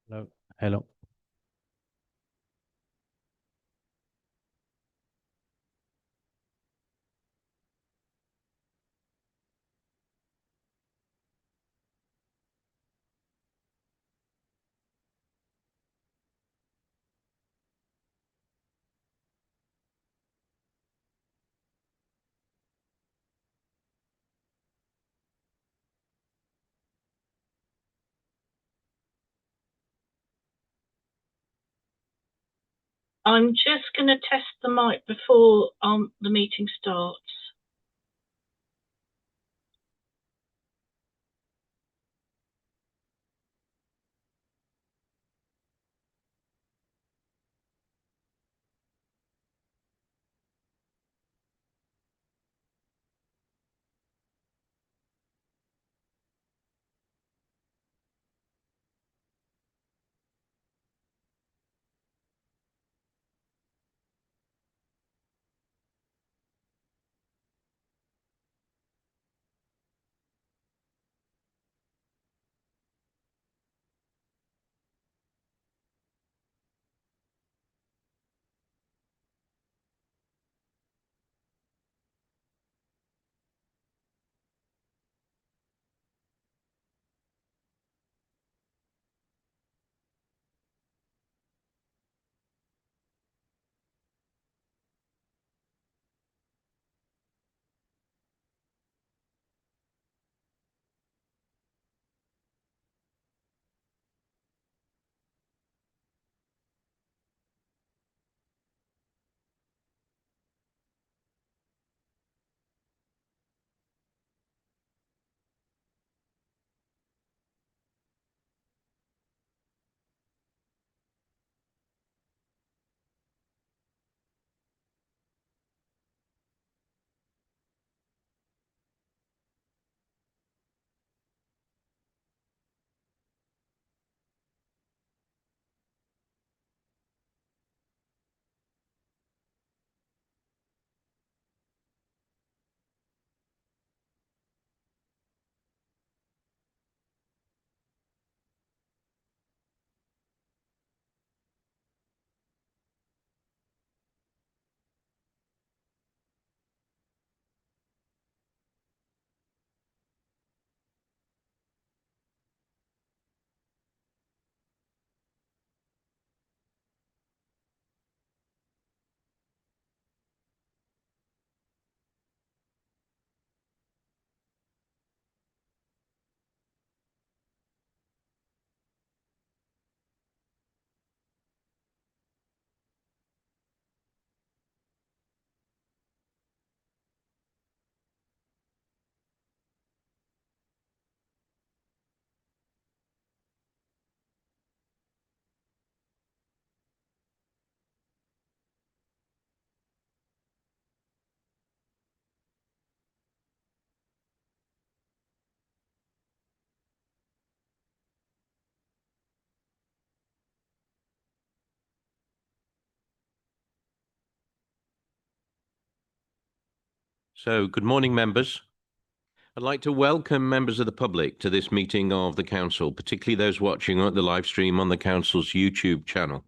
Hello. Hello. I'm just going to test the mic before the meeting starts. So, good morning, members. I'd like to welcome members of the public to this meeting of the Council, particularly those watching the live stream on the Council's YouTube channel.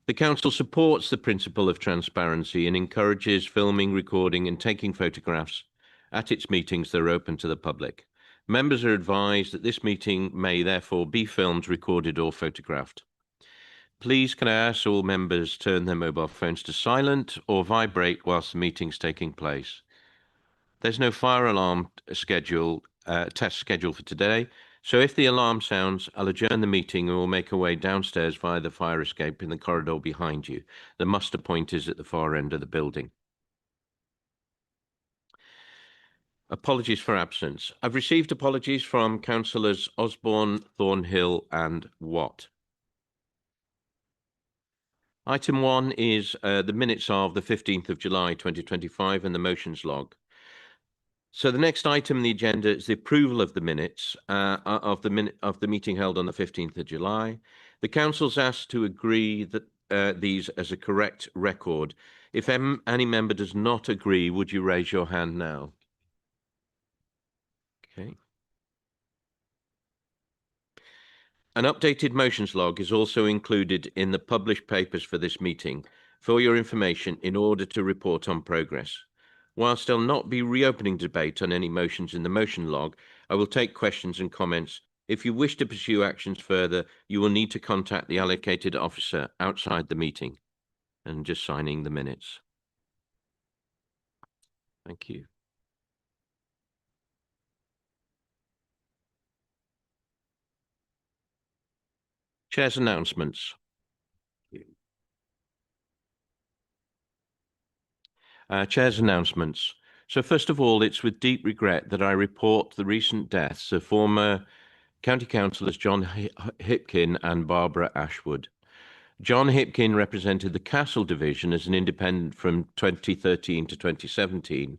The Council supports the principle of transparency and encourages filming, recording, and taking photographs at its meetings that are open to the public. Members are advised that this meeting may therefore be filmed, recorded, or photographed. Please, can I ask all members turn their mobile phones to silent or vibrate whilst the meeting's taking place? There's no fire alarm test scheduled for today. So if the alarm sounds, I'll adjourn the meeting and we'll make our way downstairs via the fire escape in the corridor behind you. The muster point is at the far end of the building. Apologies for absence. I've received apologies from Councillors Osborne, Thornhill and Watt. Item 1 is the minutes of the 15th of July 2025 and the motions log. So the next item on the agenda is the approval of the minutes of the meeting held on the 15th of July. The council's asked to agree that these as a correct record. If any member does not agree, would you raise your hand now? Okay. An updated motions log is also included in the published papers for this meeting for your information in order to report on progress. Whilst I'll not be reopening debate on any motions in the motion log, I will take questions and comments. If you wish to pursue actions further, you will need to contact the allocated officer outside the meeting. And just signing the minutes. Thank you. Chair's announcements. Chair's announcements. So first of all, it's with deep regret that I report the recent deaths of former County Councillors John Hipkin and Barbara Ashwood. John Hipkin represented the Castle Division as an independent from 2013 to 2017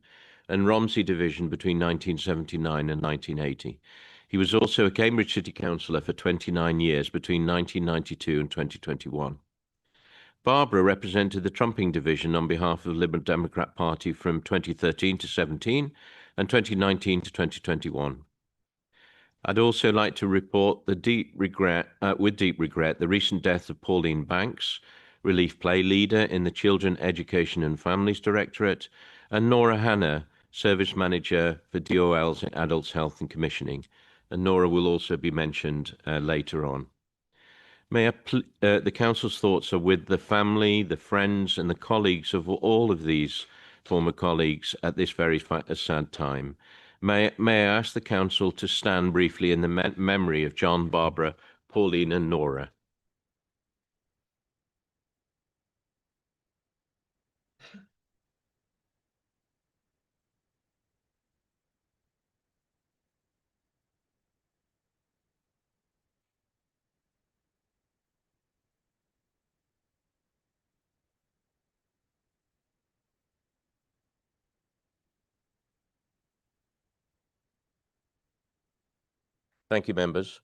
and Romsey Division between 1979 and 1980. He was also a Cambridge City Councillor for 29 years between 1992 and 2021. Barbara represented the Trumping Division on behalf of the Liberal Democrat Party from 2013 to 17 and 2019 to 2021. I'd also like to report with deep regret, the recent death of Pauline Banks, Relief Play Leader in the Children Education and Families Directorate, and Nora Hanna, Service Manager for DOL's Adults Health and Commissioning. And Nora will also be mentioned later on. May the Council's thoughts are with the family, the friends and the colleagues of all of these former colleagues at this very sad time. May I ask the Council to stand briefly in the memory of John, Barbara, Pauline and Nora. Thank you, members.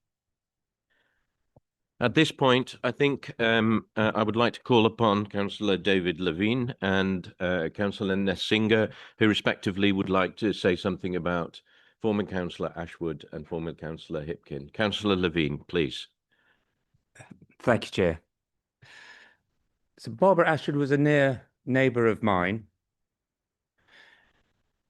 At this point, I think I would like to call upon Councillor David Levine and Councillor Nessinger, who respectively would like to say something about former Councillor Ashwood and former Councillor Hipkin. Councillor Levine, please. Thank you, Chair. So Barbara Ashwood was a near neighbour of mine.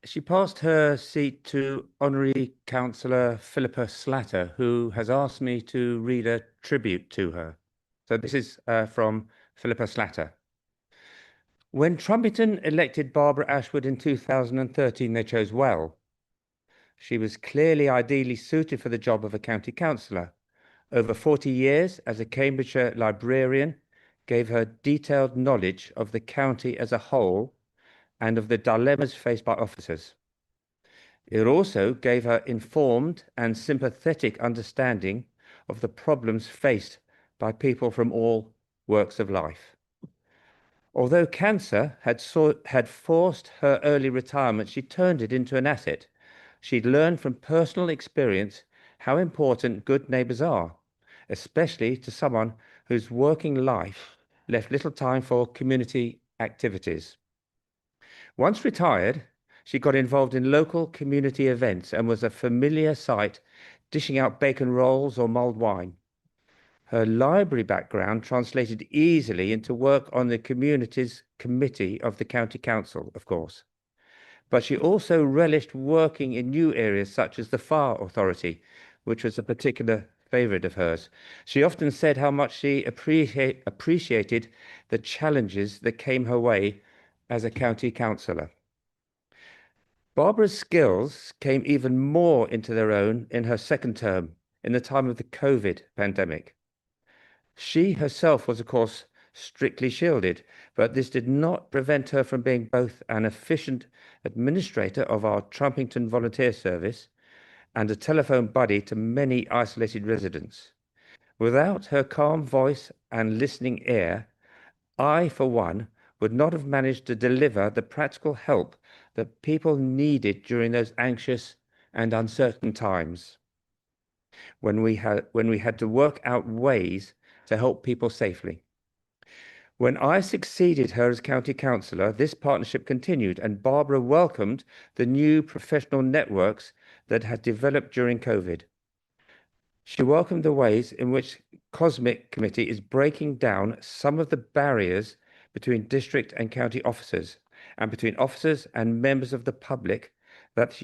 She passed her seat to Honorary Councillor Philippa Slatter, who has asked me to read a tribute to her. So this is from Philippa Slatter. When Trumpington elected Barbara Ashwood in 2013, they chose well. She was clearly ideally suited for the job of a county councillor. Over 40 years as a Cambridgeshire librarian gave her detailed knowledge of the county as a whole and of the dilemmas faced by officers. It also gave her informed and sympathetic understanding of the problems faced by people from all walks of life. Although cancer had forced her early retirement, she turned it into an asset. She'd learned from personal experience how important good neighbours are, especially to someone whose working life left little time for community activities. Once retired, she got involved in local community events and was a familiar sight, dishing out bacon rolls or mulled wine. Her library background translated easily into work on the community's committee of the county council, of course. But she also relished working in new areas such as the Fire Authority, which was a particular favourite of hers. She often said how much she appreciated the challenges that came her way as a county councillor. Barbara's skills came even more into their own in her second term, in the time of the COVID pandemic. She herself was, of course, strictly shielded, but this did not prevent her from being both an efficient administrator of our Trumpington Volunteer Service and a telephone buddy to many isolated residents. Without her calm voice and listening ear, I, for one, would not have managed to deliver the practical help that people needed during those anxious and uncertain times, when we had to work out ways to help people safely. When I succeeded her as county councillor, this partnership continued, and Barbara welcomed the new professional networks that had developed during COVID. She welcomed the ways in which COSMIC Committee is breaking down some of the barriers between district and county officers and between officers and members of the public that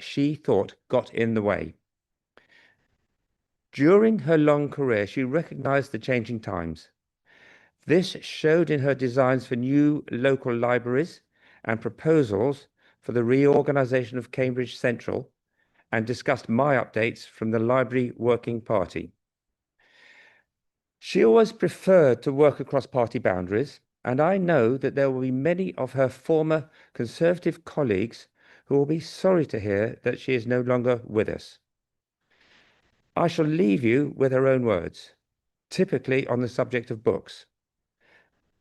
she thought got in the way. During her long career, she recognized the changing times. This showed in her designs for new local libraries and proposals for the reorganization of Cambridge Central, and discussed my updates from the Library Working Party. She always preferred to work across party boundaries, and I know that there will be many of her former Conservative colleagues who will be sorry to hear that she is no longer with us. I shall leave you with her own words, typically on the subject of books.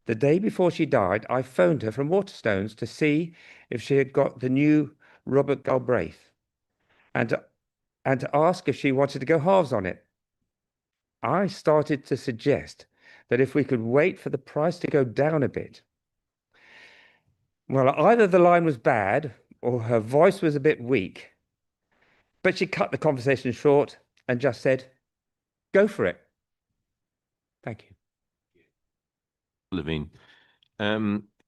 The day before she died, I phoned her from Waterstones to see if she had got the new Robert Galbraith, and to ask if she wanted to go halves on it. I started to suggest that if we could wait for the price to go down a bit. Well, either the line was bad or her voice was a bit weak, but she cut the conversation short and just said, "Go for it." Thank you. Levine.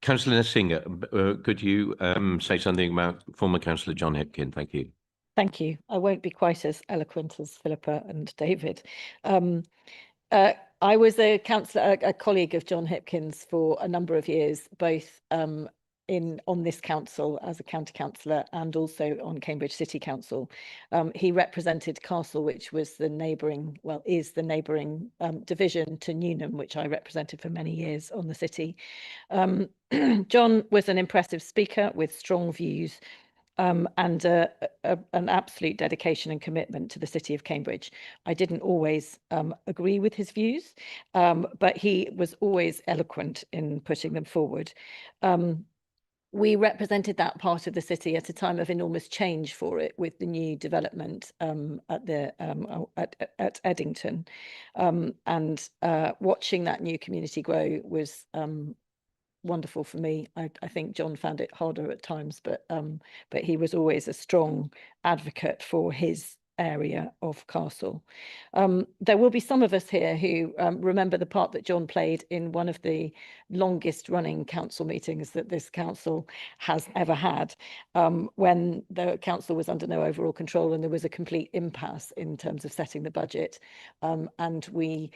Councillor Singer, could you say something about former Councillor John Hipkin? Thank you. Thank you. I won't be quite as eloquent as Philippa and David. I was a councillor, a colleague of John Hipkins for a number of years, both on this council as a county councillor and also on Cambridge City Council. He represented Castle, which was the neighbouring, well, is the neighbouring division to Newnham, which I represented for many years on the city. John was an impressive speaker with strong views, and an absolute dedication and commitment to the city of Cambridge. I didn't always agree with his views, but he was always eloquent in putting them forward. We represented that part of the city at a time of enormous change for it, with the new development at Eddington, and watching that new community grow was wonderful for me. I think John found it harder at times, but he was always a strong advocate for his area of Castle. There will be some of us here who remember the part that John played in one of the longest running council meetings that this council has ever had, when the council was under no overall control and there was a complete impasse in terms of setting the budget, and we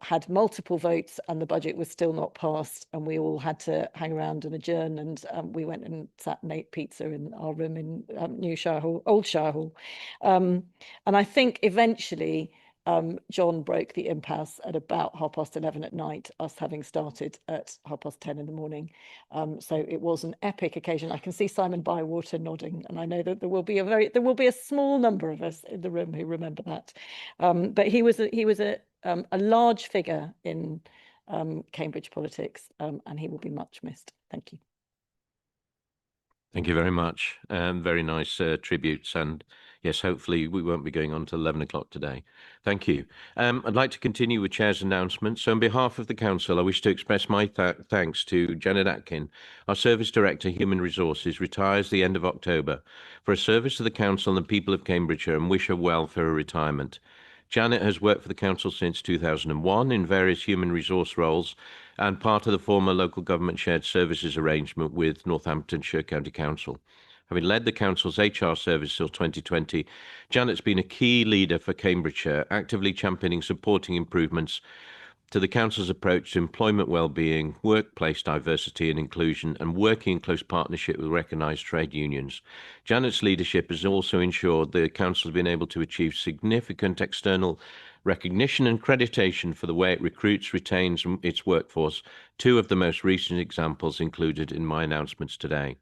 had multiple votes and the budget was still not passed, and we all had to hang around and adjourn, and we went and sat and ate pizza in our room in New Shire Hall, Old Shire Hall. And I think eventually John broke the impasse at about 11:30 at night, us having started at 10:30 in the morning. So it was an epic occasion. I can see Simon Bywater nodding, and I know that there will be a small number of us in the room who remember that. But he was a large figure in Cambridge politics, and he will be much missed. Thank you. Thank you very much. Very nice tributes, and yes, hopefully we won't be going on till 11 o'clock today. Thank you. I'd like to continue with Chair's announcements. So on behalf of the Council, I wish to express my thanks to Janet Atkin, our Service Director, Human Resources, retires the end of October, for her service to the Council and the people of Cambridgeshire, and wish her well for her retirement. Janet has worked for the Council since 2001 in various human resource roles, and part of the former local government shared services arrangement with Northamptonshire County Council. Having led the Council's HR service till 2020, Janet's been a key leader for Cambridgeshire, actively championing supporting improvements to the Council's approach to employment well-being, workplace diversity and inclusion, and working in close partnership with recognised trade unions. Janet's leadership has also ensured the Council has been able to achieve significant external recognition and accreditation for the way it recruits, retains its workforce, two of the most recent examples included in my announcements today.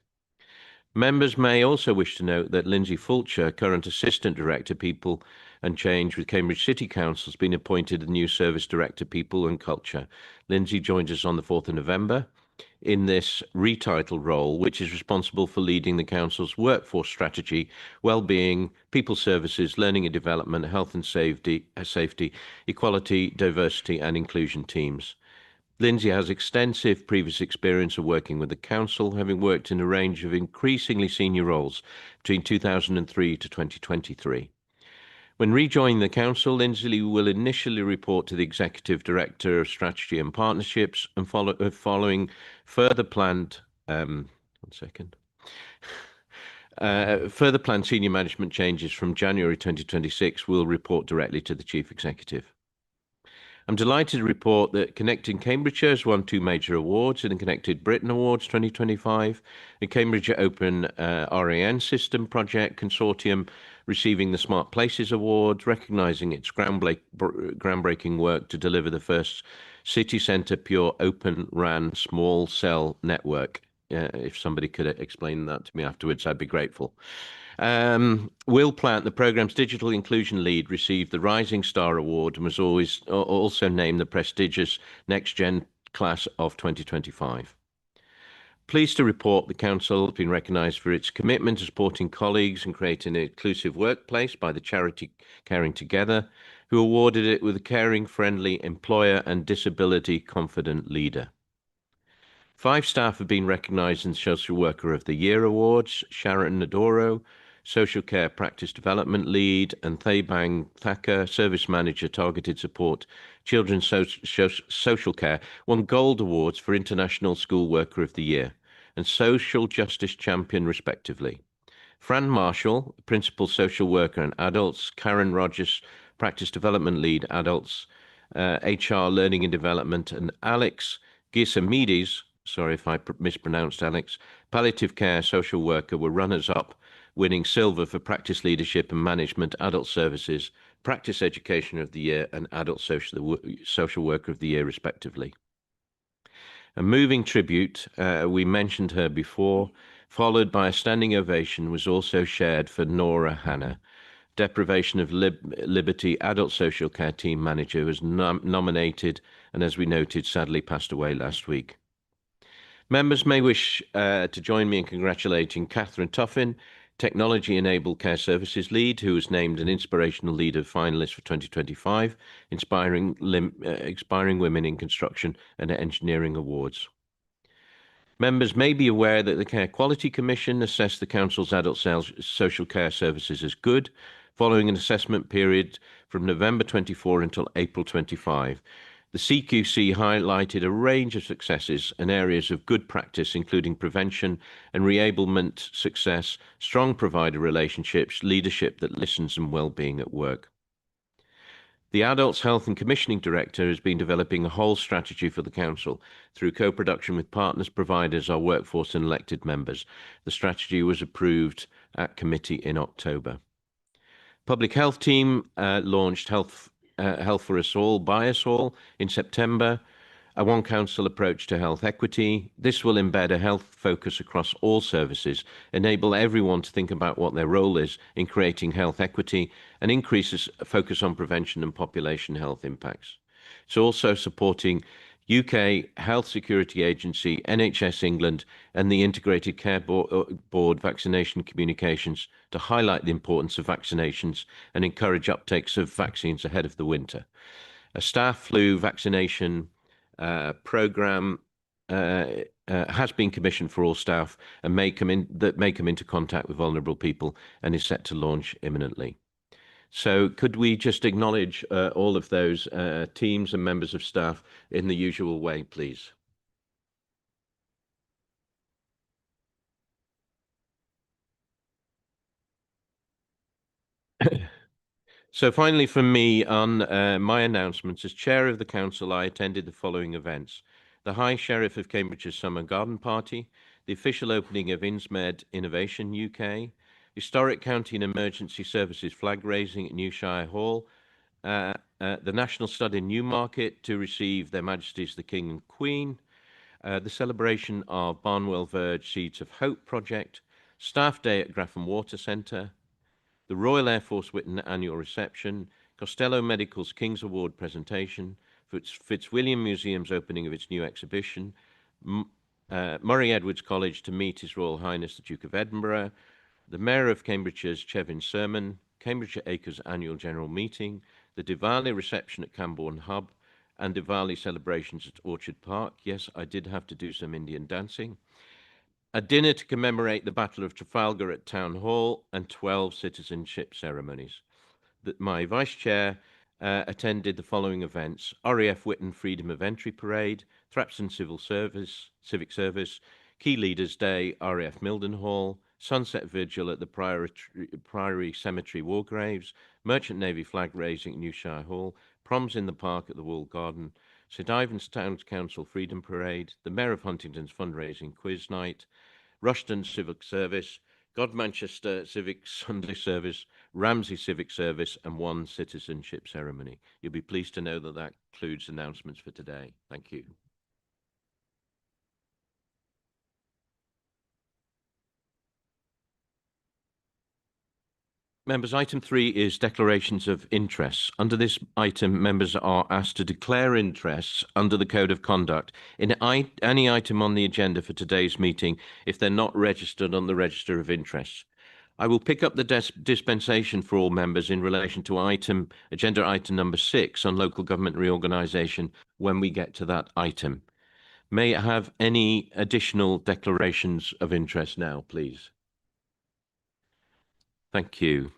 Members may also wish to note that Lindsay Fulcher, current Assistant Director, People and Change with Cambridge City Council, has been appointed the new Service Director, People and Culture. Lindsay joins us on the 4th of November in this retitled role, which is responsible for leading the Council's workforce strategy, well-being, people services, learning and development, health and safety, equality, diversity and inclusion teams. Lindsay has extensive previous experience of working with the Council, having worked in a range of increasingly senior roles between 2003 to 2023. When rejoining the council, Lindsley will initially report to the Executive Director of Strategy and Partnerships, and following further planned further planned senior management changes from January 2026 will report directly to the Chief Executive. I'm delighted to report that Connecting Cambridgeshire has won 2 major awards in the Connected Britain Awards 2025, the Cambridgeshire Open RAN System Project Consortium receiving the Smart Places Award, recognising its groundbreaking work to deliver the first city centre pure Open RAN small cell network. If somebody could explain that to me afterwards, I'd be grateful. Will Plant, the programme's digital inclusion lead, received the Rising Star Award and was also named the prestigious Next Gen Class of 2025. Pleased to report the Council has been recognised for its commitment to supporting colleagues and creating an inclusive workplace by the charity Caring Together, who awarded it with a caring, friendly employer and disability confident leader. 5 staff have been recognised in the Social Worker of the Year Awards: Sharon Nadoro, Social Care Practice Development Lead, and Thabang Thacker, Service Manager Targeted Support, Children's Social Care, won Gold Awards for International School Worker of the Year and Social Justice Champion, respectively. Fran Marshall, Principal Social Worker and Adults, Karen Rogers, Practice Development Lead, Adults, HR Learning and Development, and Alex Gisamides, sorry if I mispronounced Alex, Palliative Care Social Worker, were runners-up, winning silver for Practice Leadership and Management, Adult Services, Practice Education of the Year, and Adult Social Worker of the Year, respectively. A moving tribute, we mentioned her before, followed by a standing ovation, was also shared for Nora Hanna, Deprivation of Liberty Adult Social Care Team Manager, who was nominated and, as we noted, sadly passed away last week. Members may wish to join me in congratulating Catherine Tuffin, Technology-Enabled Care Services Lead, who was named an Inspirational Leader finalist for 2025, Inspiring Women in Construction and Engineering Awards. Members may be aware that the Care Quality Commission assessed the Council's adult social care services as good, following an assessment period from November 24 until April 25. The CQC highlighted a range of successes and areas of good practice, including prevention and reablement success, strong provider relationships, leadership that listens, and well-being at work. The Adults Health and Commissioning Director has been developing a whole strategy for the Council through co-production with partners, providers, our workforce and elected members. The strategy was approved at committee in October. Public Health Team launched Health for Us All, by Us All in September, a One Council approach to health equity. This will embed a health focus across all services, enable everyone to think about what their role is in creating health equity, and increases focus on prevention and population health impacts. It's also supporting UK Health Security Agency, NHS England, and the Integrated Care Board vaccination communications to highlight the importance of vaccinations and encourage uptakes of vaccines ahead of the winter. A staff flu vaccination program has been commissioned for all staff and may come into contact with vulnerable people and is set to launch imminently. So could we just acknowledge all of those teams and members of staff in the usual way, please? So finally from me on my announcements, as Chair of the Council, I attended the following events: the High Sheriff of Cambridgeshire's Summer Garden Party, the official opening of Insmed Innovation UK, Historic County and Emergency Services flag raising at Newshire Hall, the National Stud in Newmarket to receive Their Majesties the King and Queen, the celebration of Barnwell Verge Seeds of Hope project, Staff Day at Grafham Water Centre, the Royal Air Force Whitton annual reception, Costello Medical's King's Award presentation, Fitzwilliam Museum's opening of its new exhibition, Murray Edwards College to meet His Royal Highness the Duke of Edinburgh, the Mayor of Cambridgeshire's Chevin sermon, Cambridgeshire Acres annual general meeting, the Diwali reception at Camborne Hub, and Diwali celebrations at Orchard Park. Yes, I did have to do some Indian dancing. A dinner to commemorate the Battle of Trafalgar at Town Hall, and 12 citizenship ceremonies. my vice chair attended the following events: RAF Whitton Freedom of Entry Parade, Thrapston Civic Service, Key Leaders Day, RAF Mildenhall, Sunset Vigil at the Priory Cemetery War Graves, Merchant Navy flag raising at Newshire Hall, Proms in the Park at the Wall Garden, St Ivan's Town Council Freedom Parade, the Mayor of Huntingdon's fundraising quiz night, Rushton Civic Service, Godmanchester Civic Sunday Service, Ramsey Civic Service, and one citizenship ceremony. You'll be pleased to know that that concludes announcements for today. Thank you. Members, item 3 is declarations of interests. Under this item, members are asked to declare interests under the Code of Conduct in any item on the agenda for today's meeting if they're not registered on the Register of Interests. I will pick up the dispensation for all members in relation to agenda item number 6 on local government reorganisation when we get to that item. May I have any additional declarations of interest now, please? Thank you.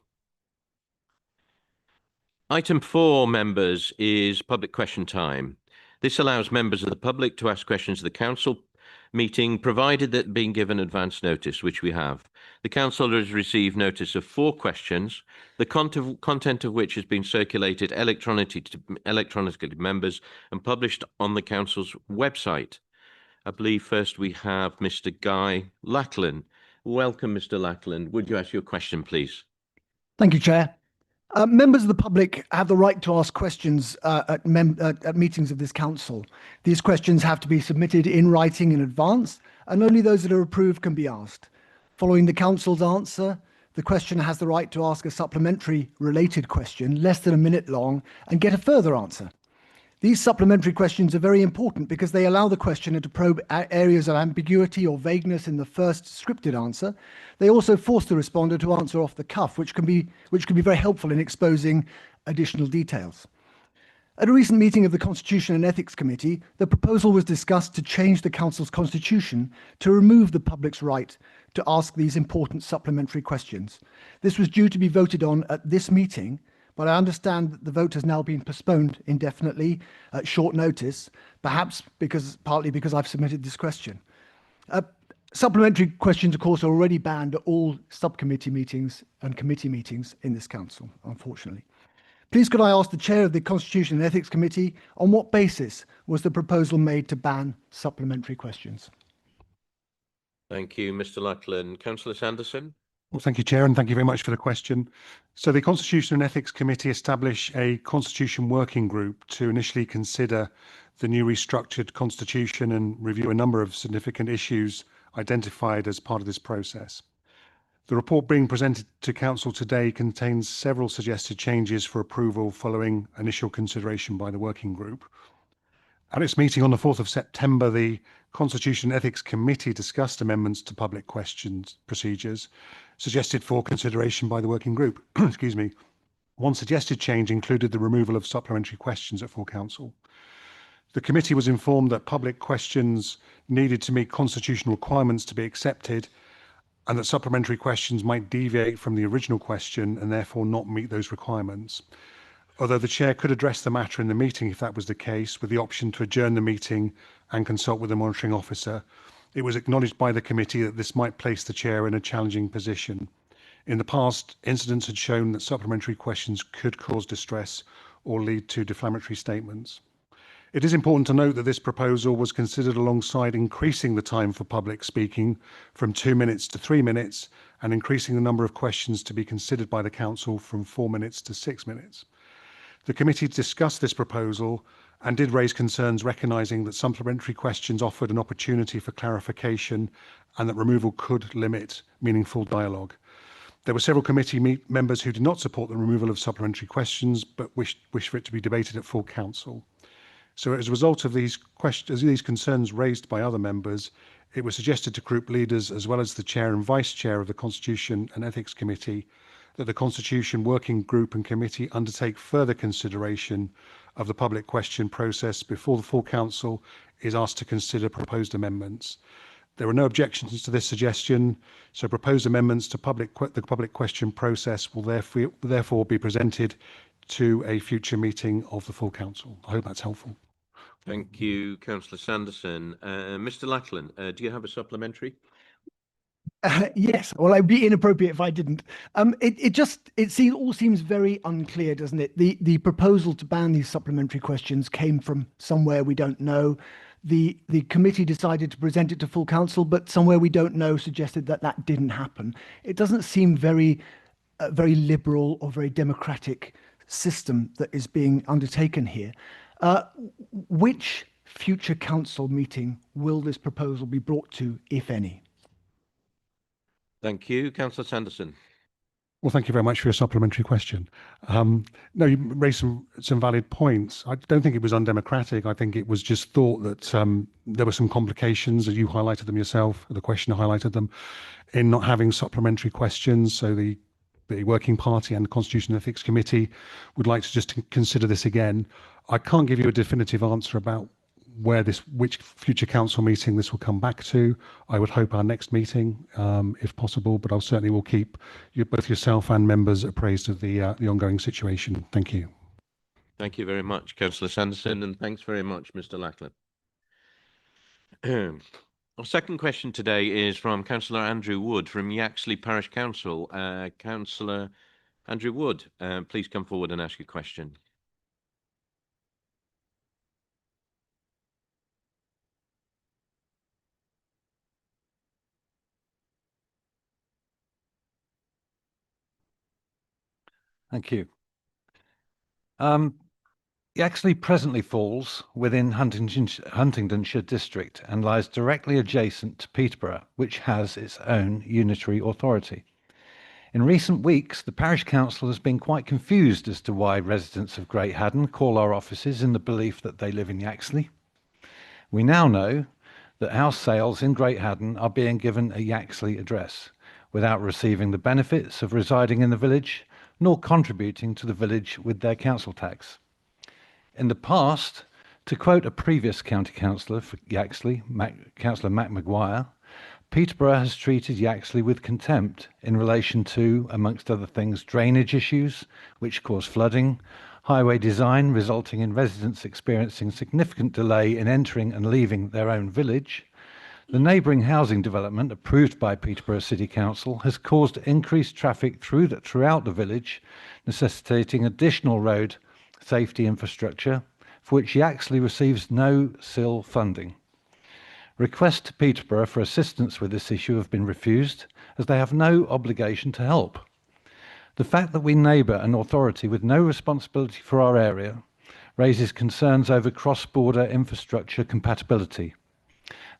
Item 4, members, is public question time. This allows members of the public to ask questions of the council meeting, provided that being given advance notice, which we have. The council has received notice of 4 questions, the content of which has been circulated electronically to members and published on the council's website. I believe first we have Mr. Guy Lackland. Welcome, Mr. Lackland. Would you ask your question, please? Thank you, Chair. Members of the public have the right to ask questions at meetings of this council. These questions have to be submitted in writing in advance, and only those that are approved can be asked. Following the council's answer, the questioner has the right to ask a supplementary related question, less than a minute long, and get a further answer. These supplementary questions are very important because they allow the questioner to probe areas of ambiguity or vagueness in the first scripted answer. They also force the responder to answer off the cuff, which can be very helpful in exposing additional details. At a recent meeting of the Constitution and Ethics Committee, the proposal was discussed to change the council's constitution to remove the public's right to ask these important supplementary questions. This was due to be voted on at this meeting, but I understand that the vote has now been postponed indefinitely at short notice, perhaps partly because I've submitted this question. Supplementary questions, of course, are already banned at all subcommittee meetings and committee meetings in this council, unfortunately. Please could I ask the chair of the Constitution and Ethics Committee, on what basis was the proposal made to ban supplementary questions? Thank you, Mr. Lackland. Councillor Sanderson. Well, thank you, Chair, and thank you very much for the question. So the Constitution and Ethics Committee established a Constitution working group to initially consider the new restructured Constitution and review a number of significant issues identified as part of this process. The report being presented to Council today contains several suggested changes for approval following initial consideration by the working group. At its meeting on the 4th of September, the Constitution and Ethics Committee discussed amendments to public questions procedures suggested for consideration by the working group. Excuse me. One suggested change included the removal of supplementary questions at full council. The committee was informed that public questions needed to meet constitutional requirements to be accepted, and that supplementary questions might deviate from the original question and therefore not meet those requirements. Although the chair could address the matter in the meeting if that was the case, with the option to adjourn the meeting and consult with the monitoring officer, it was acknowledged by the committee that this might place the chair in a challenging position. In the past, incidents had shown that supplementary questions could cause distress or lead to defamatory statements. It is important to note that this proposal was considered alongside increasing the time for public speaking from 2 minutes to 3 minutes and increasing the number of questions to be considered by the council from 4 minutes to 6 minutes. The committee discussed this proposal and did raise concerns, recognising that supplementary questions offered an opportunity for clarification and that removal could limit meaningful dialogue. There were several committee members who did not support the removal of supplementary questions but wished for it to be debated at full council. So as a result of these concerns raised by other members, it was suggested to group leaders as well as the chair and vice chair of the Constitution and Ethics Committee that the Constitution Working Group and Committee undertake further consideration of the public question process before the full council is asked to consider proposed amendments. There are no objections to this suggestion, so proposed amendments to the public question process will therefore be presented to a future meeting of the full council. I hope that's helpful. Thank you, Councillor Sanderson. Mr. Lachlan, do you have a supplementary? Yes. Well, it'd be inappropriate if I didn't. It all seems very unclear, doesn't it? The proposal to ban these supplementary questions came from somewhere we don't know. The committee decided to present it to full council, but somewhere we don't know suggested that that didn't happen. It doesn't seem very liberal or very democratic system that is being undertaken here. Which future council meeting will this proposal be brought to, if any? Thank you, Councillor Sanderson. Well, thank you very much for your supplementary question. No, you raised some valid points. I don't think it was undemocratic. I think it was just thought that there were some complications, as you highlighted them yourself, the questioner highlighted them, in not having supplementary questions. So the Working Party and the Constitution and Ethics Committee would like to just consider this again. I can't give you a definitive answer about which future council meeting this will come back to. I would hope our next meeting, if possible, but I'll certainly will keep both yourself and members appraised of the ongoing situation. Thank you. Thank you very much, Councillor Sanderson, and thanks very much, Mr. Lachlan. Our second question today is from Councillor Andrew Wood from Yaxley Parish Council. Councillor Andrew Wood, please come forward and ask your question. Thank you. Yaxley presently falls within Huntingdonshire district and lies directly adjacent to Peterborough, which has its own unitary authority. In recent weeks, the parish council has been quite confused as to why residents of Great Haddon call our offices in the belief that they live in Yaxley. We now know that house sales in Great Haddon are being given a Yaxley address without receiving the benefits of residing in the village, nor contributing to the village with their council tax. In the past, to quote a previous county councillor for Yaxley, Councillor Matt Maguire, Peterborough has treated Yaxley with contempt in relation to, amongst other things, drainage issues, which cause flooding, highway design resulting in residents experiencing significant delay in entering and leaving their own village. The neighbouring housing development approved by Peterborough City Council has caused increased traffic throughout the village, necessitating additional road safety infrastructure, for which Yaxley receives no SIL funding. Requests to Peterborough for assistance with this issue have been refused, as they have no obligation to help. The fact that we neighbour an authority with no responsibility for our area raises concerns over cross-border infrastructure compatibility.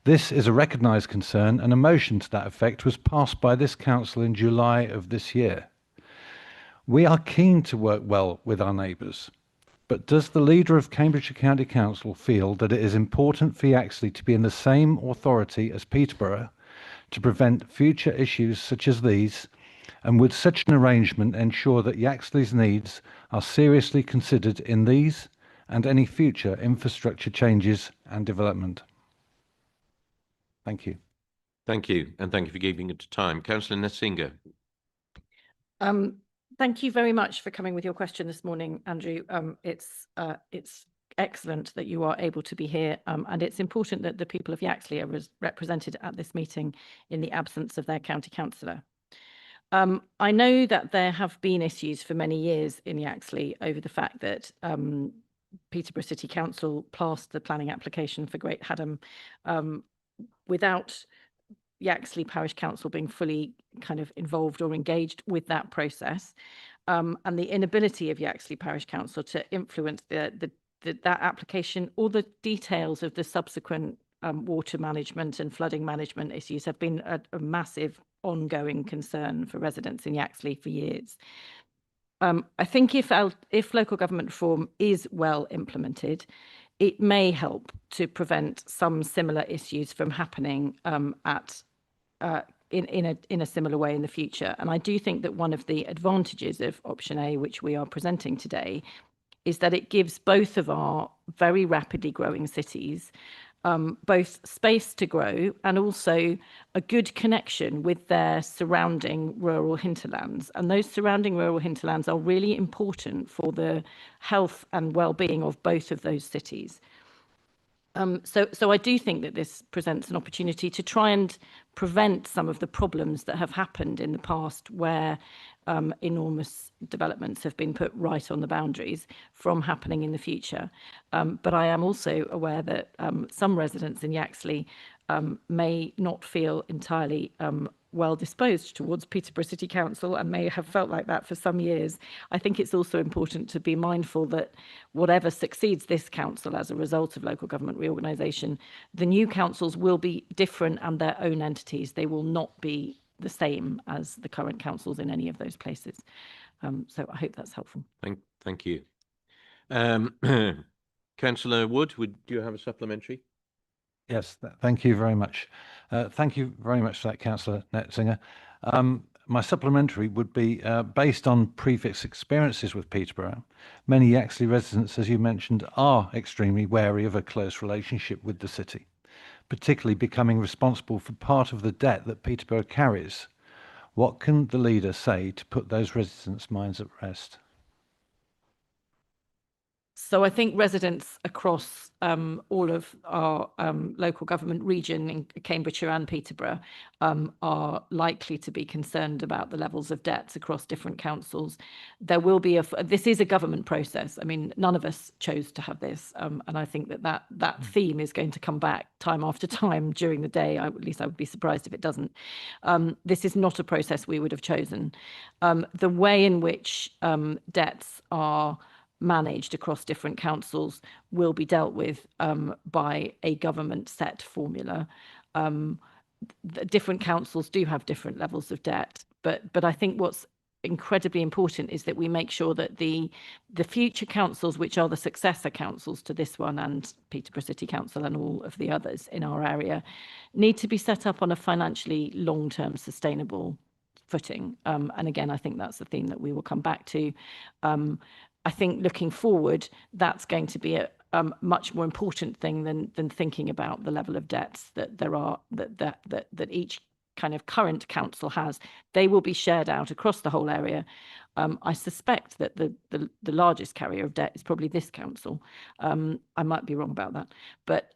This is a recognised concern, and a motion to that effect was passed by this council in July of this year. We are keen to work well with our neighbours, but does the leader of Cambridgeshire County Council feel that it is important for Yaxley to be in the same authority as Peterborough to prevent future issues such as these, and would such an arrangement ensure that Yaxley's needs are seriously considered in these and any future infrastructure changes and development? Thank you. Thank you, and thank you for giving it time. Councillor Nzinga. Thank you very much for coming with your question this morning, Andrew. It's excellent that you are able to be here, and it's important that the people of Yaxley are represented at this meeting in the absence of their county councillor. I know that there have been issues for many years in Yaxley over the fact that Peterborough City Council passed the planning application for Great Haddon without Yaxley Parish Council being fully kind of involved or engaged with that process, and the inability of Yaxley Parish Council to influence that application or the details of the subsequent water management and flooding management issues have been a massive ongoing concern for residents in Yaxley for years. I think if local government reform is well implemented, it may help to prevent some similar issues from happening in a similar way in the future. And I do think that one of the advantages of option A, which we are presenting today, is that it gives both of our very rapidly growing cities both space to grow and also a good connection with their surrounding rural hinterlands. And those surrounding rural hinterlands are really important for the health and well-being of both of those cities. So I do think that this presents an opportunity to try and prevent some of the problems that have happened in the past where enormous developments have been put right on the boundaries from happening in the future. But I am also aware that some residents in Yaxley may not feel entirely well disposed towards Peterborough City Council and may have felt like that for some years. I think it's also important to be mindful that whatever succeeds this council as a result of local government reorganisation, the new councils will be different and their own entities. They will not be the same as the current councils in any of those places. So I hope that's helpful. Thank you. Councillor Wood, would you have a supplementary? Yes, thank you very much. Thank you very much for that, Councillor Netzinger. My supplementary would be based on previous experiences with Peterborough. Many Yaxley residents, as you mentioned, are extremely wary of a close relationship with the city, particularly becoming responsible for part of the debt that Peterborough carries. What can the leader say to put those residents' minds at rest? So I think residents across all of our local government region in Cambridgeshire and Peterborough are likely to be concerned about the levels of debts across different councils. There will be this is a government process. I mean, none of us chose to have this, and I think that theme is going to come back time after time during the day. At least I would be surprised if it doesn't. This is not a process we would have chosen. The way in which debts are managed across different councils will be dealt with by a government set formula. Different councils do have different levels of debt, but I think what's incredibly important is that we make sure that the future councils, which are the successor councils to this one and Peterborough City Council and all of the others in our area, need to be set up on a financially long-term sustainable footing. And again, I think that's the theme that we will come back to. I think looking forward, that's going to be a much more important thing than thinking about the level of debts that there are that each kind of current council has. They will be shared out across the whole area. I suspect that the largest carrier of debt is probably this council. I might be wrong about that, but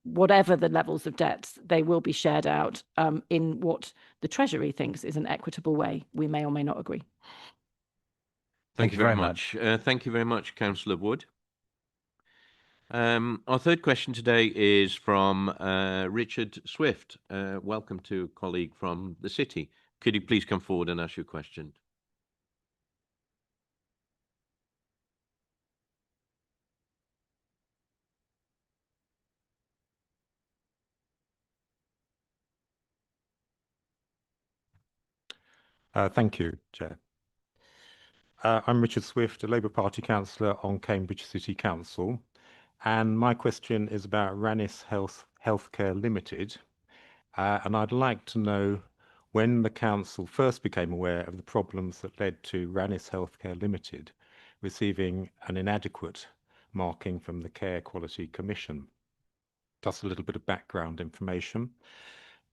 whatever the levels of debts, they will be shared out in what the Treasury thinks is an equitable way. We may or may not agree. Thank you very much. Thank you very much, Councillor Wood. Our third question today is from Richard Swift. Welcome to a colleague from the city. Could you please come forward and ask your question? Thank you, Chair. I'm Richard Swift, a Labour Party councillor on Cambridge City Council, and my question is about Rannis Healthcare Limited, and I'd like to know when the council first became aware of the problems that led to Rannis Healthcare Limited receiving an inadequate marking from the Care Quality Commission. Just a little bit of background information.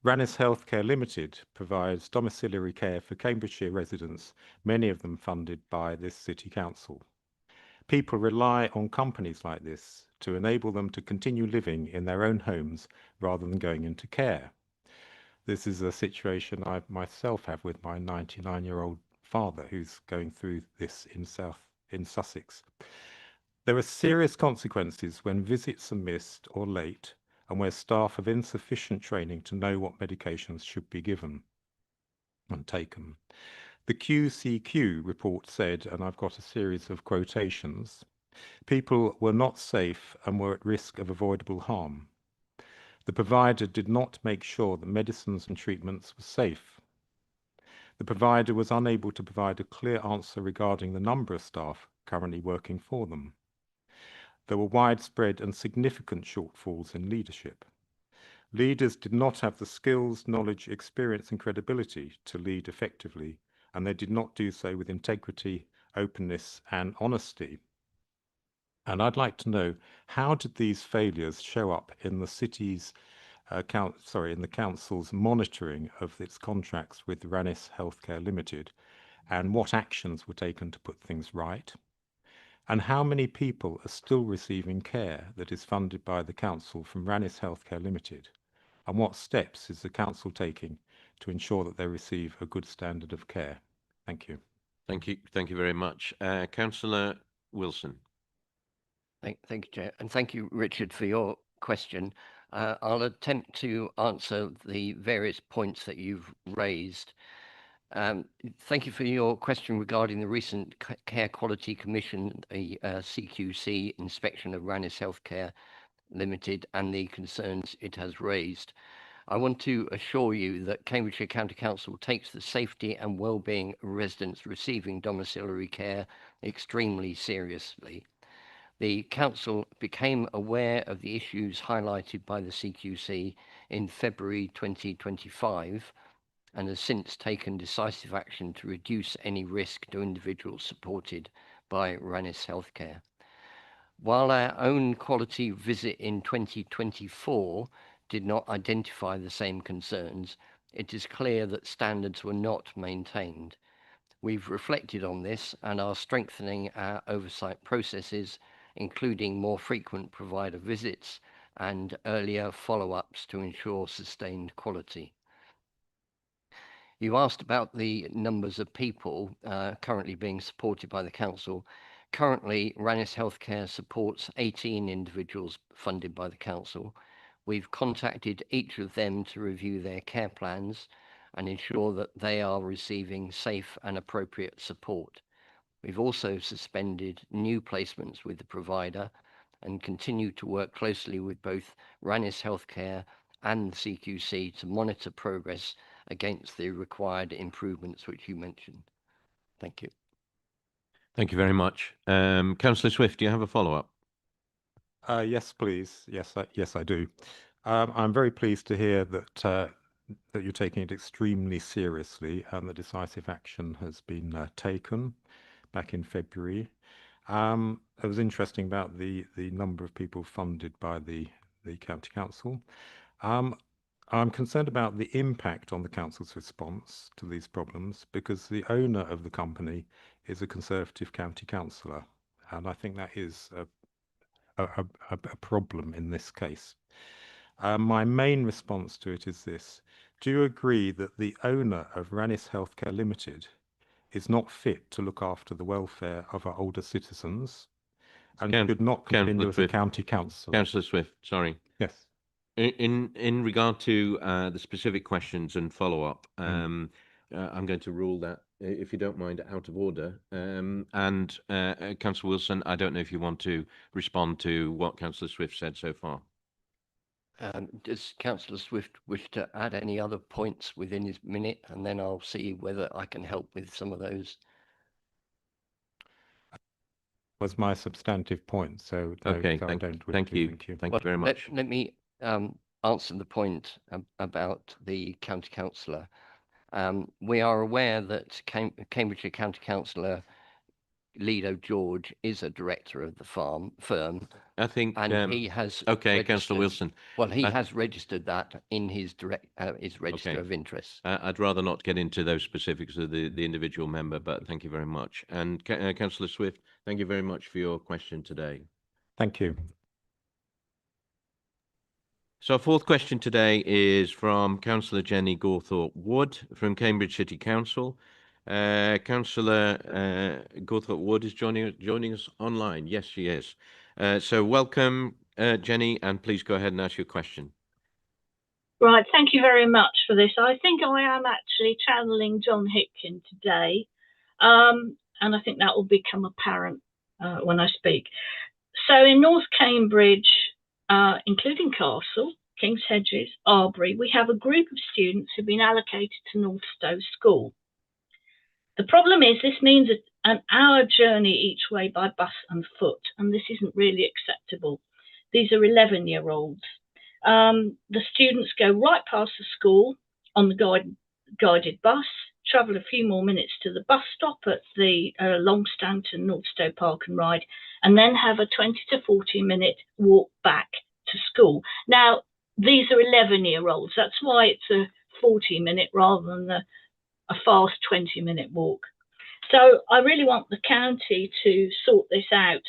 Rannis Healthcare Limited provides domiciliary care for Cambridgeshire residents, many of them funded by this city council. People rely on companies like this to enable them to continue living in their own homes rather than going into care. This is a situation I myself have with my 99-year-old father who's going through this in Sussex. There are serious consequences when visits are missed or late, and where staff have insufficient training to know what medications should be given and taken. The QCQ report said, and I've got a series of quotations, people were not safe and were at risk of avoidable harm. The provider did not make sure that medicines and treatments were safe. The provider was unable to provide a clear answer regarding the number of staff currently working for them. There were widespread and significant shortfalls in leadership. Leaders did not have the skills, knowledge, experience and credibility to lead effectively, and they did not do so with integrity, openness and honesty. And I'd like to know, how did these failures show up in the city's in the council's monitoring of its contracts with Ranis Healthcare Limited, and what actions were taken to put things right? And how many people are still receiving care that is funded by the council from Ranis Healthcare Limited? And what steps is the council taking to ensure that they receive a good standard of care? Thank you. Thank you very much. Councillor Wilson. Thank you, Chair, and thank you, Richard, for your question. I'll attempt to answer the various points that you've raised. Thank you for your question regarding the recent Care Quality Commission, the CQC inspection of Ranis Healthcare Limited, and the concerns it has raised. I want to assure you that Cambridgeshire County Council takes the safety and well-being of residents receiving domiciliary care extremely seriously. The Council became aware of the issues highlighted by the CQC in February 2025 and has since taken decisive action to reduce any risk to individuals supported by Ranis Healthcare. While our own quality visit in 2024 did not identify the same concerns, it is clear that standards were not maintained. We've reflected on this and are strengthening our oversight processes, including more frequent provider visits and earlier follow-ups to ensure sustained quality. You asked about the numbers of people currently being supported by the council. Currently, Ranis Healthcare supports 18 individuals funded by the council. We've contacted each of them to review their care plans and ensure that they are receiving safe and appropriate support. We've also suspended new placements with the provider and continue to work closely with both Ranis Healthcare and the CQC to monitor progress against the required improvements which you mentioned. Thank you. Thank you very much. Councillor Swift, do you have a follow-up? Yes, please. Yes, I do. I'm very pleased to hear that you're taking it extremely seriously and that decisive action has been taken back in February. It was interesting about the number of people funded by the County Council. I'm concerned about the impact on the council's response to these problems because the owner of the company is a Conservative county councillor, and I think that is a problem in this case. My main response to it is this: do you agree that the owner of Ranis Healthcare Limited is not fit to look after the welfare of our older citizens and should not continue as a county council? Councillor Swift, sorry. Yes. In regard to the specific questions and follow-up, I'm going to rule that, if you don't mind, out of order. Councillor Wilson, I don't know if you want to respond to what Councillor Swift said so far. Does Councillor Swift wish to add any other points within his minute, and then I'll see whether I can help with some of those? Was my substantive point, so no, okay, so thank you Well, very much. Let me answer the point about the county councillor. We are aware that Cambridgeshire County Councillor Lido George is a director of the firm. I think, and he has. Okay, Councillor Wilson. Well, he has registered that in his register of interest. I'd rather not get into those specifics of the individual member, but thank you very much. And Councillor Swift, thank you very much for your question today. Thank you. So our fourth question today is from Councillor Jenny Gawthorpe Wood from Cambridge City Council. Councillor Gawthorpe Wood is joining us online. Yes, she is. So welcome, Jenny, and please go ahead and ask your question. Right, thank you very much for this. I think I am actually channeling John Hitkin today, and I think that will become apparent when I speak. So in North Cambridge, including Castle, King's Hedges, Arbury, we have a group of students who've been allocated to North Stowe School. The problem is this means an hour journey each way by bus and foot, and this isn't really acceptable. These are 11-year-olds. The students go right past the school on the guided bus, travel a few more minutes to the bus stop at the Longstanton Northstowe Park and Ride, and then have a 20 to 40 minute walk back to school. Now, these are 11-year-olds. That's why it's a 40-minute rather than a fast 20-minute walk. So I really want the county to sort this out.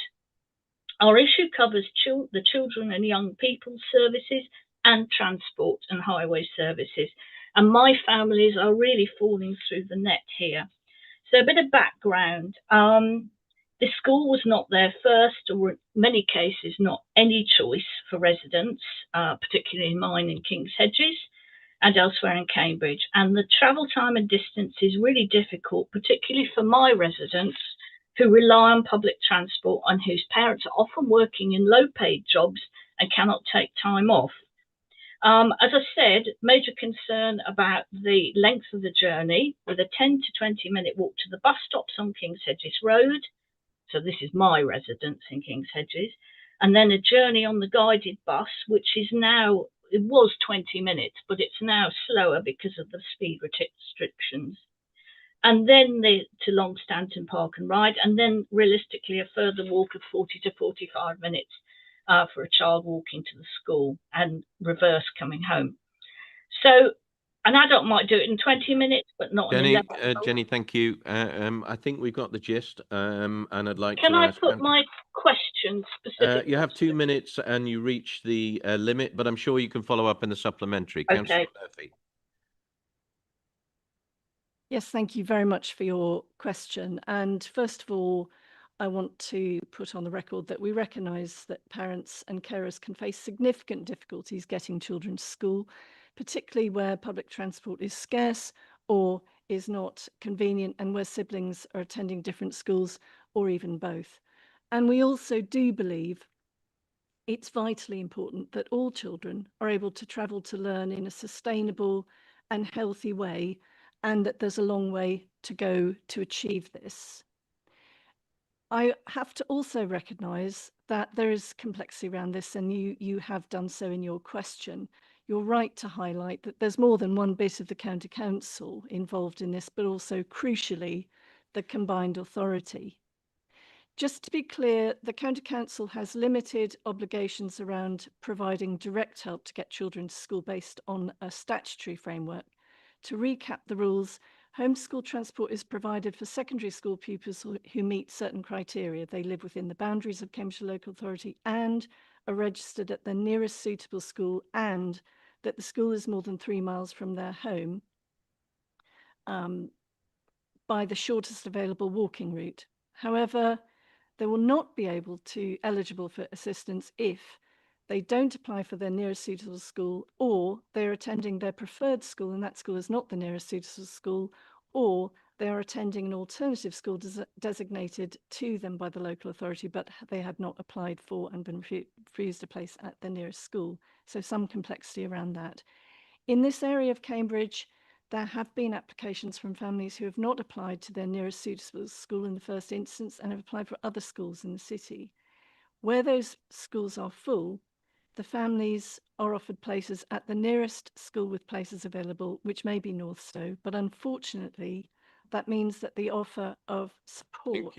Our issue covers the children and young people services and transport and highway services. And my families are really falling through the net here. So a bit of background. The school was not their first, or in many cases not any choice for residents, particularly mine in King's Hedges and elsewhere in Cambridge. And the travel time and distance is really difficult, particularly for my residents who rely on public transport and whose parents are often working in low-paid jobs and cannot take time off. As I said, major concern about the length of the journey, with a 10 to 20 minute walk to the bus stops on King's Hedges Road. So this is my residence in King's Hedges. And then a journey on the guided bus, which is now, it was 20 minutes, but it's now slower because of the speed restrictions. And then to Longstanton Park and Ride, and then realistically a further walk of 40 to 45 minutes for a child walking to the school and reverse coming home. So an adult might do it in 20 minutes, but not Jenny, in 11. Jenny, thank you. I think we've got the gist, and I'd like Can to I ask put my question specifically? you have 2 minutes and you reach the limit, but I'm sure you can follow up in the supplementary. Okay. Councillor Murphy. Yes, thank you very much for your question. And first of all, I want to put on the record that we recognise that parents and carers can face significant difficulties getting children to school, particularly where public transport is scarce or is not convenient, and where siblings are attending different schools or even both. And we also do believe it's vitally important that all children are able to travel to learn in a sustainable and healthy way, and that there's a long way to go to achieve this. I have to also recognise that there is complexity around this, and you have done so in your question. You're right to highlight that there's more than one bit of the County Council involved in this, but also crucially, the combined authority. Just to be clear, the County Council has limited obligations around providing direct help to get children to school based on a statutory framework. To recap the rules, homeschool transport is provided for secondary school pupils who meet certain criteria. They live within the boundaries of Cambridgeshire Local Authority and are registered at the nearest suitable school, and that the school is more than 3 miles from their home by the shortest available walking route. However, they will not be eligible for assistance if they don't apply for their nearest suitable school, or they're attending their preferred school and that school is not the nearest suitable school, or they are attending an alternative school designated to them by the local authority, but they had not applied for and been refused a place at the nearest school. So some complexity around that. In this area of Cambridge, there have been applications from families who have not applied to their nearest suitable school in the first instance and have applied for other schools in the city. Where those schools are full, the families are offered places at the nearest school with places available, which may be Northstowe, but unfortunately, that means that the offer of support...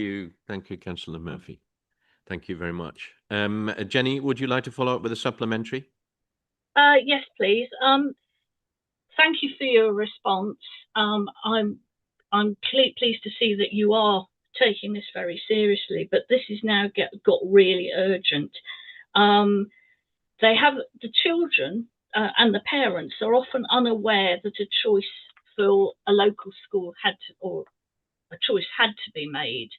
Thank you, Councillor Murphy. Thank you very much. Jenny, would you like to follow up with a supplementary? Yes, please. Thank you for your response. I'm pleased to see that you are taking this very seriously, but this is now got really urgent. The children and the parents are often unaware that a choice for a local school had to be made.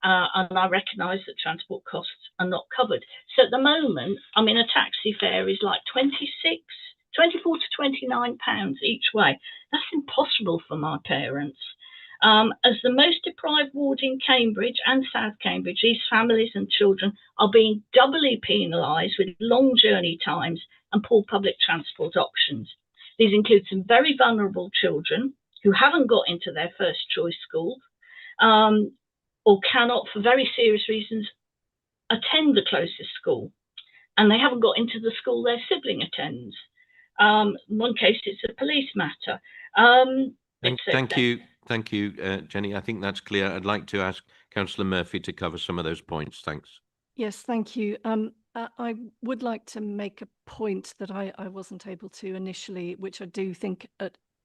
And I recognise that transport costs are not covered. So at the moment, I mean, a taxi fare is like 24 to 29 pounds each way. That's impossible for my parents. As the most deprived ward in Cambridge and South Cambridge, these families and children are being doubly penalised with long journey times and poor public transport options. These include some very vulnerable children who haven't got into their first choice school or cannot, for very serious reasons, attend the closest school, and they haven't got into the school their sibling attends. In one case, it's a police matter. Thank you. Thank you, Jenny. I think that's clear. I'd like to ask Councillor Murphy to cover some of those points. Thanks. Yes, thank you. I would like to make a point that I wasn't able to initially, which I do think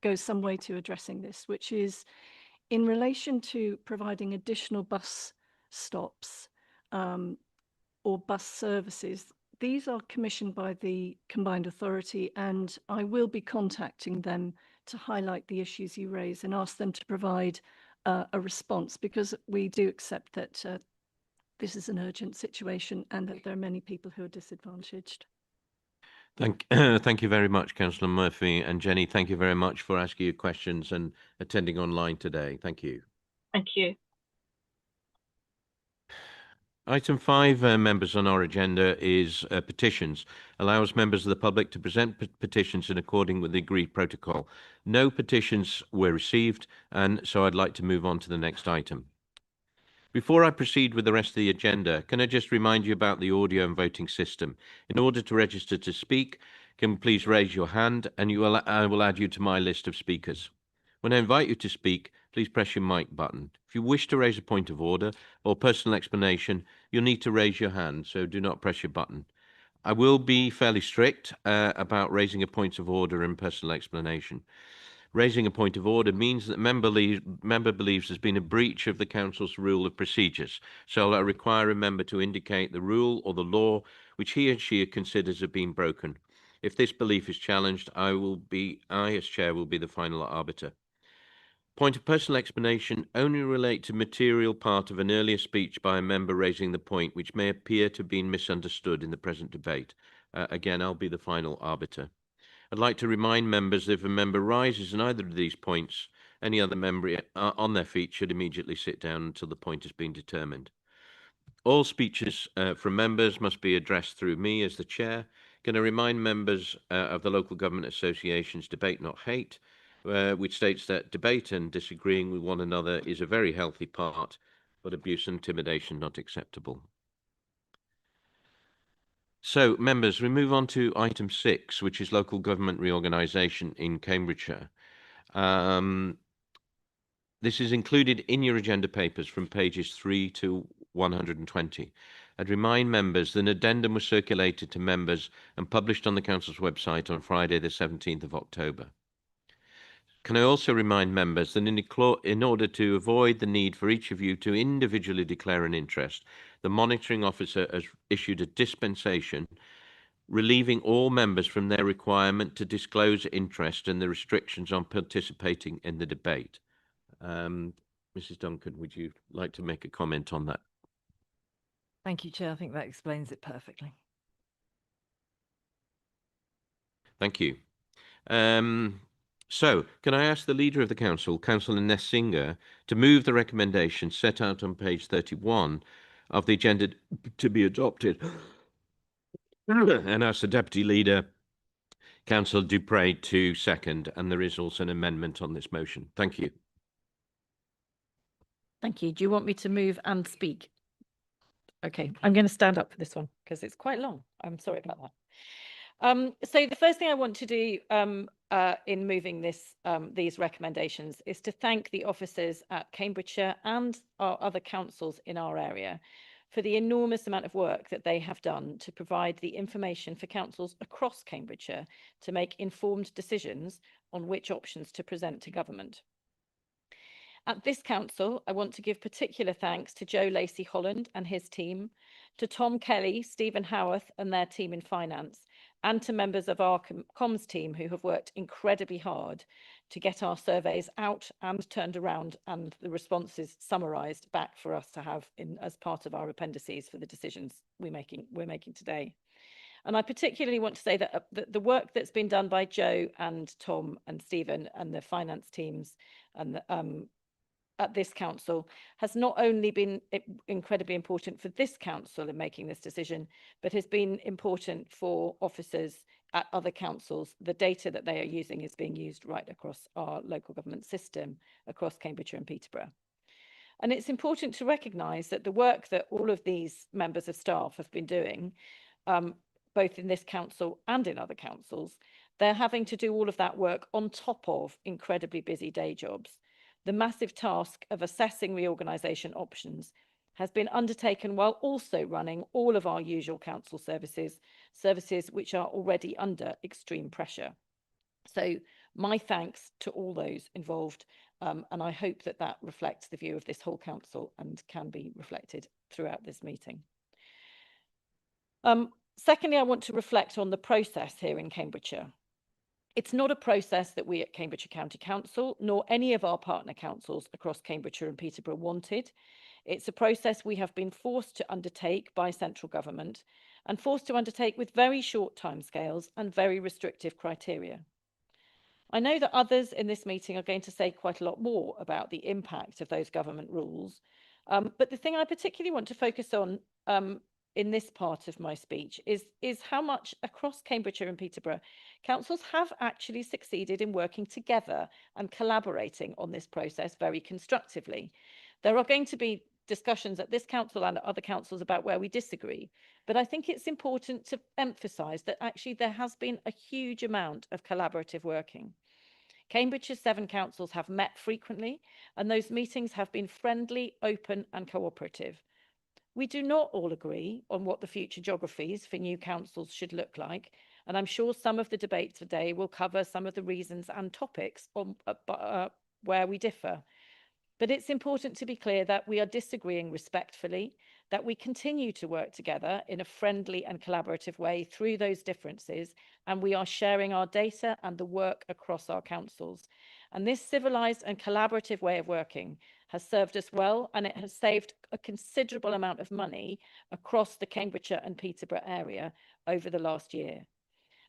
goes some way to addressing this, which is in relation to providing additional bus stops or bus services. These are commissioned by the Combined Authority, and I will be contacting them to highlight the issues you raise and ask them to provide a response, because we do accept that this is an urgent situation and that there are many people who are disadvantaged. Thank you very much, Councillor Murphy. And Jenny, thank you very much for asking your questions and attending online today. Thank you. Thank you. Item 5, members, on our agenda is petitions. Allows members of the public to present petitions in accordance with the agreed protocol. No petitions were received, and so I'd like to move on to the next item. Before I proceed with the rest of the agenda, can I just remind you about the audio and voting system? In order to register to speak, can you please raise your hand, and I will add you to my list of speakers. When I invite you to speak, please press your mic button. If you wish to raise a point of order or personal explanation, you'll need to raise your hand, so do not press your button. I will be fairly strict about raising a point of order and personal explanation. Raising a point of order means that member believes there's been a breach of the council's rule of procedures, so I require a member to indicate the rule or the law which he or she considers have been broken. If this belief is challenged, I as chair will be the final arbiter. Point of personal explanation only relate to material part of an earlier speech by a member raising the point which may appear to have been misunderstood in the present debate. Again, I'll be the final arbiter. I'd like to remind members that if a member rises in either of these points, any other member on their feet should immediately sit down until the point has been determined. All speeches from members must be addressed through me as the chair. Can I remind members of the Local Government Association's Debate Not Hate, which states that debate and disagreeing with one another is a very healthy part, but abuse and intimidation not acceptable. So, members, we move on to item 6, which is local government reorganisation in Cambridgeshire. This is included in your agenda papers from pages 3 to 120. I'd remind members that an addendum was circulated to members and published on the council's website on Friday, the 17th of October. Can I also remind members that in order to avoid the need for each of you to individually declare an interest, the monitoring officer has issued a dispensation relieving all members from their requirement to disclose interest and the restrictions on participating in the debate. Mrs. Duncan, would you like to make a comment on that? Thank you, Chair. I think that explains it perfectly. Thank you. So, can I ask the Leader of the Council, Councillor Nessinger, to move the recommendation set out on page 31 of the agenda to be adopted, and ask the Deputy Leader, Councillor Dupre, to second, and there is also an amendment on this motion. Thank you. Thank you. Do you want me to move and speak? Okay, I'm going to stand up for this one because it's quite long. I'm sorry about that. So the first thing I want to do in moving these recommendations is to thank the officers at Cambridgeshire and our other councils in our area for the enormous amount of work that they have done to provide the information for councils across Cambridgeshire to make informed decisions on which options to present to government. At this council, I want to give particular thanks to Joe Lacey-Holland and his team, to Tom Kelly, Stephen Howarth and their team in finance, and to members of our comms team who have worked incredibly hard to get our surveys out and turned around and the responses summarised back for us to have as part of our appendices for the decisions we're making today. And I particularly want to say that the work that's been done by Joe and Tom and Stephen and the finance teams and at this council has not only been incredibly important for this council in making this decision, but has been important for officers at other councils. The data that they are using is being used right across our local government system, across Cambridgeshire and Peterborough. And it's important to recognise that the work that all of these members of staff have been doing, both in this council and in other councils, They're having to do all of that work on top of incredibly busy day jobs. The massive task of assessing reorganisation options has been undertaken while also running all of our usual council services which are already under extreme pressure. So my thanks to all those involved, and I hope that that reflects the view of this whole council and can be reflected throughout this meeting. Secondly, I want to reflect on the process here in Cambridgeshire. It's not a process that we at Cambridgeshire County Council, nor any of our partner councils across Cambridgeshire and Peterborough wanted. It's a process we have been forced to undertake by central government and forced to undertake with very short timescales and very restrictive criteria. I know that others in this meeting are going to say quite a lot more about the impact of those government rules, but the thing I particularly want to focus on in this part of my speech is how much across Cambridgeshire and Peterborough councils have actually succeeded in working together and collaborating on this process very constructively. There are going to be discussions at this council and at other councils about where we disagree, but I think it's important to emphasise that actually there has been a huge amount of collaborative working. Cambridgeshire's 7 councils have met frequently, and those meetings have been friendly, open and cooperative. We do not all agree on what the future geographies for new councils should look like, and I'm sure some of the debate today will cover some of the reasons and topics on, where we differ. But it's important to be clear that we are disagreeing respectfully, that we continue to work together in a friendly and collaborative way through those differences, and we are sharing our data and the work across our councils. And this civilised and collaborative way of working has served us well, and it has saved a considerable amount of money across the Cambridgeshire and Peterborough area over the last year.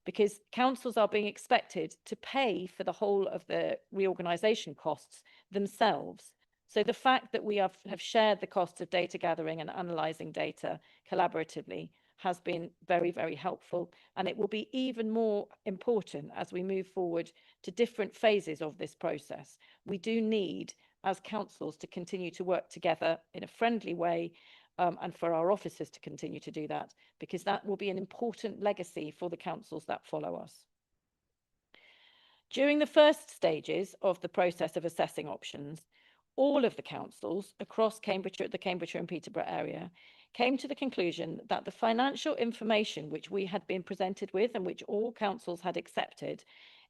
Because councils are being expected to pay for the whole of the reorganisation costs themselves. So the fact that we have shared the costs of data gathering and analysing data collaboratively has been very, very helpful, and it will be even more important as we move forward to different phases of this process. We do need, as councils, to continue to work together in a friendly way, and for our officers to continue to do that, because that will be an important legacy for the councils that follow us. During the first stages of the process of assessing options, all of the councils across Cambridgeshire, the Cambridgeshire and Peterborough area, came to the conclusion that the financial information which we had been presented with and which all councils had accepted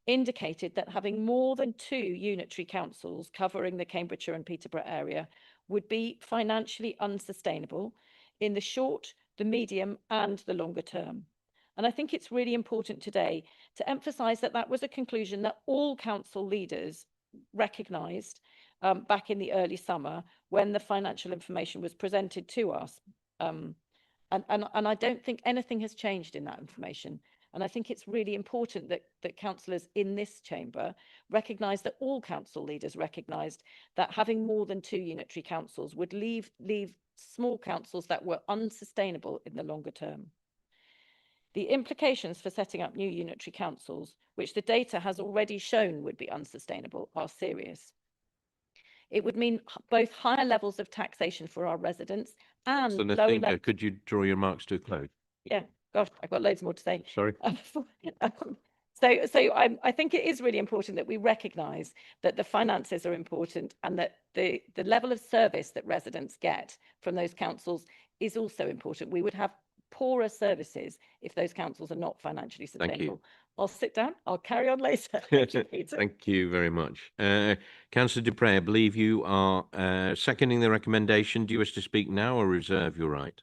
indicated that having more than 2 unitary councils covering the Cambridgeshire and Peterborough area would be financially unsustainable in the short, the medium and the longer term. And I think it's really important today to emphasise that that was a conclusion that all council leaders recognised back in the early summer when the financial information was presented to us. And I don't think anything has changed in that information. And I think it's really important that councillors in this chamber recognise that all council leaders recognised that having more than 2 unitary councils would leave small councils that were unsustainable in the longer term. The implications for setting up new unitary councils, which the data has already shown would be unsustainable, are serious. It would mean both higher levels of taxation for our residents and So, lower Nathinka, levels. could you draw your remarks to a close? Yeah, gosh, I've got loads more to say. Sorry. So I think it is really important that we recognise that the finances are important and that the level of service that residents get from those councils is also important. We would have poorer services if those councils are not financially Thank sustainable. you. I'll sit down. I'll carry on later. Thank you, Peter. Thank you very much. Councillor Dupre, I believe you are seconding the recommendation. Do you wish to speak now or reserve your right?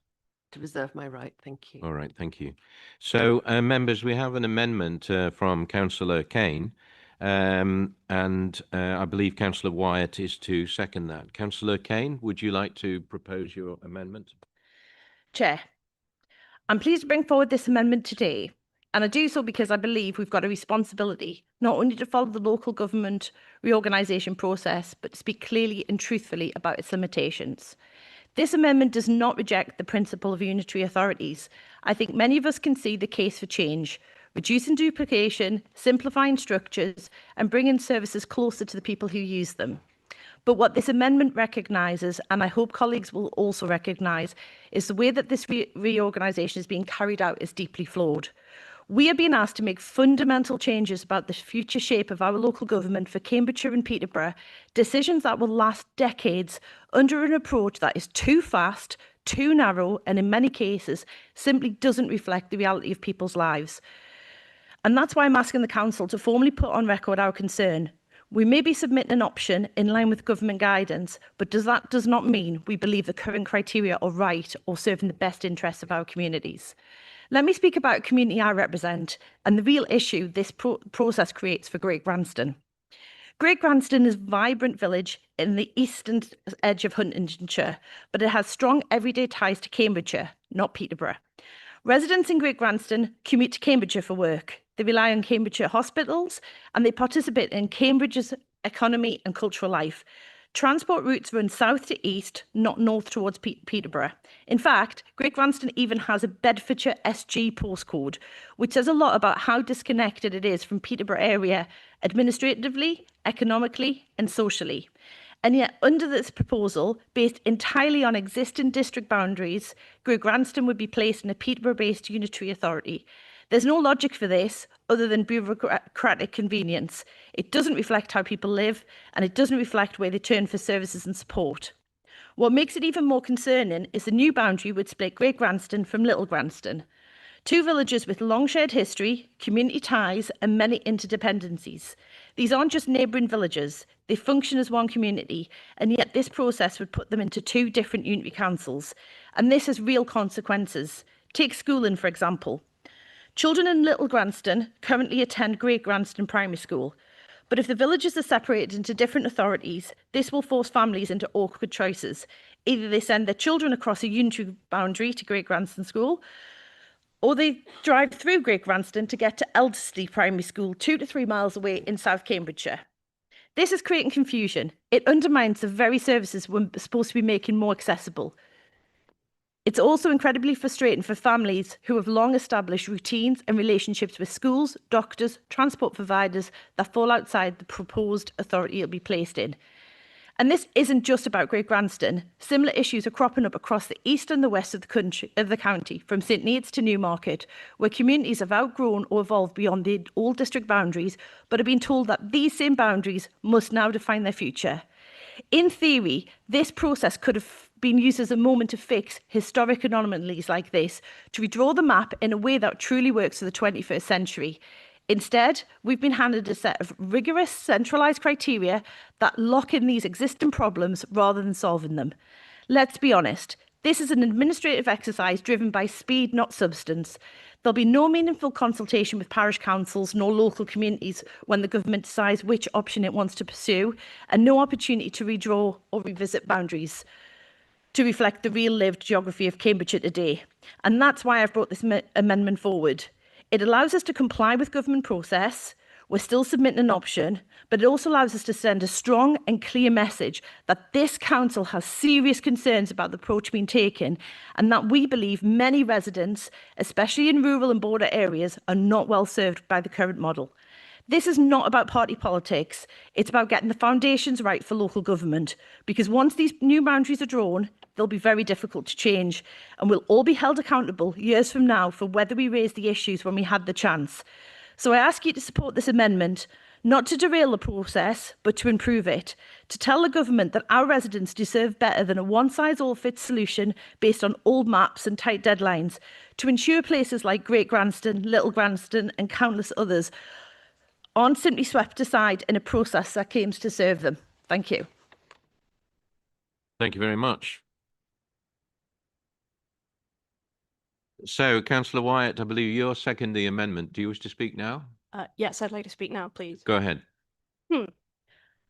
To reserve my right, thank you. All right, thank you. So, members, we have an amendment from Councillor Kane, and I believe Councillor Wyatt is to second that. Councillor Kane, would you like to propose your amendment? Chair, I'm pleased to bring forward this amendment today, and I do so because I believe we've got a responsibility not only to follow the local government reorganisation process, but to speak clearly and truthfully about its limitations. This amendment does not reject the principle of unitary authorities. I think many of us can see the case for change, reducing duplication, simplifying structures, and bringing services closer to the people who use them. But what this amendment recognises, and I hope colleagues will also recognise, is the way that this reorganisation is being carried out is deeply flawed. We are being asked to make fundamental changes about the future shape of our local government for Cambridgeshire and Peterborough, decisions that will last decades under an approach that is too fast, too narrow, and in many cases simply doesn't reflect the reality of people's lives. And that's why I'm asking the Council to formally put on record our concern. We may be submitting an option in line with government guidance, but that does not mean we believe the current criteria are right or serving the best interests of our communities. Let me speak about a community I represent and the real issue this process creates for Great Granston. Great Granston is a vibrant village in the eastern edge of Huntingdonshire, but it has strong everyday ties to Cambridgeshire, not Peterborough. Residents in Great Granston commute to Cambridgeshire for work. They rely on Cambridgeshire hospitals and they participate in Cambridge's economy and cultural life. Transport routes run south to east, not north towards Peterborough. In fact, Great Granston even has a Bedfordshire SG postcode, which says a lot about how disconnected it is from Peterborough area administratively, economically, and socially. And yet, under this proposal, based entirely on existing district boundaries, Great Granston would be placed in a Peterborough-based unitary authority. There's no logic for this other than bureaucratic convenience. It doesn't reflect how people live, and it doesn't reflect where they turn for services and support. What makes it even more concerning is the new boundary would split Great Granston from Little Granston, two villages with long shared history, community ties, and many interdependencies. These aren't just neighbouring villages, they function as one community, and yet this process would put them into two different unitary councils. And this has real consequences. Take schooling, for example. Children in Little Granston currently attend Great Granston Primary School, but if the villages are separated into different authorities, this will force families into awkward choices. Either they send their children across a unitary boundary to Great Granston School, or they drive through Great Granston to get to Elderslie Primary School 2 to 3 miles away in South Cambridgeshire. This is creating confusion. It undermines the very services we're supposed to be making more accessible. It's also incredibly frustrating for families who have long established routines and relationships with schools, doctors, transport providers that fall outside the proposed authority it'll be placed in. And this isn't just about Great Granston. Similar issues are cropping up across the east and the west of the county, from St Neots to Newmarket, where communities have outgrown or evolved beyond the old district boundaries, but are being told that these same boundaries must now define their future. In theory, this process could have been used as a moment to fix historic anomalies like this, to redraw the map in a way that truly works for the 21st century. Instead, we've been handed a set of rigorous, centralised criteria that lock in these existing problems rather than solving them. Let's be honest, this is an administrative exercise driven by speed, not substance. There'll be no meaningful consultation with parish councils nor local communities when the government decides which option it wants to pursue, and no opportunity to redraw or revisit boundaries to reflect the real lived geography of Cambridgeshire today. And that's why I've brought this amendment forward. It allows us to comply with government process. We're still submitting an option, but it also allows us to send a strong and clear message that this council has serious concerns about the approach being taken, and that we believe many residents, especially in rural and border areas, are not well served by the current model. This is not about party politics. It's about getting the foundations right for local government, because once these new boundaries are drawn, they'll be very difficult to change, and we'll all be held accountable years from now for whether we raised the issues when we had the chance. So I ask you to support this amendment, not to derail the process, but to improve it, to tell the government that our residents deserve better than a one-size-all-fits solution based on old maps and tight deadlines, to ensure places like Great Granston, Little Granston and countless others aren't simply swept aside in a process that claims to serve them. Thank you. Thank you very much. So, Councillor Wyatt, I believe you're seconding the amendment. Do you wish to speak now? Yes, I'd like to speak now, please. Go ahead.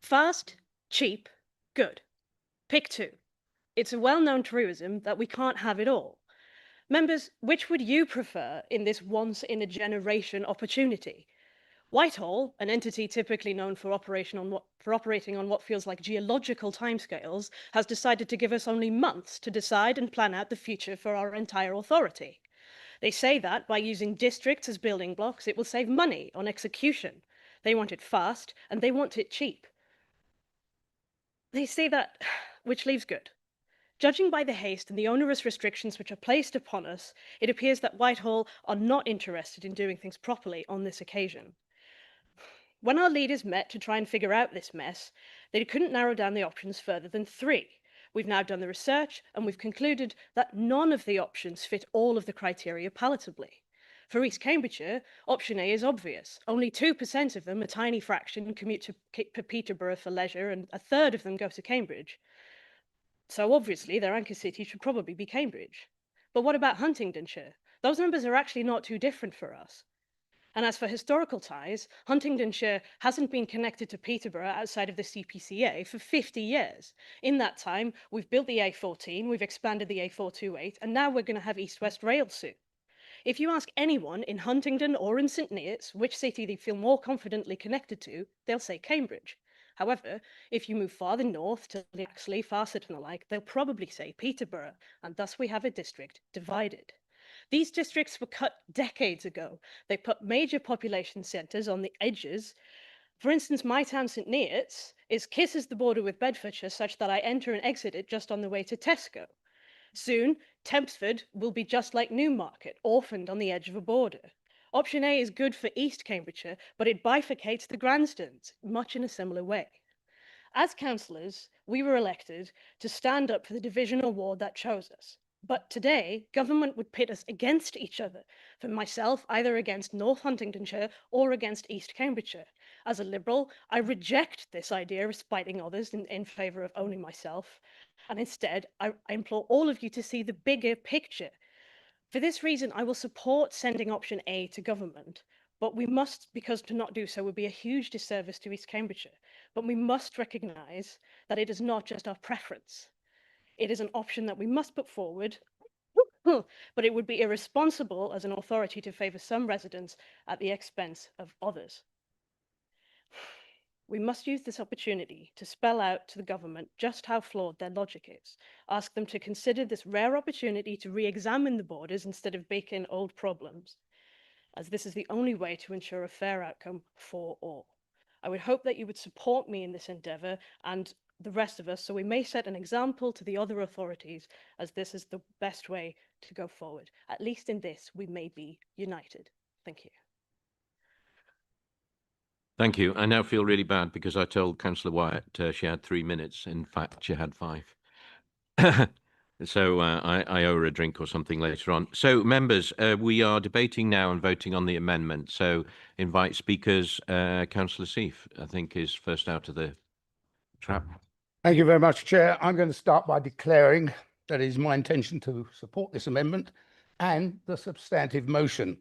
Fast, cheap, good. Pick two. It's a well-known truism that we can't have it all. Members, which would you prefer in this once-in-a-generation opportunity? Whitehall, an entity typically known for operating on what feels like geological timescales, has decided to give us only months to decide and plan out the future for our entire authority. They say that by using districts as building blocks, it will save money on execution. They want it fast and they want it cheap. They say that, which leaves good. Judging by the haste and the onerous restrictions which are placed upon us, it appears that Whitehall are not interested in doing things properly on this occasion. When our leaders met to try and figure out this mess, they couldn't narrow down the options further than 3. We've now done the research and we've concluded that none of the options fit all of the criteria palatably. For East Cambridgeshire, option A is obvious. Only 2% of them, a tiny fraction, commute to Peterborough for leisure, and a third of them go to Cambridge. So obviously their anchor city should probably be Cambridge. But what about Huntingdonshire? Those numbers are actually not too different for us. And as for historical ties, Huntingdonshire hasn't been connected to Peterborough outside of the CPCA for 50 years. In that time, we've built the A14, we've expanded the A428, and now we're going to have East-West Rail soon. If you ask anyone in Huntingdon or in St Neots which city they feel more confidently connected to, they'll say Cambridge. However, if you move farther north to Yaxley, Farset and the like, they'll probably say Peterborough, and thus we have a district divided. These districts were cut decades ago. They put major population centres on the edges. For instance, my town, St Neots, kisses the border with Bedfordshire such that I enter and exit it just on the way to Tesco. Soon, Tempsford will be just like Newmarket, orphaned on the edge of a border. Option A is good for East Cambridgeshire, but it bifurcates the grandstands, much in a similar way. As councillors, we were elected to stand up for the divisional ward that chose us. But today, government would pit us against each other. For myself, either against North Huntingdonshire or against East Cambridgeshire. As a Liberal, I reject this idea of spiting others in favour of only myself. And instead, I implore all of you to see the bigger picture. For this reason, I will support sending option A to government, but we must, because to not do so would be a huge disservice to East Cambridgeshire, but we must recognise that it is not just our preference. It is an option that we must put forward, but it would be irresponsible as an authority to favour some residents at the expense of others. We must use this opportunity to spell out to the government just how flawed their logic is. Ask them to consider this rare opportunity to re-examine the borders instead of bake in old problems, as this is the only way to ensure a fair outcome for all. I would hope that you would support me in this endeavour and the rest of us, so we may set an example to the other authorities, as this is the best way to go forward. At least in this, we may be united. Thank you. Thank you. I now feel really bad because I told Councillor Wyatt she had 3 minutes. In fact, she had 5. So I owe her a drink or something later on. So members, we are debating now and voting on the amendment. So invite speakers. Councillor Seif, I think, is first out of the trap. Thank you very much, Chair. I'm going to start by declaring that it is my intention to support this amendment and the substantive motion,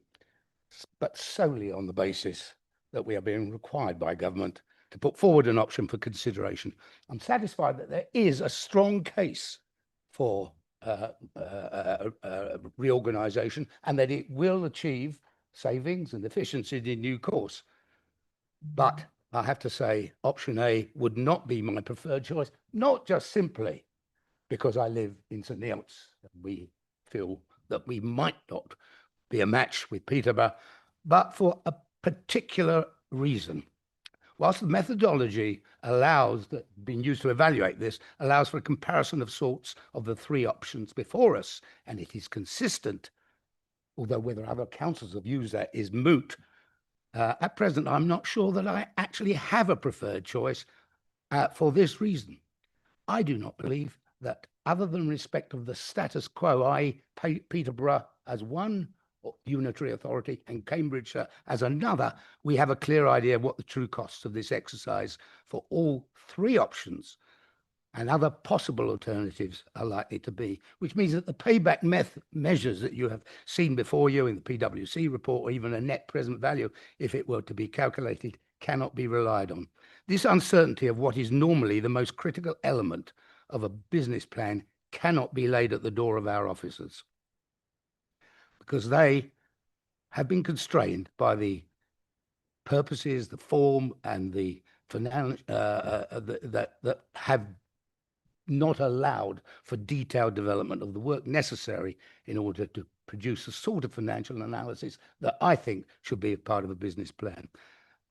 but solely on the basis that we are being required by government to put forward an option for consideration. I'm satisfied that there is a strong case for reorganisation and that it will achieve savings and efficiency in due course. But I have to say, option A would not be my preferred choice, not just simply because I live in St Neots. We feel that we might not be a match with Peterborough, but for a particular reason. Whilst the methodology being used to evaluate this, allows for a comparison of sorts of the 3 options before us, and it is consistent, although whether other councils have used that is moot, at present, I'm not sure that I actually have a preferred choice for this reason. I do not believe that, other than respect of the status quo, i.e. Peterborough as one unitary authority and Cambridgeshire as another, we have a clear idea of what the true costs of this exercise for all 3 options and other possible alternatives are likely to be, which means that the payback measures that you have seen before you in the PwC report, or even a net present value, if it were to be calculated, cannot be relied on. This uncertainty of what is normally the most critical element of a business plan cannot be laid at the door of our officers, because they have been constrained by the purposes, the form, and the finance that have not allowed for detailed development of the work necessary in order to produce the sort of financial analysis that I think should be a part of a business plan.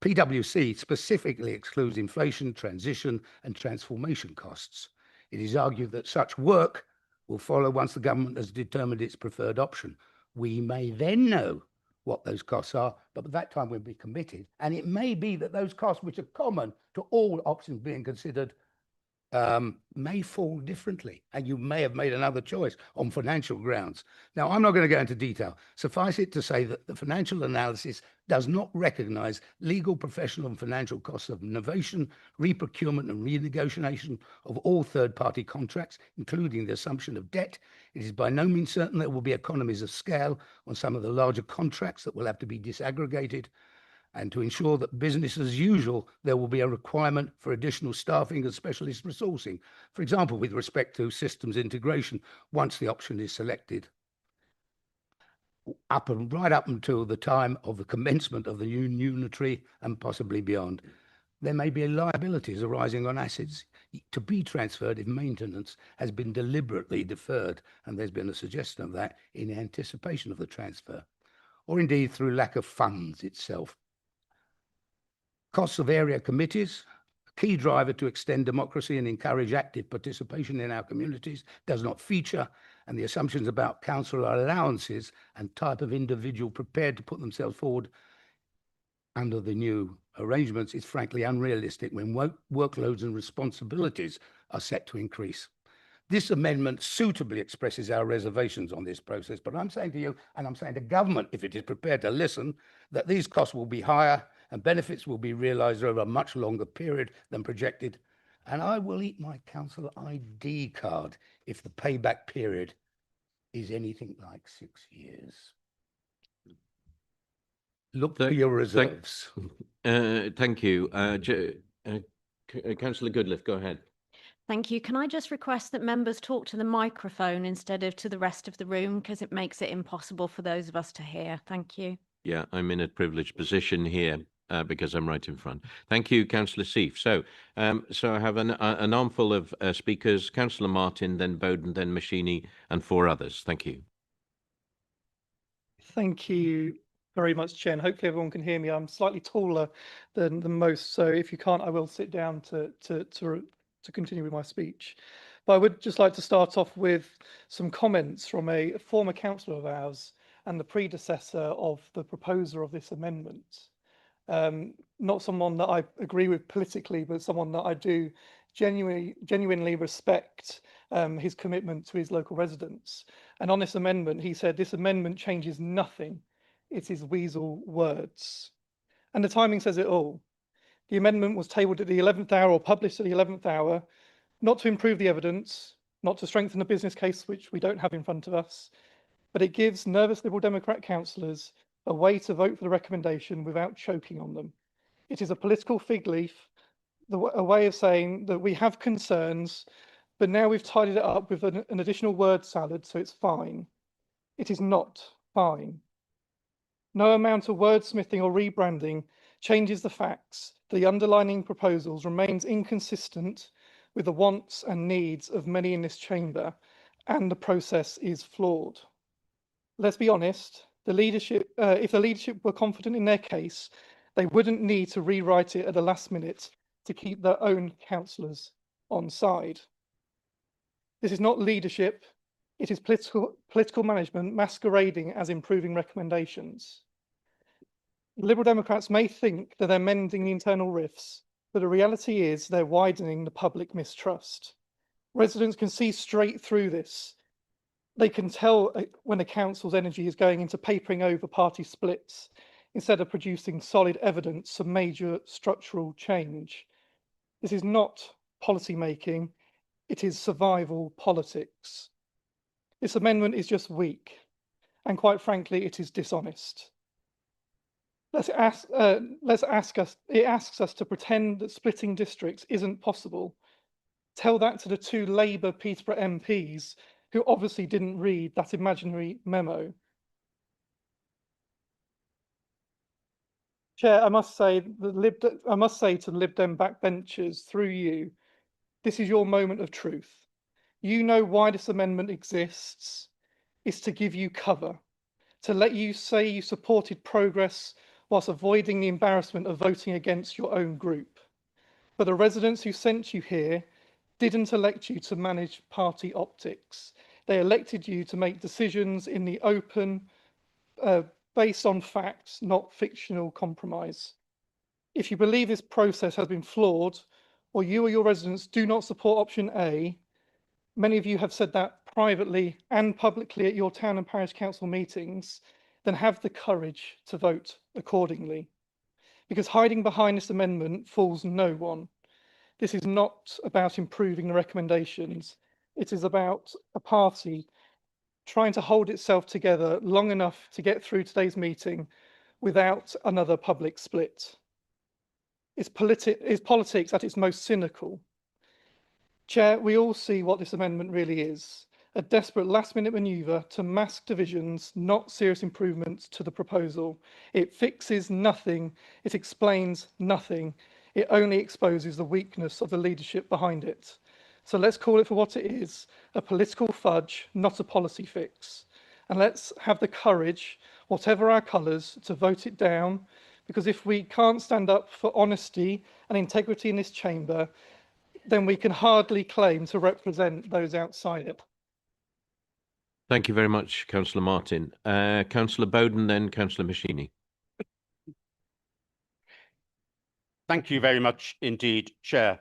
PwC specifically excludes inflation, transition, and transformation costs. It is argued that such work will follow once the government has determined its preferred option. We may then know what those costs are, but by that time we'll be committed. And it may be that those costs, which are common to all options being considered, may fall differently, and you may have made another choice on financial grounds. Now, I'm not going to go into detail. Suffice it to say that the financial analysis does not recognize legal, professional, and financial costs of innovation, reprocurement, and renegotiation of all third-party contracts, including the assumption of debt. It is by no means certain there will be economies of scale on some of the larger contracts that will have to be disaggregated. And to ensure that business as usual, there will be a requirement for additional staffing and specialist resourcing, for example, with respect to systems integration, once the option is selected. Right up until the time of the commencement of the new unitary and possibly beyond. There may be liabilities arising on assets to be transferred if maintenance has been deliberately deferred, and there's been a suggestion of that in anticipation of the transfer, or indeed through lack of funds itself. Costs of area committees, a key driver to extend democracy and encourage active participation in our communities, does not feature, and the assumptions about council allowances and type of individual prepared to put themselves forward under the new arrangements is frankly unrealistic when workloads and responsibilities are set to increase. This amendment suitably expresses our reservations on this process, but I'm saying to you, and I'm saying to government, if it is prepared to listen, that these costs will be higher and benefits will be realised over a much longer period than projected. And I will eat my council ID card if the payback period is anything like 6 years. Look for your reserves. Thank you. Councillor Goodliffe, go ahead. Thank you. Can I just request that members talk to the microphone instead of to the rest of the room, because it makes it impossible for those of us to hear. Thank you. Yeah, I'm in a privileged position here because I'm right in front. Thank you, Councillor Seif. So I have an armful of speakers, Councillor Martin, then Bowden, then Machini, and 4 others. Thank you. Thank you very much, Chair. And hopefully everyone can hear me. I'm slightly taller than most, so if you can't, I will sit down to continue with my speech. But I would just like to start off with some comments from a former councillor of ours and the predecessor of the proposer of this amendment. Not someone that I agree with politically, but someone that I do genuinely respect his commitment to his local residents. And on this amendment, he said, "This amendment changes nothing. It is weasel words." And the timing says it all. The amendment was tabled at the 11th hour or published at the 11th hour, not to improve the evidence, not to strengthen the business case, which we don't have in front of us, but it gives nervous Liberal Democrat councillors a way to vote for the recommendation without choking on them. It is a political fig leaf, a way of saying that we have concerns, but now we've tidied it up with an additional word salad, so it's fine. It is not fine. No amount of wordsmithing or rebranding changes the facts. The underlying proposals remains inconsistent with the wants and needs of many in this chamber, and the process is flawed. Let's be honest, the leadership, if the leadership were confident in their case, they wouldn't need to rewrite it at the last minute to keep their own councillors on side. This is not leadership, it is political management masquerading as improving recommendations. Liberal Democrats may think that they're mending the internal rifts, but the reality is they're widening the public mistrust. Residents can see straight through this. They can tell when a council's energy is going into papering over party splits instead of producing solid evidence of major structural change. This is not policy making, it is survival politics. This amendment is just weak, and quite frankly, it is dishonest. It asks us to pretend that splitting districts isn't possible. Tell that to the 2 Labour Peterborough MPs who obviously didn't read that imaginary memo. Chair, I must say to the Lib Dem backbenchers, through you, this is your moment of truth. You know why this amendment exists. It's to give you cover, to let you say you supported progress whilst avoiding the embarrassment of voting against your own group. But the residents who sent you here didn't elect you to manage party optics. They elected you to make decisions in the open, based on facts, not fictional compromise. If you believe this process has been flawed, or you or your residents do not support option A, many of you have said that privately and publicly at your town and parish council meetings, then have the courage to vote accordingly. Because hiding behind this amendment fools no one. This is not about improving the recommendations. It is about a party trying to hold itself together long enough to get through today's meeting without another public split. It's politics at its most cynical. Chair, we all see what this amendment really is. A desperate last-minute manoeuvre to mask divisions, not serious improvements to the proposal. It fixes nothing. It explains nothing. It only exposes the weakness of the leadership behind it. So let's call it for what it is, a political fudge, not a policy fix. And let's have the courage, whatever our colours, to vote it down, because if we can't stand up for honesty and integrity in this chamber, then we can hardly claim to represent those outside it. Thank you very much, Councillor Martin. Councillor Bowden, then Councillor Machini. Thank you very much indeed, Chair.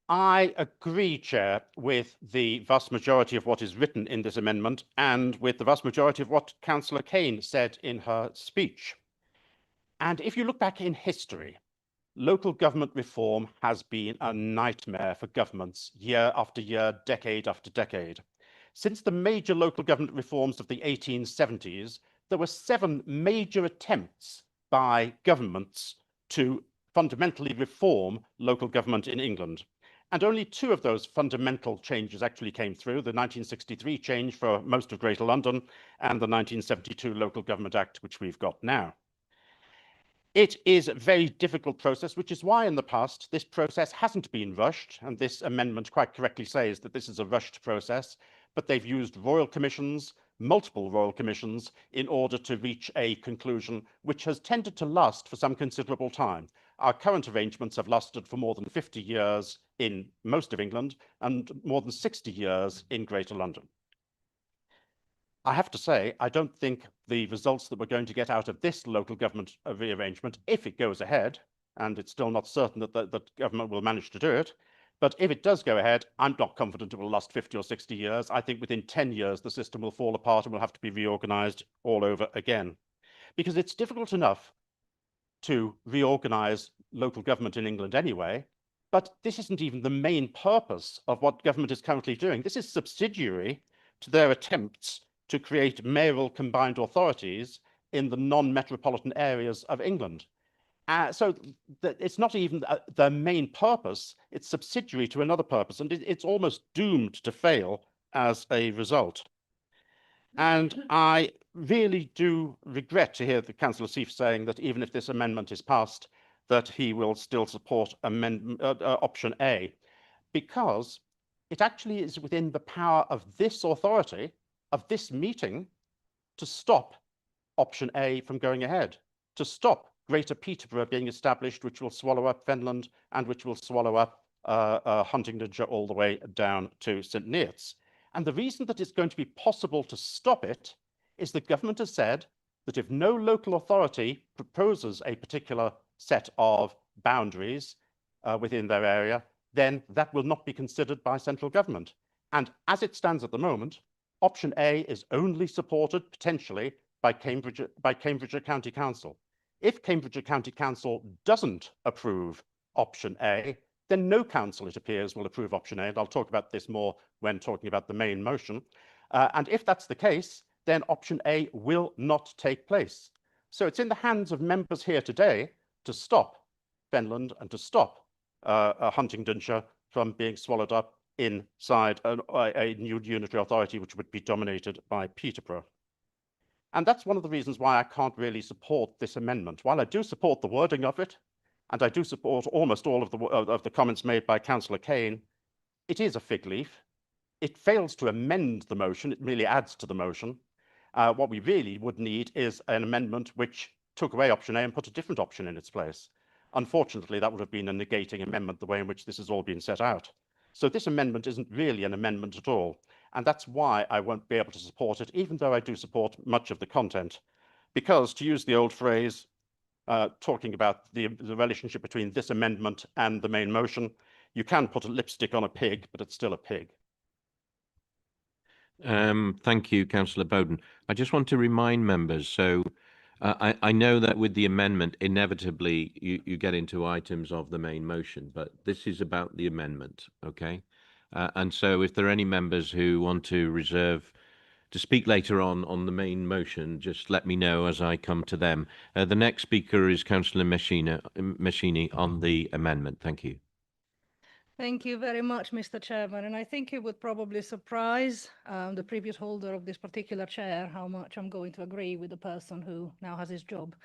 I agree, Chair, with the vast majority of what is written in this amendment and with the vast majority of what Councillor Kane said in her speech. And if you look back in history, local government reform has been a nightmare for governments year after year, decade after decade. Since the major local government reforms of the 1870s, there were 7 major attempts by governments to fundamentally reform local government in England. And only 2 of those fundamental changes actually came through, the 1963 change for most of Greater London and the 1972 Local Government Act, which we've got now. It is a very difficult process, which is why in the past this process hasn't been rushed, and this amendment quite correctly says that this is a rushed process, but they've used royal commissions, multiple royal commissions, in order to reach a conclusion which has tended to last for some considerable time. Our current arrangements have lasted for more than 50 years in most of England and more than 60 years in Greater London. I have to say, I don't think the results that we're going to get out of this local government rearrangement, if it goes ahead, and it's still not certain that the government will manage to do it, but if it does go ahead, I'm not confident it will last 50 or 60 years. I think within 10 years, the system will fall apart and will have to be reorganized all over again. Because it's difficult enough to reorganize local government in England anyway, but this isn't even the main purpose of what government is currently doing. This is subsidiary to their attempts to create mayoral combined authorities in the non-metropolitan areas of England. So it's not even the main purpose, it's subsidiary to another purpose, and it's almost doomed to fail as a result. And I really do regret to hear the Councillor Sieff saying that even if this amendment is passed, that he will still support option A, because it actually is within the power of this authority, of this meeting, to stop option A from going ahead, to stop Greater Peterborough being established, which will swallow up Fenland and which will swallow up Huntingdonshire all the way down to St Neots. And the reason that it's going to be possible to stop it is the government has said that if no local authority proposes a particular set of boundaries within their area, then that will not be considered by central government. And as it stands at the moment, option A is only supported potentially by Cambridgeshire County Council. If Cambridgeshire County Council doesn't approve option A, then no council, it appears, will approve option A. And I'll talk about this more when talking about the main motion. And if that's the case, then option A will not take place. So it's in the hands of members here today to stop Fenland and to stop Huntingdonshire from being swallowed up inside a new unitary authority which would be dominated by Peterborough. And that's one of the reasons why I can't really support this amendment. While I do support the wording of it, and I do support almost all of the comments made by Councillor Kane, it is a fig leaf. It fails to amend the motion, it merely adds to the motion. What we really would need is an amendment which took away option A and put a different option in its place. Unfortunately, that would have been a negating amendment, the way in which this has all been set out. So this amendment isn't really an amendment at all. And that's why I won't be able to support it, even though I do support much of the content. Because, to use the old phrase, talking about the relationship between this amendment and the main motion, you can put a lipstick on a pig, but it's still a pig. Thank you, Councillor Bowden. I just want to remind members, so I know that with the amendment, inevitably you get into items of the main motion, but this is about the amendment, okay? And so if there are any members who want to reserve to speak later on the main motion, just let me know as I come to them. The next speaker is Councillor Messini on the amendment. Thank you. Thank you very much, Mr. Chairman. And I think it would probably surprise the previous holder of this particular chair how much I'm going to agree with the person who now has his job,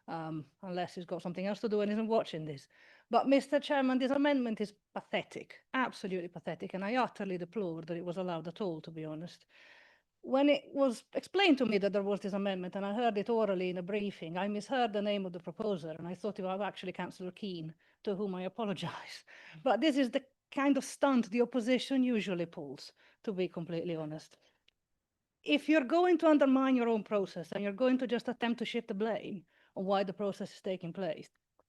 unless he's got something else to do and isn't watching this. But Mr. Chairman, this amendment is pathetic, absolutely pathetic, and I utterly deplore that it was allowed at all, to be honest. When it was explained to me that there was this amendment and I heard it orally in a briefing, I misheard the name of the proposer and I thought it was actually Councillor Keane, to whom I apologise. But this is the kind of stunt the opposition usually pulls, to be completely honest. If you're going to undermine your own process and you're going to just attempt to shift the blame on why the process is taking place,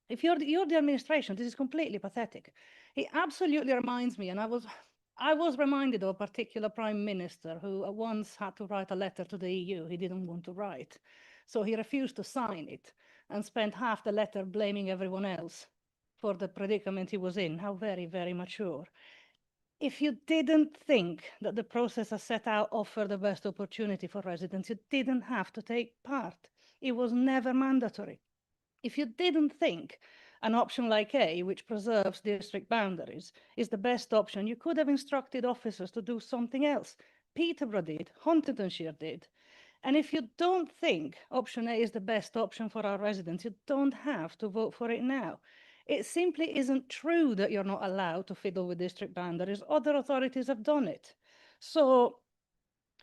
if you're the administration, this is completely pathetic. It absolutely reminds me, and I was reminded of a particular prime minister who once had to write a letter to the EU he didn't want to write. So he refused to sign it and spent half the letter blaming everyone else for the predicament he was in. How very, very mature. If you didn't think that the process as set out offered the best opportunity for residents, you didn't have to take part. It was never mandatory. If you didn't think an option like A, which preserves district boundaries, is the best option, you could have instructed officers to do something else. Peterborough did, Huntingdonshire did. And if you don't think option A is the best option for our residents, you don't have to vote for it now. It simply isn't true that you're not allowed to fiddle with district boundaries. Other authorities have done it. So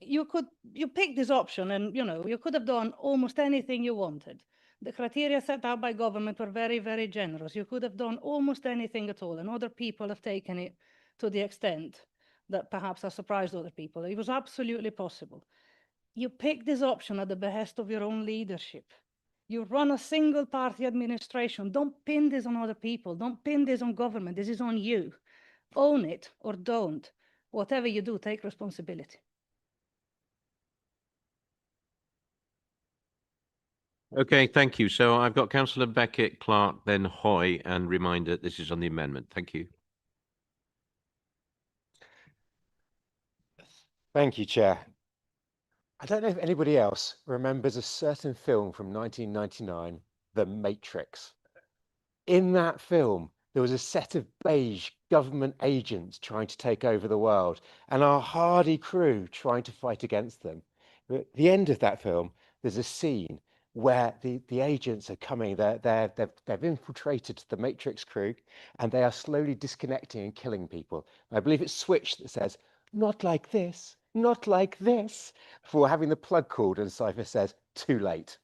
you picked this option and, you could have done almost anything you wanted. The criteria set out by government were very, very generous. You could have done almost anything at all, and other people have taken it to the extent that perhaps has surprised other people. It was absolutely possible. You picked this option at the behest of your own leadership. You run a single party administration. Don't pin this on other people. Don't pin this on government. This is on you. Own it or don't. Whatever you do, take responsibility. Okay, thank you. So I've got Councillor Beckett, Clark, then Hoy, and reminder this is on the amendment. Thank you. Thank you, Chair. I don't know if anybody else remembers a certain film from 1999, The Matrix. In that film, there was a set of beige government agents trying to take over the world and our hardy crew trying to fight against them. At the end of that film, there's a scene where the agents are coming, they've infiltrated the Matrix crew and they are slowly disconnecting and killing people. I believe it's Switch that says, "Not like this. Not like this," before having the plug called and Cypher says, "Too late."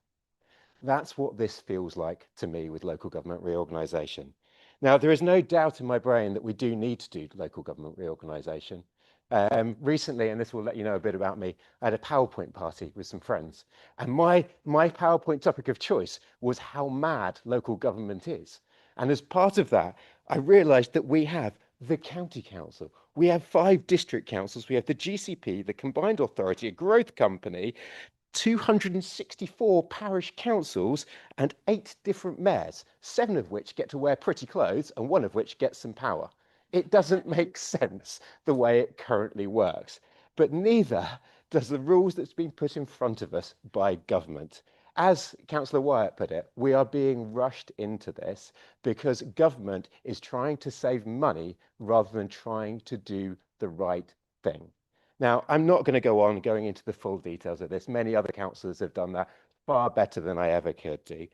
That's what this feels like to me with local government reorganisation. Now, there is no doubt in my brain that we do need to do local government reorganisation. Recently, and this will let you know a bit about me, I had a PowerPoint party with some friends. And my PowerPoint topic of choice was how mad local government is. And as part of that, I realised that we have the county council. We have 5 district councils. We have the GCP, the Combined Authority, a growth company, 264 parish councils and 8 different mayors, 7 of which get to wear pretty clothes and 1 of which gets some power. It doesn't make sense the way it currently works, but neither does the rules that's been put in front of us by government. As Councillor Wyatt put it, we are being rushed into this because government is trying to save money rather than trying to do the right thing. Now, I'm not going to go on going into the full details of this. Many other councillors have done that far better than I ever could do.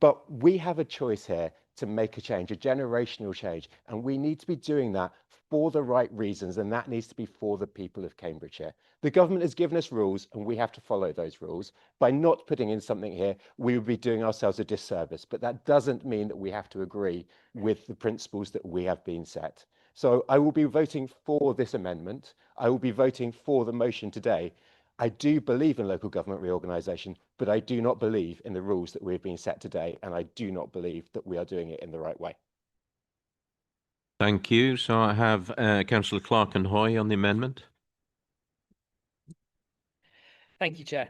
But we have a choice here to make a change, a generational change, and we need to be doing that for the right reasons, and that needs to be for the people of Cambridgeshire. The government has given us rules, and we have to follow those rules. By not putting in something here, we would be doing ourselves a disservice, but that doesn't mean that we have to agree with the principles that we have been set. So I will be voting for this amendment. I will be voting for the motion today. I do believe in local government reorganisation, but I do not believe in the rules that we've been set today, and I do not believe that we are doing it in the right way. Thank you. So I have Councillor Clark and Hoy on the amendment. Thank you, Chair.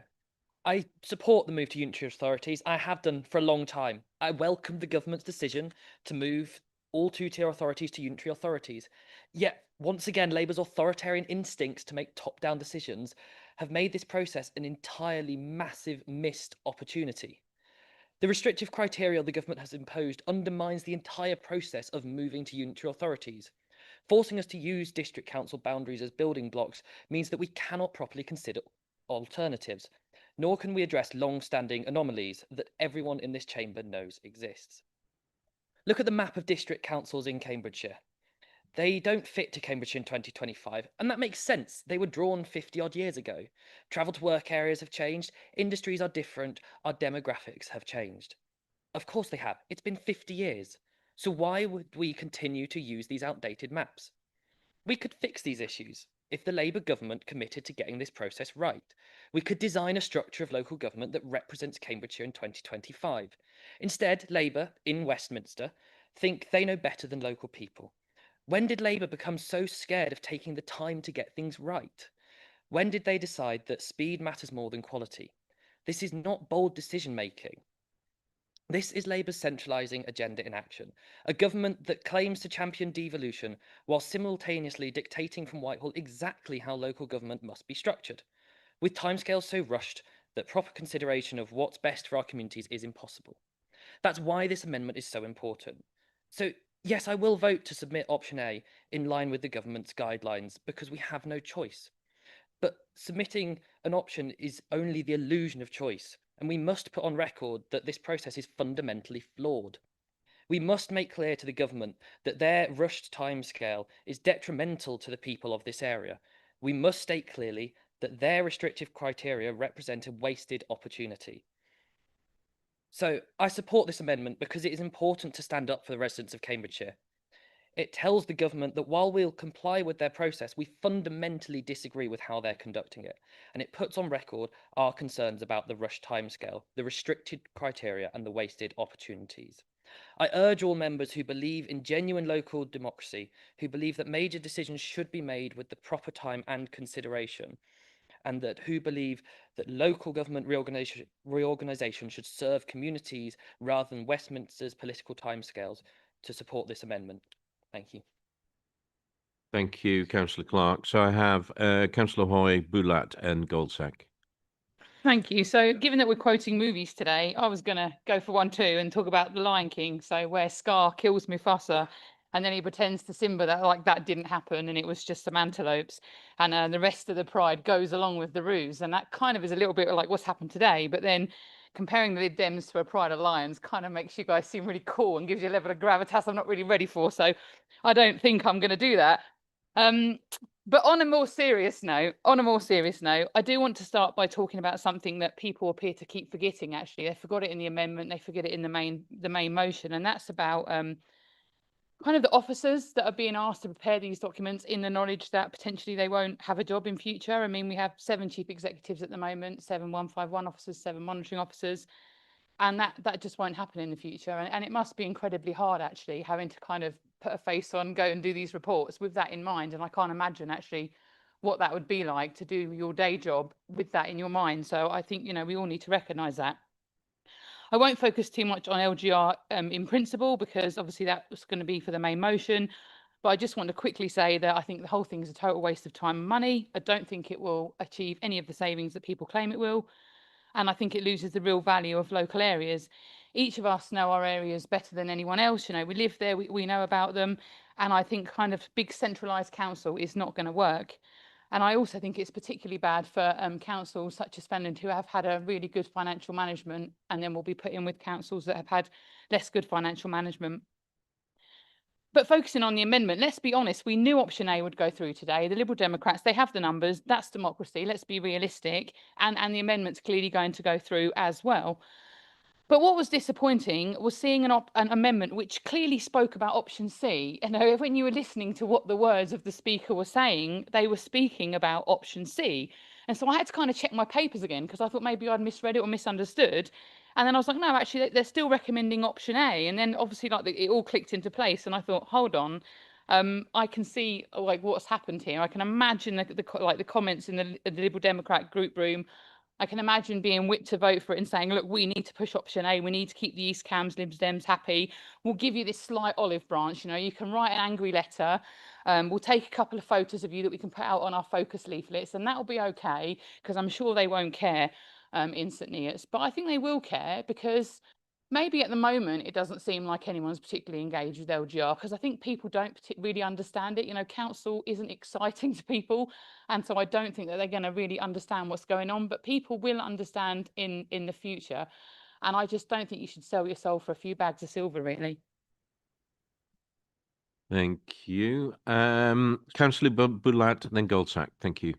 I support the move to unitary authorities. I have done for a long time. I welcome the government's decision to move all two-tier authorities to unitary authorities. Yet, once again, Labour's authoritarian instincts to make top-down decisions have made this process an entirely massive missed opportunity. The restrictive criteria the government has imposed undermines the entire process of moving to unitary authorities. Forcing us to use district council boundaries as building blocks means that we cannot properly consider alternatives, nor can we address long-standing anomalies that everyone in this chamber knows exists. Look at the map of district councils in Cambridgeshire. They don't fit to Cambridgeshire in 2025, and that makes sense. They were drawn 50-odd years ago. Travel to work areas have changed, industries are different, our demographics have changed. Of course they have. It's been 50 years. So why would we continue to use these outdated maps? We could fix these issues if the Labour government committed to getting this process right. We could design a structure of local government that represents Cambridgeshire in 2025. Instead, Labour, in Westminster, think they know better than local people. When did Labour become so scared of taking the time to get things right? When did they decide that speed matters more than quality? This is not bold decision-making. This is Labour's centralising agenda in action, a government that claims to champion devolution while simultaneously dictating from Whitehall exactly how local government must be structured, with timescales so rushed that proper consideration of what's best for our communities is impossible. That's why this amendment is so important. So, yes, I will vote to submit option A in line with the government's guidelines because we have no choice. But submitting an option is only the illusion of choice, and we must put on record that this process is fundamentally flawed. We must make clear to the government that their rushed timescale is detrimental to the people of this area. We must state clearly that their restrictive criteria represent a wasted opportunity. So I support this amendment because it is important to stand up for the residents of Cambridgeshire. It tells the government that while we'll comply with their process, we fundamentally disagree with how they're conducting it. And it puts on record our concerns about the rushed timescale, the restricted criteria, and the wasted opportunities. I urge all members who believe in genuine local democracy, who believe that major decisions should be made with the proper time and consideration, and that who believe that local government reorganisation should serve communities rather than Westminster's political timescales, to support this amendment. Thank you. Thank you, Councillor Clark. So I have Councillor Hoy, Bulat and Goldsack. Thank you. So given that we're quoting movies today, I was going to go for one too and talk about The Lion King. So where Scar kills Mufasa and then he pretends to Simba that like that didn't happen and it was just some antelopes, and the rest of the pride goes along with the ruse. And that kind of is a little bit like what's happened today, but then comparing the Lib Dems to a pride of lions kind of makes you guys seem really cool and gives you a level of gravitas I'm not really ready for. So I don't think I'm going to do that. But on a more serious note, I do want to start by talking about something that people appear to keep forgetting. Actually, they forgot it in the amendment, they forget it in the main motion, and that's about kind of the officers that are being asked to prepare these documents in the knowledge that potentially they won't have a job in future. I mean, we have 7 chief executives at the moment, 7 151 officers, 7 monitoring officers, and that just won't happen in the future. And it must be incredibly hard, actually, having to kind of put a face on, go and do these reports with that in mind. And I can't imagine actually what that would be like to do your day job with that in your mind. So I think, we all need to recognise that. I won't focus too much on LGR in principle, because obviously that was going to be for the main motion. But I just want to quickly say that I think the whole thing is a total waste of time and money. I don't think it will achieve any of the savings that people claim it will. And I think it loses the real value of local areas. Each of us know our areas better than anyone else. We live there, we know about them. And I think kind of big centralised council is not going to work. And I also think it's particularly bad for councils such as Fenland, who have had a really good financial management, and then will be put in with councils that have had less good financial management. But focusing on the amendment, let's be honest, we knew option A would go through today. The Liberal Democrats, they have the numbers, that's democracy, let's be realistic. And the amendment's clearly going to go through as well. But what was disappointing was seeing an amendment which clearly spoke about option C. And when you were listening to what the words of the speaker were saying, they were speaking about option C. And so I had to kind of check my papers again because I thought maybe I'd misread it or misunderstood. And then I was like, no, actually, they're still recommending option A. And then obviously, like it all clicked into place. And I thought, hold on, I can see like what's happened here. I can imagine the comments in the Liberal Democrat group room. I can imagine being whipped to vote for it and saying, look, we need to push option A. We need to keep the East Cams Libs Dems happy. We'll give you this slight olive branch. You know, you can write an angry letter. We'll take a couple of photos of you that we can put out on our focus leaflets, and that'll be okay because I'm sure they won't care in St Neots. But I think they will care because maybe at the moment it doesn't seem like anyone's particularly engaged with LGR because I think people don't really understand it. You know, council isn't exciting to people, and so I don't think that they're going to really understand what's going on, but people will understand in the future. And I just don't think you should sell your soul for a few bags of silver, really. Thank you. Councillor Bulat, then Goldsack. Thank you.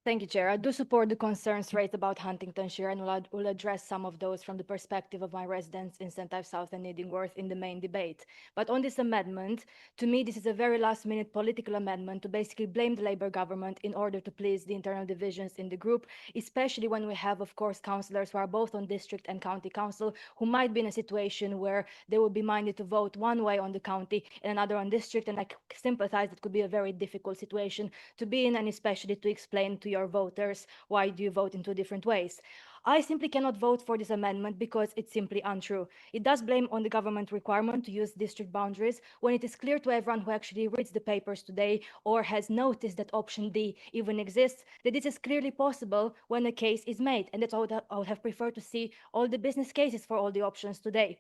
Thank you, Chair. I do support the concerns raised about Huntingdonshire and will address some of those from the perspective of my residents in St. Ives South and Needingworth in the main debate. But on this amendment, to me, this is a very last-minute political amendment to basically blame the Labour government in order to please the internal divisions in the group, especially when we have, of course, councillors who are both on district and county council who might be in a situation where they will be minded to vote one way on the county and another on district, and I sympathise it could be a very difficult situation to be in, and especially to explain to your voters why do you vote in two different ways. I simply cannot vote for this amendment because it's simply untrue. It does blame on the government requirement to use district boundaries when it is clear to everyone who actually reads the papers today or has noticed that option D even exists, that this is clearly possible when a case is made, and that's what I would have preferred to see all the business cases for all the options today.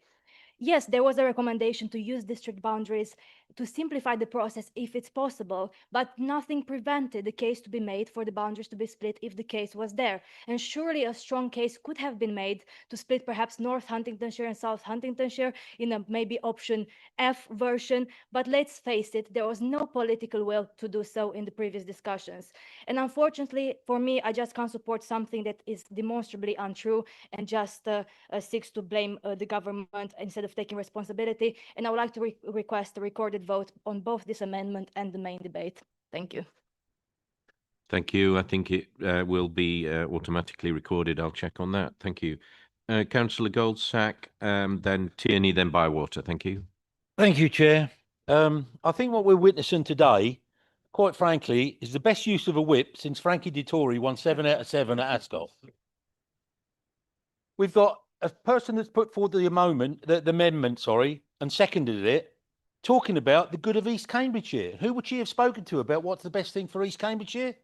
Yes, there was a recommendation to use district boundaries to simplify the process if it's possible, but nothing prevented the case to be made for the boundaries to be split if the case was there. And surely a strong case could have been made to split perhaps North Huntingdonshire and South Huntingdonshire in a maybe option F version, but let's face it, there was no political will to do so in the previous discussions. And unfortunately, for me, I just can't support something that is demonstrably untrue and just seeks to blame the government instead of taking responsibility. And I would like to request a recorded vote on both this amendment and the main debate. Thank you. Thank you. I think it will be automatically recorded. I'll check on that. Thank you. Councillor Goldsack, then Tierney, then Bywater. Thank you. Thank you, Chair. I think what we're witnessing today, quite frankly, is the best use of a whip since Frankie Dettori won 7 out of 7 at Ascot. We've got a person that's put forward the amendment, and seconded it, talking about the good of East Cambridgeshire. Who would she have spoken to about what's the best thing for East Cambridgeshire?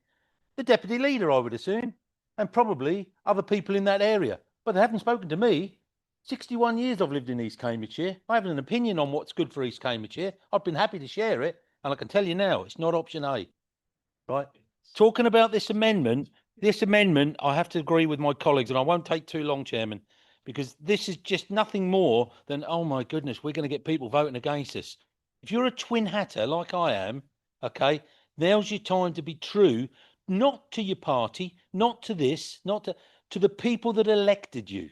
The deputy leader, I would assume, and probably other people in that area. But they haven't spoken to me. 61 years I've lived in East Cambridgeshire. I have an opinion on what's good for East Cambridgeshire. I've been happy to share it, and I can tell you now, it's not option A. Right? Talking about this amendment, I have to agree with my colleagues, and I won't take too long, Chairman, because this is just nothing more than, oh my goodness, we're going to get people voting against us. If you're a twin hatter like I am, okay, now's your time to be true, not to your party, not to this, not to the people that elected you.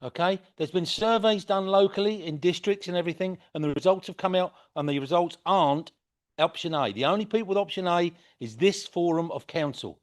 Okay, there's been surveys done locally in districts and everything, and the results have come out, and the results aren't option A. The only people with option A is this forum of council.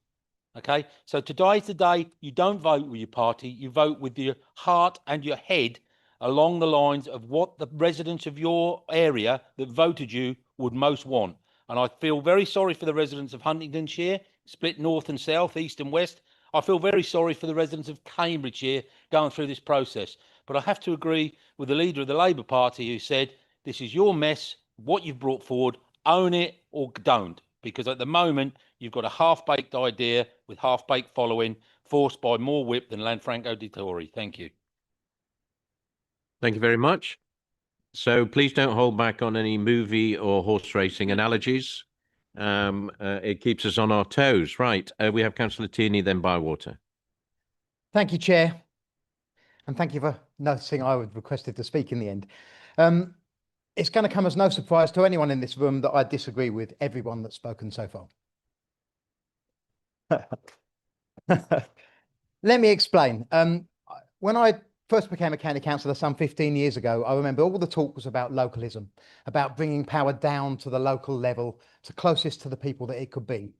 Okay, so today's the day you don't vote with your party, you vote with your heart and your head along the lines of what the residents of your area that voted you would most want. And I feel very sorry for the residents of Huntingdonshire, split north and south, east and west. I feel very sorry for the residents of Cambridgeshire going through this process. But I have to agree with the leader of the Labour Party who said, this is your mess, what you've brought forward, own it or don't. Because at the moment, you've got a half-baked idea with half-baked following, forced by more whip than Lanfranco Dettori. Thank you. Thank you very much. So please don't hold back on any movie or horse racing analogies. It keeps us on our toes. Right. We have Councillor Tierney, then Bywater. Thank you, Chair. And thank you for noticing I was requested to speak in the end. It's going to come as no surprise to anyone in this room that I disagree with everyone that's spoken so far. Let me explain. When I first became a county councillor some 15 years ago, I remember all the talk was about localism, about bringing power down to the local level, to closest to the people that it could be.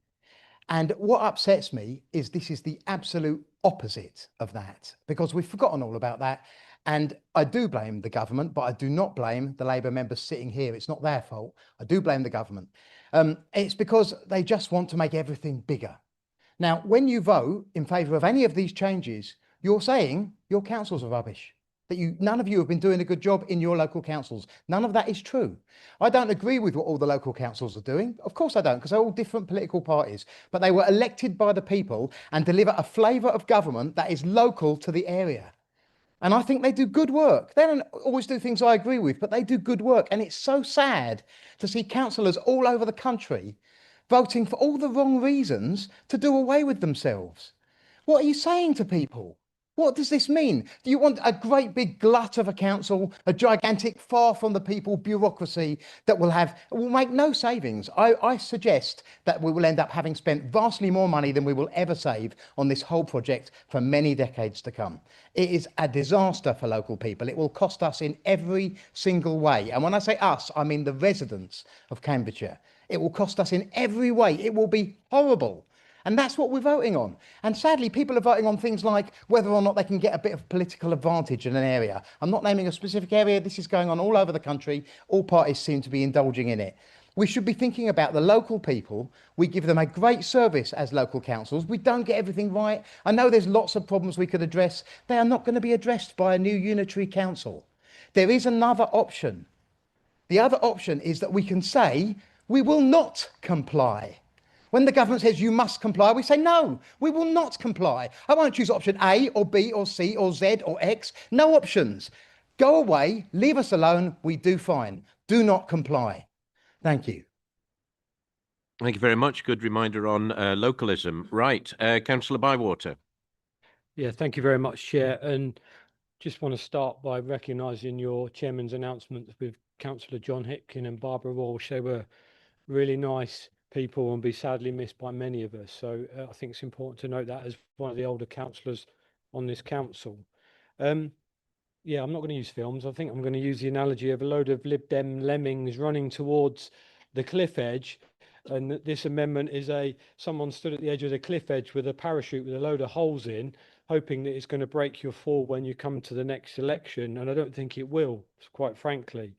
And what upsets me is this is the absolute opposite of that, because we've forgotten all about that. And I do blame the government, but I do not blame the Labour members sitting here. It's not their fault. I do blame the government. It's because they just want to make everything bigger. Now, when you vote in favour of any of these changes, you're saying your councils are rubbish, that none of you have been doing a good job in your local councils. None of that is true. I don't agree with what all the local councils are doing. Of course I don't, because they're all different political parties, but they were elected by the people and deliver a flavour of government that is local to the area. And I think they do good work. They don't always do things I agree with, but they do good work. And it's so sad to see councillors all over the country voting for all the wrong reasons to do away with themselves. What are you saying to people? What does this mean? Do you want a great big glut of a council, a gigantic, far from the people bureaucracy that will make no savings? I suggest that we will end up having spent vastly more money than we will ever save on this whole project for many decades to come. It is a disaster for local people. It will cost us in every single way. And when I say us, I mean the residents of Cambridgeshire. It will cost us in every way. It will be horrible. And that's what we're voting on. And sadly, people are voting on things like whether or not they can get a bit of political advantage in an area. I'm not naming a specific area. This is going on all over the country. All parties seem to be indulging in it. We should be thinking about the local people. We give them a great service as local councils. We don't get everything right. I know there's lots of problems we could address. They are not going to be addressed by a new unitary council. There is another option. The other option is that we can say we will not comply. When the government says you must comply, we say, no, we will not comply. I won't choose option A or B or C or Z or X. No options. Go away, leave us alone. We do fine. Do not comply. Thank you. Thank you very much. Good reminder on localism. Right. Councillor Bywater. Yeah, thank you very much, Chair. And just want to start by recognising your chairman's announcements with Councillor John Hitkin and Barbara Walsh. They were really nice people and be sadly missed by many of us. So I think it's important to note that as one of the older councillors on this council. Yeah, I'm not going to use films. I think I'm going to use the analogy of a load of Lib Dem lemmings running towards the cliff edge. And this amendment is someone stood at the edge of the cliff edge with a parachute with a load of holes in, hoping that it's going to break your fall when you come to the next election. And I don't think it will, quite frankly.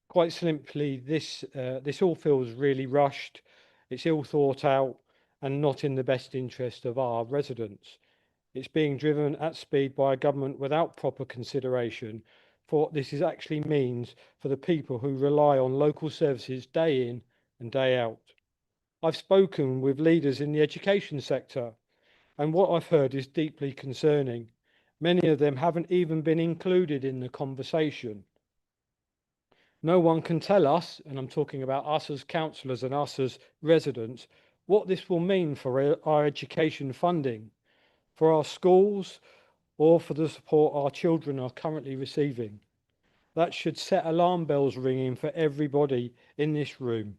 Quite simply, this all feels really rushed. It's ill thought out and not in the best interest of our residents. It's being driven at speed by a government without proper consideration for what this actually means for the people who rely on local services day in and day out. I've spoken with leaders in the education sector, and what I've heard is deeply concerning. Many of them haven't even been included in the conversation. No one can tell us, and I'm talking about us as councillors and us as residents, what this will mean for our education funding, for our schools, or for the support our children are currently receiving. That should set alarm bells ringing for everybody in this room.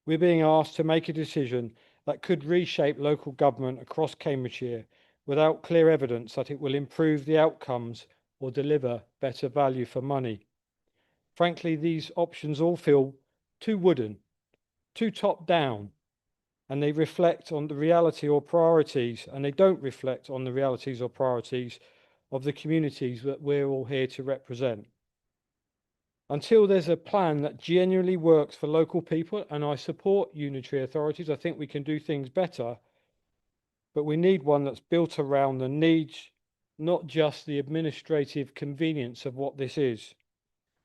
We're being asked to make a decision that could reshape local government across Cambridgeshire without clear evidence that it will improve the outcomes or deliver better value for money. Frankly, these options all feel too wooden, too top-down, and they reflect on the reality or priorities, and they don't reflect on the realities or priorities of the communities that we're all here to represent. Until there's a plan that genuinely works for local people, and I support unitary authorities, I think we can do things better, but we need one that's built around the needs, not just the administrative convenience of what this is.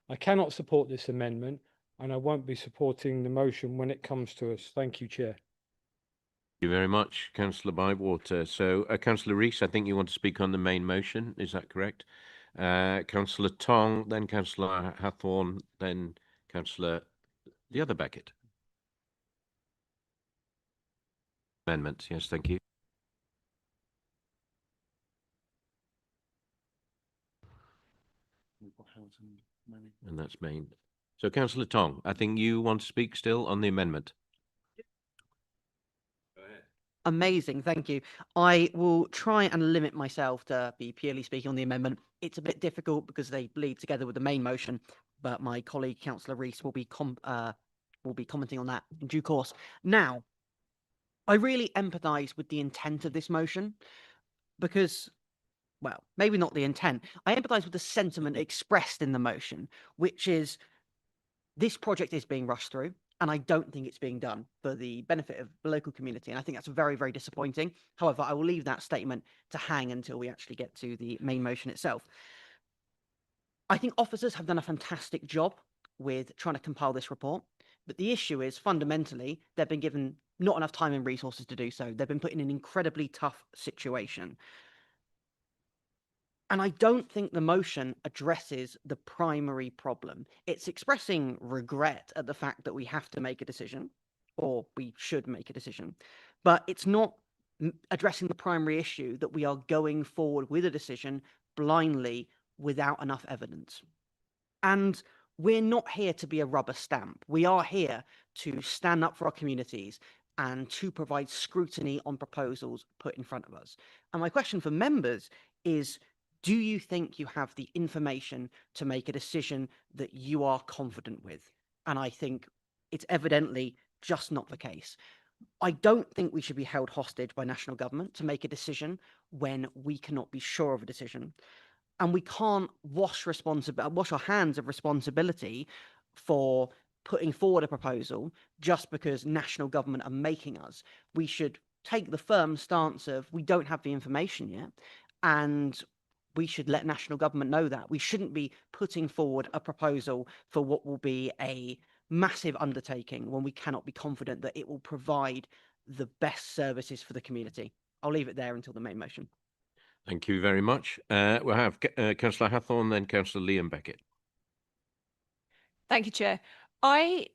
I cannot support this amendment, and I won't be supporting the motion when it comes to us. Thank you, Chair. Thank you very much, Councillor Bywater. So, Councillor Rees, I think you want to speak on the main motion. Is that correct? Councillor Tong, then Councillor Hathorn, then Councillor the other Beckett. Amendments, yes, thank you. And that's main. So, Councillor Tong, I think you want to speak still on the amendment. Amazing, thank you. I will try and limit myself to be purely speaking on the amendment. It's a bit difficult because they bleed together with the main motion, but my colleague Councillor Rees will be commenting on that in due course. Now, I really empathise with the intent of this motion because, well, maybe not the intent. I empathise with the sentiment expressed in the motion, which is this project is being rushed through. And I don't think it's being done for the benefit of the local community. And I think that's very, very disappointing. However, I will leave that statement to hang until we actually get to the main motion itself. I think officers have done a fantastic job with trying to compile this report. But the issue is fundamentally, they've been given not enough time and resources to do so. They've been put in an incredibly tough situation. And I don't think the motion addresses the primary problem. It's expressing regret at the fact that we have to make a decision, or we should make a decision, but it's not addressing the primary issue that we are going forward with a decision blindly without enough evidence. And we're not here to be a rubber stamp. We are here to stand up for our communities and to provide scrutiny on proposals put in front of us. And my question for members is, do you think you have the information to make a decision that you are confident with? And I think it's evidently just not the case. I don't think we should be held hostage by national government to make a decision when we cannot be sure of a decision. And we can't wash our hands of responsibility for putting forward a proposal just because national government are making us. We should take the firm stance of we don't have the information yet, and we should let national government know that. We shouldn't be putting forward a proposal for what will be a massive undertaking when we cannot be confident that it will provide the best services for the community. I'll leave it there until the main motion. Thank you very much. We'll have Councillor Hathorn, then Councillor Liam Beckett. Thank you, Chair. I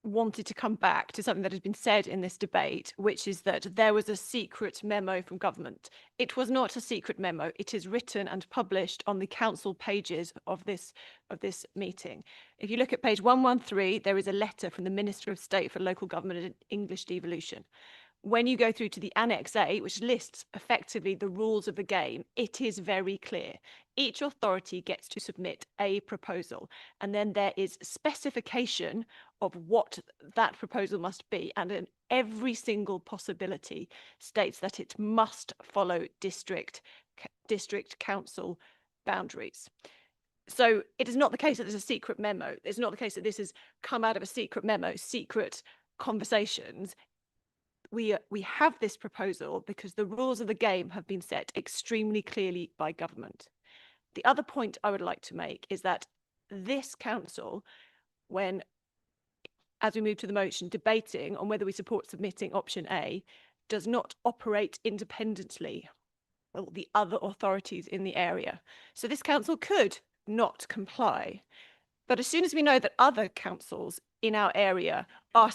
wanted to come back to something that has been said in this debate, which is that there was a secret memo from government. It was not a secret memo. It is written and published on the council pages of this meeting. If you look at page 113, there is a letter from the Minister of State for Local Government and English Devolution. When you go through to the Annex A, which lists effectively the rules of the game, it is very clear. Each authority gets to submit a proposal, and then there is specification of what that proposal must be, and in every single possibility states that it must follow district council boundaries. So it is not the case that there's a secret memo. It's not the case that this has come out of a secret memo, secret conversations. We have this proposal because the rules of the game have been set extremely clearly by government. The other point I would like to make is that this council, as we move to the motion, debating on whether we support submitting option A, does not operate independently of the other authorities in the area. So this council could not comply. But as soon as we know that other councils in our area are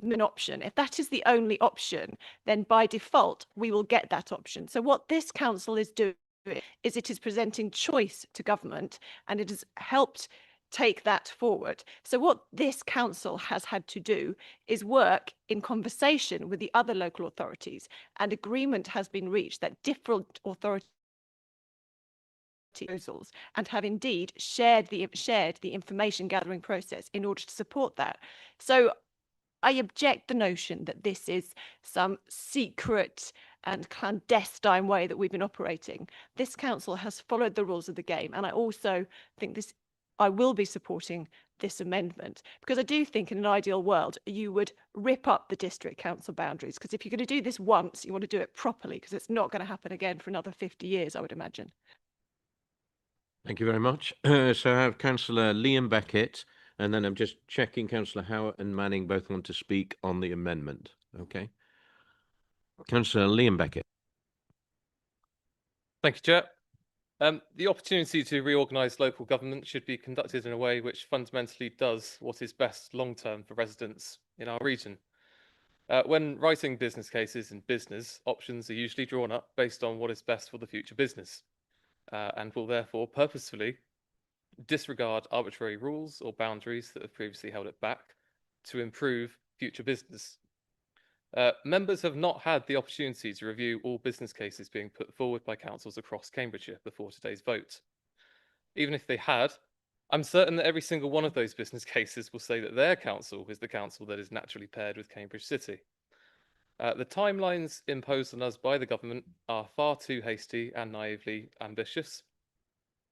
an option, if that is the only option, then by default we will get that option. So what this council is doing is it is presenting choice to government, and it has helped take that forward. So what this council has had to do is work in conversation with the other local authorities, and agreement has been reached that different authorities proposals and have indeed shared the information gathering process in order to support that. So I object the notion that this is some secret and clandestine way that we've been operating. This council has followed the rules of the game, and I also think I will be supporting this amendment because I do think in an ideal world you would rip up the district council boundaries, because if you're going to do this once, you want to do it properly, because it's not going to happen again for another 50 years, I would imagine. Thank you very much. So I have Councillor Liam Beckett, and then I'm just checking Councillor Howard and Manning both want to speak on the amendment. Okay. Councillor Liam Beckett. Thank you, Chair. The opportunity to reorganise local government should be conducted in a way which fundamentally does what is best long-term for residents in our region. When writing business cases in business, options are usually drawn up based on what is best for the future business, and will therefore purposefully disregard arbitrary rules or boundaries that have previously held it back to improve future business. Members have not had the opportunity to review all business cases being put forward by councils across Cambridgeshire before today's vote. Even if they had, I'm certain that every single one of those business cases will say that their council is the council that is naturally paired with Cambridge City. The timelines imposed on us by the government are far too hasty and naively ambitious.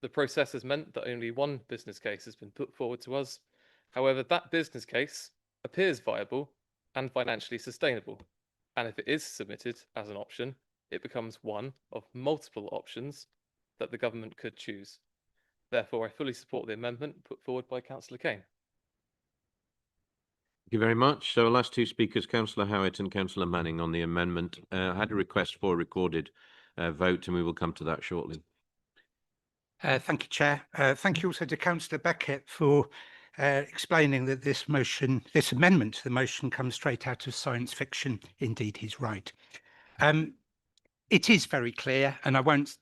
The process has meant that only one business case has been put forward to us. However, that business case appears viable and financially sustainable. And if it is submitted as an option, it becomes one of multiple options that the government could choose. Therefore, I fully support the amendment put forward by Councillor Kane. Thank you very much. So our last two speakers, Councillor Howitt and Councillor Manning, on the amendment. I had a request for a recorded vote, and we will come to that shortly. Thank you, Chair. Thank you also to Councillor Beckett for explaining that this amendment to the motion comes straight out of science fiction. Indeed, he's right. It is very clear, and I won't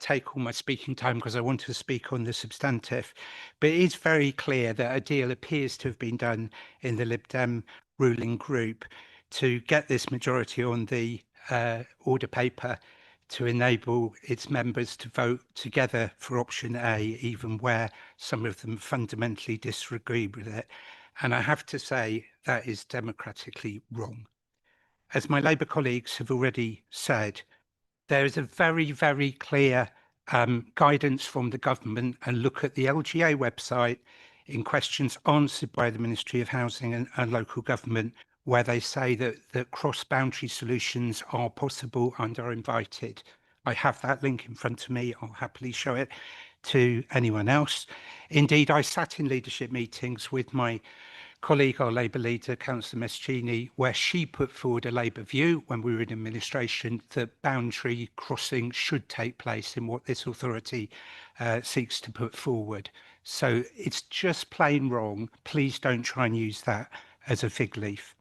take all my speaking time because I want to speak on the substantive, but it is very clear that a deal appears to have been done in the Lib Dem ruling group to get this majority on the order paper to enable its members to vote together for option A, even where some of them fundamentally disagree with it. And I have to say that is democratically wrong. As my Labour colleagues have already said, there is a very, very clear guidance from the government, and look at the LGA website in questions answered by the Ministry of Housing and Local Government, where they say that cross-boundary solutions are possible and are invited. I have that link in front of me. I'll happily show it to anyone else. Indeed, I sat in leadership meetings with my colleague, our Labour leader, Councillor Meschini, where she put forward a Labour view when we were in administration that boundary crossing should take place in what this authority seeks to put forward. So it's just plain wrong. Please don't try and use that as a fig leaf.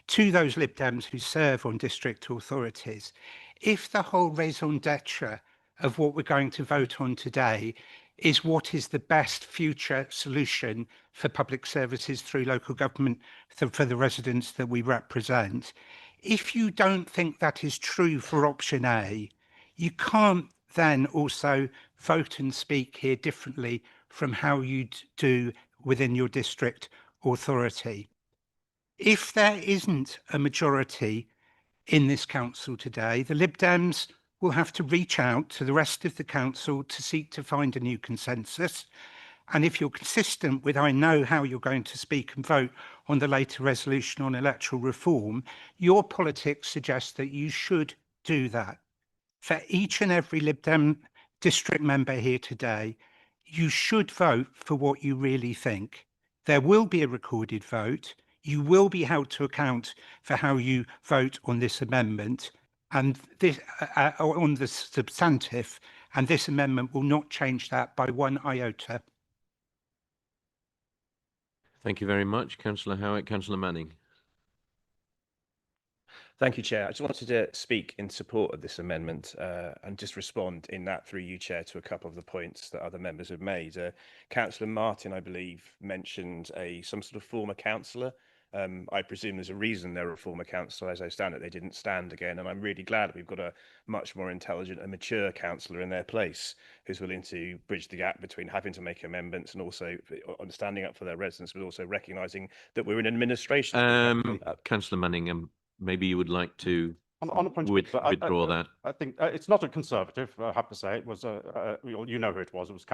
To those Lib Dems who serve on district authorities, if the whole raison d'etre of what we're going to vote on today is what is the best future solution for public services through local government for the residents that we represent, if you don't think that is true for option A, you can't then also vote and speak here differently from how you do within your district authority. If there isn't a majority in this council today, the Lib Dems will have to reach out to the rest of the council to seek to find a new consensus. And if you're consistent with, I know how you're going to speak and vote on the later resolution on electoral reform, your politics suggest that you should do that. For each and every Lib Dem district member here today, you should vote for what you really think. There will be a recorded vote. You will be held to account for how you vote on this amendment and this on the substantive, and this amendment will not change that by one iota. Thank you very much, Councillor Howitt. Councillor Manning. Thank you, Chair. I just wanted to speak in support of this amendment and just respond in that through you, Chair, to a couple of the points that other members have made. Councillor Martin, I believe, mentioned some sort of former councillor. I presume there's a reason they're a former councillor. As I stand it, they didn't stand again. And I'm really glad we've got a much more intelligent and mature councillor in their place who's willing to bridge the gap between having to make amendments and also standing up for their residents, but also recognising that we're in administration. Councillor Manning, maybe you would like to on a point withdraw that. I think it's not a Conservative, I have to say. It was, you know who it was. It was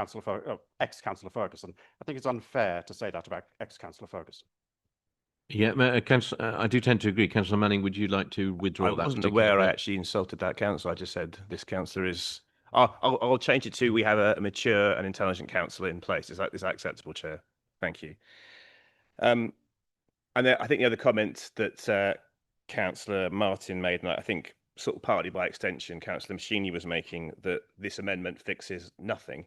ex-Councillor Ferguson. I think it's unfair to say that about ex-Councillor Ferguson. Yeah, I do tend to agree. Councillor Manning, would you like to withdraw that? I wasn't aware I actually insulted that councillor. I just said this councillor is... I'll change it to we have a mature and intelligent councillor in place. Is that acceptable, Chair? Thank you. And then I think the other comment that Councillor Martin made, and I think sort of partly by extension, Councillor Meschini was making, that this amendment fixes nothing.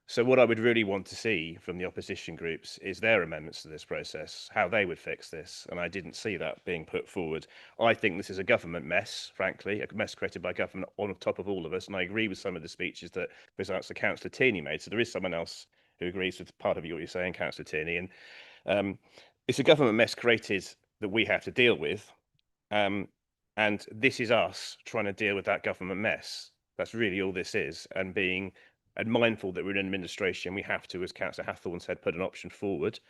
So what I would really want to see from the opposition groups is their amendments to this process, how they would fix this, and I didn't see that being put forward. I think this is a government mess, frankly, a mess created by government on top of all of us, and I agree with some of the speeches that, for example, Councillor Tierney made, so there is someone else who agrees with part of what you're saying, Councillor Tierney, and it's a government mess created that we have to deal with, And this is us trying to deal with that government mess. That's really all this is, and being mindful that we're in administration, we have to, as Councillor Hathorn said, put an option forward,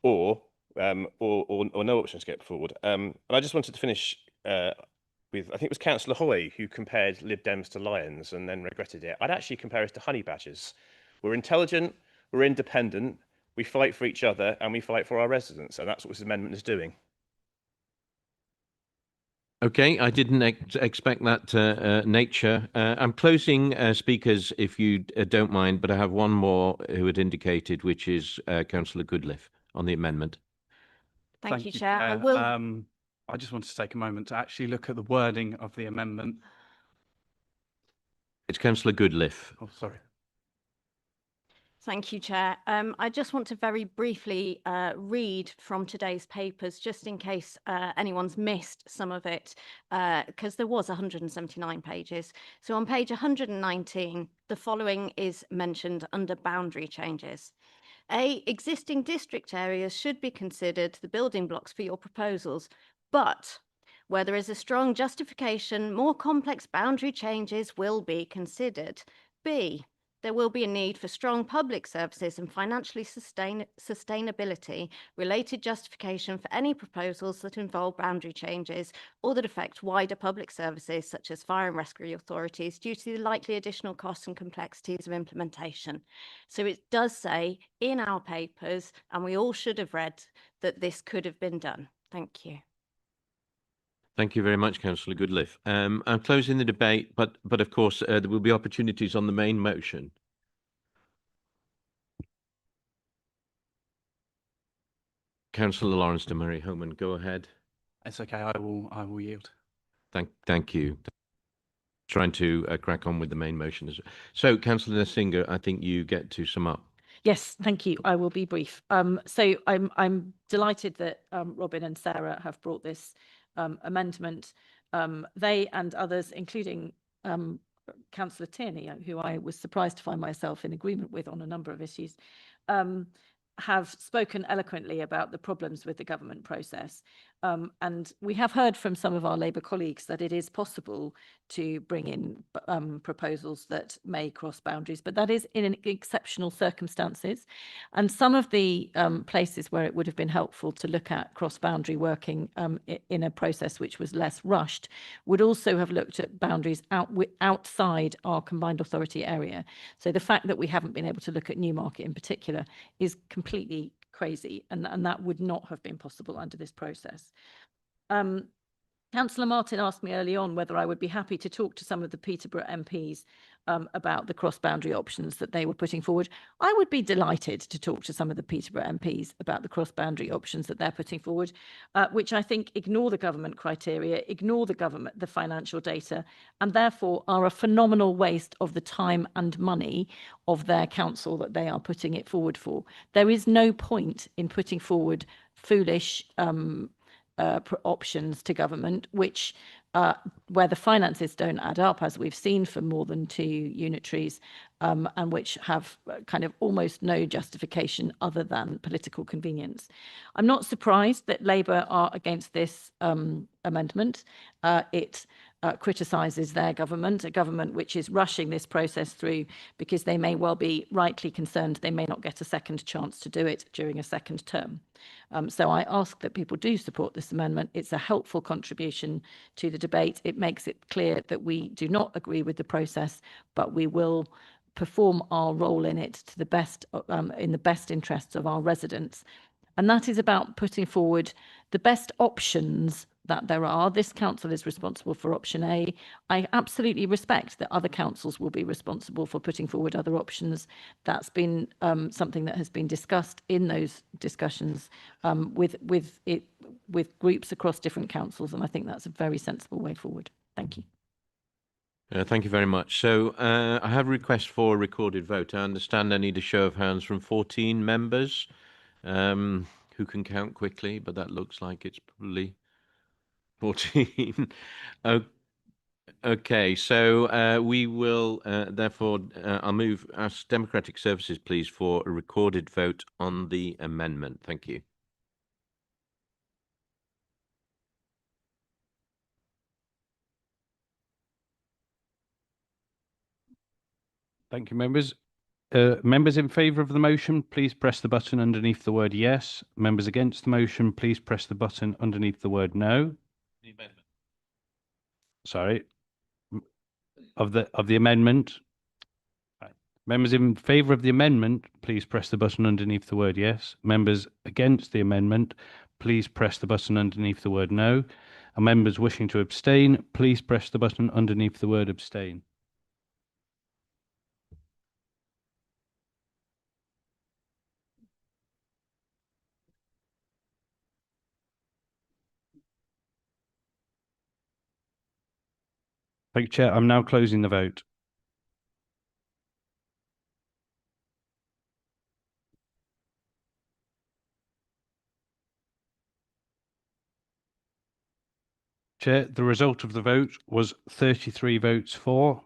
or no options get forward. And I just wanted to finish with, I think it was Councillor Hoy who compared Lib Dems to lions and then regretted it. I'd actually compare us to honey badgers. We're intelligent, we're independent, we fight for each other, and we fight for our residents, and that's what this amendment is doing. Okay, I didn't expect that nature. I'm closing speakers if you don't mind, but I have one more who had indicated, which is Councillor Goodliffe on the amendment. Thank you, Chair. I will. I just wanted to take a moment to actually look at the wording of the amendment. It's Councillor Goodliffe. Oh, sorry. Thank you, Chair. I just want to very briefly read from today's papers, just in case anyone's missed some of it, because there was 179 pages. So on page 119, the following is mentioned under boundary changes. Existing district areas should be considered the building blocks for your proposals, but where there is a strong justification, more complex boundary changes will be considered. B, there will be a need for strong public services and financially sustainability related justification for any proposals that involve boundary changes or that affect wider public services such as fire and rescue authorities due to the likely additional costs and complexities of implementation. So it does say in our papers, and we all should have read, that this could have been done. Thank you. Thank you very much, Councillor Goodliffe. I'm closing the debate, but of course there will be opportunities on the main motion. Councillor Lawrence de Murray Homan, go ahead. It's okay. I will yield. Thank you. Trying to crack on with the main motion as well. So, Councillor Nzinga, I think you get to sum up. Yes, thank you. I will be brief. So I'm delighted that Robin and Sarah have brought this amendment. They and others, including Councillor Tierney, who I was surprised to find myself in agreement with on a number of issues, have spoken eloquently about the problems with the government process. And we have heard from some of our Labour colleagues that it is possible to bring in proposals that may cross boundaries, but that is in exceptional circumstances. And some of the places where it would have been helpful to look at cross-boundary working in a process which was less rushed would also have looked at boundaries outside our combined authority area. So the fact that we haven't been able to look at Newmarket in particular is completely crazy, and that would not have been possible under this process. Councillor Martin asked me early on whether I would be happy to talk to some of the Peterborough MPs about the cross-boundary options that they were putting forward. I would be delighted to talk to some of the Peterborough MPs about the cross-boundary options that they're putting forward, which I think ignore the government criteria, ignore the financial data, and therefore are a phenomenal waste of the time and money of their council that they are putting it forward for. There is no point in putting forward foolish options to government, which where the finances don't add up, as we've seen for more than 2 unitaries, and which have kind of almost no justification other than political convenience. I'm not surprised that Labour are against this amendment. It criticises their government, a government which is rushing this process through because they may well be rightly concerned they may not get a second chance to do it during a second term. So I ask that people do support this amendment. It's a helpful contribution to the debate. It makes it clear that we do not agree with the process, but we will perform our role in it to the best, in the best interests of our residents. And that is about putting forward the best options that there are. This council is responsible for option A. I absolutely respect that other councils will be responsible for putting forward other options. That's been something that has been discussed in those discussions with groups across different councils, and I think that's a very sensible way forward. Thank you. Thank you very much. So I have a request for a recorded vote. I understand I need a show of hands from 14 members who can count quickly, but that looks like it's probably 14. Okay, so we will therefore, I'll ask Democratic Services, please, for a recorded vote on the amendment. Thank you. Thank you, members. Members in favour of the motion, please press the button underneath the word yes. Members against the motion, please press the button underneath the word no. The amendment. Sorry. Of the amendment. Right. Members in favour of the amendment, please press the button underneath the word yes. Members against the amendment, please press the button underneath the word no. And members wishing to abstain, please press the button underneath the word abstain. Thank you, Chair. I'm now closing the vote. Chair, the result of the vote was 33 votes for,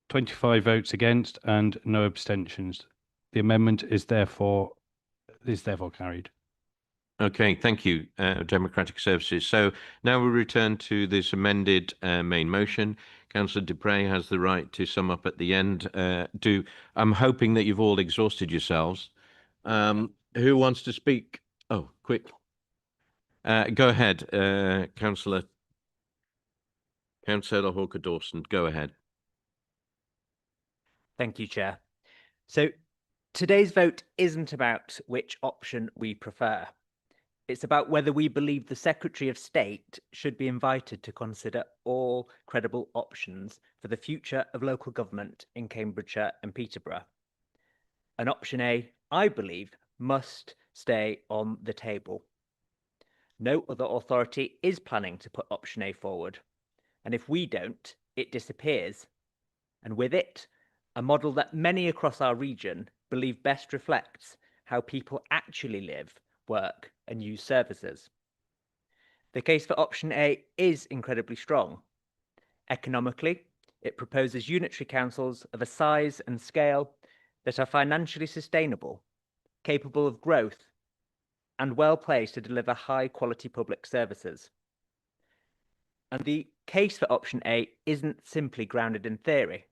25 votes against, and no abstentions. The amendment is therefore carried. Okay, thank you, Democratic Services. So now we return to this amended main motion. Councillor Dupre has the right to sum up at the end. I'm hoping that you've all exhausted yourselves. Who wants to speak? Oh, quick. Go ahead, Councillor Hawker Dawson. Go ahead. Thank you, Chair. So today's vote isn't about which option we prefer. It's about whether we believe the Secretary of State should be invited to consider all credible options for the future of local government in Cambridgeshire and Peterborough. And option A, I believe, must stay on the table. No other authority is planning to put option A forward. And if we don't, it disappears. And with it, a model that many across our region believe best reflects how people actually live, work, and use services. The case for option A is incredibly strong. Economically, it proposes unitary councils of a size and scale that are financially sustainable, capable of growth, and well placed to deliver high-quality public services. And the case for option A isn't simply grounded in theory.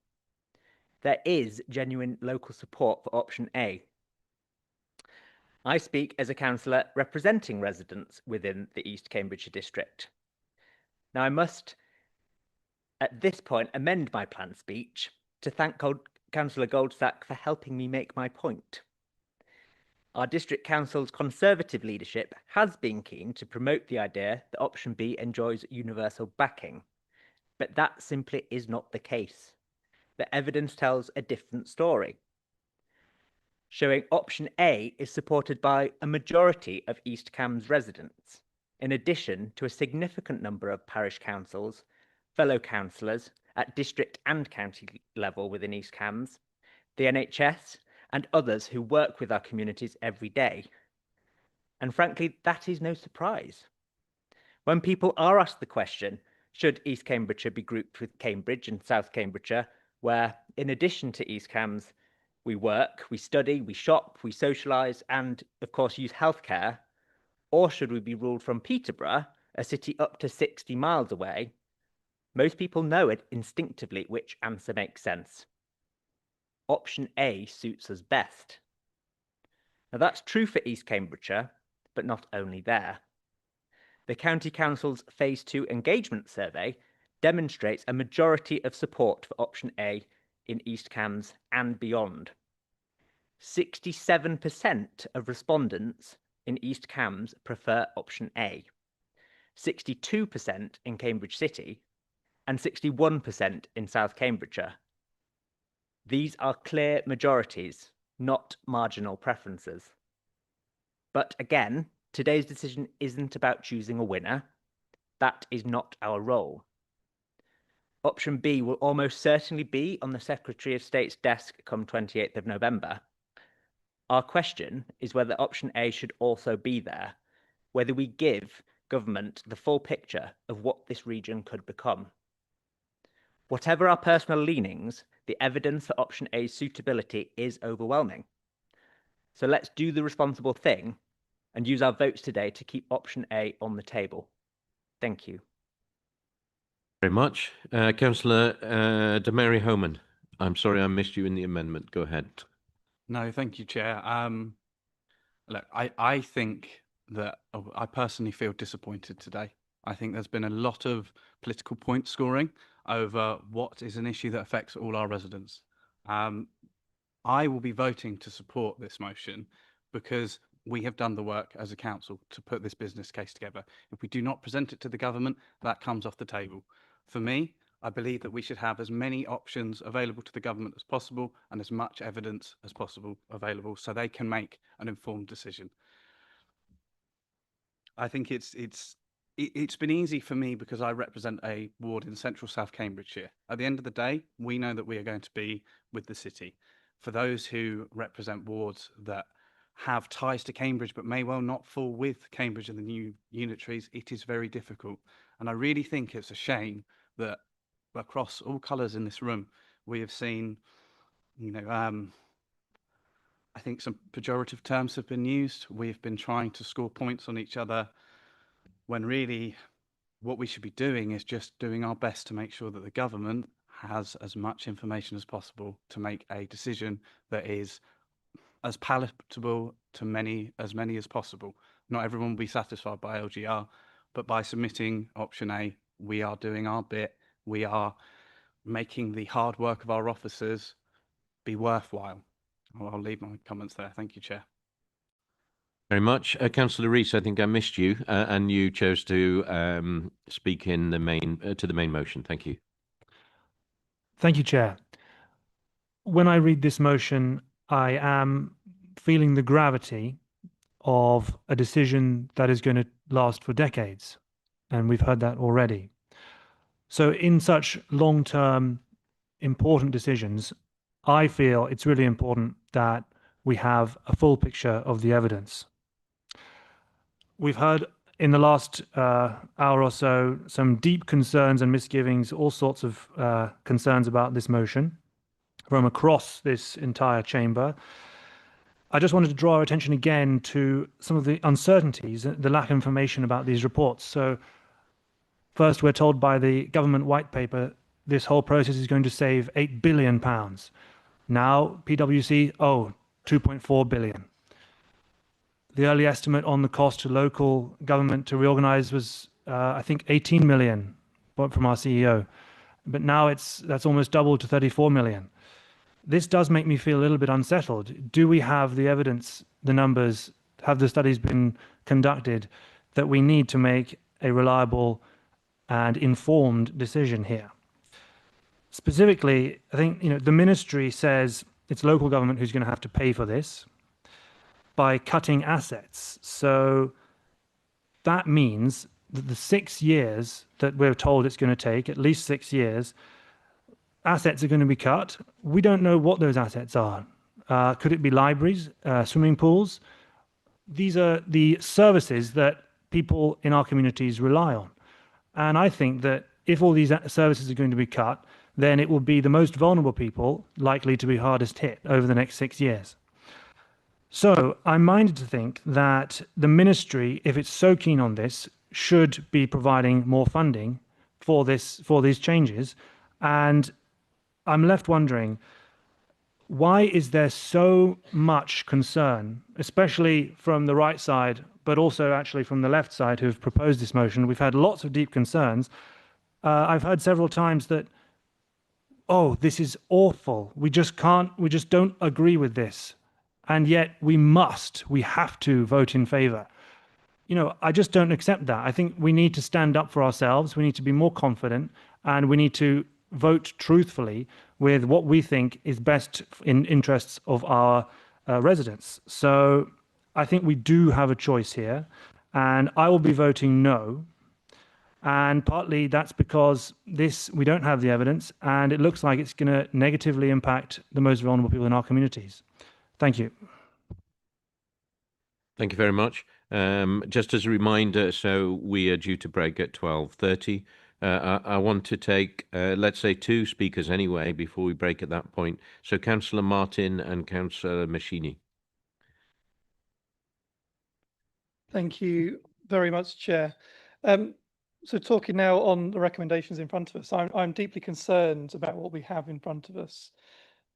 There is genuine local support for option A. I speak as a councillor representing residents within the East Cambridgeshire district. Now, I must, at this point, amend my planned speech to thank Councillor Goldsack for helping me make my point. Our district council's Conservative leadership has been keen to promote the idea that option B enjoys universal backing, but that simply is not the case. The evidence tells a different story, showing option A is supported by a majority of East Cambs residents, in addition to a significant number of parish councils, fellow councillors at district and county level within East Cambs, the NHS, and others who work with our communities every day. And frankly, that is no surprise. When people are asked the question, should East Cambridgeshire be grouped with Cambridge and South Cambridgeshire, where, in addition to East Cambs, we work, we study, we shop, we socialise, and, of course, use healthcare, or should we be ruled from Peterborough, a city up to 60 miles away? Most people know it instinctively which answer makes sense. Option A suits us best. Now, that's true for East Cambridgeshire, but not only there. The County Council's Phase 2 engagement survey demonstrates a majority of support for option A in East Cambs and beyond. 67% of respondents in East Cambs prefer option A, 62% in Cambridge City, and 61% in South Cambridgeshire. These are clear majorities, not marginal preferences. But again, today's decision isn't about choosing a winner. That is not our role. Option B will almost certainly be on the Secretary of State's desk come 28th of November. Our question is whether option A should also be there, whether we give government the full picture of what this region could become. Whatever our personal leanings, the evidence for option A's suitability is overwhelming. So let's do the responsible thing and use our votes today to keep option A on the table. Thank you. Very much. Councillor Mary Homan, I'm sorry I missed you in the amendment. Go ahead. No, thank you, Chair. Look, I think that I personally feel disappointed today. I think there's been a lot of political point scoring over what is an issue that affects all our residents. I will be voting to support this motion because we have done the work as a council to put this business case together. If we do not present it to the government, that comes off the table. For me, I believe that we should have as many options available to the government as possible and as much evidence as possible available so they can make an informed decision. I think it's been easy for me because I represent a ward in central South Cambridgeshire. At the end of the day, we know that we are going to be with the city. For those who represent wards that have ties to Cambridge but may well not fall with Cambridge and the new unitaries, it is very difficult. And I really think it's a shame that across all colours in this room, we have seen, I think some pejorative terms have been used. We've been trying to score points on each other when really what we should be doing is just doing our best to make sure that the government has as much information as possible to make a decision that is as palatable to as many as possible. Not everyone will be satisfied by LGR, but by submitting option A, we are doing our bit. We are making the hard work of our officers be worthwhile. I'll leave my comments there. Thank you, Chair. Very much. Councillor Rees, I think I missed you and you chose to speak in the main to the main motion. Thank you. Thank you, Chair. When I read this motion, I am feeling the gravity of a decision that is going to last for decades. And we've heard that already. So in such long-term important decisions, I feel it's really important that we have a full picture of the evidence. We've heard in the last hour or so some deep concerns and misgivings, all sorts of concerns about this motion from across this entire chamber. I just wanted to draw our attention again to some of the uncertainties, the lack of information about these reports. So first, we're told by the government white paper, this whole process is going to save £8 billion. Now, PwC, 2.4 billion. The early estimate on the cost to local government to reorganize was, I think, 18 million from our CEO. But now that's almost doubled to 34 million. This does make me feel a little bit unsettled. Do we have the evidence, the numbers, have the studies been conducted that we need to make a reliable and informed decision here? Specifically, I think the ministry says it's local government who's going to have to pay for this by cutting assets. So that means that the 6 years that we're told it's going to take, at least 6 years, assets are going to be cut. We don't know what those assets are. Could it be libraries, swimming pools? These are the services that people in our communities rely on. And I think that if all these services are going to be cut, then it will be the most vulnerable people likely to be hardest hit over the next 6 years. So I'm minded to think that the ministry, if it's so keen on this, should be providing more funding for these changes. And I'm left wondering, why is there so much concern, especially from the right side, but also actually from the left side who've proposed this motion? We've had lots of deep concerns. I've heard several times that, this is awful. We just don't agree with this. And yet we have to vote in favor. I just don't accept that. I think we need to stand up for ourselves. We need to be more confident, and we need to vote truthfully with what we think is best in interests of our residents. So I think we do have a choice here, and I will be voting no. And partly that's because we don't have the evidence, and it looks like it's going to negatively impact the most vulnerable people in our communities. Thank you. Thank you very much. Just as a reminder, so we are due to break at 12:30. I want to take, let's say, 2 speakers anyway before we break at that point. So Councillor Martin and Councillor Machini. Thank you very much, Chair. So talking now on the recommendations in front of us, I'm deeply concerned about what we have in front of us,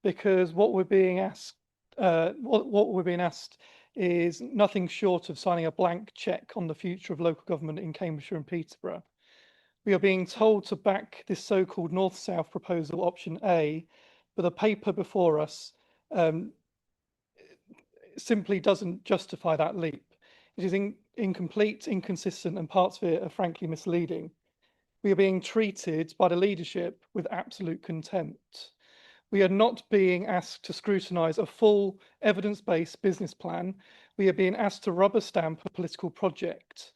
because what we're being asked, what we're being asked is nothing short of signing a blank cheque on the future of local government in Cambridgeshire and Peterborough. We are being told to back this so-called North-South proposal, option A, but the paper before us simply doesn't justify that leap. It is incomplete, inconsistent, and parts of it are frankly misleading. We are being treated by the leadership with absolute contempt. We are not being asked to scrutinise a full evidence-based business plan. We are being asked to rubber stamp a political project.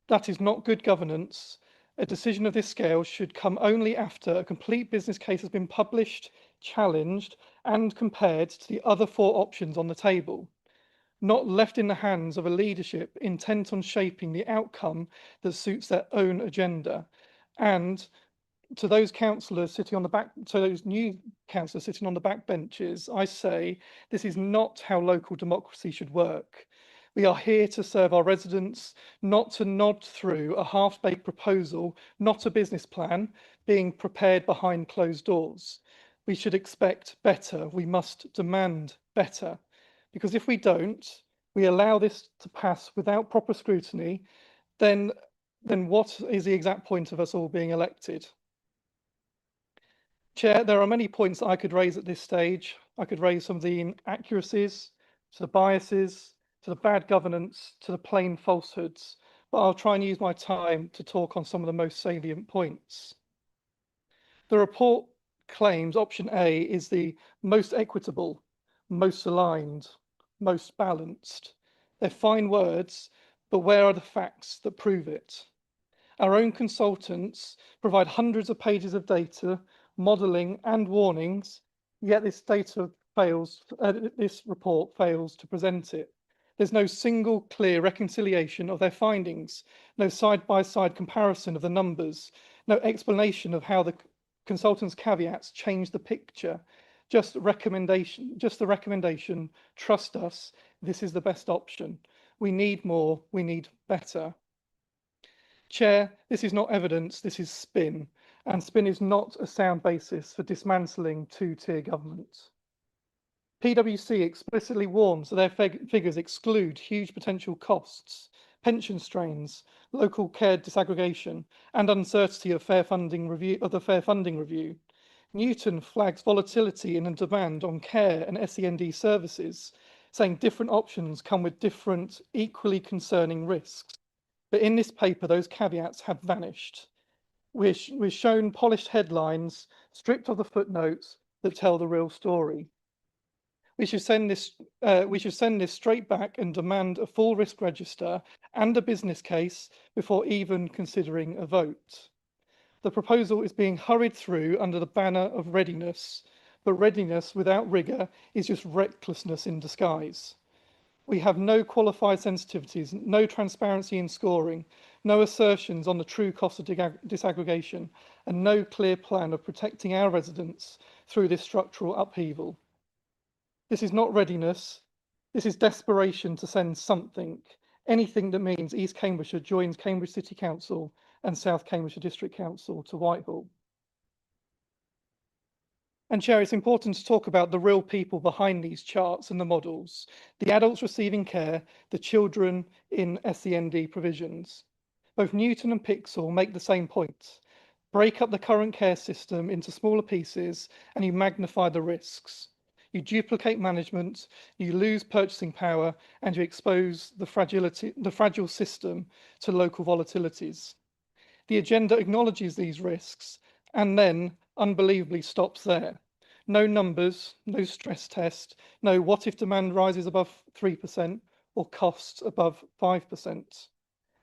That is not good governance. A decision of this scale should come only after a complete business case has been published, challenged, and compared to the other 4 options on the table, not left in the hands of a leadership intent on shaping the outcome that suits their own agenda. And to those councillors sitting on the back, to those new councillors sitting on the back benches, I say this is not how local democracy should work. We are here to serve our residents, not to nod through a half-baked proposal, not a business plan, being prepared behind closed doors. We should expect better. We must demand better. Because if we don't, we allow this to pass without proper scrutiny, then what is the exact point of us all being elected? Chair, there are many points I could raise at this stage. I could raise some of the inaccuracies, to the biases, to the bad governance, to the plain falsehoods, but I'll try and use my time to talk on some of the most salient points. The report claims option A is the most equitable, most aligned, most balanced. They're fine words, but where are the facts that prove it? Our own consultants provide hundreds of pages of data, modelling and warnings, yet this report fails to present it. There's no single clear reconciliation of their findings, no side-by-side comparison of the numbers, no explanation of how the consultants' caveats change the picture, just the recommendation, trust us, this is the best option. We need more, we need better. Chair, this is not evidence, this is spin, and spin is not a sound basis for dismantling 2-tier government. PwC explicitly warns that their figures exclude huge potential costs, pension strains, local care disaggregation, and uncertainty of the Fair Funding Review. Newton flags volatility in demand on care and SEND services, saying different options come with different, equally concerning risks. But in this paper, those caveats have vanished. We're shown polished headlines, stripped of the footnotes that tell the real story. We should send this straight back and demand a full risk register and a business case before even considering a vote. The proposal is being hurried through under the banner of readiness, but readiness without rigour is just recklessness in disguise. We have no qualified sensitivities, no transparency in scoring, no assertions on the true cost of disaggregation, and no clear plan of protecting our residents through this structural upheaval. This is not readiness, this is desperation to send something, anything that means East Cambridgeshire joins Cambridge City Council and South Cambridgeshire District Council to Whitehall. And Chair, it's important to talk about the real people behind these charts and the models, the adults receiving care, the children in SEND provisions. Both Newton and Pixel make the same point. Break up the current care system into smaller pieces and you magnify the risks. You duplicate management, you lose purchasing power, and you expose the fragile system to local volatilities. The agenda acknowledges these risks and then unbelievably stops there. No numbers, no stress test, no what if demand rises above 3% or costs above 5%.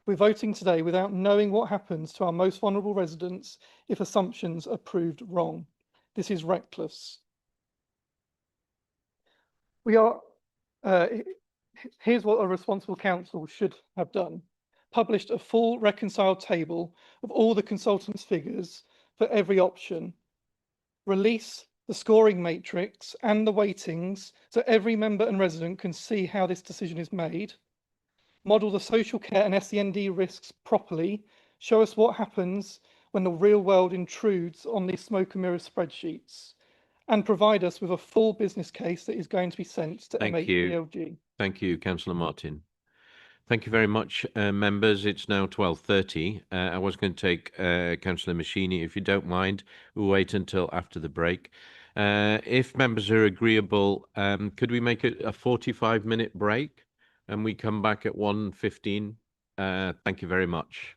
We're voting today without knowing what happens to our most vulnerable residents if assumptions are proved wrong. This is reckless. Here's what a responsible council should have done. Published a full reconciled table of all the consultants' figures for every option. Release the scoring matrix and the weightings so every member and resident can see how this decision is made. Model the social care and SEND risks properly, Show us what happens when the real world intrudes on these smoke and mirror spreadsheets, and provide us with a full business case that is going to be sent to Thank you. MHPLG. Thank you, Councillor Martin. Thank you very much, members. It's now 12:30. I was going to take Councillor Machini, if you don't mind. We'll wait until after the break. If members are agreeable, could we make it a 45-minute break and we come back at 1:15? Thank you very much.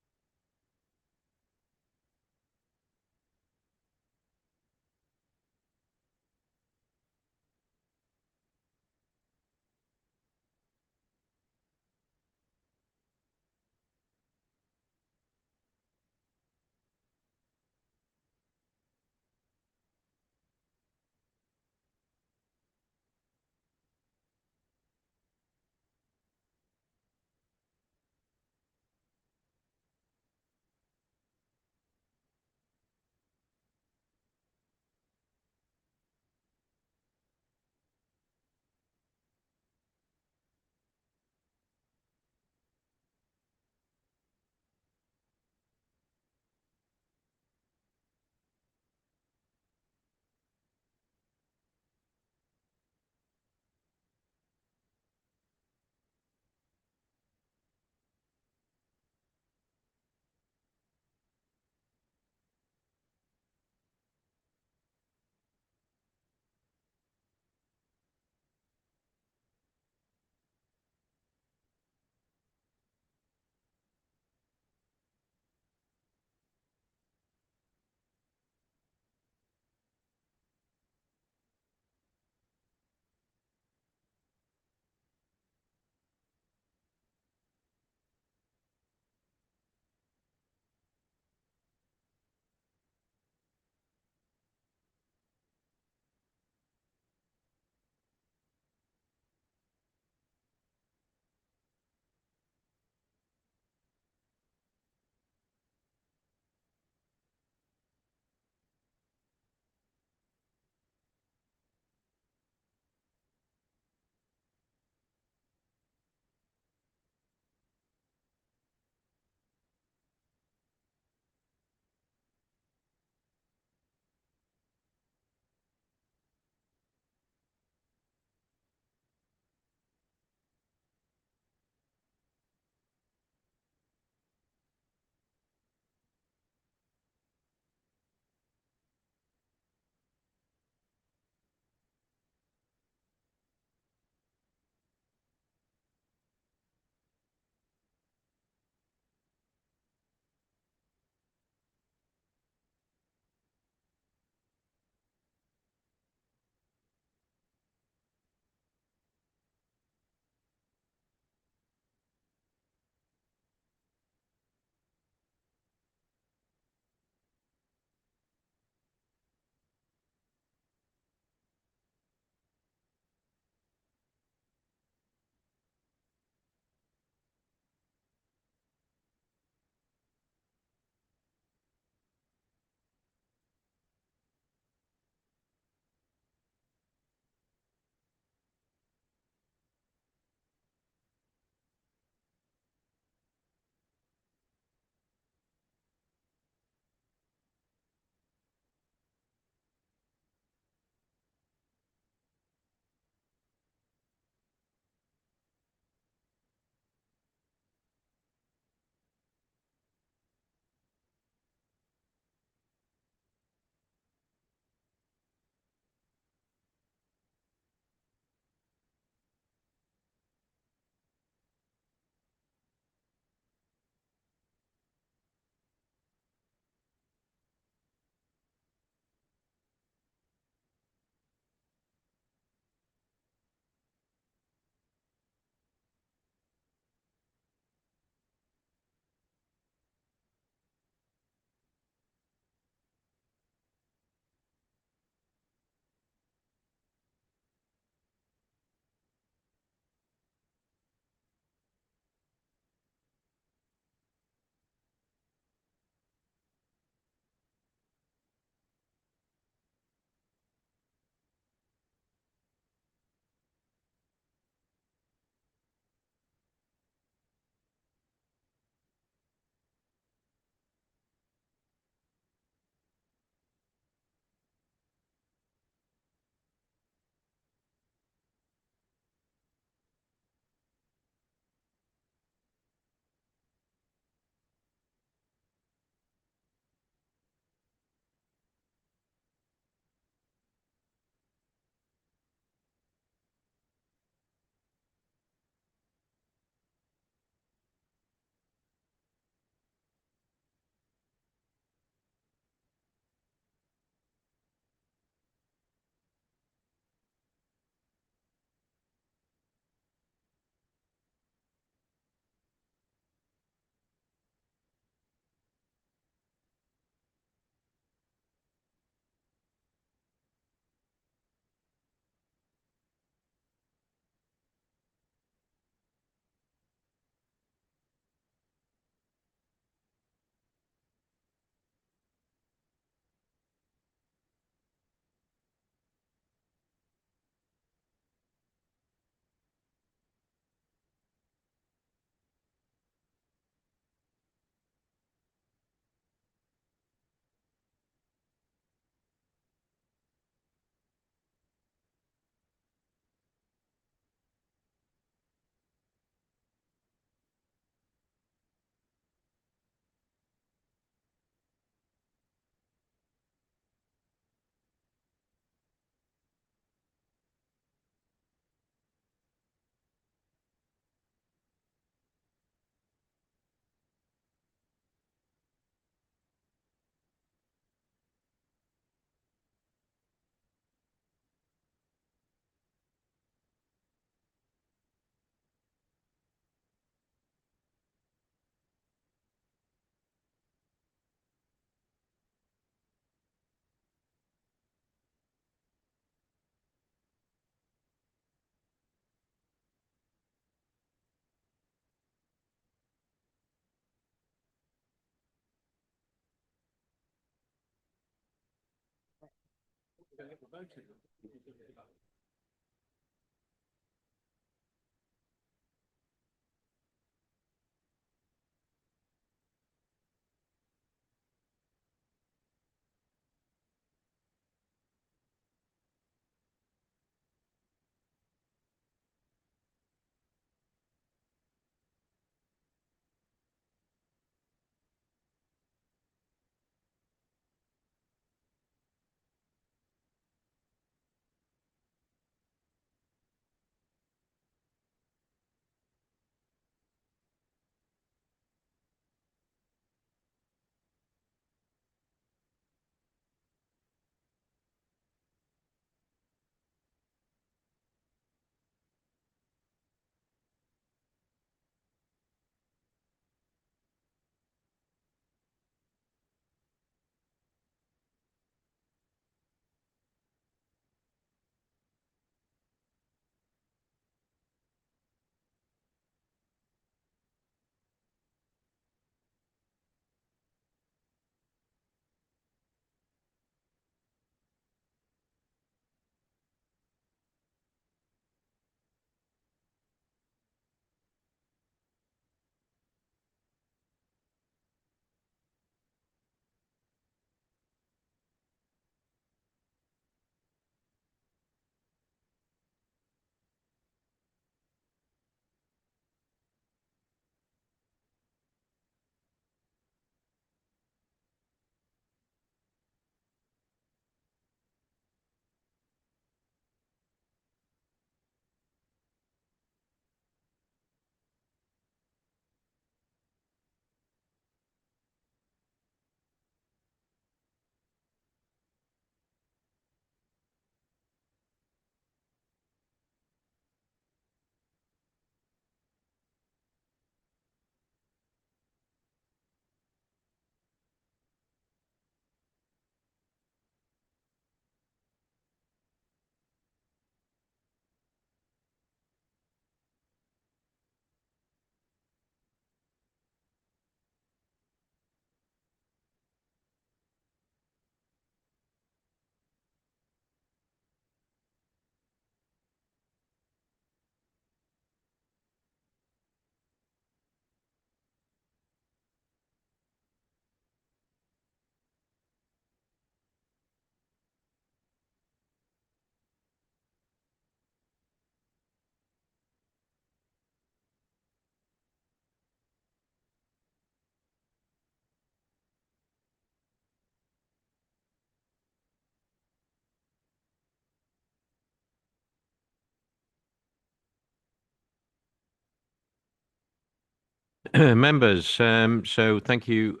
Members, so thank you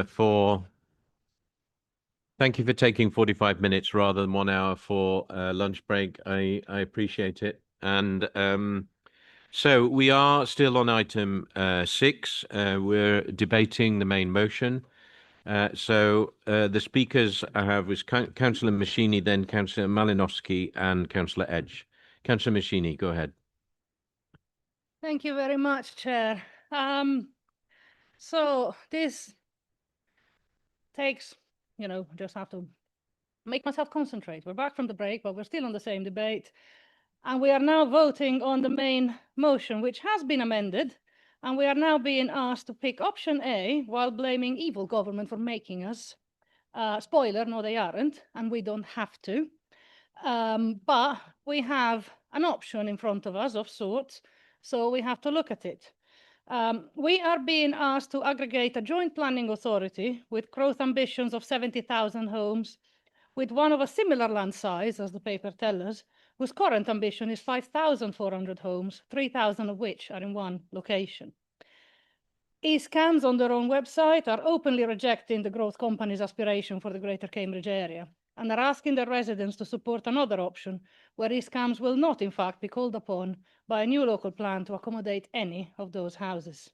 for taking 45 minutes rather than 1 hour for lunch break. I appreciate it. And so we are still on item 6. We're debating the main motion. So the speakers I have was Councillor Machini, then Councillor Malinowski and Councillor Edge. Councillor Machini, go ahead. Thank you very much, Chair. So this takes, just have to make myself concentrate. We're back from the break, but we're still on the same debate. And we are now voting on the main motion, which has been amended. And we are now being asked to pick option A while blaming evil government for making us. Spoiler, no, they aren't, and we don't have to. But we have an option in front of us of sorts, so we have to look at it. We are being asked to aggregate a joint planning authority with growth ambitions of 70,000 homes, with one of a similar land size, as the paper tells us, whose current ambition is 5,400 homes, 3,000 of which are in one location. eScams on their own website are openly rejecting the growth company's aspiration for the Greater Cambridge area and are asking their residents to support another option where eScams will not, in fact, be called upon by a new local plan to accommodate any of those houses.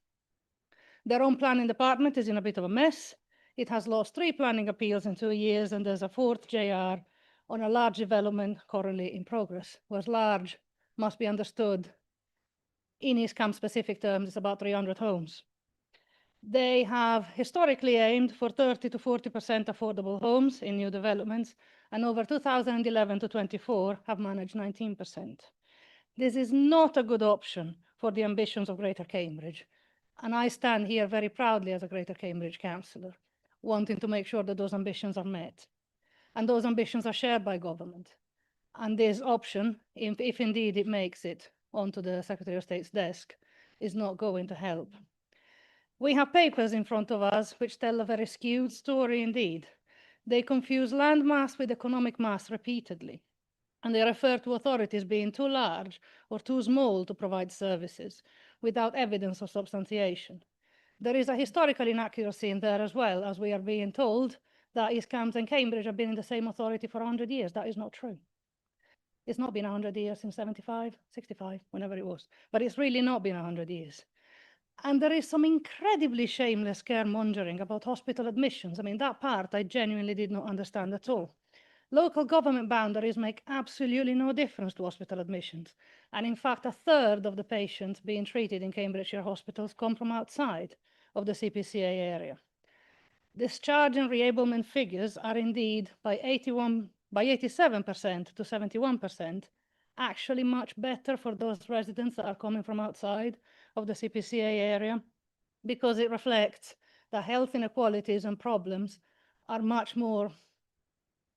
Their own planning department is in a bit of a mess. It has lost 3 planning appeals in 2 years, and there's a 4th JR on a large development currently in progress, whereas large must be understood in eScam specific terms is about 300 homes. They have historically aimed for 30 to 40% affordable homes in new developments, and over 2011 to 24 have managed 19%. This is not a good option for the ambitions of Greater Cambridge, and I stand here very proudly as a Greater Cambridge councillor, wanting to make sure that those ambitions are met. And those ambitions are shared by government. And this option, if indeed it makes it onto the Secretary of State's desk, is not going to help. We have papers in front of us which tell a very skewed story indeed. They confuse land mass with economic mass repeatedly, and they refer to authorities being too large or too small to provide services without evidence or substantiation. There is a historical inaccuracy in there as well, as we are being told that East Cambs and Cambridge have been in the same authority for 100 years. That is not true. It's not been 100 years since 75, 65, whenever it was, but it's really not been 100 years. And there is some incredibly shameless scaremongering about hospital admissions. I mean, that part I genuinely did not understand at all. Local government boundaries make absolutely no difference to hospital admissions. And in fact, a third of the patients being treated in Cambridgeshire hospitals come from outside of the CPCA area. Discharge and reablement figures are indeed by 87% to 71% actually much better for those residents that are coming from outside of the CPCA area, because it reflects that health inequalities and problems are much more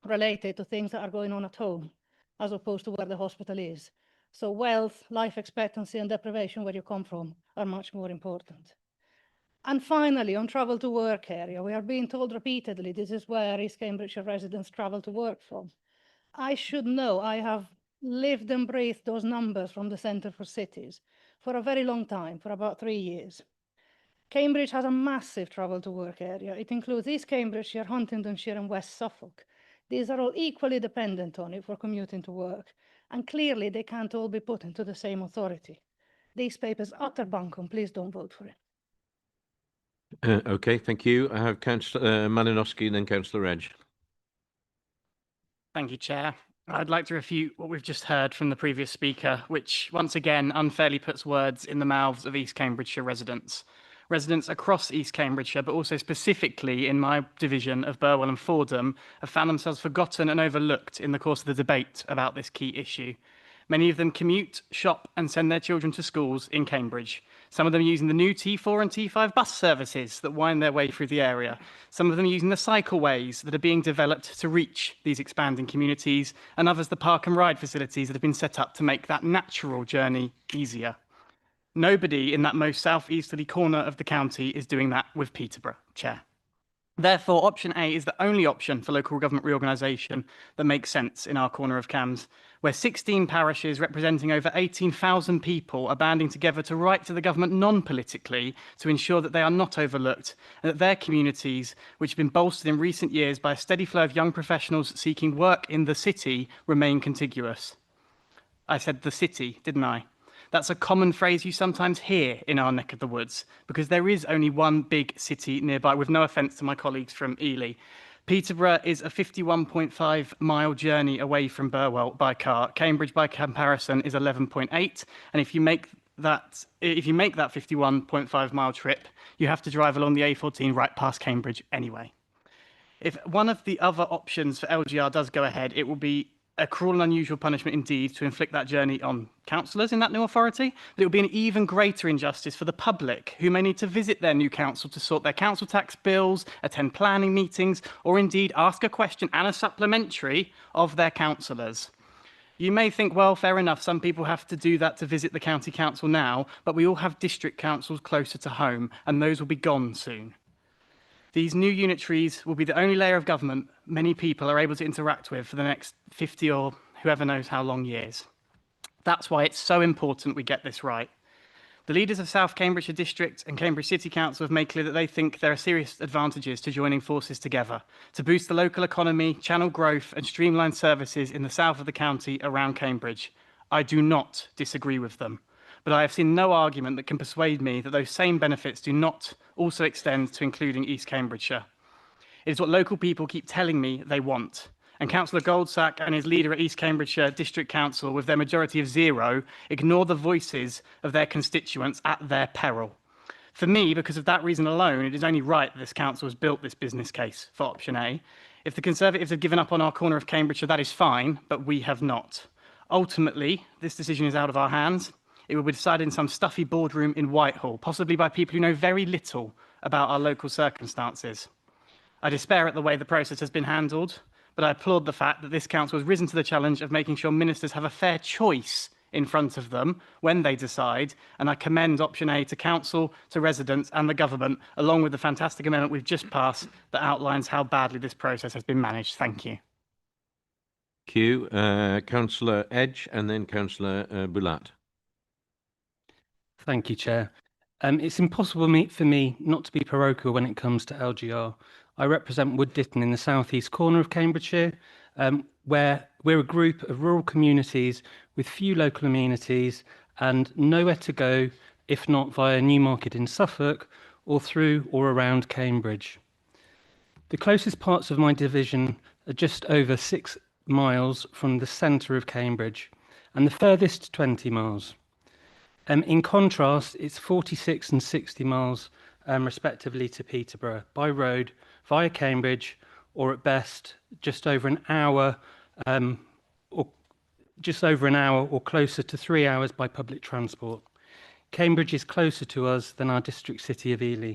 related to things that are going on at home as opposed to where the hospital is. So wealth, life expectancy and deprivation where you come from are much more important. And finally, on travel to work area, we are being told repeatedly this is where East Cambridgeshire residents travel to work from. I should know, I have lived and breathed those numbers from the Centre for Cities for a very long time, for about 3 years. Cambridge has a massive travel to work area. It includes East Cambridgeshire, Huntingdonshire and West Suffolk. These are all equally dependent on it for commuting to work, and clearly they can't all be put into the same authority. These papers utter bunkum. Please don't vote for it. Okay, thank you. I have Councillor Malinowski and then Councillor Edge. Thank you, Chair. I'd like to refute what we've just heard from the previous speaker, which once again unfairly puts words in the mouths of East Cambridgeshire residents. Residents across East Cambridgeshire, but also specifically in my division of Burwell and Fordham, have found themselves forgotten and overlooked in the course of the debate about this key issue. Many of them commute, shop and send their children to schools in Cambridge. Some of them using the new T4 and T5 bus services that wind their way through the area. Some of them using the cycleways that are being developed to reach these expanding communities, and others the park and ride facilities that have been set up to make that natural journey easier. Nobody in that most southeasterly corner of the county is doing that with Peterborough, Chair. Therefore, option A is the only option for local government reorganisation that makes sense in our corner of Cambs, where 16 parishes representing over 18,000 people are banding together to write to the government non-politically to ensure that they are not overlooked and that their communities, which have been bolstered in recent years by a steady flow of young professionals seeking work in the city, remain contiguous. I said the city, didn't I? That's a common phrase you sometimes hear in our neck of the woods, because there is only one big city nearby, with no offence to my colleagues from Ely. Peterborough is a 51.5 mile journey away from Burwell by car. Cambridge, by comparison, is 11.8. And if you make that 51.5 mile trip, you have to drive along the A14 right past Cambridge anyway. If one of the other options for LGR does go ahead, it will be a cruel and unusual punishment indeed to inflict that journey on councillors in that new authority, but it will be an even greater injustice for the public who may need to visit their new council to sort their council tax bills, attend planning meetings, or indeed ask a question and a supplementary of their councillors. You may think, well, fair enough, some people have to do that to visit the county council now, but we all have district councils closer to home, and those will be gone soon. These new unitaries will be the only layer of government many people are able to interact with for the next 50 or whoever knows how long years. That's why it's so important we get this right. The leaders of South Cambridgeshire District and Cambridge City Council have made clear that they think there are serious advantages to joining forces together to boost the local economy, channel growth and streamline services in the south of the county around Cambridge. I do not disagree with them, but I have seen no argument that can persuade me that those same benefits do not also extend to including East Cambridgeshire. It is what local people keep telling me they want. And Councillor Goldsack and his leader at East Cambridgeshire District Council, with their majority of 0, ignore the voices of their constituents at their peril. For me, because of that reason alone, it is only right that this council has built this business case for option A. If the Conservatives have given up on our corner of Cambridgeshire, that is fine, but we have not. Ultimately, this decision is out of our hands. It will be decided in some stuffy boardroom in Whitehall, possibly by people who know very little about our local circumstances. I despair at the way the process has been handled, but I applaud the fact that this council has risen to the challenge of making sure ministers have a fair choice in front of them when they decide, and I commend option A to council, to residents and the government, along with the fantastic amendment we've just passed that outlines how badly this process has been managed. Thank you. Thank you. Councillor Edge and then Councillor Bulat. Thank you, Chair. It's impossible for me not to be parochial when it comes to LGR. I represent Wood Ditton in the southeast corner of Cambridgeshire, where we're a group of rural communities with few local amenities and nowhere to go if not via Newmarket in Suffolk or through or around Cambridge. The closest parts of my division are just over 6 miles from the centre of Cambridge and the furthest 20 miles. In contrast, it's 46 and 60 miles respectively to Peterborough by road via Cambridge, or at best just over an hour or closer to 3 hours by public transport. Cambridge is closer to us than our district city of Ely.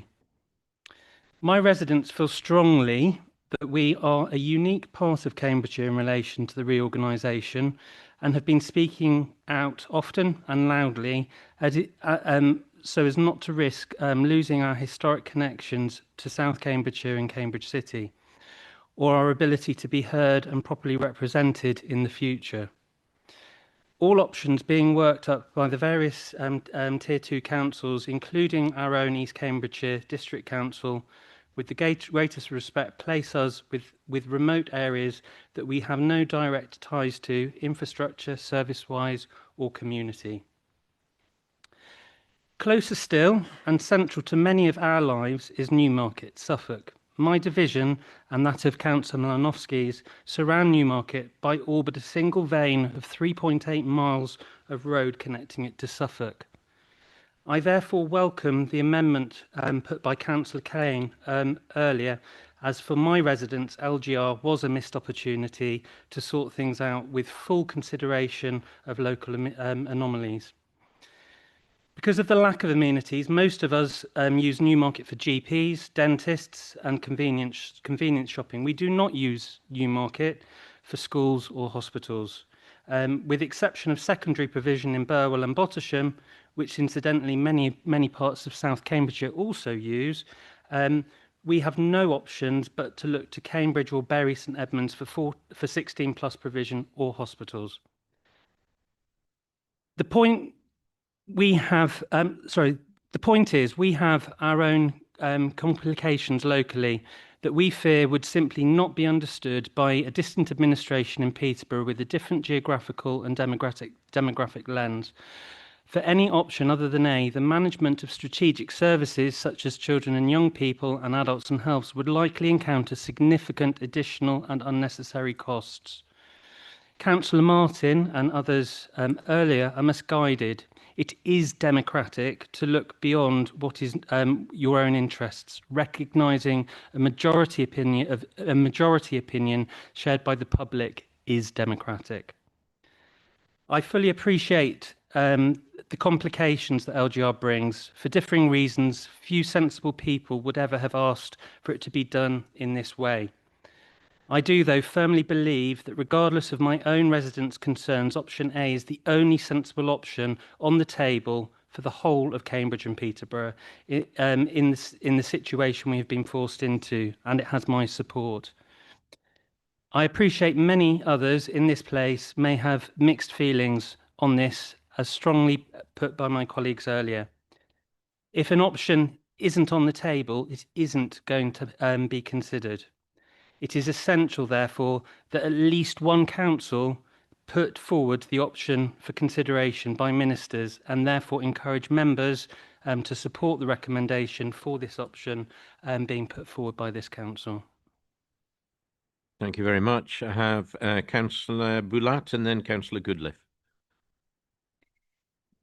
My residents feel strongly that we are a unique part of Cambridgeshire in relation to the reorganisation and have been speaking out often and loudly so as not to risk losing our historic connections to South Cambridgeshire and Cambridge City, or our ability to be heard and properly represented in the future. All options being worked up by the various Tier 2 councils, including our own East Cambridgeshire District Council, with the greatest respect, place us with remote areas that we have no direct ties to, infrastructure, service-wise, or community. Closer still, and central to many of our lives, is Newmarket, Suffolk. My division, and that of Councillor Malinowski's, surround Newmarket by all but a single vein of 3.8 miles of road connecting it to Suffolk. I therefore welcome the amendment put by Councillor Kane earlier, as for my residents, LGR was a missed opportunity to sort things out with full consideration of local anomalies. Because of the lack of amenities, most of us use Newmarket for GPs, dentists and convenience shopping. We do not use Newmarket for schools or hospitals. With the exception of secondary provision in Burwell and Bottisham, which incidentally many parts of South Cambridgeshire also use, we have no options but to look to Cambridge or Bury St Edmunds for 16 plus provision or hospitals. The point is we have our own complications locally that we fear would simply not be understood by a distant administration in Peterborough with a different geographical and demographic lens. For any option other than A, the management of strategic services such as children and young people and adults and health would likely encounter significant additional and unnecessary costs. Councillor Martin and others earlier are misguided. It is democratic to look beyond what is your own interests, recognising a majority opinion shared by the public is democratic. I fully appreciate the complications that LGR brings. For differing reasons, few sensible people would ever have asked for it to be done in this way. I do, though, firmly believe that regardless of my own residents' concerns, option A is the only sensible option on the table for the whole of Cambridge and Peterborough in the situation we have been forced into, and it has my support. I appreciate many others in this place may have mixed feelings on this, as strongly put by my colleagues earlier. If an option isn't on the table, it isn't going to be considered. It is essential, therefore, that at least one council put forward the option for consideration by ministers and therefore encourage members to support the recommendation for this option being put forward by this council. Thank you very much. I have Councillor Bulat and then Councillor Goodliffe.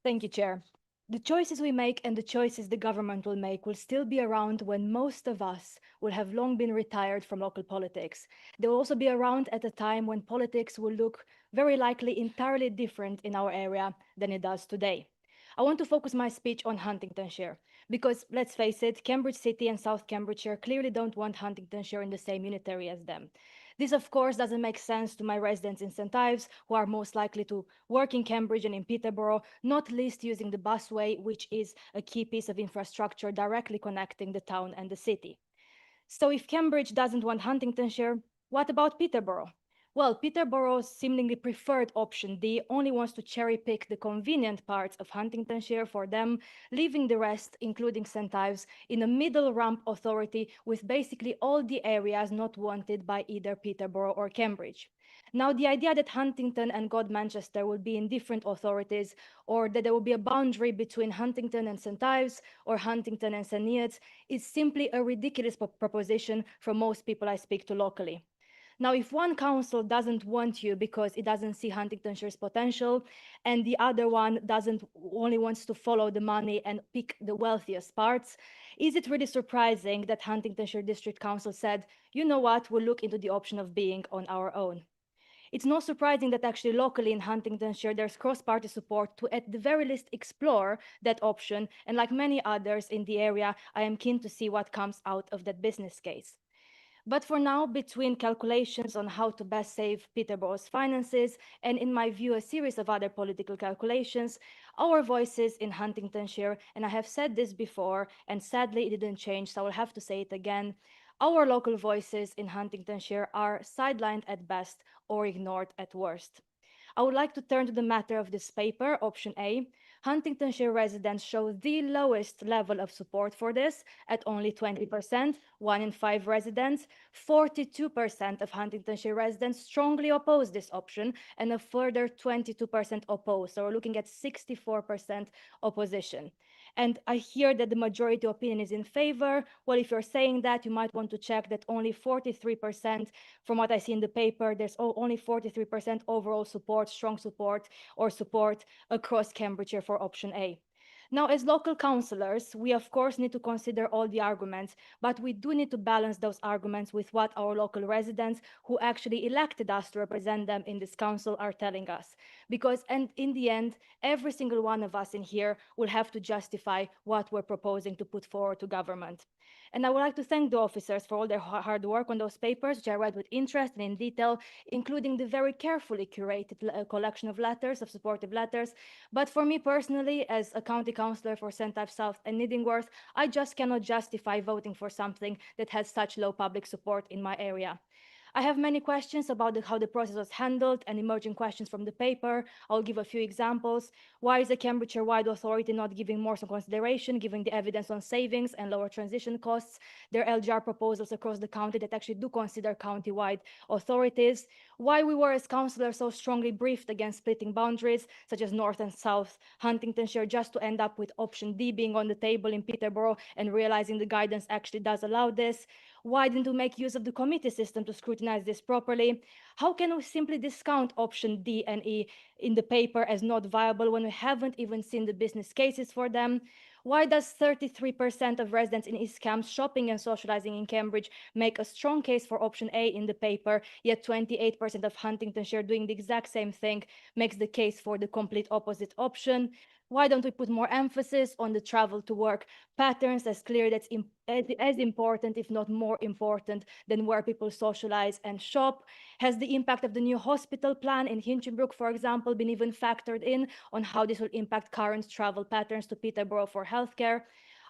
Thank you, Chair. The choices we make and the choices the government will make will still be around when most of us will have long been retired from local politics. They will also be around at a time when politics will look very likely entirely different in our area than it does today. I want to focus my speech on Huntingdonshire because, let's face it, Cambridge City and South Cambridgeshire clearly don't want Huntingdonshire in the same unitary as them. This, of course, doesn't make sense to my residents in St. Ives, who are most likely to work in Cambridge and in Peterborough, not least using the busway, which is a key piece of infrastructure directly connecting the town and the city. So if Cambridge doesn't want Huntingdonshire, what about Peterborough? Well, Peterborough's seemingly preferred option D only wants to cherry pick the convenient parts of Huntingdonshire for them, leaving the rest, including St. Ives, in a middle ramp authority with basically all the areas not wanted by either Peterborough or Cambridge. Now, the idea that Huntington and God Manchester will be in different authorities, or that there will be a boundary between Huntington and St. Ives or Huntington and St. Neots, is simply a ridiculous proposition for most people I speak to locally. Now, if one council doesn't want you because it doesn't see Huntingdonshire's potential, and the other one only wants to follow the money and pick the wealthiest parts, is it really surprising that Huntingdonshire District Council said, you know what, we'll look into the option of being on our own? It's not surprising that actually locally in Huntingdonshire, there's cross-party support to at the very least explore that option. And like many others in the area, I am keen to see what comes out of that business case. But for now, between calculations on how to best save Peterborough's finances and, in my view, a series of other political calculations, our voices in Huntingdonshire, and I have said this before, and sadly it didn't change, so I will have to say it again, our local voices in Huntingdonshire are sidelined at best or ignored at worst. I would like to turn to the matter of this paper, option A. Huntingdonshire residents show the lowest level of support for this at only 20%, 1 in 5 residents. 42% of Huntingdonshire residents strongly oppose this option and a further 22% oppose. So we're looking at 64% opposition. And I hear that the majority opinion is in favor. Well, if you're saying that, you might want to check that only 43%, from what I see in the paper, there's only 43% overall support, strong support, or support across Cambridgeshire for option A. Now, as local councillors, we of course need to consider all the arguments, but we do need to balance those arguments with what our local residents who actually elected us to represent them in this council are telling us. Because, and in the end, every single one of us in here will have to justify what we're proposing to put forward to government. And I would like to thank the officers for all their hard work on those papers, which I read with interest and in detail, including the very carefully curated collection of letters, of supportive letters. But for me personally, as a county councillor for St. Ives South and Knittingworth, I just cannot justify voting for something that has such low public support in my area. I have many questions about how the process was handled and emerging questions from the paper. I'll give a few examples. Why is the Cambridgeshire-wide authority not giving more consideration, given the evidence on savings and lower transition costs? There are LGR proposals across the county that actually do consider county-wide authorities. Why we were as councillors so strongly briefed against splitting boundaries, such as North and South Huntingdonshire, just to end up with option D being on the table in Peterborough and realizing the guidance actually does allow this. Why didn't we make use of the committee system to scrutinize this properly? How can we simply discount option D and E in the paper as not viable when we haven't even seen the business cases for them? Why does 33% of residents in East Camps shopping and socializing in Cambridge make a strong case for option A in the paper, yet 28% of Huntingdonshire doing the exact same thing makes the case for the complete opposite option? Why don't we put more emphasis on the travel to work patterns as clear that's as important, if not more important, than where people socialize and shop? Has the impact of the new hospital plan in Hinchinbrook, for example, been even factored in on how this will impact current travel patterns to Peterborough for healthcare?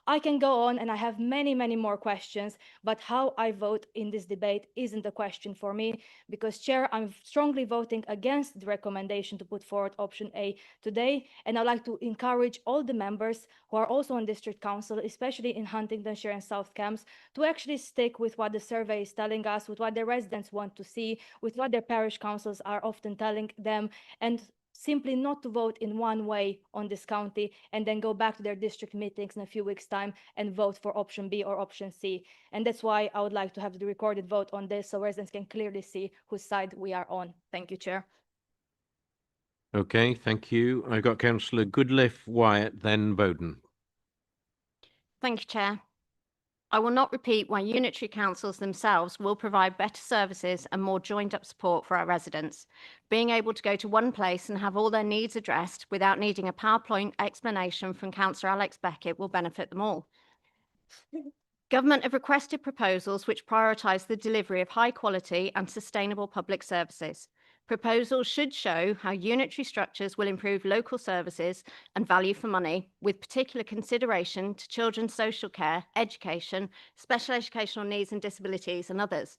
I can go on and I have many, many more questions, but how I vote in this debate isn't a question for me because, Chair, I'm strongly voting against the recommendation to put forward option A today. And I'd like to encourage all the members who are also on District Council, especially in Huntingdonshire and South Cambs, to actually stick with what the survey is telling us, with what the residents want to see, with what their parish councils are often telling them, and simply not to vote in one way on this county and then go back to their district meetings in a few weeks' time and vote for option B or option C. And that's why I would like to have the recorded vote on this so residents can clearly see whose side we are on. Thank you, Chair. Okay, thank you. I've got Councillor Goodliffe, Wyatt, then Bowden. Thank you, Chair. I will not repeat why unitary councils themselves will provide better services and more joined-up support for our residents. Being able to go to one place and have all their needs addressed without needing a PowerPoint explanation from Councillor Alex Beckett will benefit them all. Government have requested proposals which prioritise the delivery of high quality and sustainable public services. Proposals should show how unitary structures will improve local services and value for money, with particular consideration to children's social care, education, special educational needs and disabilities, and others.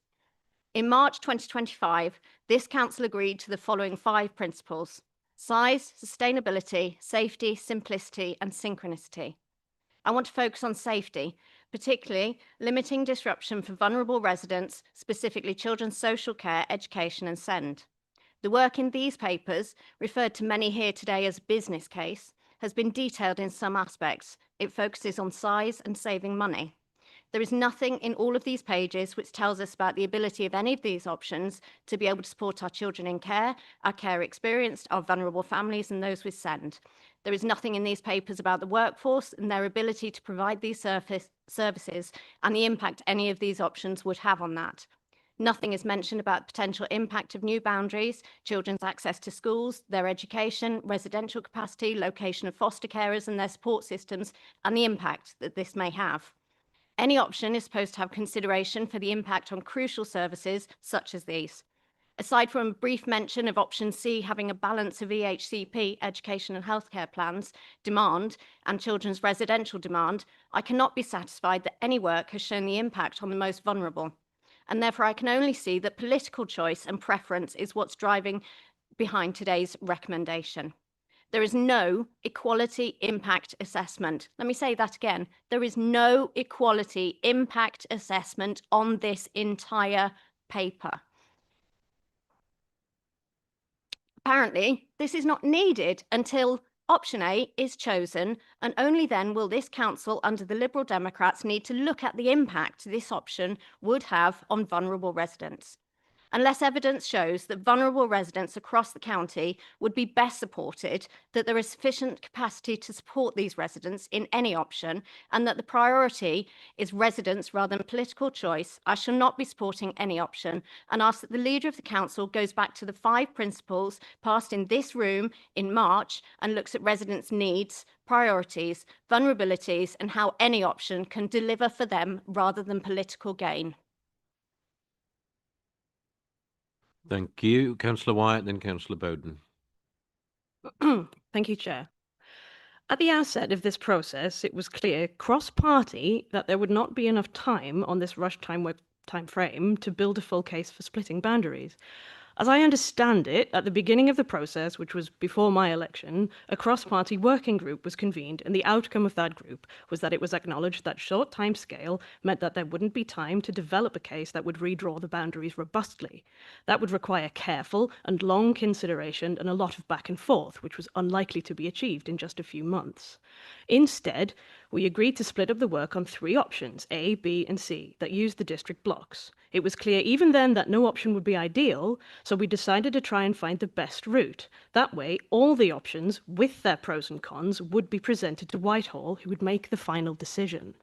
In March 2025, this council agreed to the following 5 principles: size, sustainability, safety, simplicity, and synchronicity. I want to focus on safety, particularly limiting disruption for vulnerable residents, specifically children's social care, education, and SEND. The work in these papers, referred to many here today as business case, has been detailed in some aspects. It focuses on size and saving money. There is nothing in all of these pages which tells us about the ability of any of these options to be able to support our children in care, our care experienced, our vulnerable families, and those with SEND. There is nothing in these papers about the workforce and their ability to provide these services and the impact any of these options would have on that. Nothing is mentioned about the potential impact of new boundaries, children's access to schools, their education, residential capacity, location of foster carers and their support systems, and the impact that this may have. Any option is supposed to have consideration for the impact on crucial services such as these. Aside from a brief mention of option C having a balance of EHCP, education and healthcare plans, demand, and children's residential demand, I cannot be satisfied that any work has shown the impact on the most vulnerable. And therefore I can only see that political choice and preference is what's driving behind today's recommendation. There is no equality impact assessment. Let me say that again. There is no equality impact assessment on this entire paper. Apparently, this is not needed until option A is chosen, and only then will this council under the Liberal Democrats need to look at the impact this option would have on vulnerable residents. Unless evidence shows that vulnerable residents across the county would be best supported, that there is sufficient capacity to support these residents in any option, and that the priority is residents rather than political choice, I shall not be supporting any option and ask that the leader of the council goes back to the 5 principles passed in this room in March and looks at residents' needs, priorities, vulnerabilities, and how any option can deliver for them rather than political gain. Thank you. Councillor Wyatt, then Councillor Bowden. Thank you, Chair. At the outset of this process, it was clear cross-party that there would not be enough time on this rush time frame to build a full case for splitting boundaries. As I understand it, at the beginning of the process, which was before my election, a cross-party working group was convened, and the outcome of that group was that it was acknowledged that short timescale meant that there wouldn't be time to develop a case that would redraw the boundaries robustly. That would require careful and long consideration and a lot of back and forth, which was unlikely to be achieved in just a few months. Instead, we agreed to split up the work on 3 options, A, B, and C, that used the district blocks. It was clear even then that no option would be ideal, so we decided to try and find the best route. That way, all the options, with their pros and cons, would be presented to Whitehall, who would make the final decision.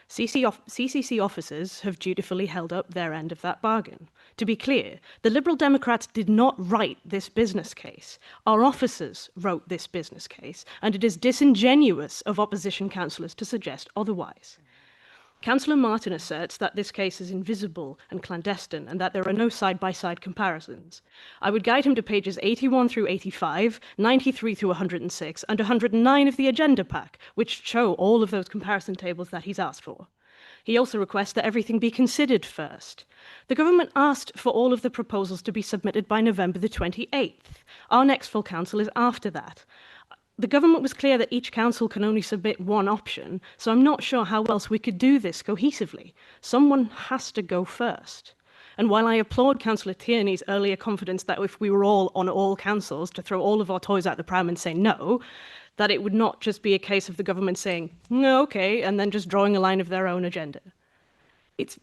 CCC officers have dutifully held up their end of that bargain. To be clear, the Liberal Democrats did not write this business case. Our officers wrote this business case, and it is disingenuous of opposition councillors to suggest otherwise. Councillor Martin asserts that this case is invisible and clandestine and that there are no side-by-side comparisons. I would guide him to pages 81 through 85, 93 through 106, and 109 of the agenda pack, which show all of those comparison tables that he's asked for. He also requests that everything be considered first. The government asked for all of the proposals to be submitted by November the 28th. Our next full council is after that. The government was clear that each council can only submit 1 option, so I'm not sure how else we could do this cohesively. Someone has to go first. And while I applaud Councillor Tierney's earlier confidence that if we were all on all councils to throw all of our toys out the pram and say no, that it would not just be a case of the government saying, no, okay, and then just drawing a line of their own agenda. It's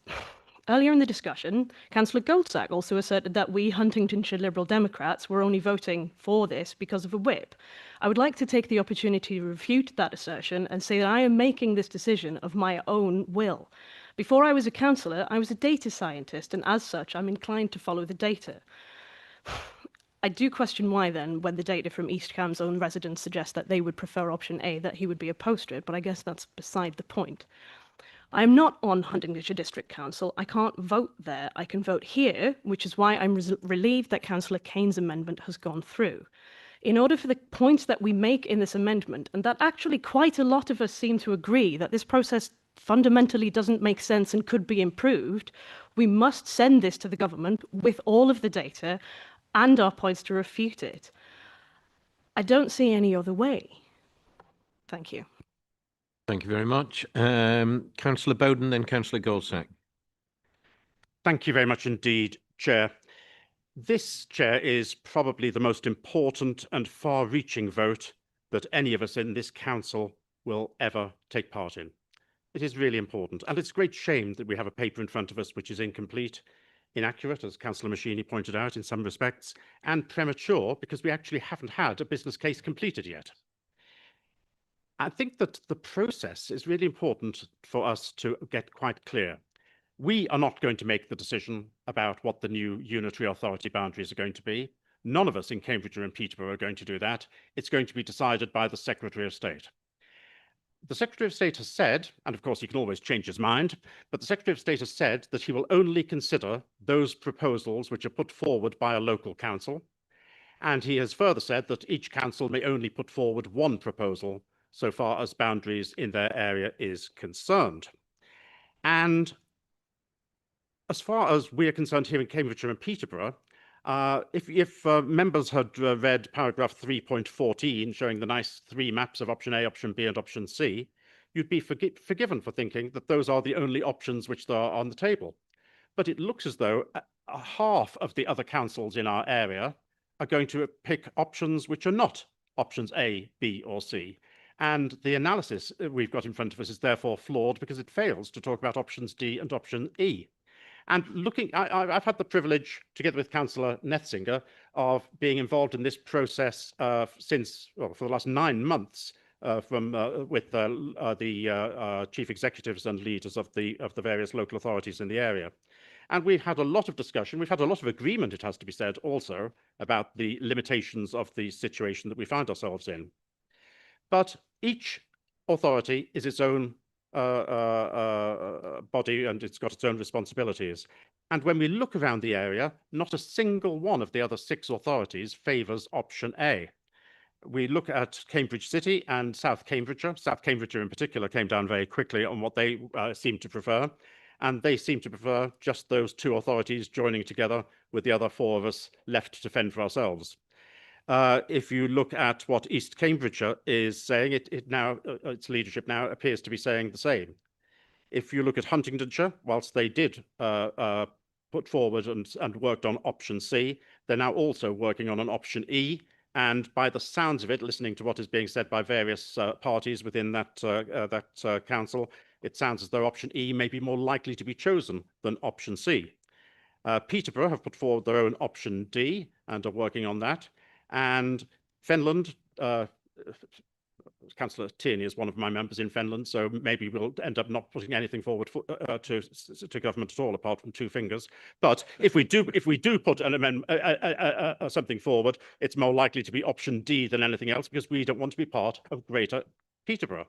Earlier in the discussion, Councillor Goldsack also asserted that we Huntingdonshire Liberal Democrats were only voting for this because of a whip. I would like to take the opportunity to refute that assertion and say that I am making this decision of my own will. Before I was a councillor, I was a data scientist, and as such, I'm inclined to follow the data. I do question why then, when the data from East Cam's own residents suggest that they would prefer option A, that he would be opposed to it, but I guess that's beside the point. I'm not on Huntingdonshire District Council. I can't vote there. I can vote here, which is why I'm relieved that Councillor Kane's amendment has gone through. In order for the points that we make in this amendment, and that actually quite a lot of us seem to agree that this process fundamentally doesn't make sense and could be improved, we must send this to the government with all of the data and our points to refute it. I don't see any other way. Thank you. Thank you very much. Councillor Bowden, then Councillor Goldsack. Thank you very much indeed, Chair. This, Chair, is probably the most important and far-reaching vote that any of us in this council will ever take part in. It is really important, and it's a great shame that we have a paper in front of us which is incomplete, inaccurate, as Councillor Machini pointed out in some respects, and premature because we actually haven't had a business case completed yet. I think that the process is really important for us to get quite clear. We are not going to make the decision about what the new unitary authority boundaries are going to be. None of us in Cambridgeshire and Peterborough are going to do that. It's going to be decided by the Secretary of State. The Secretary of State has said, and of course he can always change his mind, but the Secretary of State has said that he will only consider those proposals which are put forward by a local council. And he has further said that each council may only put forward one proposal so far as boundaries in their area is concerned. And as far as we are concerned here in Cambridgeshire and Peterborough, if members had read paragraph 3.14 showing the nice 3 maps of option A, option B and option C, you'd be forgiven for thinking that those are the only options which are on the table. But it looks as though half of the other councils in our area are going to pick options which are not options A, B or C. And the analysis we've got in front of us is therefore flawed because it fails to talk about options D and option E. And looking, I've had the privilege, together with Councillor Netzinger, of being involved in this process since, well, for the last 9 months, with the chief executives and leaders of the various local authorities in the area. And we've had a lot of discussion. We've had a lot of agreement, it has to be said, also about the limitations of the situation that we find ourselves in. But each authority is its own body, and it's got its own responsibilities. And when we look around the area, not a single one of the other 6 authorities favours option A. We look at Cambridge City and South Cambridgeshire. South Cambridgeshire in particular came down very quickly on what they seem to prefer. And they seem to prefer just those 2 authorities joining together with the other 4 of us left to fend for ourselves. If you look at what East Cambridgeshire is saying, its leadership now appears to be saying the same. If you look at Huntingdonshire, whilst they did put forward and worked on option C, they're now also working on an option E. And by the sounds of it, listening to what is being said by various parties within that council, it sounds as though option E may be more likely to be chosen than option C. Peterborough have put forward their own option D and are working on that. And Fenland, Councillor Tierney is one of my members in Fenland, so maybe we'll end up not putting anything forward to government at all, apart from 2 fingers. But if we do put an amendment, something forward, it's more likely to be option D than anything else, because we don't want to be part of Greater Peterborough.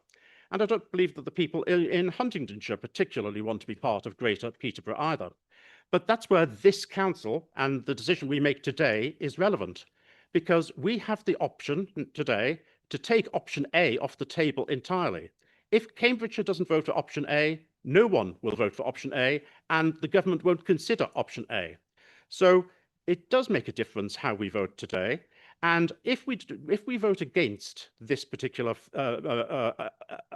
And I don't believe that the people in Huntingdonshire particularly want to be part of Greater Peterborough either. But that's where this council and the decision we make today is relevant, because we have the option today to take option A off the table entirely. If Cambridgeshire doesn't vote for option A, no one will vote for option A, and the government won't consider option A. So it does make a difference how we vote today. And if we vote against this particular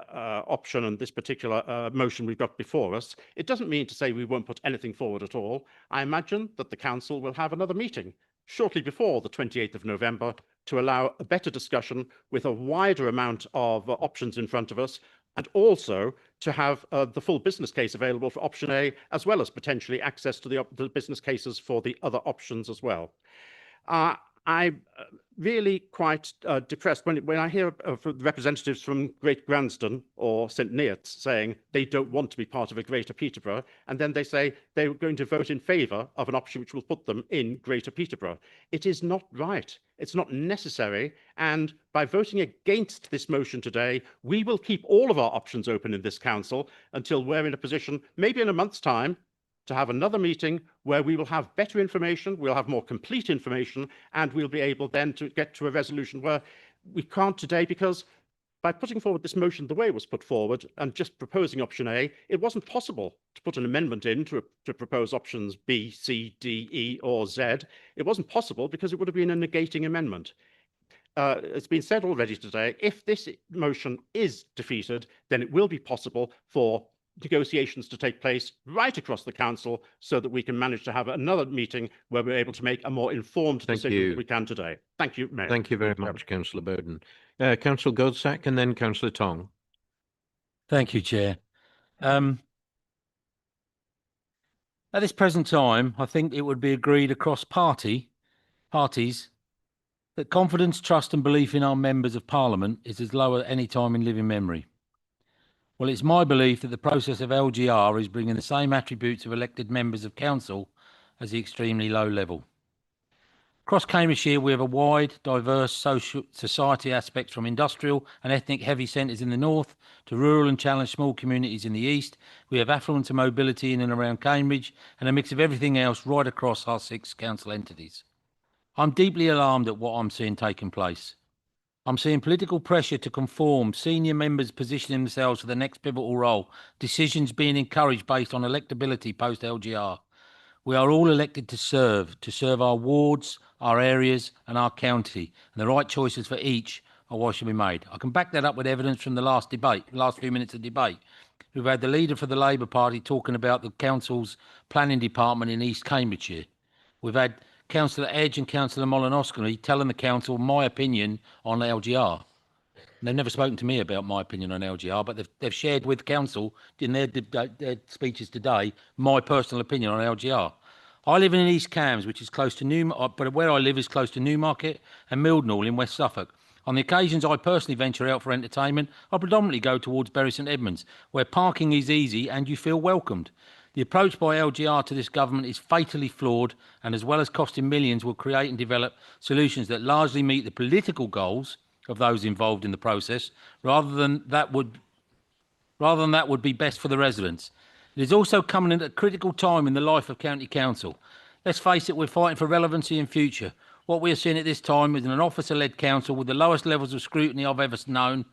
option and this particular motion we've got before us, it doesn't mean to say we won't put anything forward at all. I imagine that the council will have another meeting shortly before the 28th of November to allow a better discussion with a wider amount of options in front of us, and also to have the full business case available for option A, as well as potentially access to the business cases for the other options as well. I'm really quite depressed when I hear of representatives from Great Gransden or St Neots saying they don't want to be part of a Greater Peterborough, and then they say they're going to vote in favour of an option which will put them in Greater Peterborough. It is not right. It's not necessary. And by voting against this motion today, we will keep all of our options open in this council until we're in a position, maybe in a month's time, to have another meeting where we will have better information, we'll have more complete information, and we'll be able then to get to a resolution where we can't today, because by putting forward this motion the way it was put forward and just proposing option A, it wasn't possible to put an amendment in to propose options B, C, D, E, or Z. It wasn't possible because it would have been a negating amendment. It's been said already today, if this motion is defeated, then it will be possible for negotiations to take place right across the council so that we can manage to have another meeting where we're able to make a more informed decision than we can today. Thank you, Mayor. Thank you very much, Councillor Bowden. Councillor Goldsack and then Councillor Tong. Thank you, Chair. At this present time, I think it would be agreed across parties that confidence, trust and belief in our members of Parliament is as low as any time in living memory. Well, it's my belief that the process of LGR is bringing the same attributes of elected members of council as the extremely low level. Across Cambridgeshire, we have a wide, diverse society aspect from industrial and ethnic heavy centres in the north to rural and challenged small communities in the east. We have affluence and mobility in and around Cambridge and a mix of everything else right across our 6 council entities. I'm deeply alarmed at what I'm seeing taking place. I'm seeing political pressure to conform, senior members positioning themselves for the next pivotal role, decisions being encouraged based on electability post-LGR. We are all elected to serve our wards, our areas and our county, and the right choices for each are what should be made. I can back that up with evidence from the last few minutes of debate. We've had the leader for the Labour Party talking about the council's planning department in East Cambridgeshire. We've had Councillor Edge and Councillor Molyneux telling the council my opinion on LGR. They've never spoken to me about my opinion on LGR, but they've shared with council in their speeches today my personal opinion on LGR. I live in East Cambs, which is close to but where I live is close to Newmarket and Mildenhall in West Suffolk. On the occasions I personally venture out for entertainment, I predominantly go towards Bury St Edmunds, where parking is easy and you feel welcomed. The approach by LGR to this government is fatally flawed and, as well as costing millions, will create and develop solutions that largely meet the political goals of those involved in the process, rather than that would be best for the residents. It is also coming at a critical time in the life of County Council. Let's face it, we're fighting for relevancy and future. What we are seeing at this time is an officer-led council with the lowest levels of scrutiny I've ever known,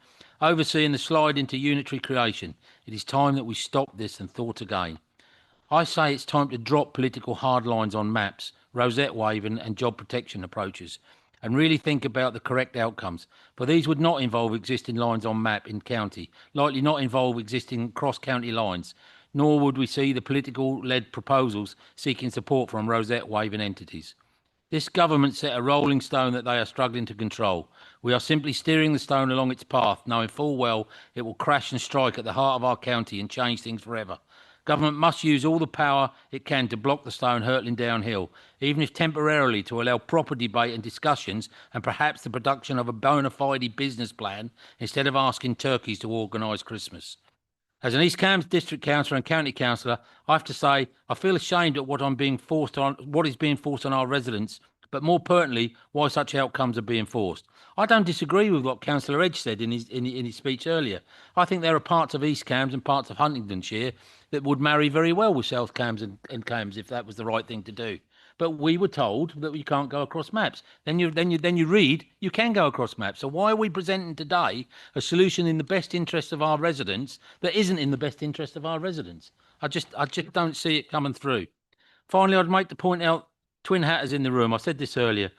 overseeing the slide into unitary creation. It is time that we stop this and thought again. I say it's time to drop political hardlines on maps, rosette waving and job protection approaches, and really think about the correct outcomes. For these would not involve existing lines on map in county, likely not involve existing cross-county lines, nor would we see the political-led proposals seeking support from rosette waving entities. This government set a rolling stone that they are struggling to control. We are simply steering the stone along its path, knowing full well it will crash and strike at the heart of our county and change things forever. Government must use all the power it can to block the stone hurtling downhill, even if temporarily to allow proper debate and discussions and perhaps the production of a bona fide business plan instead of asking turkeys to organise Christmas. As an East Cambs District Councillor and County Councillor, I have to say I feel ashamed at what is being forced on our residents, but more pertinently, why such outcomes are being forced. I don't disagree with what Councillor Edge said in his speech earlier. I think there are parts of East Cambs and parts of Huntingdonshire that would marry very well with South Cambs and Cambs if that was the right thing to do. But we were told that you can't go across maps. Then you read you can go across maps. So why are we presenting today a solution in the best interest of our residents that isn't in the best interest of our residents? I just don't see it coming through. Finally, I'd make the point out, twin hatters in the room. I said this earlier.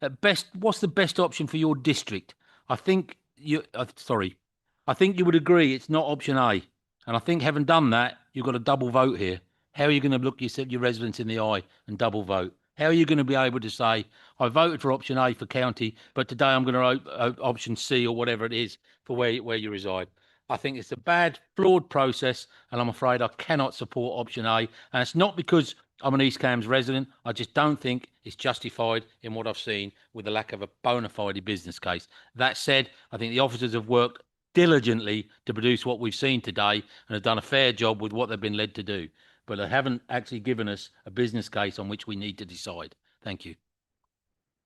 At best, what's the best option for your district? I think you would agree it's not option A. And I think having done that, you've got a double vote here. How are you going to look your residents in the eye and double vote? How are you going to be able to say, I voted for option A for county, but today I'm going to option C or whatever it is for where you reside? I think it's a bad, flawed process, and I'm afraid I cannot support option A. And it's not because I'm an East Cambs resident. I just don't think it's justified in what I've seen with the lack of a bona fide business case. That said, I think the officers have worked diligently to produce what we've seen today and have done a fair job with what they've been led to do. But they haven't actually given us a business case on which we need to decide. Thank you.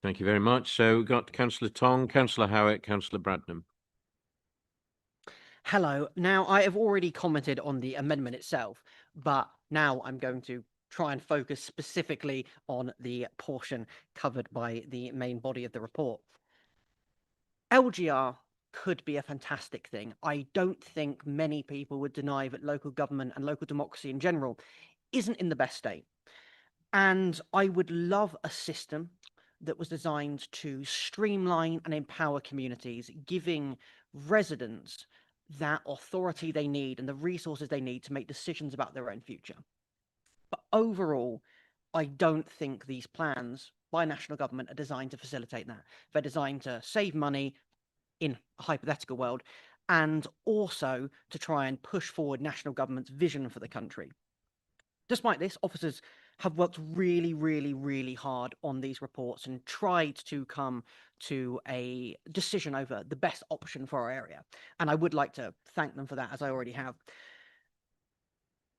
Thank you very much. So we've got Councillor Tong, Councillor Howitt, Councillor Bradnam. Hello. Now, I have already commented on the amendment itself, but now I'm going to try and focus specifically on the portion covered by the main body of the report. LGR could be a fantastic thing. I don't think many people would deny that local government and local democracy in general isn't in the best state. And I would love a system that was designed to streamline and empower communities, giving residents that authority they need and the resources they need to make decisions about their own future. But overall, I don't think these plans by national government are designed to facilitate that. They're designed to save money in a hypothetical world and also to try and push forward national government's vision for the country. Despite this, officers have worked really, really, really hard on these reports and tried to come to a decision over the best option for our area. And I would like to thank them for that, as I already have.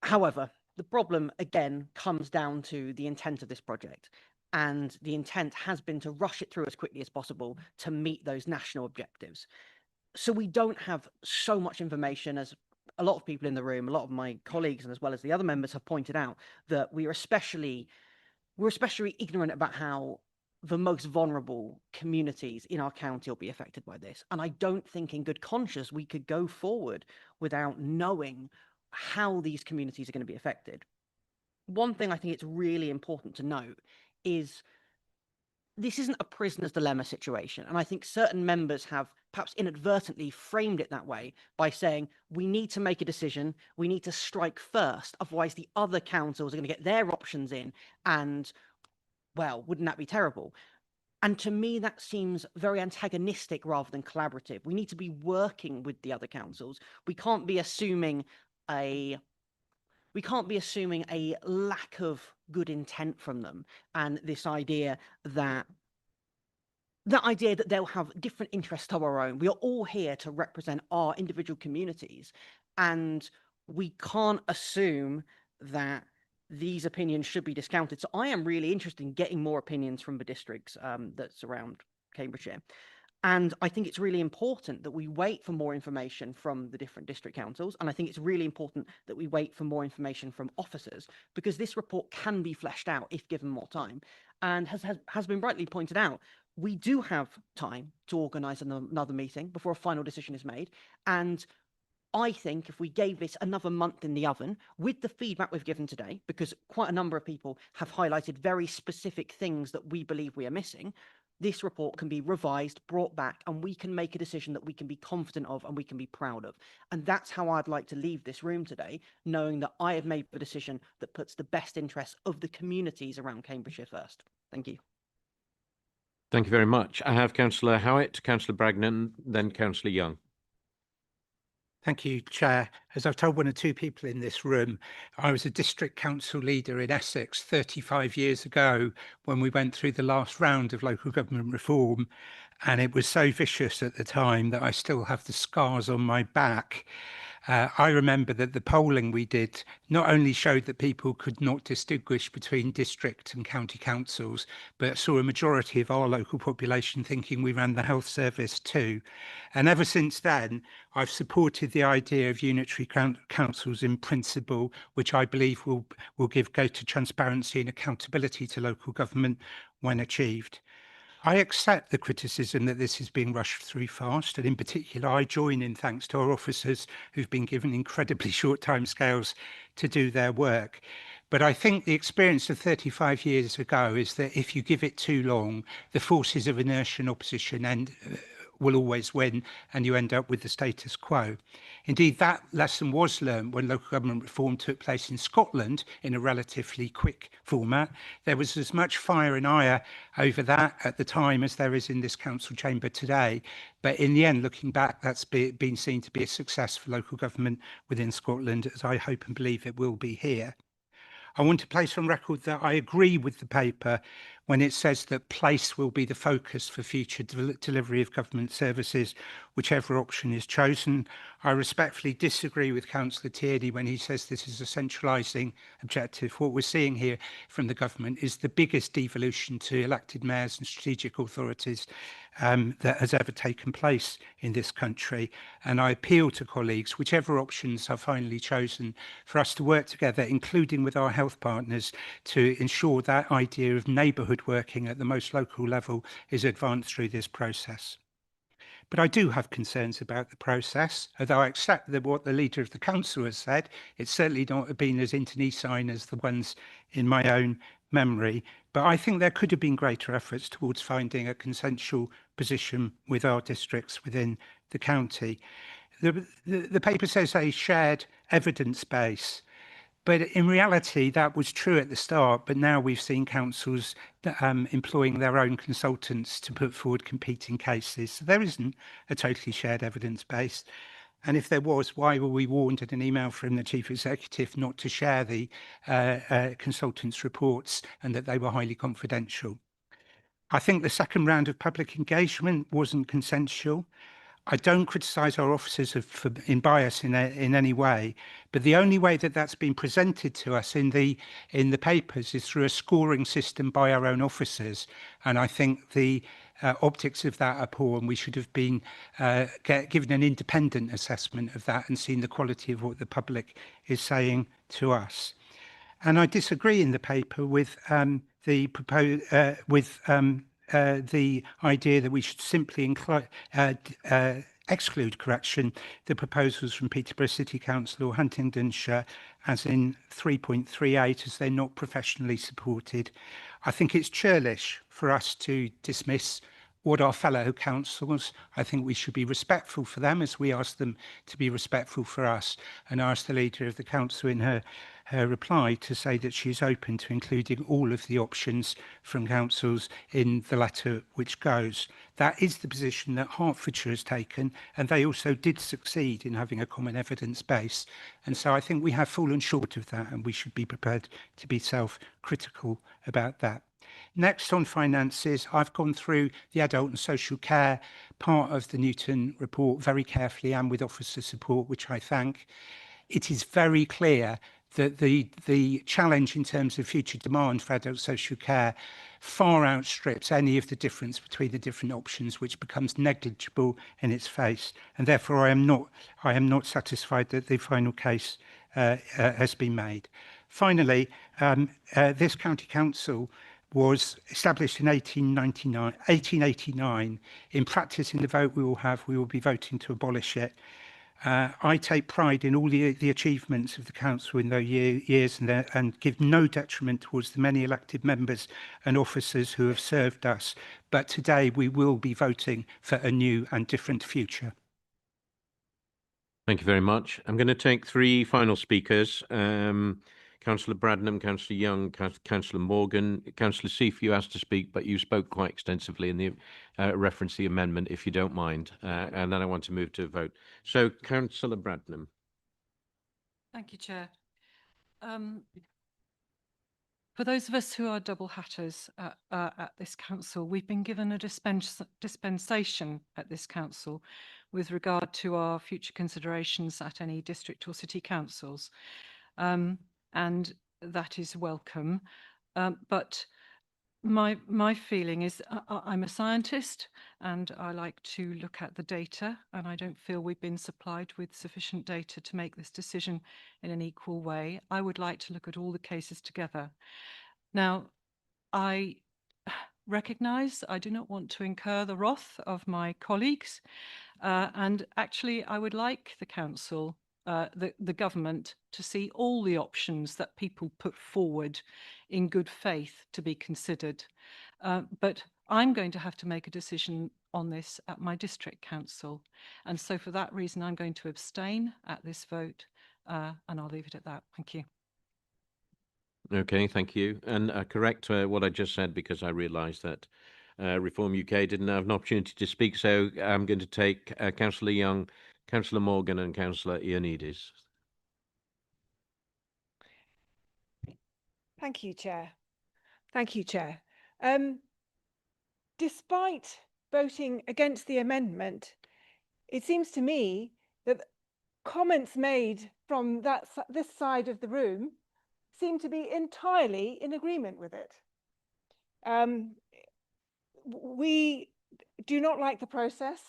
However, the problem, again, comes down to the intent of this project. And the intent has been to rush it through as quickly as possible to meet those national objectives. So we don't have so much information as a lot of people in the room, a lot of my colleagues, and as well as the other members have pointed out, that we're especially ignorant about how the most vulnerable communities in our county will be affected by this. And I don't think in good conscience we could go forward without knowing how these communities are going to be affected. One thing I think it's really important to note is this isn't a prisoner's dilemma situation. And I think certain members have perhaps inadvertently framed it that way by saying, we need to make a decision, we need to strike first, otherwise the other councils are going to get their options in, and, well, wouldn't that be terrible? And to me, that seems very antagonistic rather than collaborative. We need to be working with the other councils. We can't be assuming a lack of good intent from them, and this idea that they'll have different interests to our own. We are all here to represent our individual communities, and we can't assume that these opinions should be discounted. So I am really interested in getting more opinions from the districts that surround Cambridgeshire. And I think it's really important that we wait for more information from the different district councils. And I think it's really important that we wait for more information from officers, because this report can be fleshed out if given more time. And has been rightly pointed out, we do have time to organise another meeting before a final decision is made. And I think if we gave this another month in the oven with the feedback we've given today, because quite a number of people have highlighted very specific things that we believe we are missing, this report can be revised, brought back, and we can make a decision that we can be confident of and we can be proud of. And that's how I'd like to leave this room today, knowing that I have made the decision that puts the best interests of the communities around Cambridgeshire first. Thank you. Thank you very much. I have Councillor Howitt, Councillor Bragnan, then Councillor Young. Thank you, Chair. As I've told one or two people in this room, I was a district council leader in Essex 35 years ago when we went through the last round of local government reform. And it was so vicious at the time that I still have the scars on my back. I remember that the polling we did not only showed that people could not distinguish between district and county councils, but saw a majority of our local population thinking we ran the health service too. And ever since then, I've supported the idea of unitary councils in principle, which I believe will give greater transparency and accountability to local government when achieved. I accept the criticism that this is being rushed through fast, and in particular, I join in thanks to our officers who've been given incredibly short timescales to do their work. But I think the experience of 35 years ago is that if you give it too long, the forces of inertia and opposition will always win, and you end up with the status quo. Indeed, that lesson was learned when local government reform took place in Scotland in a relatively quick format. There was as much fire and ire over that at the time as there is in this council chamber today. But in the end, looking back, that's been seen to be a success for local government within Scotland, as I hope and believe it will be here. I want to place on record that I agree with the paper when it says that place will be the focus for future delivery of government services, whichever option is chosen. I respectfully disagree with Councillor Tierney when he says this is a centralising objective. What we're seeing here from the government is the biggest devolution to elected mayors and strategic authorities that has ever taken place in this country. And I appeal to colleagues, whichever options are finally chosen, for us to work together, including with our health partners, to ensure that idea of neighbourhood working at the most local level is advanced through this process. But I do have concerns about the process, although I accept that what the leader of the council has said, it's certainly not been as internecine as the ones in my own memory. But I think there could have been greater efforts towards finding a consensual position with our districts within the county. The paper says a shared evidence base. But in reality, that was true at the start, but now we've seen councils employing their own consultants to put forward competing cases. So there isn't a totally shared evidence base. And if there was, why were we warned in an email from the Chief Executive not to share the consultants' reports and that they were highly confidential? I think the second round of public engagement wasn't consensual. I don't criticise our officers for bias in any way, but the only way that that's been presented to us in the papers is through a scoring system by our own officers, and I think the optics of that are poor, and we should have been given an independent assessment of that and seen the quality of what the public is saying to us. And I disagree in the paper with the idea that we should simply exclude the proposals from Peterborough City Council or Huntingdonshire as in 3.38 as they're not professionally supported. I think it's churlish for us to dismiss what our fellow councils. I think we should be respectful for them as we ask them to be respectful for us, and ask the leader of the council in her reply to say that she's open to including all of the options from councils in the letter which goes. That is the position that Hertfordshire has taken, and they also did succeed in having a common evidence base. And so I think we have fallen short of that, and we should be prepared to be self-critical about that. Next, on finances, I've gone through the adult and social care part of the Newton report very carefully and with officer support, which I thank. It is very clear that the challenge in terms of future demand for adult social care far outstrips any of the difference between the different options, which becomes negligible in its face. And therefore, I am not satisfied that the final case has been made. Finally, this county council was established in 1889. In practice, in the vote we will be voting to abolish it. I take pride in all the achievements of the council in those years and give no detriment towards the many elected members and officers who have served us. But today we will be voting for a new and different future. Thank you very much. I'm going to take three final speakers. Councillor Bradnam, Councillor Young, Councillor Morgan. Councillor Seif, you asked to speak, but you spoke quite extensively in the reference to the amendment, if you don't mind. And then I want to move to a vote. So, Councillor Bradnam. Thank you, Chair. For those of us who are double hatters at this council, we've been given a dispensation at this council with regard to our future considerations at any district or city councils. And that is welcome. But my feeling is I'm a scientist and I like to look at the data, and I don't feel we've been supplied with sufficient data to make this decision in an equal way. I would like to look at all the cases together. Now, I recognise I do not want to incur the wrath of my colleagues, and actually I would like the council, the government, to see all the options that people put forward in good faith to be considered. But I'm going to have to make a decision on this at my district council. And so for that reason, I'm going to abstain at this vote, and I'll leave it at that. Thank you. Okay, thank you. And correct what I just said, because I realised that Reform UK didn't have an opportunity to speak. So I'm going to take Councillor Young, Councillor Morgan and Councillor Ioannidis. Thank you, Chair. Thank you, Chair. Despite voting against the amendment, it seems to me that comments made from this side of the room seem to be entirely in agreement with it. We do not like the process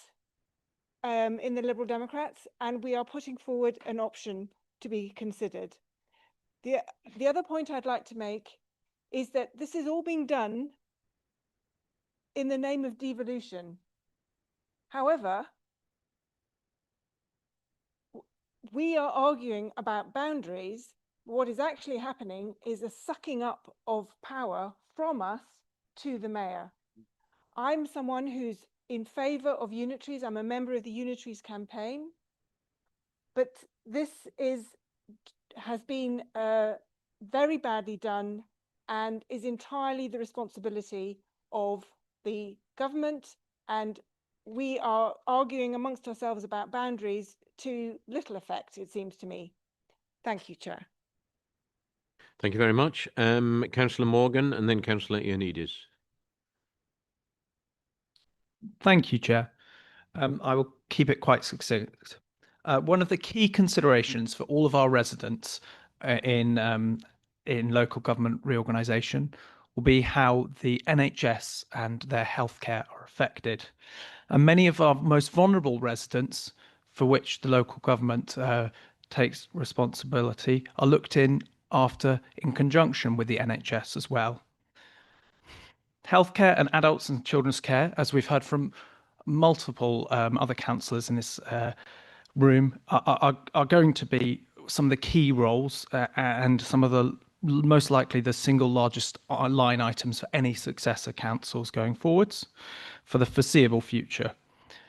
in the Liberal Democrats, and we are putting forward an option to be considered. The other point I'd like to make is that this is all being done in the name of devolution. However, we are arguing about boundaries. What is actually happening is a sucking up of power from us to the mayor. I'm someone who's in favour of unitaries. I'm a member of the unitaries campaign, but this has been very badly done and is entirely the responsibility of the government, and we are arguing amongst ourselves about boundaries to little effect, it seems to me. Thank you, Chair. Thank you very much. Councillor Morgan and then Councillor Ioannidis. Thank you, Chair. I will keep it quite succinct. One of the key considerations for all of our residents in local government reorganisation will be how the NHS and their healthcare are affected. And many of our most vulnerable residents, for which the local government takes responsibility, are looked after in conjunction with the NHS as well. Healthcare and adults and children's care, as we've heard from multiple other councillors in this room, are going to be some of the key roles and some of the most likely the single largest line items for any successor councils going forwards for the foreseeable future.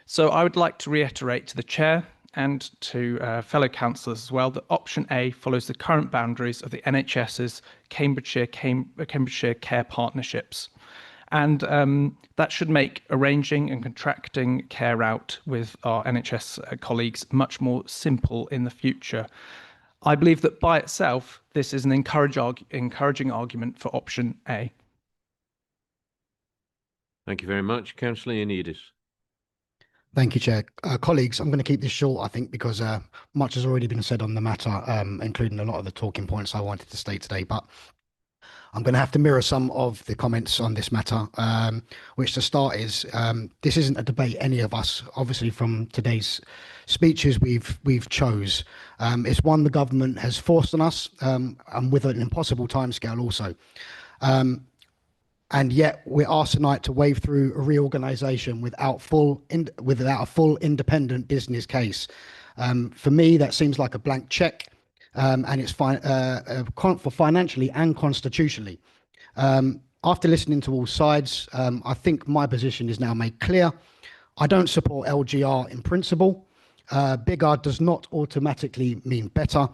So I would like to reiterate to the Chair and to fellow councillors as well that option A follows the current boundaries of the NHS's Cambridgeshire Care Partnerships. And that should make arranging and contracting care out with our NHS colleagues much more simple in the future. I believe that by itself, this is an encouraging argument for option A. Thank you very much. Councillor Ioannidis. Thank you, Chair. Colleagues, I'm going to keep this short, I think, because much has already been said on the matter, including a lot of the talking points I wanted to state today. But I'm going to have to mirror some of the comments on this matter, which to start is, this isn't a debate any of us, obviously from today's speeches we've chose. It's one the government has forced on us, and with an impossible timescale also. And yet we're asked tonight to wave through a reorganisation without a full independent business case. For me, that seems like a blank check. And it's for financially and constitutionally. After listening to all sides, I think my position is now made clear. I don't support LGR in principle. Bigger does not automatically mean better.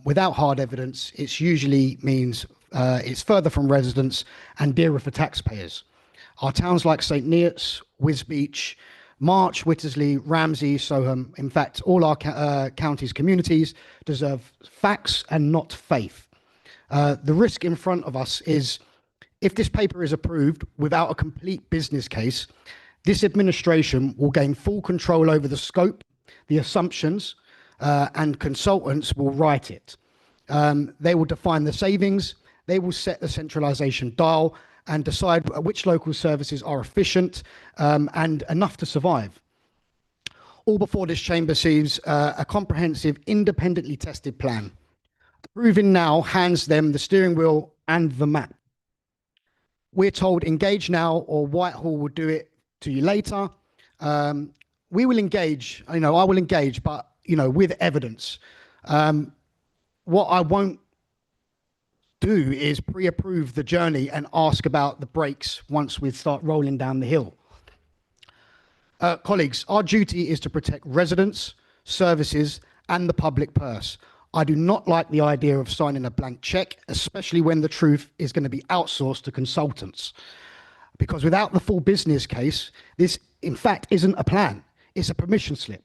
Without hard evidence, it usually means it's further from residents and dearer for taxpayers. Our towns like St Neots, Wisbech, March, Wittersley, Ramsey, Soham, in fact, all our counties' communities deserve facts and not faith. The risk in front of us is, if this paper is approved without a complete business case, this administration will gain full control over the scope, the assumptions, and consultants will write it. They will define the savings, they will set the centralisation dial, and decide which local services are efficient and enough to survive. All before this chamber sees a comprehensive, independently tested plan. Approving now hands them the steering wheel and the map. We're told engage now or Whitehall will do it to you later. We will engage, I will engage, but with evidence. What I won't do is pre-approve the journey and ask about the brakes once we start rolling down the hill. Colleagues, our duty is to protect residents, services, and the public purse. I do not like the idea of signing a blank check, especially when the truth is going to be outsourced to consultants. Because without the full business case, this in fact isn't a plan, it's a permission slip.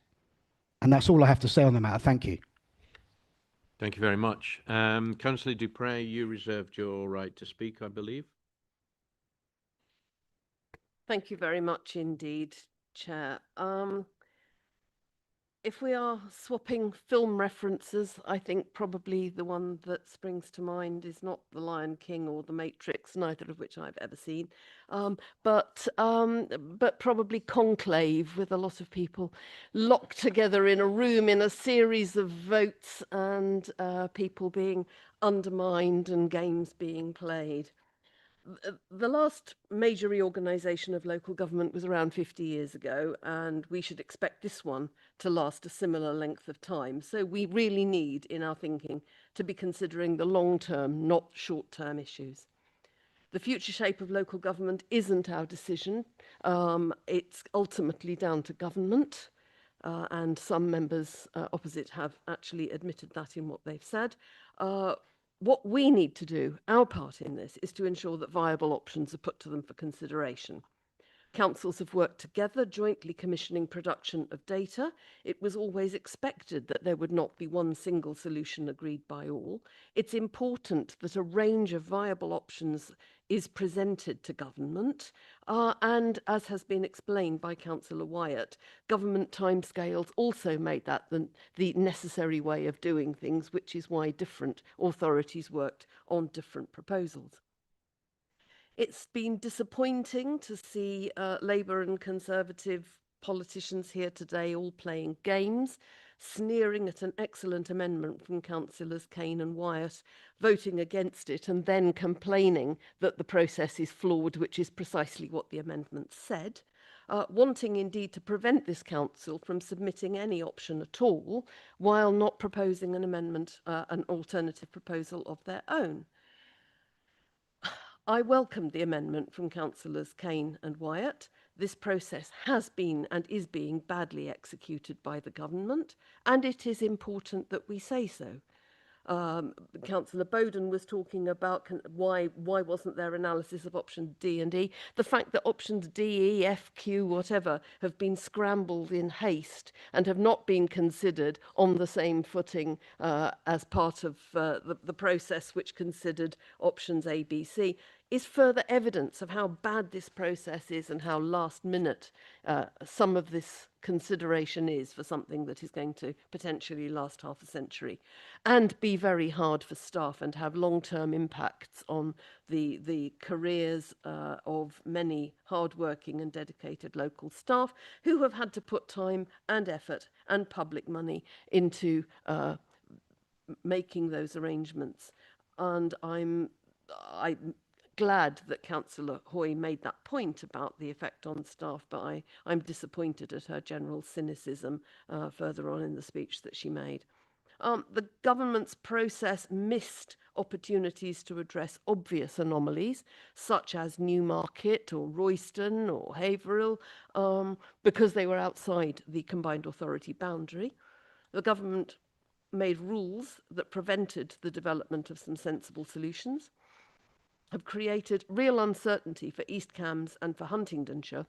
And that's all I have to say on the matter. Thank you. Thank you very much. Councillor Dupre, you reserved your right to speak, I believe. Thank you very much indeed, Chair. If we are swapping film references, I think probably the one that springs to mind is not The Lion King or The Matrix, neither of which I've ever seen, but probably Conclave, with a lot of people locked together in a room in a series of votes and people being undermined and games being played. The last major reorganisation of local government was around 50 years ago, and we should expect this one to last a similar length of time. So we really need, in our thinking, to be considering the long-term, not short-term issues. The future shape of local government isn't our decision. It's ultimately down to government, and some members opposite have actually admitted that in what they've said. What we need to do, our part in this, is to ensure that viable options are put to them for consideration. Councils have worked together, jointly commissioning production of data. It was always expected that there would not be one single solution agreed by all. It's important that a range of viable options is presented to government, and as has been explained by Councillor Wyatt, government timescales also made that the necessary way of doing things, which is why different authorities worked on different proposals. It's been disappointing to see Labour and Conservative politicians here today all playing games, sneering at an excellent amendment from Councillors Kane and Wyatt, voting against it and then complaining that the process is flawed, which is precisely what the amendment said, wanting indeed to prevent this council from submitting any option at all while not proposing an amendment, an alternative proposal of their own. I welcome the amendment from Councillors Kane and Wyatt. This process has been and is being badly executed by the government, and it is important that we say so. Councillor Bowden was talking about why wasn't there analysis of options D and E. The fact that options D, E, F, Q, whatever, have been scrambled in haste and have not been considered on the same footing as part of the process which considered options A, B, C is further evidence of how bad this process is and how last minute some of this consideration is for something that is going to potentially last half a century and be very hard for staff and have long-term impacts on the careers of many hard-working and dedicated local staff who have had to put time and effort and public money into making those arrangements. And I'm glad that Councillor Hoy made that point about the effect on staff, but I'm disappointed at her general cynicism further on in the speech that she made. The government's process missed opportunities to address obvious anomalies, such as Newmarket or Royston or Haverhill, because they were outside the combined authority boundary. The government made rules that prevented the development of some sensible solutions, have created real uncertainty for East Cambs and for Huntingdonshire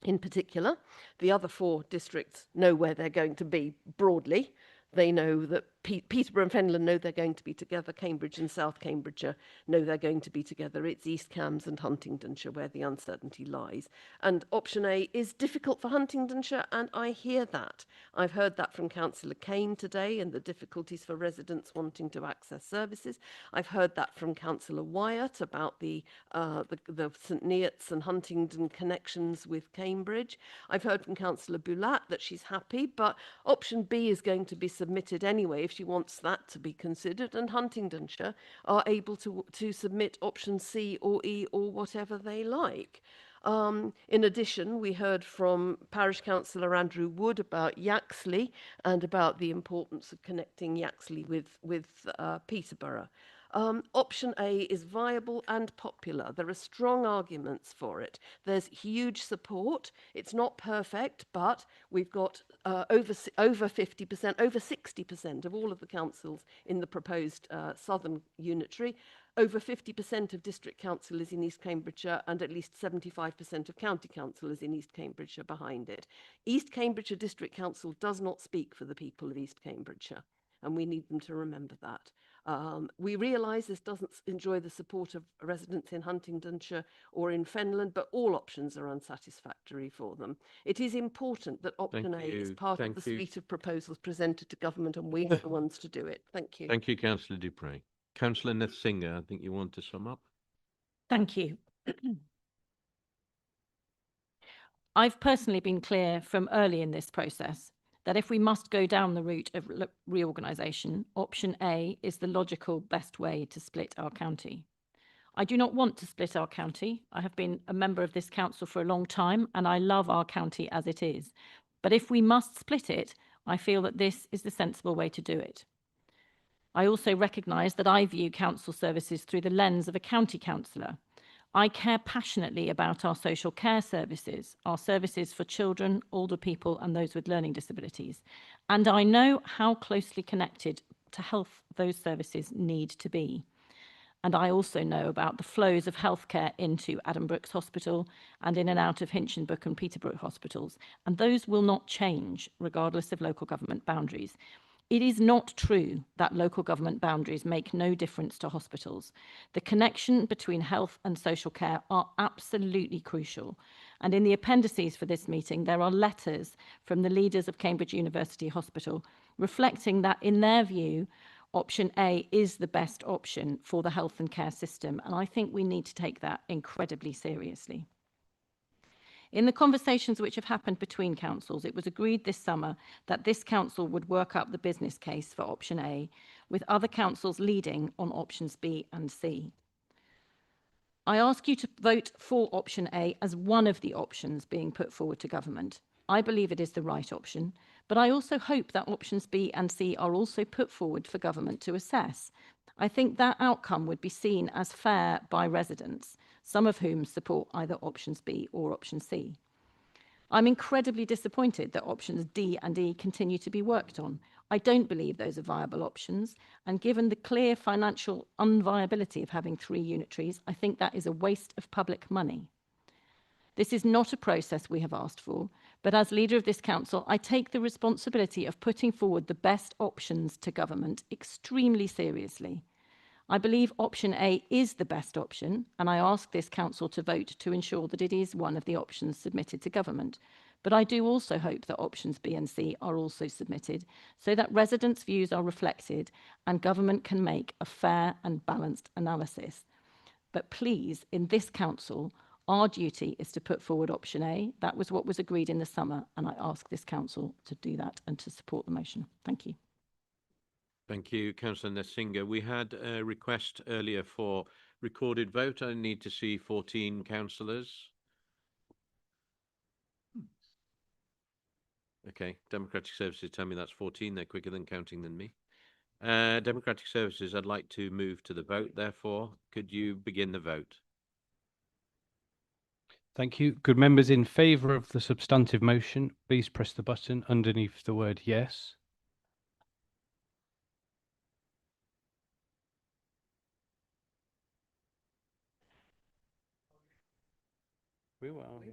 in particular. The other four districts know where they're going to be broadly. They know that Peterborough and Fenland know they're going to be together. Cambridge and South Cambridgeshire know they're going to be together. It's East Cambs and Huntingdonshire where the uncertainty lies. And option A is difficult for Huntingdonshire, and I hear that. I've heard that from Councillor Kane today and the difficulties for residents wanting to access services. I've heard that from Councillor Wyatt about the St Neots and Huntingdon connections with Cambridge. I've heard from Councillor Boulat that she's happy, but option B is going to be submitted anyway if she wants that to be considered, and Huntingdonshire are able to submit option C or E or whatever they like. In addition, we heard from Parish Councillor Andrew Wood about Yaxley and about the importance of connecting Yaxley with Peterborough. Option A is viable and popular. There are strong arguments for it. There's huge support. It's not perfect, but we've got over 50%, over 60% of all of the councils in the proposed Southern Unitary. Over 50% of district councillors in East Cambridgeshire and at least 75% of county councillors in East Cambridgeshire behind it. East Cambridgeshire District Council does not speak for the people of East Cambridgeshire, and we need them to remember that. We realise this doesn't enjoy the support of residents in Huntingdonshire or in Fenland, but all options are unsatisfactory for them. It is important that option A is part of the suite of proposals presented to government, and we are the ones to do it. Thank you. Thank you, Councillor Dupre. Councillor Nethinger, I think you want to sum up. Thank you. I've personally been clear from early in this process that if we must go down the route of reorganisation, option A is the logical best way to split our county. I do not want to split our county. I have been a member of this council for a long time and I love our county as it is. But if we must split it, I feel that this is the sensible way to do it. I also recognise that I view council services through the lens of a county councillor. I care passionately about our social care services, our services for children, older people and those with learning disabilities. And I know how closely connected to health those services need to be. And I also know about the flows of healthcare into Addenbrooke's Hospital and in and out of Hinchinbrook and Peterborough hospitals. And those will not change regardless of local government boundaries. It is not true that local government boundaries make no difference to hospitals. The connection between health and social care are absolutely crucial. And in the appendices for this meeting, there are letters from the leaders of Cambridge University Hospital reflecting that, in their view, option A is the best option for the health and care system. And I think we need to take that incredibly seriously. In the conversations which have happened between councils, it was agreed this summer that this council would work up the business case for option A, with other councils leading on options B and C. I ask you to vote for option A as one of the options being put forward to government. I believe it is the right option, but I also hope that options B and C are also put forward for government to assess. I think that outcome would be seen as fair by residents, some of whom support either options B or option C. I'm incredibly disappointed that options D and E continue to be worked on. I don't believe those are viable options, and given the clear financial unviability of having 3 unitaries, I think that is a waste of public money. This is not a process we have asked for, but as leader of this council, I take the responsibility of putting forward the best options to government extremely seriously. I believe option A is the best option, and I ask this council to vote to ensure that it is one of the options submitted to government. But I do also hope that options B and C are also submitted so that residents' views are reflected and government can make a fair and balanced analysis. But please, in this council, our duty is to put forward option A. That was what was agreed in the summer, and I ask this council to do that and to support the motion. Thank you. Thank you, Councillor Nethinger. We had a request earlier for recorded vote. I need to see 14 councillors. Okay, Democratic Services tell me that's 14. They're quicker than counting than me. Democratic Services, I'd like to move to the vote. Therefore, could you begin the vote? Thank you. Good members, in favour of the substantive motion, please press the button underneath the word yes. We will.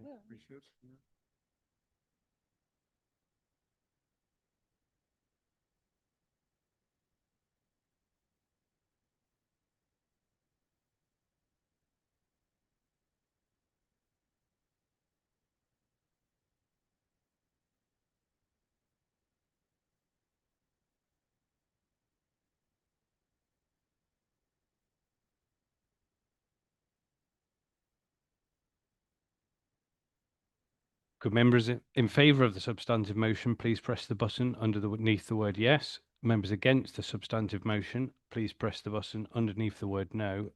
Good members, in favour of the substantive motion, please press the button underneath the word yes. Members against the substantive motion, please press the button underneath the word no.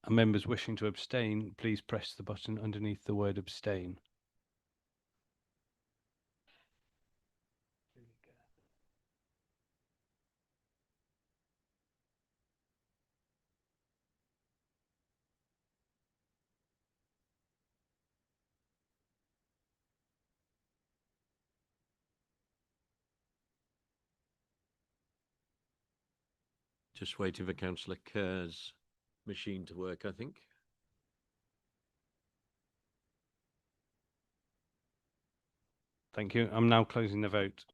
And members wishing to abstain, please press the button underneath the word abstain. Just waiting for Councillor Kerr's machine to work, I think. Thank you. I'm now closing the vote.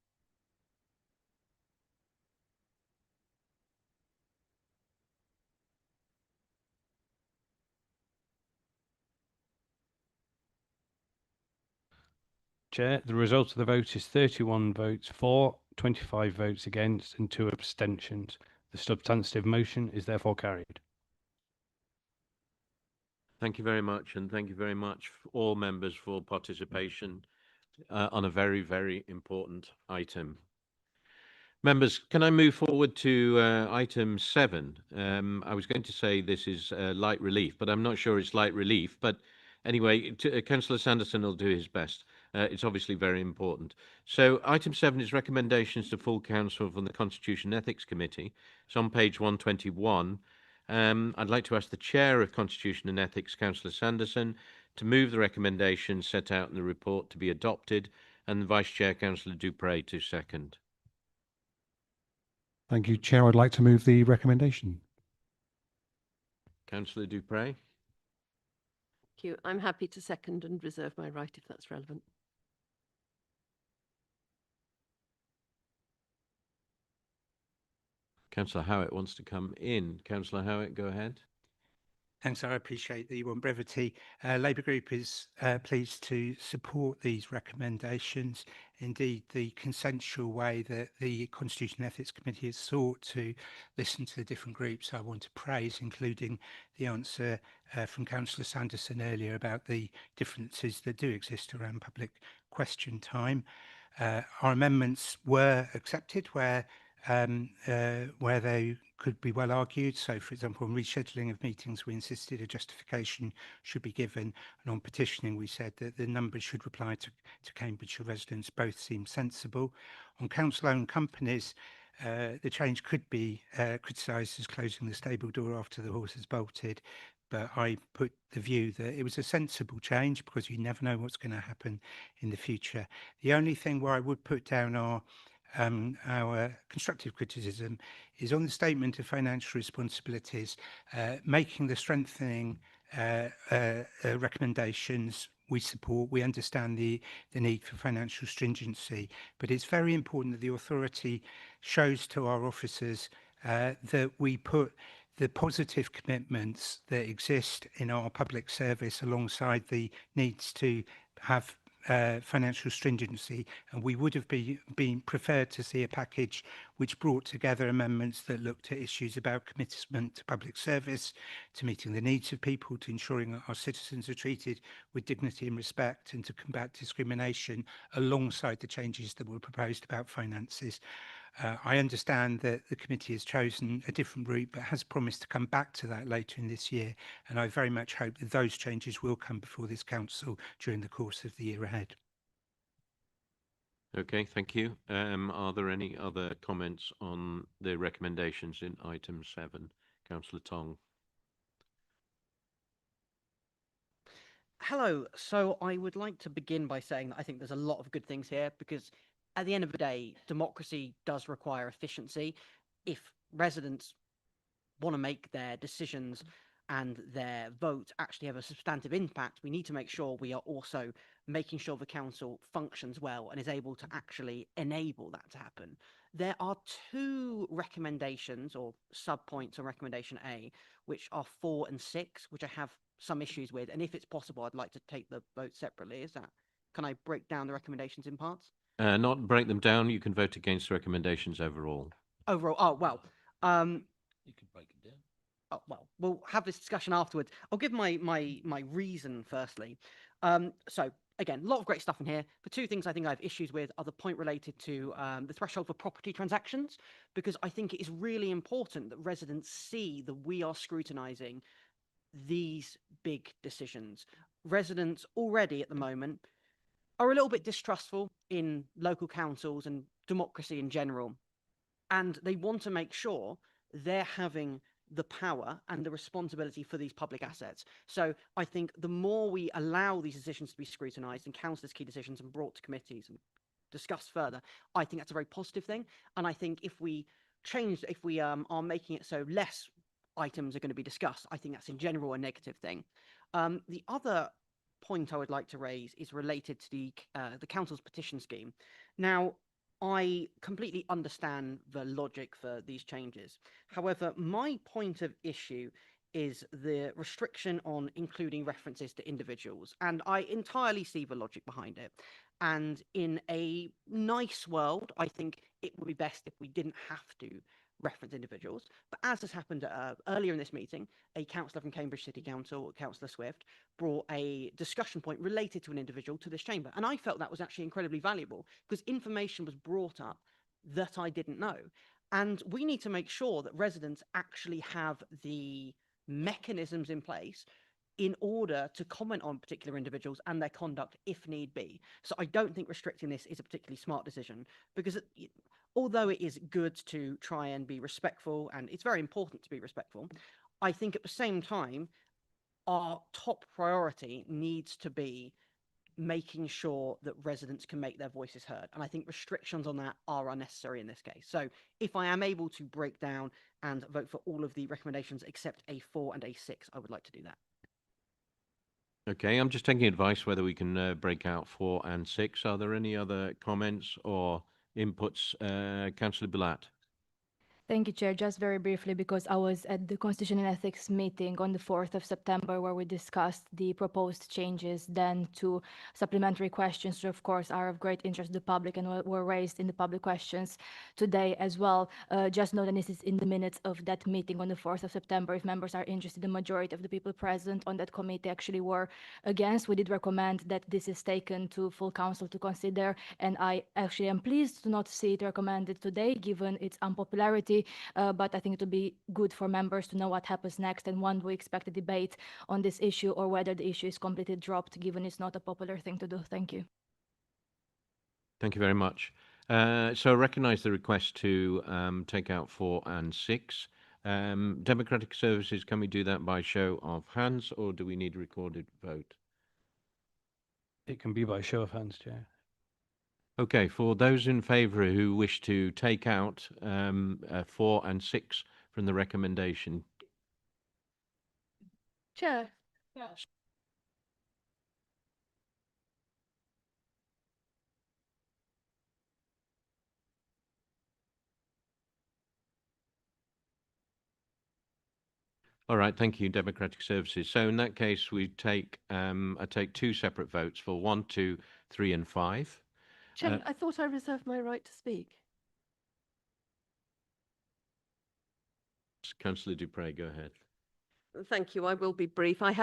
Chair, the result of the vote is 31 votes for, 25 votes against and 2 abstentions. The substantive motion is therefore carried. Thank you very much, and thank you very much all members for participation on a very, very important item. Members, can I move forward to item 7? I was going to say this is light relief, but I'm not sure it's light relief. But anyway, Councillor Sanderson will do his best. It's obviously very important. So item 7 is recommendations to full council from the Constitution and Ethics Committee. It's on page 121. I'd like to ask the Chair of Constitution and Ethics, Councillor Sanderson, to move the recommendations set out in the report to be adopted, and the Vice Chair, Councillor Dupre, to second. Thank you, Chair. I'd like to move the recommendation. Councillor Dupre. Thank you. I'm happy to second and reserve my right if that's relevant. Councillor Howitt wants to come in. Councillor Howitt, go ahead. Thanks, I appreciate that you want brevity. Labour Group is pleased to support these recommendations. Indeed, the consensual way that the Constitution and Ethics Committee has sought to listen to the different groups, I want to praise, including the answer from Councillor Sanderson earlier about the differences that do exist around public question time. Our amendments were accepted where they could be well argued. So, for example, on rescheduling of meetings, we insisted a justification should be given. And on petitioning, we said that the numbers should apply to Cambridgeshire residents. Both seem sensible. On council-owned companies, the change could be criticised as closing the stable door after the horse has bolted. But I put the view that it was a sensible change because you never know what's going to happen in the future. The only thing where I would put down our constructive criticism is on the statement of financial responsibilities, making the strengthening recommendations we support. We understand the need for financial stringency, but it's very important that the authority shows to our officers that we put the positive commitments that exist in our public service alongside the needs to have financial stringency, and we would have been preferred to see a package which brought together amendments that looked at issues about commitment to public service, to meeting the needs of people, to ensuring that our citizens are treated with dignity and respect, and to combat discrimination alongside the changes that were proposed about finances. I understand that the committee has chosen a different route, but has promised to come back to that later in this year. And I very much hope that those changes will come before this council during the course of the year ahead. Okay, thank you. Are there any other comments on the recommendations in item 7? Councillor Tong. Hello. So I would like to begin by saying that I think there's a lot of good things here, because at the end of the day, democracy does require efficiency. If residents want to make their decisions and their votes actually have a substantive impact, we need to make sure we are also making sure the council functions well and is able to actually enable that to happen. There are 2 recommendations or sub-points on recommendation A, which are 4 and 6, which I have some issues with. And if it's possible, I'd like to take the vote separately. Can I break down the recommendations in parts? Not break them down. You can vote against the recommendations overall. Overall, oh, well. You can break it down. Oh, well, we'll have this discussion afterwards. I'll give my reason firstly. So again, a lot of great stuff in here. The 2 things I think I have issues with are the point related to the threshold for property transactions, because I think it is really important that residents see that we are scrutinising these big decisions. Residents already at the moment are a little bit distrustful in local councils and democracy in general, and they want to make sure they're having the power and the responsibility for these public assets. So I think the more we allow these decisions to be scrutinised and councillors' key decisions and brought to committees and discussed further, I think that's a very positive thing. And I think if we change, if we are making it so less items are going to be discussed, I think that's in general a negative thing. The other point I would like to raise is related to the council's petition scheme. Now, I completely understand the logic for these changes. However, my point of issue is the restriction on including references to individuals, and I entirely see the logic behind it. And in a nice world, I think it would be best if we didn't have to reference individuals. But as has happened earlier in this meeting, a councillor from Cambridge City Council, Councillor Swift, brought a discussion point related to an individual to this chamber. And I felt that was actually incredibly valuable because information was brought up that I didn't know. And we need to make sure that residents actually have the mechanisms in place in order to comment on particular individuals and their conduct if need be. So I don't think restricting this is a particularly smart decision, because although it is good to try and be respectful, and it's very important to be respectful, I think at the same time, our top priority needs to be making sure that residents can make their voices heard. And I think restrictions on that are unnecessary in this case. So if I am able to break down and vote for all of the recommendations except A4 and A6, I would like to do that. Okay, I'm just taking advice whether we can break out 4 and 6. Are there any other comments or inputs? Councillor Billat. Thank you, Chair. Just very briefly, because I was at the Constitution and Ethics meeting on the 4th of September, where we discussed the proposed changes, then to supplementary questions, which of course are of great interest to the public and were raised in the public questions today as well. Just note that this is in the minutes of that meeting on the 4th of September. If members are interested, the majority of the people present on that committee actually were against. We did recommend that this is taken to full council to consider, and I actually am pleased to not see it recommended today, given its unpopularity. But I think it would be good for members to know what happens next and when we expect a debate on this issue, or whether the issue is completely dropped, given it's not a popular thing to do. Thank you. Thank you very much. So I recognise the request to take out 4 and 6. Democratic Services, can we do that by show of hands, or do we need a recorded vote? It can be by show of hands, Chair. Okay, for those in favour who wish to take out 4 and 6 from the recommendation. Chair. All right, thank you, Democratic Services. So in that case, we take I take 2 separate votes for 1, 2, 3, and 5. Chair, I thought I reserved my right to speak. Councillor Dupre, go ahead. Thank you. I will be brief. I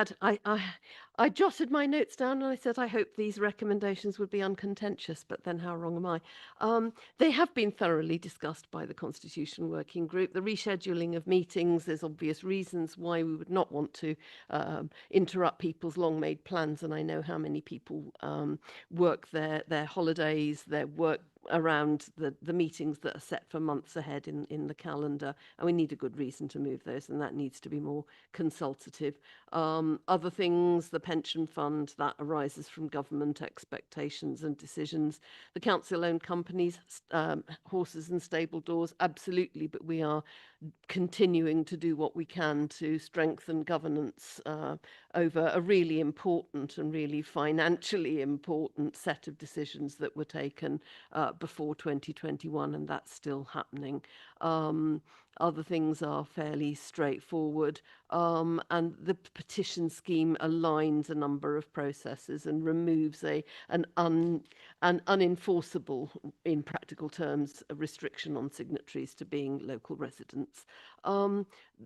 jotted my notes down and I said I hope these recommendations would be uncontentious, but then how wrong am I? They have been thoroughly discussed by the Constitution Working Group. The rescheduling of meetings, there's obvious reasons why we would not want to interrupt people's long-made plans, and I know how many people work their holidays, their work around the meetings that are set for months ahead in the calendar, and we need a good reason to move those, and that needs to be more consultative. Other things, the pension fund, that arises from government expectations and decisions. The council-owned companies, horses and stable doors, absolutely, but we are continuing to do what we can to strengthen governance over a really important and really financially important set of decisions that were taken before 2021, and that's still happening. Other things are fairly straightforward, and the petition scheme aligns a number of processes and removes an unenforceable, in practical terms, a restriction on signatories to being local residents.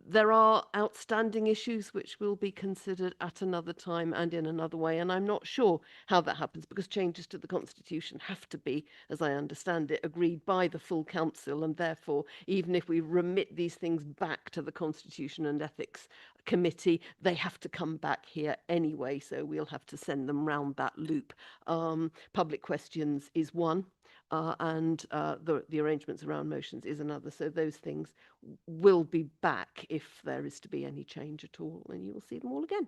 There are outstanding issues which will be considered at another time and in another way, and I'm not sure how that happens, because changes to the Constitution have to be, as I understand it, agreed by the full council, and therefore, even if we remit these things back to the Constitution and Ethics Committee, they have to come back here anyway, so we'll have to send them round that loop. Public questions is one, and the arrangements around motions is another, so those things will be back if there is to be any change at all, and you will see them all again.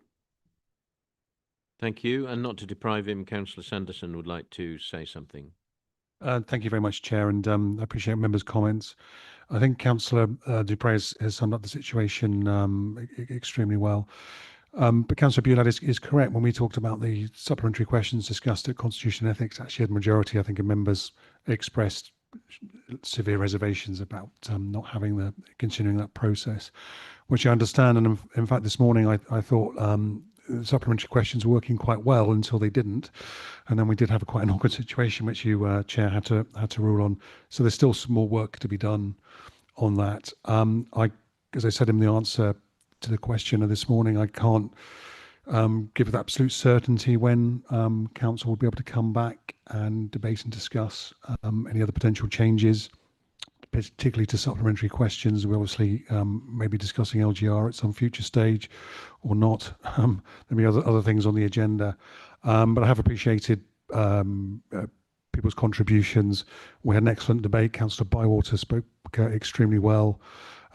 Thank you. And not to deprive him, Councillor Sanderson would like to say something. Thank you very much, Chair, and I appreciate members' comments. I think Councillor Dupre has summed up the situation extremely well. But Councillor Bulad is correct. When we talked about the supplementary questions discussed at Constitution and Ethics, actually, a majority, I think, of members expressed severe reservations about not having continuing that process, which I understand. And in fact, this morning I thought supplementary questions were working quite well until they didn't, and then we did have quite an awkward situation which you, Chair, had to rule on. So there's still some more work to be done on that. As I said in the answer to the question this morning, I can't give with absolute certainty when Council will be able to come back and debate and discuss any other potential changes, particularly to supplementary questions. We obviously may be discussing LGR at some future stage or not. There'll be other things on the agenda. But I have appreciated people's contributions. We had an excellent debate. Councillor Bywater spoke extremely well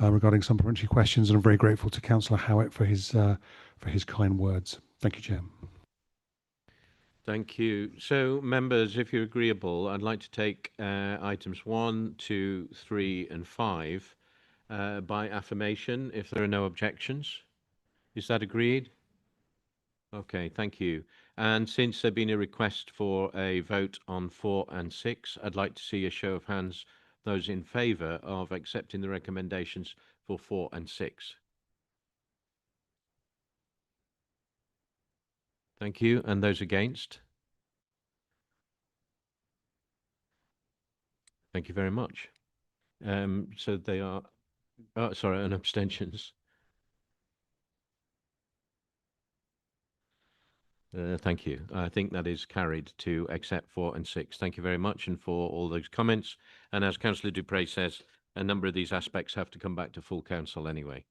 regarding supplementary questions, and I'm very grateful to Councillor Howitt for his kind words. Thank you, Chair. Thank you. So, members, if you're agreeable, I'd like to take items 1, 2, 3, and 5 by affirmation, if there are no objections. Is that agreed? Okay, thank you. And since there's been a request for a vote on 4 and 6, I'd like to see a show of hands, those in favour of accepting the recommendations for 4 and 6. Thank you. And those against? Thank you very much. So they are, sorry, and abstentions. Thank you. I think that is carried to accept 4 and 6. Thank you very much, and for all those comments. And as Councillor Dupre says, a number of these aspects have to come back to full council anyway.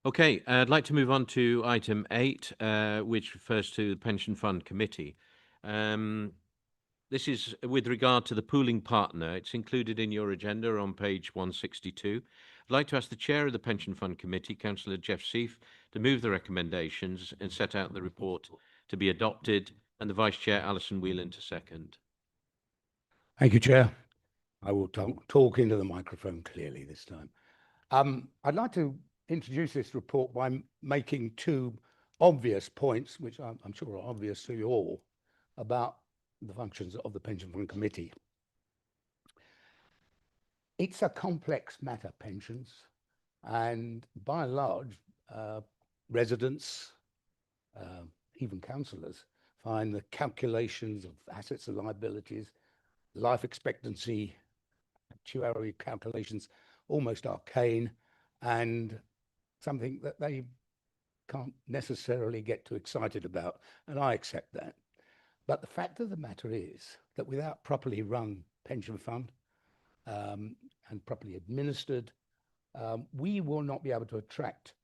Okay, I'd like to move on to item 8, which refers to the Pension Fund Committee. This is with regard to the pooling partner. It's included in your agenda on page 162. I'd like to ask the Chair of the Pension Fund Committee, Councillor Jeff Seif, to move the recommendations and set out the report to be adopted, and the Vice Chair, Alison Whelan, to second. Thank you, Chair. I will talk into the microphone clearly this time. I'd like to introduce this report by making 2 obvious points, which I'm sure are obvious to you all, about the functions of the Pension Fund Committee. It's a complex matter, pensions, and by and large, residents, even councillors, find the calculations of assets and liabilities, life expectancy, actuarial calculations almost arcane, and something that they can't necessarily get too excited about, and I accept that. But the fact of the matter is that without properly run pension fund and properly administered, we will not be able to attract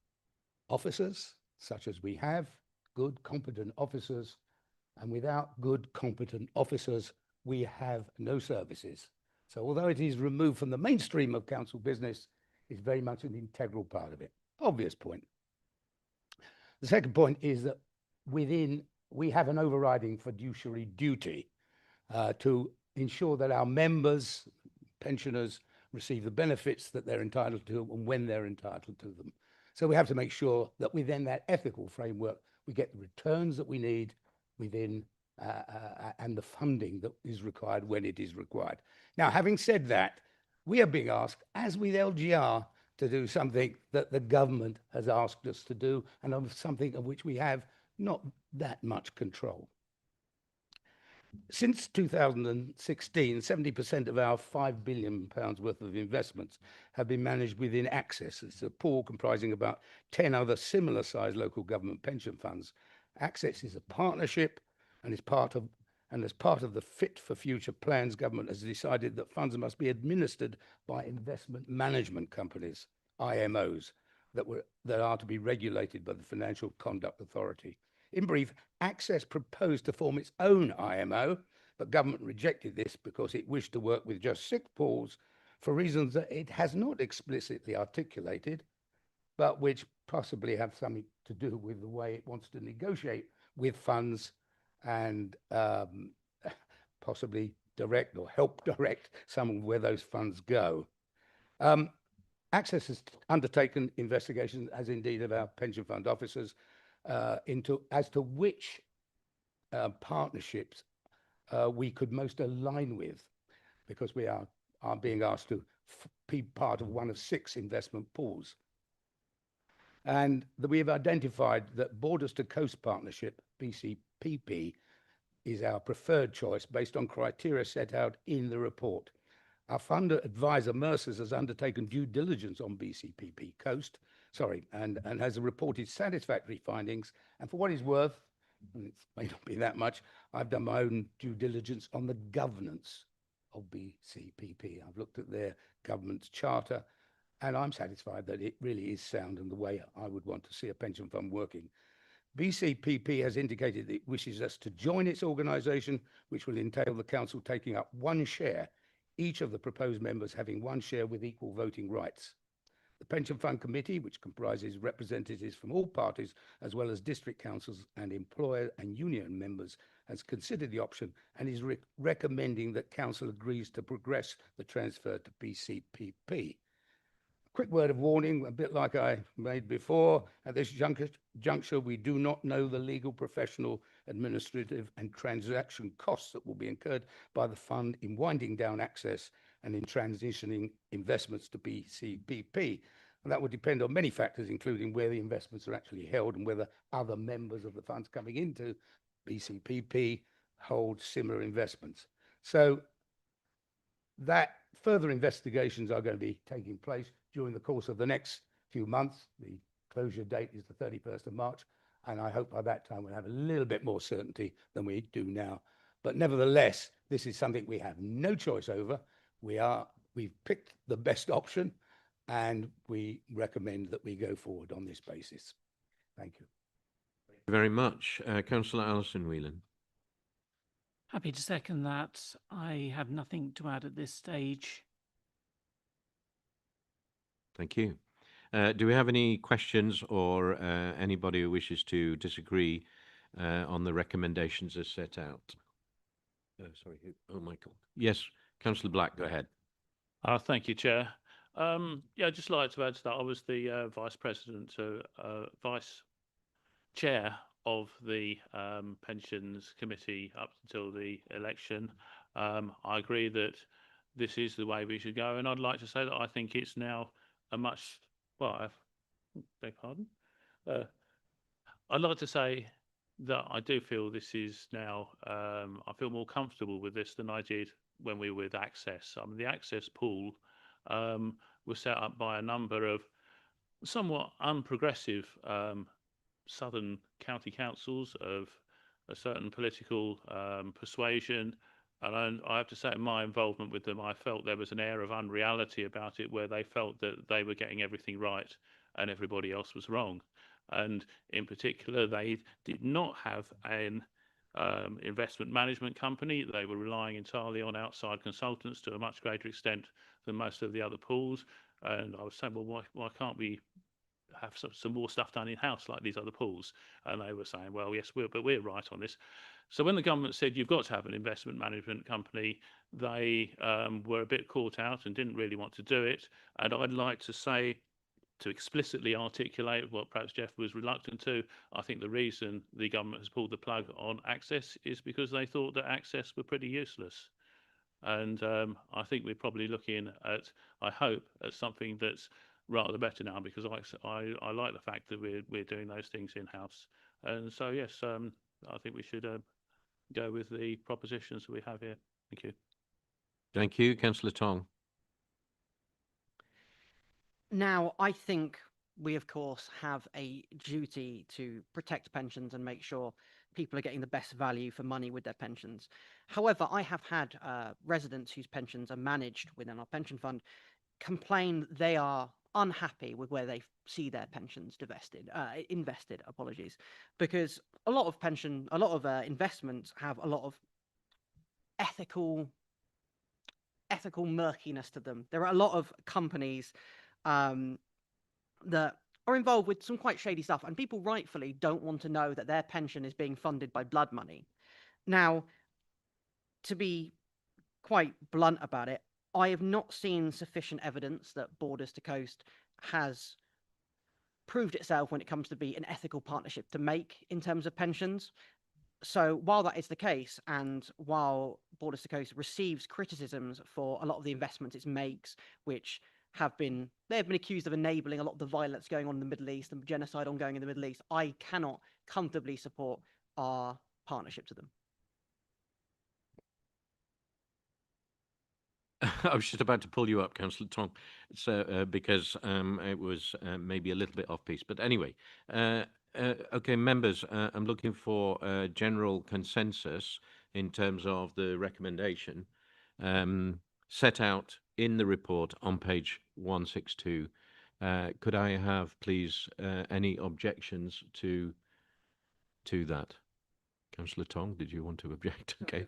officers such as we have, good, competent officers, and without good, competent officers, we have no services. So although it is removed from the mainstream of council business, it's very much an integral part of it. Obvious point. The second point is that we have an overriding fiduciary duty to ensure that our members, pensioners, receive the benefits that they're entitled to and when they're entitled to them. So we have to make sure that within that ethical framework, we get the returns that we need within and the funding that is required when it is required. Now, having said that, we are being asked, as with LGR, to do something that the government has asked us to do, and of something of which we have not that much control. Since 2016, 70% of our £5 billion worth of investments have been managed within Access. It's a pool comprising about 10 other similar sized local government pension funds. Access is a partnership, and as part of the Fit for Future plans, government has decided that funds must be administered by investment management companies, IMOs, that are to be regulated by the Financial Conduct Authority. In brief, Access proposed to form its own IMO, but government rejected this because it wished to work with just 6 pools for reasons that it has not explicitly articulated, but which possibly have something to do with the way it wants to negotiate with funds and possibly direct or help direct some of where those funds go. Access has undertaken investigations, as indeed of our pension fund officers, as to which partnerships we could most align with, because we are being asked to be part of one of 6 investment pools. And we have identified that Borders to Coast Partnership, BCPP, is our preferred choice based on criteria set out in the report. Our fund advisor, Mercers, has undertaken due diligence on BCPP Coast, and has reported satisfactory findings. And for what it's worth, and it may not be that much, I've done my own due diligence on the governance of BCPP. I've looked at their governance charter, and I'm satisfied that it really is sound in the way I would want to see a pension fund working. BCPP has indicated that it wishes us to join its organisation, which will entail the council taking up 1 share, each of the proposed members having 1 share with equal voting rights. The Pension Fund Committee, which comprises representatives from all parties, as well as district councils and employer and union members, has considered the option and is recommending that council agrees to progress the transfer to BCPP. Quick word of warning, a bit like I made before, at this juncture, we do not know the legal, professional, administrative and transaction costs that will be incurred by the fund in winding down access and in transitioning investments to BCPP. And that would depend on many factors, including where the investments are actually held and whether other members of the funds coming into BCPP hold similar investments. So that further investigations are going to be taking place during the course of the next few months. The closure date is the 31st of March, and I hope by that time we'll have a little bit more certainty than we do now. But nevertheless, this is something we have no choice over. We've picked the best option, and we recommend that we go forward on this basis. Thank you. Thank you very much. Councillor Alison Whelan. Happy to second that. I have nothing to add at this stage. Thank you. Do we have any questions or anybody who wishes to disagree on the recommendations as set out? Sorry, oh, Michael. Yes, Councillor Black, go ahead. Thank you, Chair. Yeah, I'd just like to add to that. I was the vice chair of the pensions committee up until the election. I agree that this is the way we should go, and I'd like to say that I think it's now a much, well, beg pardon. I'd like to say that I do feel this is now, I feel more comfortable with this than I did when we were with Access. I mean, the Access pool was set up by a number of somewhat unprogressive southern county councils of a certain political persuasion. And I have to say, in my involvement with them, I felt there was an air of unreality about it, where they felt that they were getting everything right and everybody else was wrong. And in particular, they did not have an investment management company. They were relying entirely on outside consultants to a much greater extent than most of the other pools. And I was saying, well, why can't we have some more stuff done in-house like these other pools? And they were saying, well, yes, but we're right on this. So when the government said you've got to have an investment management company, they were a bit caught out and didn't really want to do it. And I'd like to say, to explicitly articulate what perhaps Jeff was reluctant to, I think the reason the government has pulled the plug on Access is because they thought that Access were pretty useless. And I think we're probably looking at, I hope, at something that's rather better now, because I like the fact that we're doing those things in-house. And so, yes, I think we should go with the propositions that we have here. Thank you. Thank you. Councillor Tong. Now, I think we, of course, have a duty to protect pensions and make sure people are getting the best value for money with their pensions. However, I have had residents whose pensions are managed within our pension fund complain they are unhappy with where they see their pensions invested, apologies, because a lot of investments have a lot of ethical murkiness to them. There are a lot of companies that are involved with some quite shady stuff, and people rightfully don't want to know that their pension is being funded by blood money. Now, to be quite blunt about it, I have not seen sufficient evidence that Borders to Coast has proved itself when it comes to be an ethical partnership to make in terms of pensions. So while that is the case, and while Borders to Coast receives criticisms for a lot of the investments it makes, which they have been accused of enabling a lot of the violence going on in the Middle East and genocide ongoing in the Middle East, I cannot comfortably support our partnership to them. I was just about to pull you up, Councillor Tong, so because it was maybe a little bit off piece. But anyway, okay, members, I'm looking for general consensus in terms of the recommendation set out in the report on page 162. Could I have, please, any objections to that? Councillor Tong, did you want to object? Okay.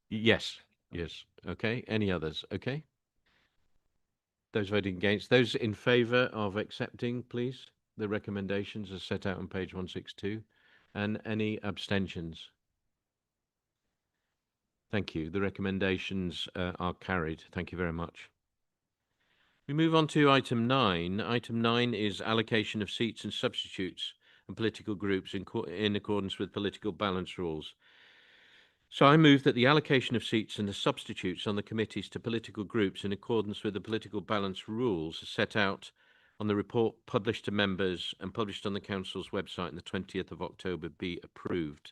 Yes. Yes. Okay. Any others? Okay. Those voting against. Those in favour of accepting, please, the recommendations as set out on page 162. And any abstentions? Thank you. The recommendations are carried. Thank you very much. We move on to item 9. Item 9 is allocation of seats and substitutes and political groups in accordance with political balance rules. So I move that the allocation of seats and the substitutes on the committees to political groups in accordance with the political balance rules set out on the report published to members and published on the Council's website on the 20th of October be approved.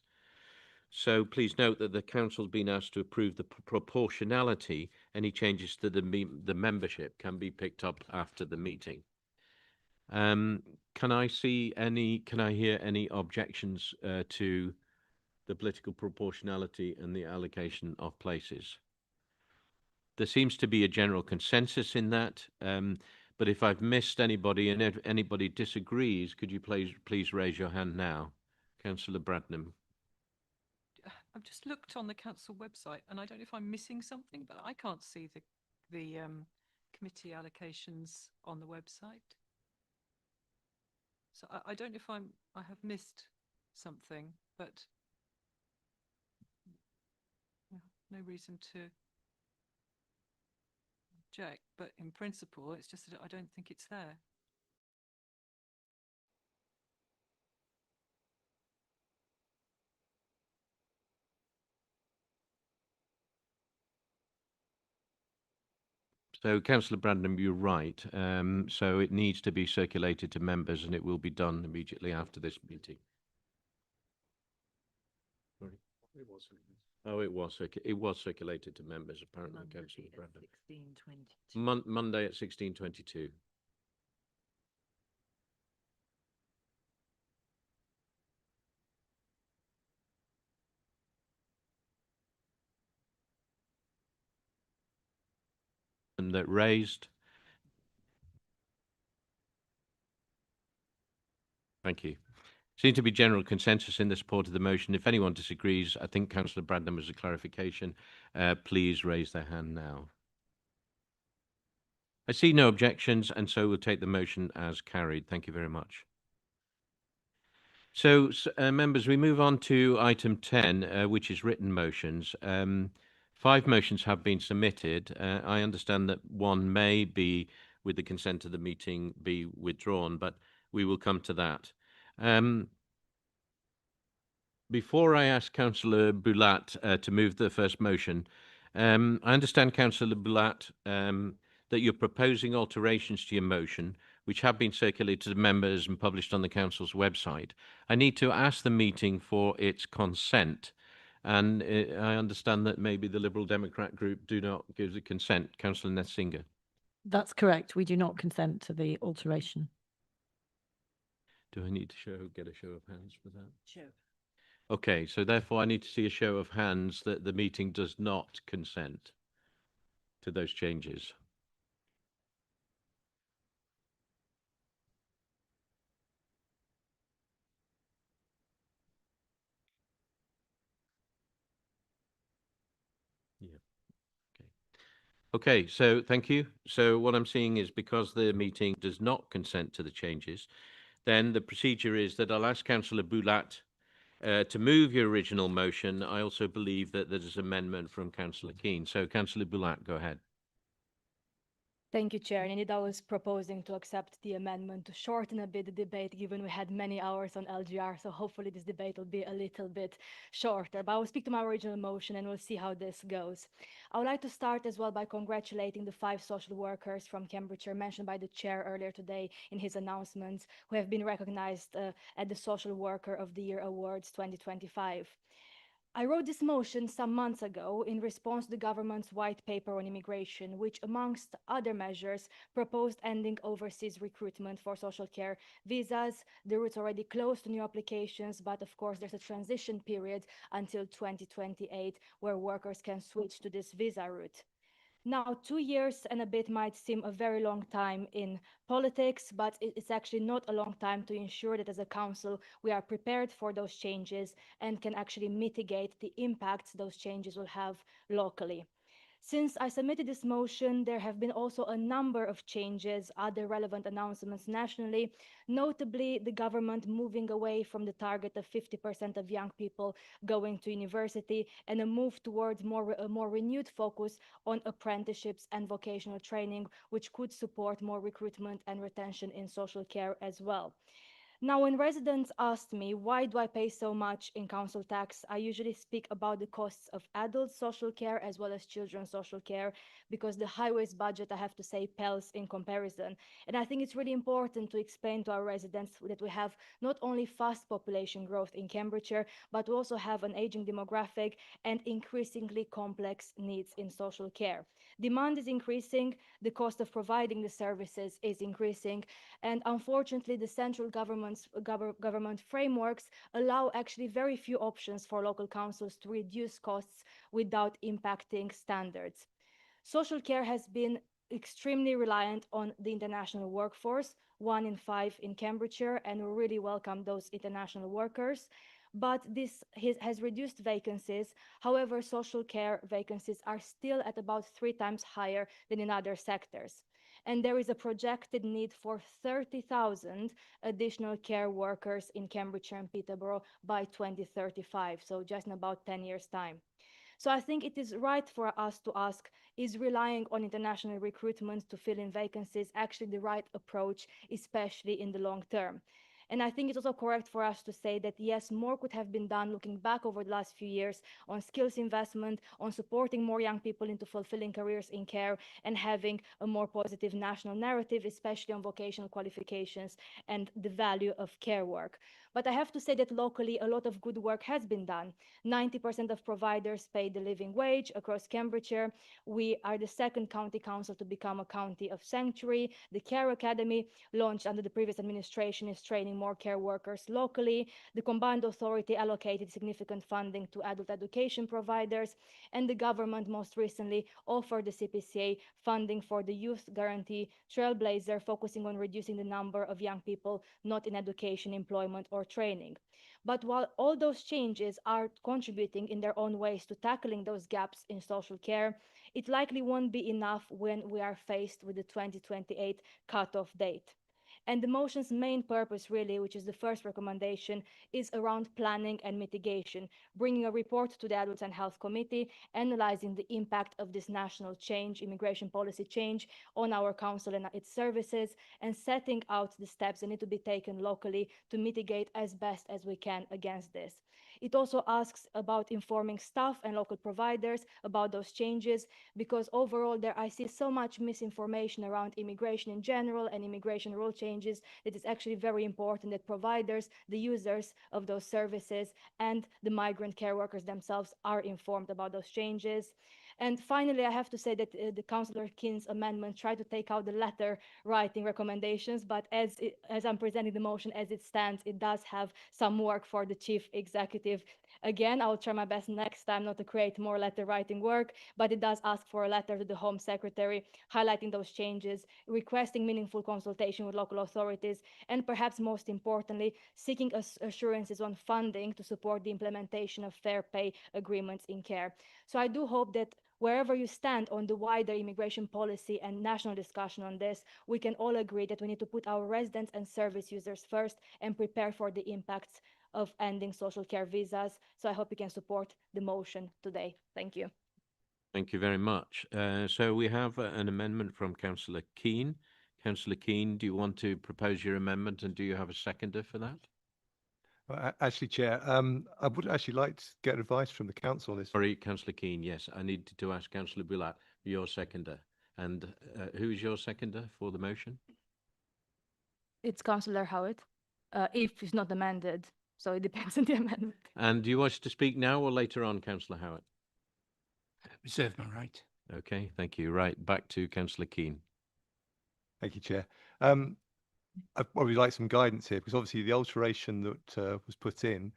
So please note that the Council has been asked to approve the proportionality. Any changes to the membership can be picked up after the meeting. Can I hear any objections to the political proportionality and the allocation of places? There seems to be a general consensus in that, but if I've missed anybody and if anybody disagrees, could you please raise your hand now? Councillor Bradnam. I've just looked on the council website, and I don't know if I'm missing something, but I can't see the committee allocations on the website. So I don't know if I have missed something, but no reason to object. But in principle, it's just that I don't think it's there. So, Councillor Brandon, you're right. So it needs to be circulated to members, and it will be done immediately after this meeting. Sorry. It was. Oh, it was circulated to members, apparently, Councillor Brandon. Monday at 16:22. And that raised. Thank you. Seems to be general consensus in the support of the motion. If anyone disagrees, I think Councillor Bradnam has a clarification. Please raise their hand now. I see no objections, and so we'll take the motion as carried. Thank you very much. So, members, we move on to item 10, which is written motions. 5 motions have been submitted. I understand that one may be, with the consent of the meeting, be withdrawn, but we will come to that. Before I ask Councillor Boulat to move the first motion, I understand, Councillor Boulat, that you're proposing alterations to your motion, which have been circulated to members and published on the Council's website. I need to ask the meeting for its consent. And I understand that maybe the Liberal Democrat group do not give the consent. Councillor Nethsingha. That's correct. We do not consent to the alteration. Do I need to get a show of hands for that? Sure. Okay, so therefore I need to see a show of hands that the meeting does not consent to those changes. Yeah. Okay, so thank you. So what I'm seeing is because the meeting does not consent to the changes, then the procedure is that I'll ask Councillor Boulat to move your original motion, I also believe that there's an amendment from Councillor Keane. So, Councillor Boulat, go ahead. Thank you, Chair. And indeed, I was proposing to accept the amendment to shorten a bit the debate, given we had many hours on LGR. So hopefully this debate will be a little bit shorter. But I will speak to my original motion and we'll see how this goes. I would like to start as well by congratulating the 5 social workers from Cambridgeshire mentioned by the Chair earlier today in his announcements, who have been recognized at the Social Worker of the Year Awards 2025. I wrote this motion some months ago in response to the government's white paper on immigration, which, amongst other measures, proposed ending overseas recruitment for social care visas. The route's already closed to new applications, but of course there's a transition period until 2028 where workers can switch to this visa route. Now, 2 years and a bit might seem a very long time in politics, but it's actually not a long time to ensure that as a council, we are prepared for those changes and can actually mitigate the impacts those changes will have locally. Since I submitted this motion, there have been also a number of changes, other relevant announcements nationally, notably the government moving away from the target of 50% of young people going to university and a move towards a more renewed focus on apprenticeships and vocational training, which could support more recruitment and retention in social care as well. Now, when residents asked me, why do I pay so much in council tax? I usually speak about the costs of adult social care as well as children's social care, because the highways budget, I have to say, pales in comparison. And I think it's really important to explain to our residents that we have not only fast population growth in Cambridgeshire, but we also have an aging demographic and increasingly complex needs in social care. Demand is increasing, the cost of providing the services is increasing, and unfortunately, the central government frameworks allow actually very few options for local councils to reduce costs without impacting standards. Social care has been extremely reliant on the international workforce, 1 in 5 in Cambridgeshire, and we really welcome those international workers. But this has reduced vacancies. However, social care vacancies are still at about 3 times higher than in other sectors. And there is a projected need for 30,000 additional care workers in Cambridgeshire and Peterborough by 2035, so just in about 10 years' time. So I think it is right for us to ask, is relying on international recruitment to fill in vacancies actually the right approach, especially in the long term? And I think it's also correct for us to say that, yes, more could have been done looking back over the last few years on skills investment, on supporting more young people into fulfilling careers in care and having a more positive national narrative, especially on vocational qualifications and the value of care work. But I have to say that locally, a lot of good work has been done. 90% of providers pay the living wage across Cambridgeshire. We are the 2nd county council to become a county of sanctuary. The Care Academy, launched under the previous administration, is training more care workers locally. The Combined Authority allocated significant funding to adult education providers, and the government most recently offered the CPCA funding for the Youth Guarantee Trailblazer, focusing on reducing the number of young people not in education, employment, or training. But while all those changes are contributing in their own ways to tackling those gaps in social care, it likely won't be enough when we are faced with the 2028 cutoff date. And the motion's main purpose, really, which is the first recommendation, is around planning and mitigation, bringing a report to the Adults and Health Committee, analyzing the impact of this national change, immigration policy change, on our council and its services, and setting out the steps that need to be taken locally to mitigate as best as we can against this. It also asks about informing staff and local providers about those changes, because overall I see so much misinformation around immigration in general and immigration rule changes that it's actually very important that providers, the users of those services, and the migrant care workers themselves are informed about those changes. And finally, I have to say that the Councillor Keane's amendment tried to take out the letter writing recommendations, but as I'm presenting the motion as it stands, it does have some work for the Chief Executive. Again, I'll try my best next time not to create more letter writing work, but it does ask for a letter to the Home Secretary highlighting those changes, requesting meaningful consultation with local authorities, and perhaps most importantly, seeking assurances on funding to support the implementation of fair pay agreements in care. So I do hope that wherever you stand on the wider immigration policy and national discussion on this, we can all agree that we need to put our residents and service users first and prepare for the impacts of ending social care visas. So I hope you can support the motion today. Thank you. Thank you very much. So we have an amendment from Councillor Keane. Councillor Keane, do you want to propose your amendment, and do you have a seconder for that? Well, actually, Chair, I would actually like to get advice from the council on this. Sorry, Councillor Keane, yes, I need to ask Councillor Bulat, your seconder. And who is your seconder for the motion? It's Councillor Howitt, if it's not amended. So it depends on the amendment. And do you wish to speak now or later on, Councillor Howitt? Reserve my right. Okay, thank you. Right, back to Councillor Keane. Thank you, Chair. I'd probably like some guidance here, because obviously the alteration that was put in,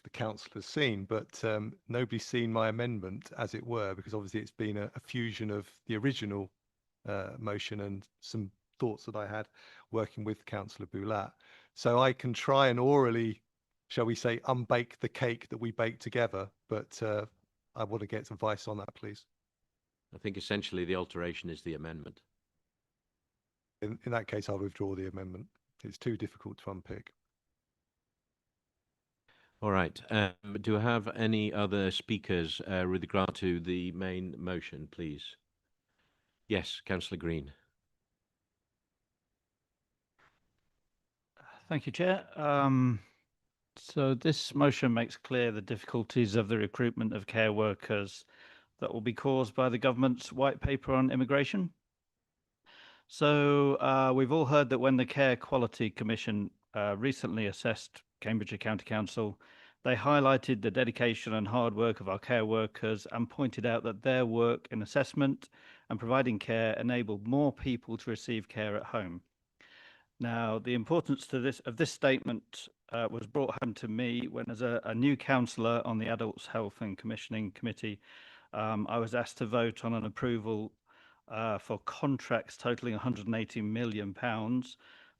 the council has seen, but nobody's seen my amendment, as it were, because obviously it's been a fusion of the original motion and some thoughts that I had working with Councillor Bulat. So I can try and orally, shall we say, unbake the cake that we baked together, but I want to get some advice on that, please. I think essentially the alteration is the amendment. In that case, I'll withdraw the amendment. It's too difficult to unpick. All right. Do I have any other speakers with regard to the main motion, please? Yes, Councillor Green. Thank you, Chair. So this motion makes clear the difficulties of the recruitment of care workers that will be caused by the government's white paper on immigration. So we've all heard that when the Care Quality Commission recently assessed Cambridgeshire County Council, they highlighted the dedication and hard work of our care workers and pointed out that their work in assessment and providing care enabled more people to receive care at home. Now, the importance of this statement was brought home to me when, as a new councillor on the Adults Health and Commissioning Committee, I was asked to vote on an approval for contracts totaling £180 million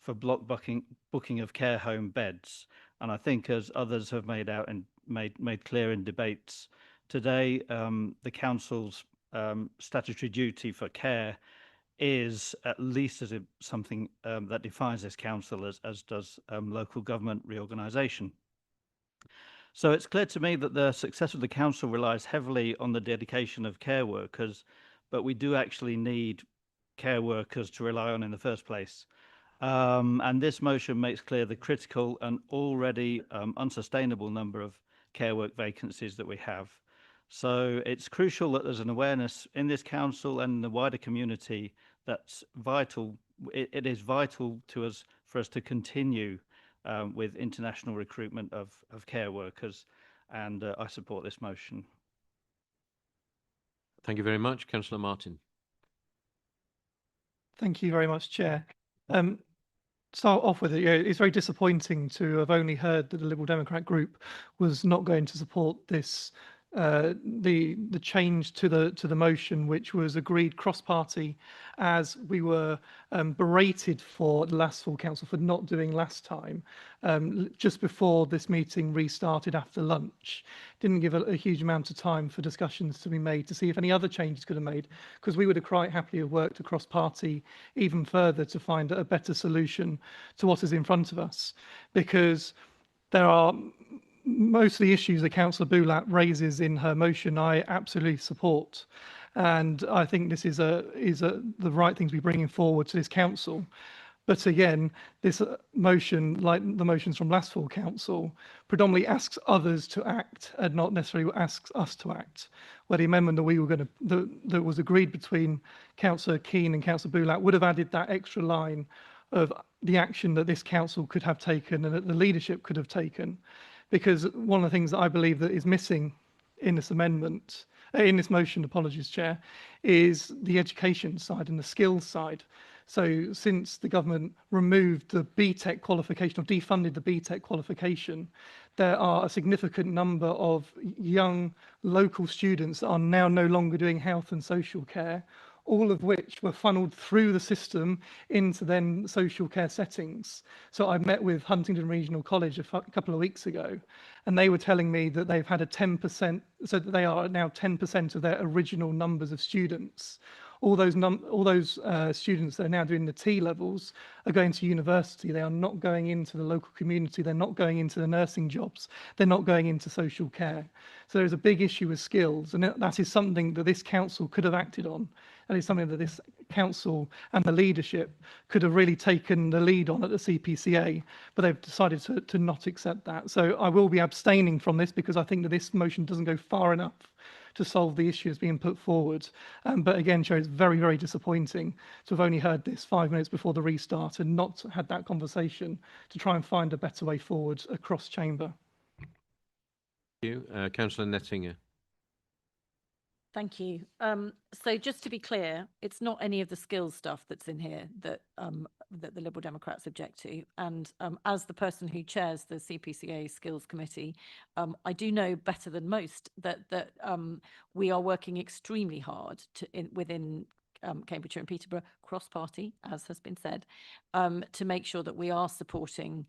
for block booking of care home beds. And I think, as others have made clear in debates today, the council's statutory duty for care is at least something that defines this council, as does local government reorganisation. So it's clear to me that the success of the council relies heavily on the dedication of care workers, but we do actually need care workers to rely on in the first place. And this motion makes clear the critical and already unsustainable number of care work vacancies that we have. So it's crucial that there's an awareness in this council and the wider community that's vital. It is vital to us for us to continue with international recruitment of care workers, and I support this motion. Thank you very much. Councillor Martin. Thank you very much, Chair. Start off with it. Yeah, it's very disappointing to have only heard that the Liberal Democrat group was not going to support this, the change to the motion, which was agreed cross-party, as we were berated for the last full council for not doing last time, just before this meeting restarted after lunch. Didn't give a huge amount of time for discussions to be made to see if any other changes could have made, because we would have quite happily have worked across party even further to find a better solution to what is in front of us, because there are most of the issues that Councillor Bulat raises in her motion I absolutely support, and I think this is the right thing to be bringing forward to this council. But again, this motion, like the motions from last full council, predominantly asks others to act and not necessarily asks us to act. Where the amendment that was agreed between Councillor Keane and Councillor Bulat would have added that extra line of the action that this council could have taken and that the leadership could have taken. Because one of the things that I believe that is missing in this amendment, in this motion, apologies, Chair, is the education side and the skills side. So since the government removed the BTEC qualification or defunded the BTEC qualification, there are a significant number of young local students that are now no longer doing health and social care, all of which were funneled through the system into then social care settings. So I met with Huntingdon Regional College a couple of weeks ago, and they were telling me that they've had a 10%, so that they are now 10% of their original numbers of students, all those students that are now doing the T levels are going to university. They are not going into the local community. They're not going into the nursing jobs. They're not going into social care. So there's a big issue with skills, and that is something that this council could have acted on. And it's something that this council and the leadership could have really taken the lead on at the CPCA, but they've decided to not accept that. So I will be abstaining from this because I think that this motion doesn't go far enough to solve the issues being put forward. But again, Chair, it's very, very disappointing to have only heard this 5 minutes before the restart and not had that conversation to try and find a better way forward across chamber. Thank you. Councillor Nettinger. Thank you. So just to be clear, it's not any of the skills stuff that's in here that that the Liberal Democrats object to. And as the person who chairs the CPCA Skills Committee, I do know better than most that we are working extremely hard within Cambridgeshire and Peterborough, cross-party, as has been said, to make sure that we are supporting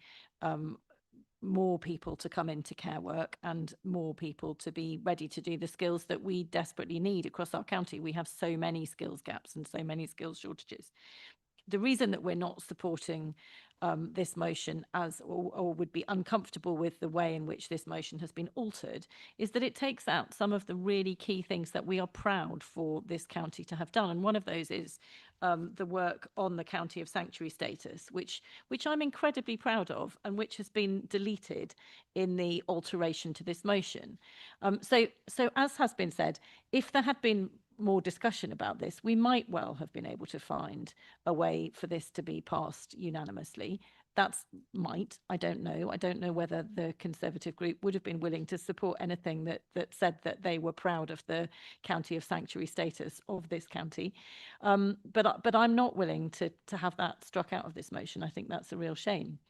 more people to come into care work and more people to be ready to do the skills that we desperately need across our county. We have so many skills gaps and so many skills shortages. The reason that we're not supporting this motion or would be uncomfortable with the way in which this motion has been altered is that it takes out some of the really key things that we are proud for this county to have done. And one of those is the work on the county of sanctuary status, which I'm incredibly proud of and which has been deleted in the alteration to this motion. So as has been said, if there had been more discussion about this, we might well have been able to find a way for this to be passed unanimously. That's might, I don't know. I don't know whether the Conservative group would have been willing to support anything that said that they were proud of the county of sanctuary status of this county. But I'm not willing to have that struck out of this motion. I think that's a real shame.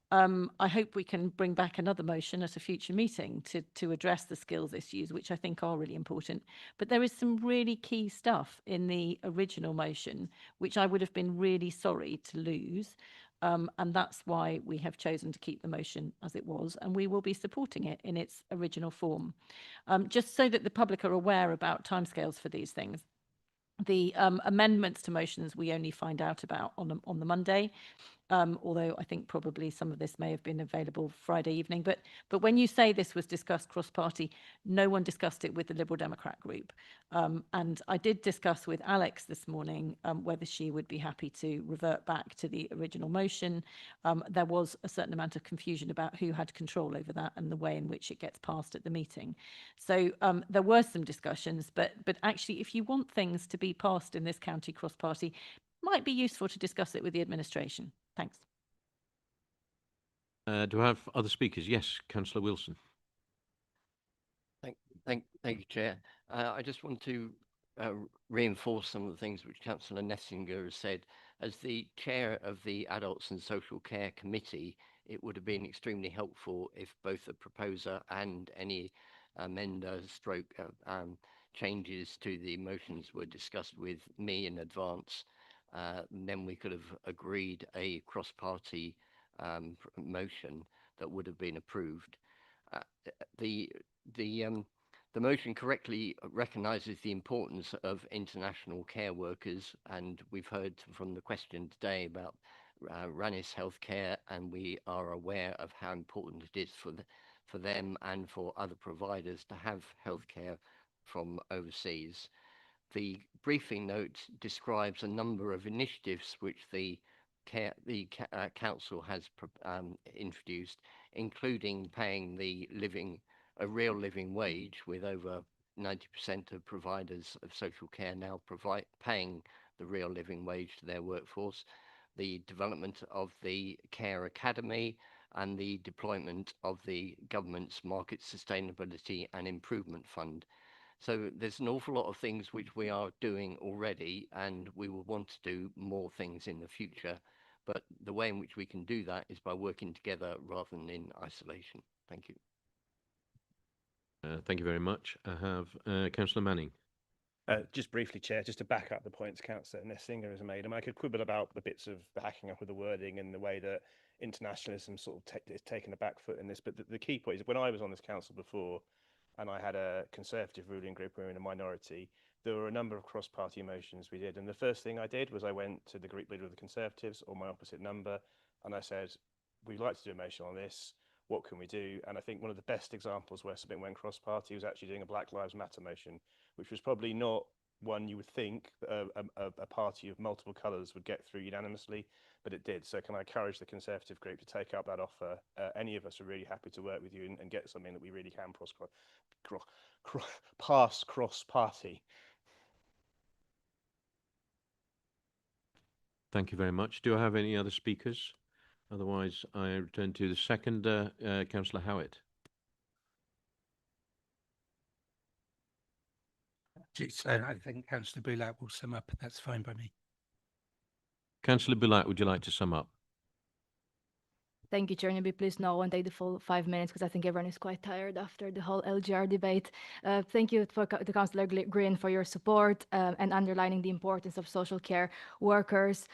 I hope we can bring back another motion at a future meeting to address the skills issues, which I think are really important. But there is some really key stuff in the original motion, which I would have been really sorry to lose. And that's why we have chosen to keep the motion as it was, and we will be supporting it in its original form. Just so that the public are aware about timescales for these things. The amendments to motions we only find out about on the Monday. Although I think probably some of this may have been available Friday evening. But when you say this was discussed cross-party, no one discussed it with the Liberal Democrat group. And I did discuss with Alex this morning whether she would be happy to revert back to the original motion. There was a certain amount of confusion about who had control over that and the way in which it gets passed at the meeting. So there were some discussions, but actually, if you want things to be passed in this county cross-party, might be useful to discuss it with the administration. Thanks. Do I have other speakers? Yes, Councillor Wilson. Thank you, Chair. I just want to reinforce some of the things which Councillor Nettinger has said. As the chair of the Adults and Social Care Committee, it would have been extremely helpful if both the proposer and any amender stroke changes to the motions were discussed with me in advance. Then we could have agreed a cross-party motion that would have been approved. The motion correctly recognises the importance of international care workers, and we've heard from the question today about Rannis Healthcare, and we are aware of how important it is for them and for other providers to have healthcare from overseas. The briefing note describes a number of initiatives which the council has introduced, including paying a real living wage, with over 90% of providers of social care now paying the real living wage to their workforce, the development of the Care Academy, and the deployment of the government's Market Sustainability and Improvement Fund. So there's an awful lot of things which we are doing already, and we will want to do more things in the future. But the way in which we can do that is by working together rather than in isolation. Thank you. Thank you very much. I have Councillor Manning. Just briefly, Chair, just to back up the points Councillor Nettinger has made. I mean, I could quibble about the bits of the hacking up of the wording and the way that internationalism sort of is taking a back foot in this. But the key point is, when I was on this council before, and I had a Conservative ruling group, we were in a minority, there were a number of cross-party motions we did. And the first thing I did was I went to the group leader of the Conservatives, or my opposite number, and I said, we'd like to do a motion on this. What can we do? And I think one of the best examples where something went cross-party was actually doing a Black Lives Matter motion, which was probably not one you would think a party of multiple colours would get through unanimously, but it did. So can I encourage the Conservative group to take up that offer? Any of us are really happy to work with you and get something that we really can pass cross-party. Thank you very much. Do I have any other speakers? Otherwise, I return to the second, Councillor Howitt. I think Councillor Boulat will sum up. That's fine by me. Councillor Boulat, would you like to sum up? Thank you, Chair. Maybe please no one take the full 5 minutes because I think everyone is quite tired after the whole LGR debate. Thank you for the Councillor Green for your support and underlining the importance of social care workers.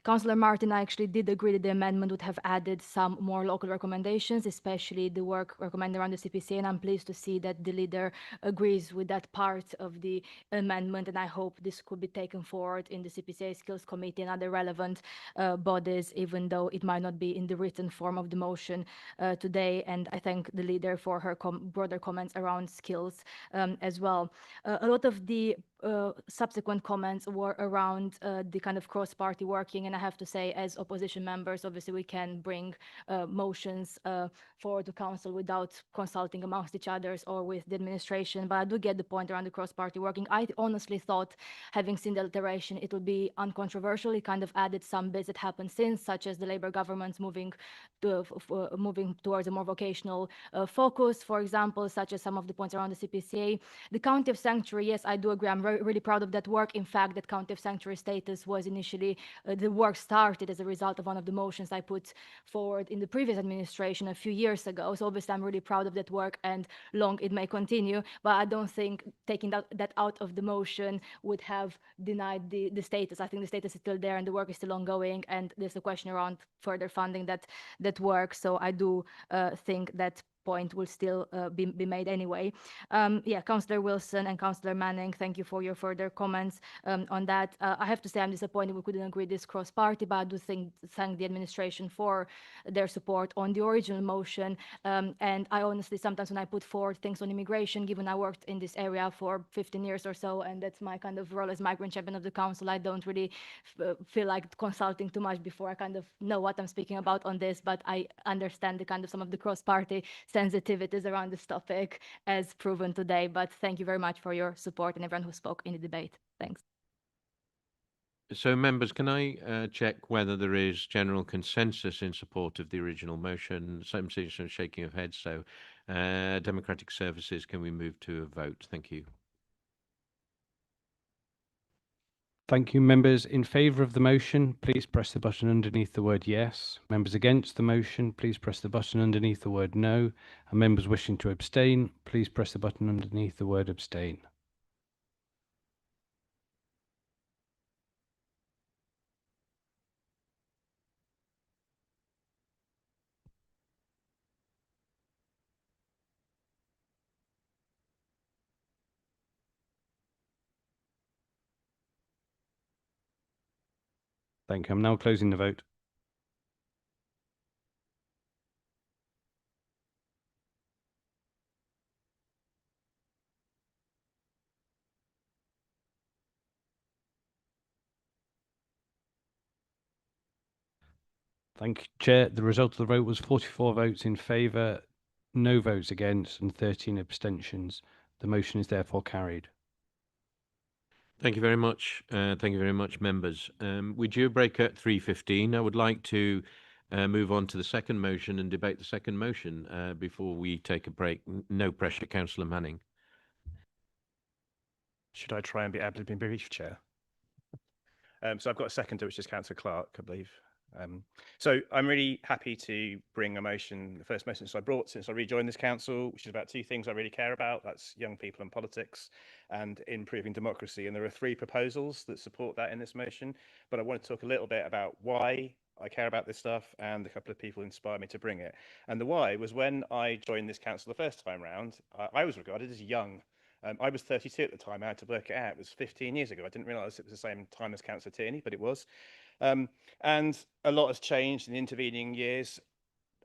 Councillor Martin, I actually did agree that the amendment would have added some more local recommendations, especially the work recommended around the CPCA, and I'm pleased to see that the leader agrees with that part of the amendment, and I hope this could be taken forward in the CPCA Skills Committee and other relevant bodies, even though it might not be in the written form of the motion today. And I thank the leader for her broader comments around skills as well. A lot of the subsequent comments were around the kind of cross-party working, and I have to say, as opposition members, obviously we can bring motions forward to council without consulting amongst each others or with the administration, but I do get the point around the cross-party working. I honestly thought, having seen the alteration, it would be uncontroversial. It kind of added some bits that happened since, such as the Labour government's moving towards a more vocational focus, for example, such as some of the points around the CPCA. The County of Sanctuary, yes, I do agree. I'm really proud of that work. In fact, that County of Sanctuary status was initially, the work started as a result of one of the motions I put forward in the previous administration a few years ago. So obviously I'm really proud of that work, and long it may continue, but I don't think taking that out of the motion would have denied the status. I think the status is still there and the work is still ongoing, and there's a question around further funding that work. So I do think that point will still be made anyway. Yeah, Councillor Wilson and Councillor Manning, thank you for your further comments on that. I have to say I'm disappointed we couldn't agree this cross-party, but I do thank the administration for their support on the original motion. And I honestly, sometimes when I put forward things on immigration, given I worked in this area for 15 years or so, and that's my kind of role as migrant champion of the council, I don't really feel like consulting too much before I kind of know what I'm speaking about on this, but I understand the kind of some of the cross-party sensitivities around this topic as proven today. But thank you very much for your support and everyone who spoke in the debate. Thanks. So members, can I check whether there is general consensus in support of the original motion? Some shaking of heads. So Democratic Services, can we move to a vote? Thank you. Thank you. Members in favour of the motion, please press the button underneath the word yes. Members against the motion, please press the button underneath the word no. And members wishing to abstain, please press the button underneath the word abstain. Thank you. I'm now closing the vote. Thank you, Chair. The result of the vote was 44 votes in favour, no votes against, and 13 abstentions. The motion is therefore carried. Thank you very much. Thank you very much, members. We due break at 3:15. I would like to move on to the second motion and debate the second motion before we take a break. No pressure, Councillor Manning. Should I try and be able to be brief, Chair? So I've got a seconder, which is Councillor Clark, I believe. So I'm really happy to bring a motion, the first motion I brought since I rejoined this council, which is about two things I really care about. That's young people and politics and improving democracy. And there are three proposals that support that in this motion. But I want to talk a little bit about why I care about this stuff and a couple of people inspired me to bring it. And the why was when I joined this council the first time round, I was regarded as young. I was 32 at the time. I had to work it out. It was 15 years ago. I didn't realise it was the same time as Councillor Tierney, but it was. And a lot has changed in the intervening years.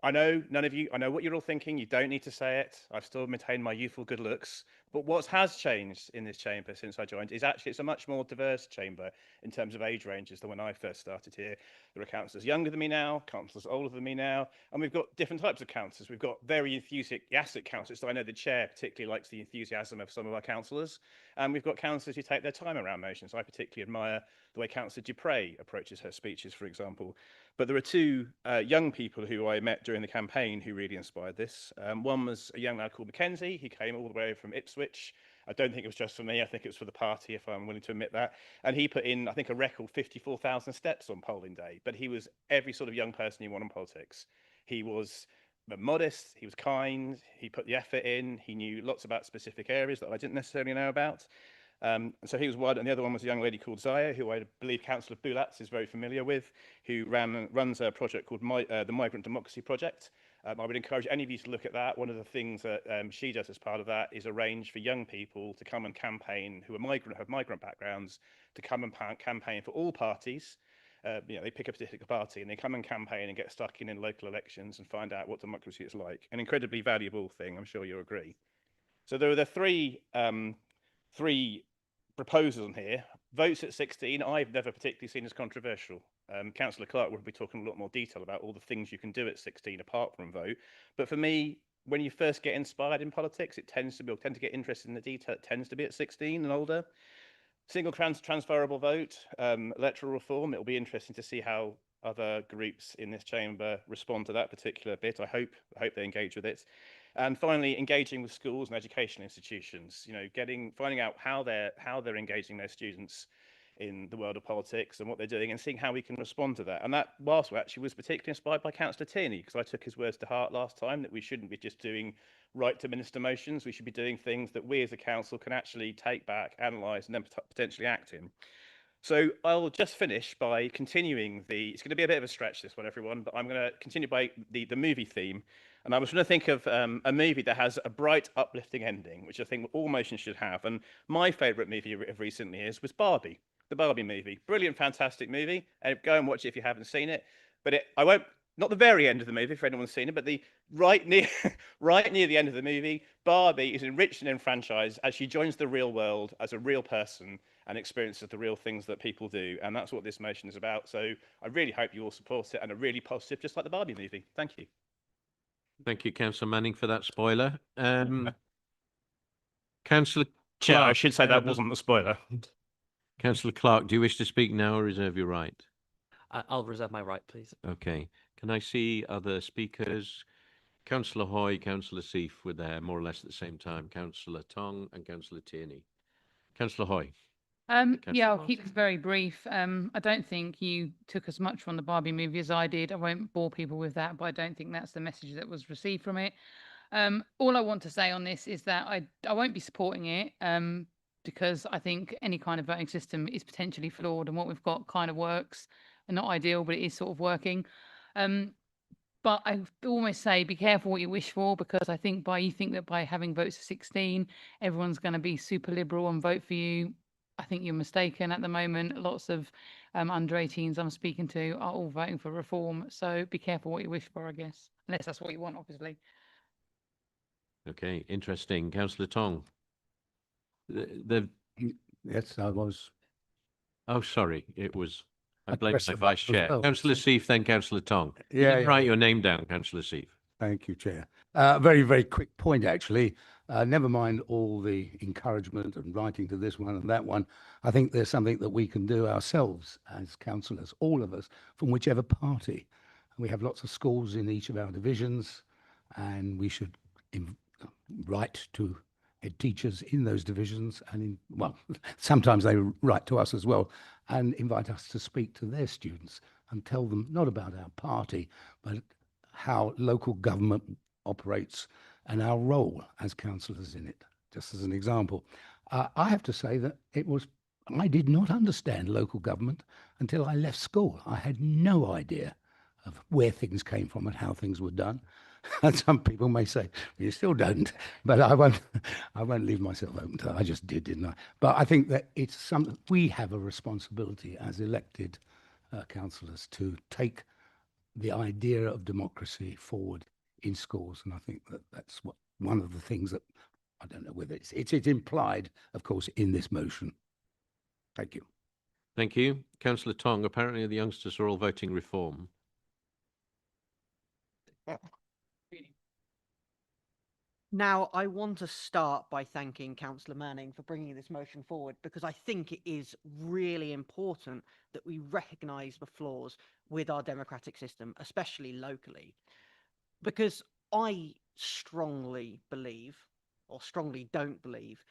I know none of you, I know what you're all thinking. You don't need to say it. I've still maintained my youthful good looks. But what has changed in this chamber since I joined is actually it's a much more diverse chamber in terms of age ranges than when I first started here. There are councillors younger than me now, councillors older than me now, and we've got different types of councillors. We've got very enthusiastic councillors. So I know the chair particularly likes the enthusiasm of some of our councillors. And we've got councillors who take their time around motions. I particularly admire the way Councillor Dupre approaches her speeches, for example. But there are two young people who I met during the campaign who really inspired this. One was a young lad called Mackenzie. He came all the way from Ipswich. I don't think it was just for me. I think it was for the party, if I'm willing to admit that. And he put in, I think, a record 54,000 steps on polling day. But he was every sort of young person you want in politics. He was modest, he was kind, he put the effort in, he knew lots about specific areas that I didn't necessarily know about. And so he was one, and the other one was a young lady called Zaya, who I believe Councillor Bulatz is very familiar with, who runs a project called the Migrant Democracy Project. I would encourage any of you to look at that. One of the things that she does as part of that is arrange for young people to come and campaign who are have migrant backgrounds to come and campaign for all parties. They pick a particular party and they come and campaign and get stuck in local elections and find out what democracy is like. An incredibly valuable thing, I'm sure you'll agree. So there are the three proposals on here. Votes at 16, I've never particularly seen as controversial. Councillor Clark will be talking a lot more detail about all the things you can do at 16 apart from vote. But for me, when you first get inspired in politics, it tend to get interested in the detail. It tends to be at 16 and older. Single transferable vote, electoral reform. It'll be interesting to see how other groups in this chamber respond to that particular bit. I hope they engage with it. And finally, engaging with schools and education institutions. Finding out how they're engaging their students in the world of politics and what they're doing, and seeing how we can respond to that. And that, whilst actually was particularly inspired by Councillor Tierney, because I took his words to heart last time that we shouldn't be just doing right to minister motions. We should be doing things that we as a council can actually take back, analyse, and then potentially act in. So I'll just finish by continuing it's going to be a bit of a stretch, this one, everyone, but I'm going to continue by the movie theme. And I was going to think of a movie that has a bright, uplifting ending, which I think all motions should have. And my favourite movie of recent years was Barbie, the Barbie movie. Brilliant, fantastic movie. Go and watch it if you haven't seen it. But I won't, not the very end of the movie, if anyone's seen it, but the right near the end of the movie, Barbie is enriched and enfranchised as she joins the real world as a real person and experiences the real things that people do. And that's what this motion is about. So I really hope you all support it and are really positive, just like the Barbie movie. Thank you. Thank you, Councillor Manning, for that spoiler. Councillor Chair, Clark, I should say that wasn't the spoiler. Councillor Clark, do you wish to speak now or reserve your right? I'll reserve my right, please. Okay. Can I see other speakers? Councillor Hoy, Councillor Seif were there more or less at the same time. Councillor Tong and Councillor Tierney. Councillor Hoy. Yeah, I'll keep this very brief. I don't think you took as much from the Barbie movie as I did. I won't bore people with that, but I don't think that's the message that was received from it. All I want to say on this is that I won't be supporting it because I think any kind of voting system is potentially flawed, and what we've got kind of works, and not ideal, but it is sort of working. But I almost say be careful what you wish for, because I think you think that by having votes of 16, everyone's going to be super liberal and vote for you. I think you're mistaken at the moment. Lots of under 18s I'm speaking to are all voting for reform. So be careful what you wish for, I guess, unless that's what you want, obviously. Okay, interesting. Councillor Tong. Yes, I was. Oh, sorry. It was. I blame pressed my the vice button as chair. well. Councillor Seif, then Councillor Tong. You Yeah, didn't yeah. write your name down, Councillor Seif. Thank you, Chair. Very, very quick point, actually. Never mind all the encouragement and writing to this one and that one. I think there's something that we can do ourselves as councillors, all of us, from whichever party. We have lots of schools in each of our divisions, and we should write to head teachers in those divisions, and sometimes they write to us as well, and invite us to speak to their students and tell them not about our party, but how local government operates and our role as councillors in it, just as an example. I have to say that I did not understand local government until I left school. I had no idea of where things came from and how things were done. And some people may say, you still don't, but I won't leave myself open to that. I just didn't I? But I think that it's something we have a responsibility as elected councillors to take the idea of democracy forward in schools. And I think that that's one of the things that, I don't know whether it's implied, of course, in this motion. Thank you. Thank you. Councillor Tong, apparently the youngsters are all voting reform. Now, I want to start by thanking Councillor Manning for bringing this motion forward, because I think it is really important that we recognise the flaws with our democratic system, especially locally. Because I strongly believe, or strongly don't believe,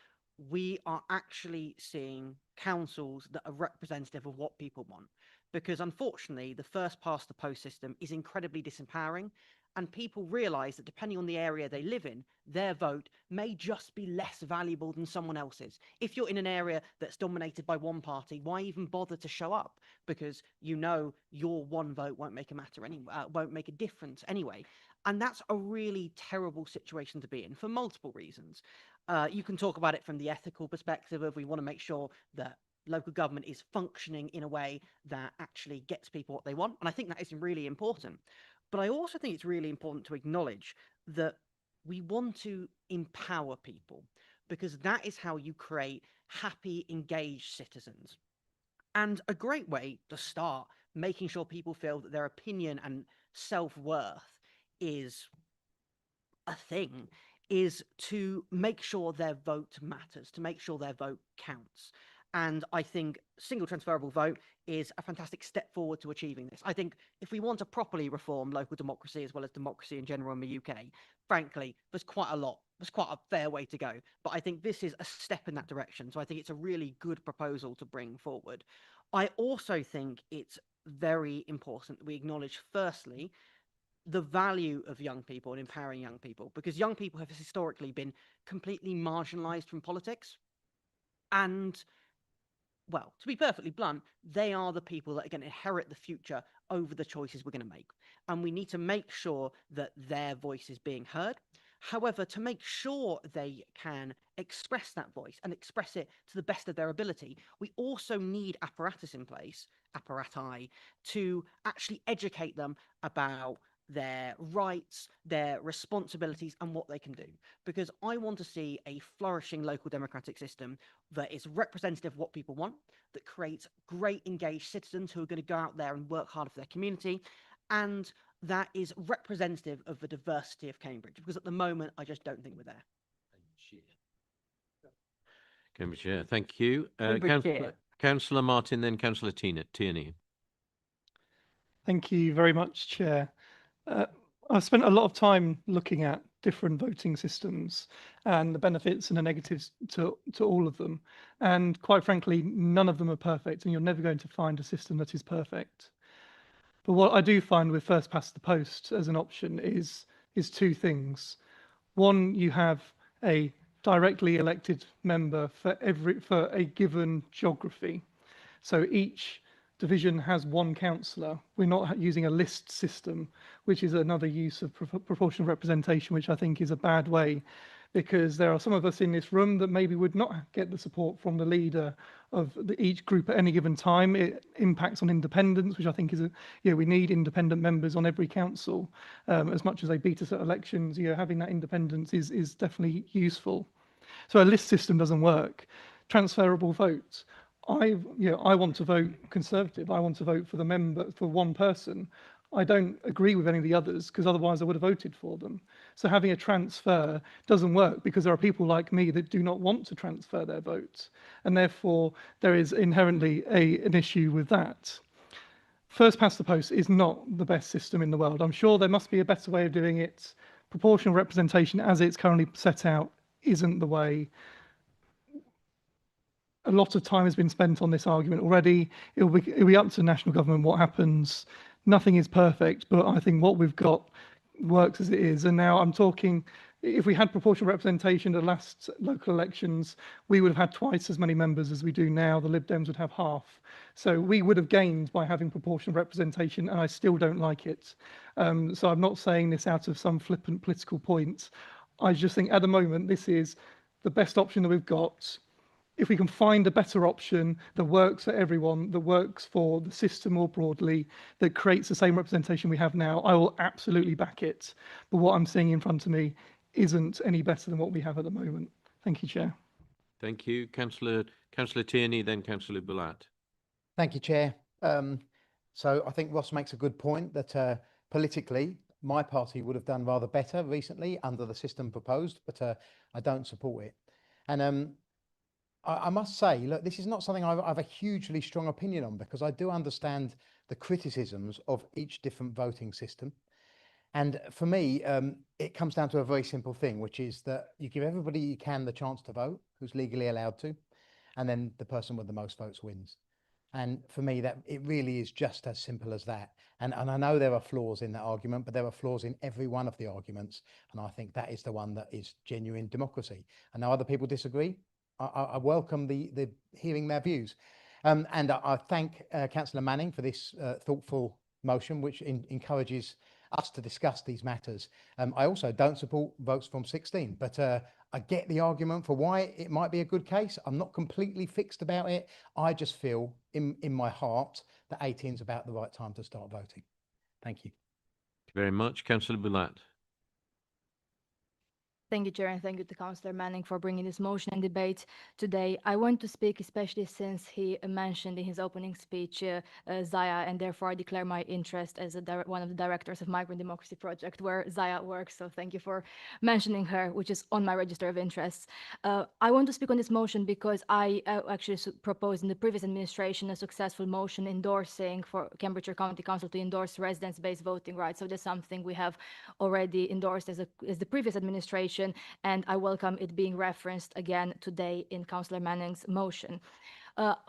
we are actually seeing councils that are representative of what people want. Because unfortunately, the first past the post system is incredibly disempowering, and people realise that depending on the area they live in, their vote may just be less valuable than someone else's. If you're in an area that's dominated by one party, why even bother to show up? Because you know your one vote won't make a difference anyway. And that's a really terrible situation to be in for multiple reasons. You can talk about it from the ethical perspective of we want to make sure that local government is functioning in a way that actually gets people what they want. And I think that is really important. But I also think it's really important to acknowledge that we want to empower people, because that is how you create happy, engaged citizens. And a great way to start making sure people feel that their opinion and self-worth is a thing is to make sure their vote matters, to make sure their vote counts. And I think single transferable vote is a fantastic step forward to achieving this. I think if we want to properly reform local democracy as well as democracy in general in the UK, frankly, there's quite a fair way to go. But I think this is a step in that direction. So I think it's a really good proposal to bring forward. I also think it's very important that we acknowledge, firstly, the value of young people and empowering young people, because young people have historically been completely marginalized from politics. And well, to be perfectly blunt, they are the people that are going to inherit the future over the choices we're going to make. And we need to make sure that their voice is being heard. However, to make sure they can express that voice and express it to the best of their ability, we also need apparatus in place, apparati, to actually educate them about their rights, their responsibilities, and what they can do. Because I want to see a flourishing local democratic system that is representative of what people want, that creates great engaged citizens who are going to go out there and work hard for their community, and that is representative of the diversity of Cambridge. Because at the moment, I just don't think we're there. Cambridgeshire, thank you. Cambridgeshire. Councillor Martin, then Councillor Tierney. Thank you very much, Chair. I've spent a lot of time looking at different voting systems and the benefits and the negatives to all of them. And quite frankly, none of them are perfect, and you're never going to find a system that is perfect. But what I do find with first past the post as an option is two things. One, you have a directly elected member for a given geography. So each division has one councillor. We're not using a list system, which is another use of proportional representation, which I think is a bad way, because there are some of us in this room that maybe would not get the support from the leader of each group at any given time. It impacts on independence, which I think is we need independent members on every council. As much as they beat us at elections, having that independence is definitely useful. So a list system doesn't work. Transferable votes. I want to vote Conservative. I want to vote for the member, for one person. I don't agree with any of the others, because otherwise I would have voted for them. So having a transfer doesn't work, because there are people like me that do not want to transfer their votes. And therefore, there is inherently an issue with that. First past the post is not the best system in the world. I'm sure there must be a better way of doing it. Proportional representation as it's currently set out isn't the way. A lot of time has been spent on this argument already. It'll be up to national government what happens. Nothing is perfect, but I think what we've got works as it is. And now I'm talking if we had proportional representation at the last local elections, we would have had twice as many members as we do now. The Lib Dems would have half. So we would have gained by having proportional representation, and I still don't like it. So I'm not saying this out of some flippant political point. I just think at the moment, this is the best option that we've got. If we can find a better option that works for everyone, that works for the system more broadly, that creates the same representation we have now, I will absolutely back it. But what I'm seeing in front of me isn't any better than what we have at the moment. Thank you, Chair. Thank you. Councillor Tierney, then Councillor Bulat. Thank you, Chair. So I think Ross makes a good point that politically, my party would have done rather better recently under the system proposed, but I don't support it. And I must say, look, this is not something I have a hugely strong opinion on, because I do understand the criticisms of each different voting system. And for me, it comes down to a very simple thing, which is that you give everybody you can the chance to vote, who's legally allowed to, and then the person with the most votes wins. And for me, that it really is just as simple as that. And I know there are flaws in that argument, but there are flaws in every one of the arguments. And I think that is the one that is genuine democracy. I know other people disagree. I welcome the hearing their views. And I thank Councillor Manning for this thoughtful motion, which encourages us to discuss these matters. I also don't support votes from 16, but I get the argument for why it might be a good case. I'm not completely fixed about it. I just feel in my heart that 18 is about the right time to start voting. Thank you. Thank you very much. Councillor Bulat. Thank you, Chair, and thank you to Councillor Manning for bringing this motion and debate today. I want to speak especially since he mentioned in his opening speech Zaya, and therefore I declare my interest as one of the directors of Migrant Democracy Project, where Zaya works. So thank you for mentioning her, which is on my register of interests. I want to speak on this motion because I actually proposed in the previous administration a successful motion endorsing for Cambridgeshire County Council to endorse residence-based voting rights. So that's something we have already endorsed as the previous administration, and I welcome it being referenced again today in Councillor Manning's motion.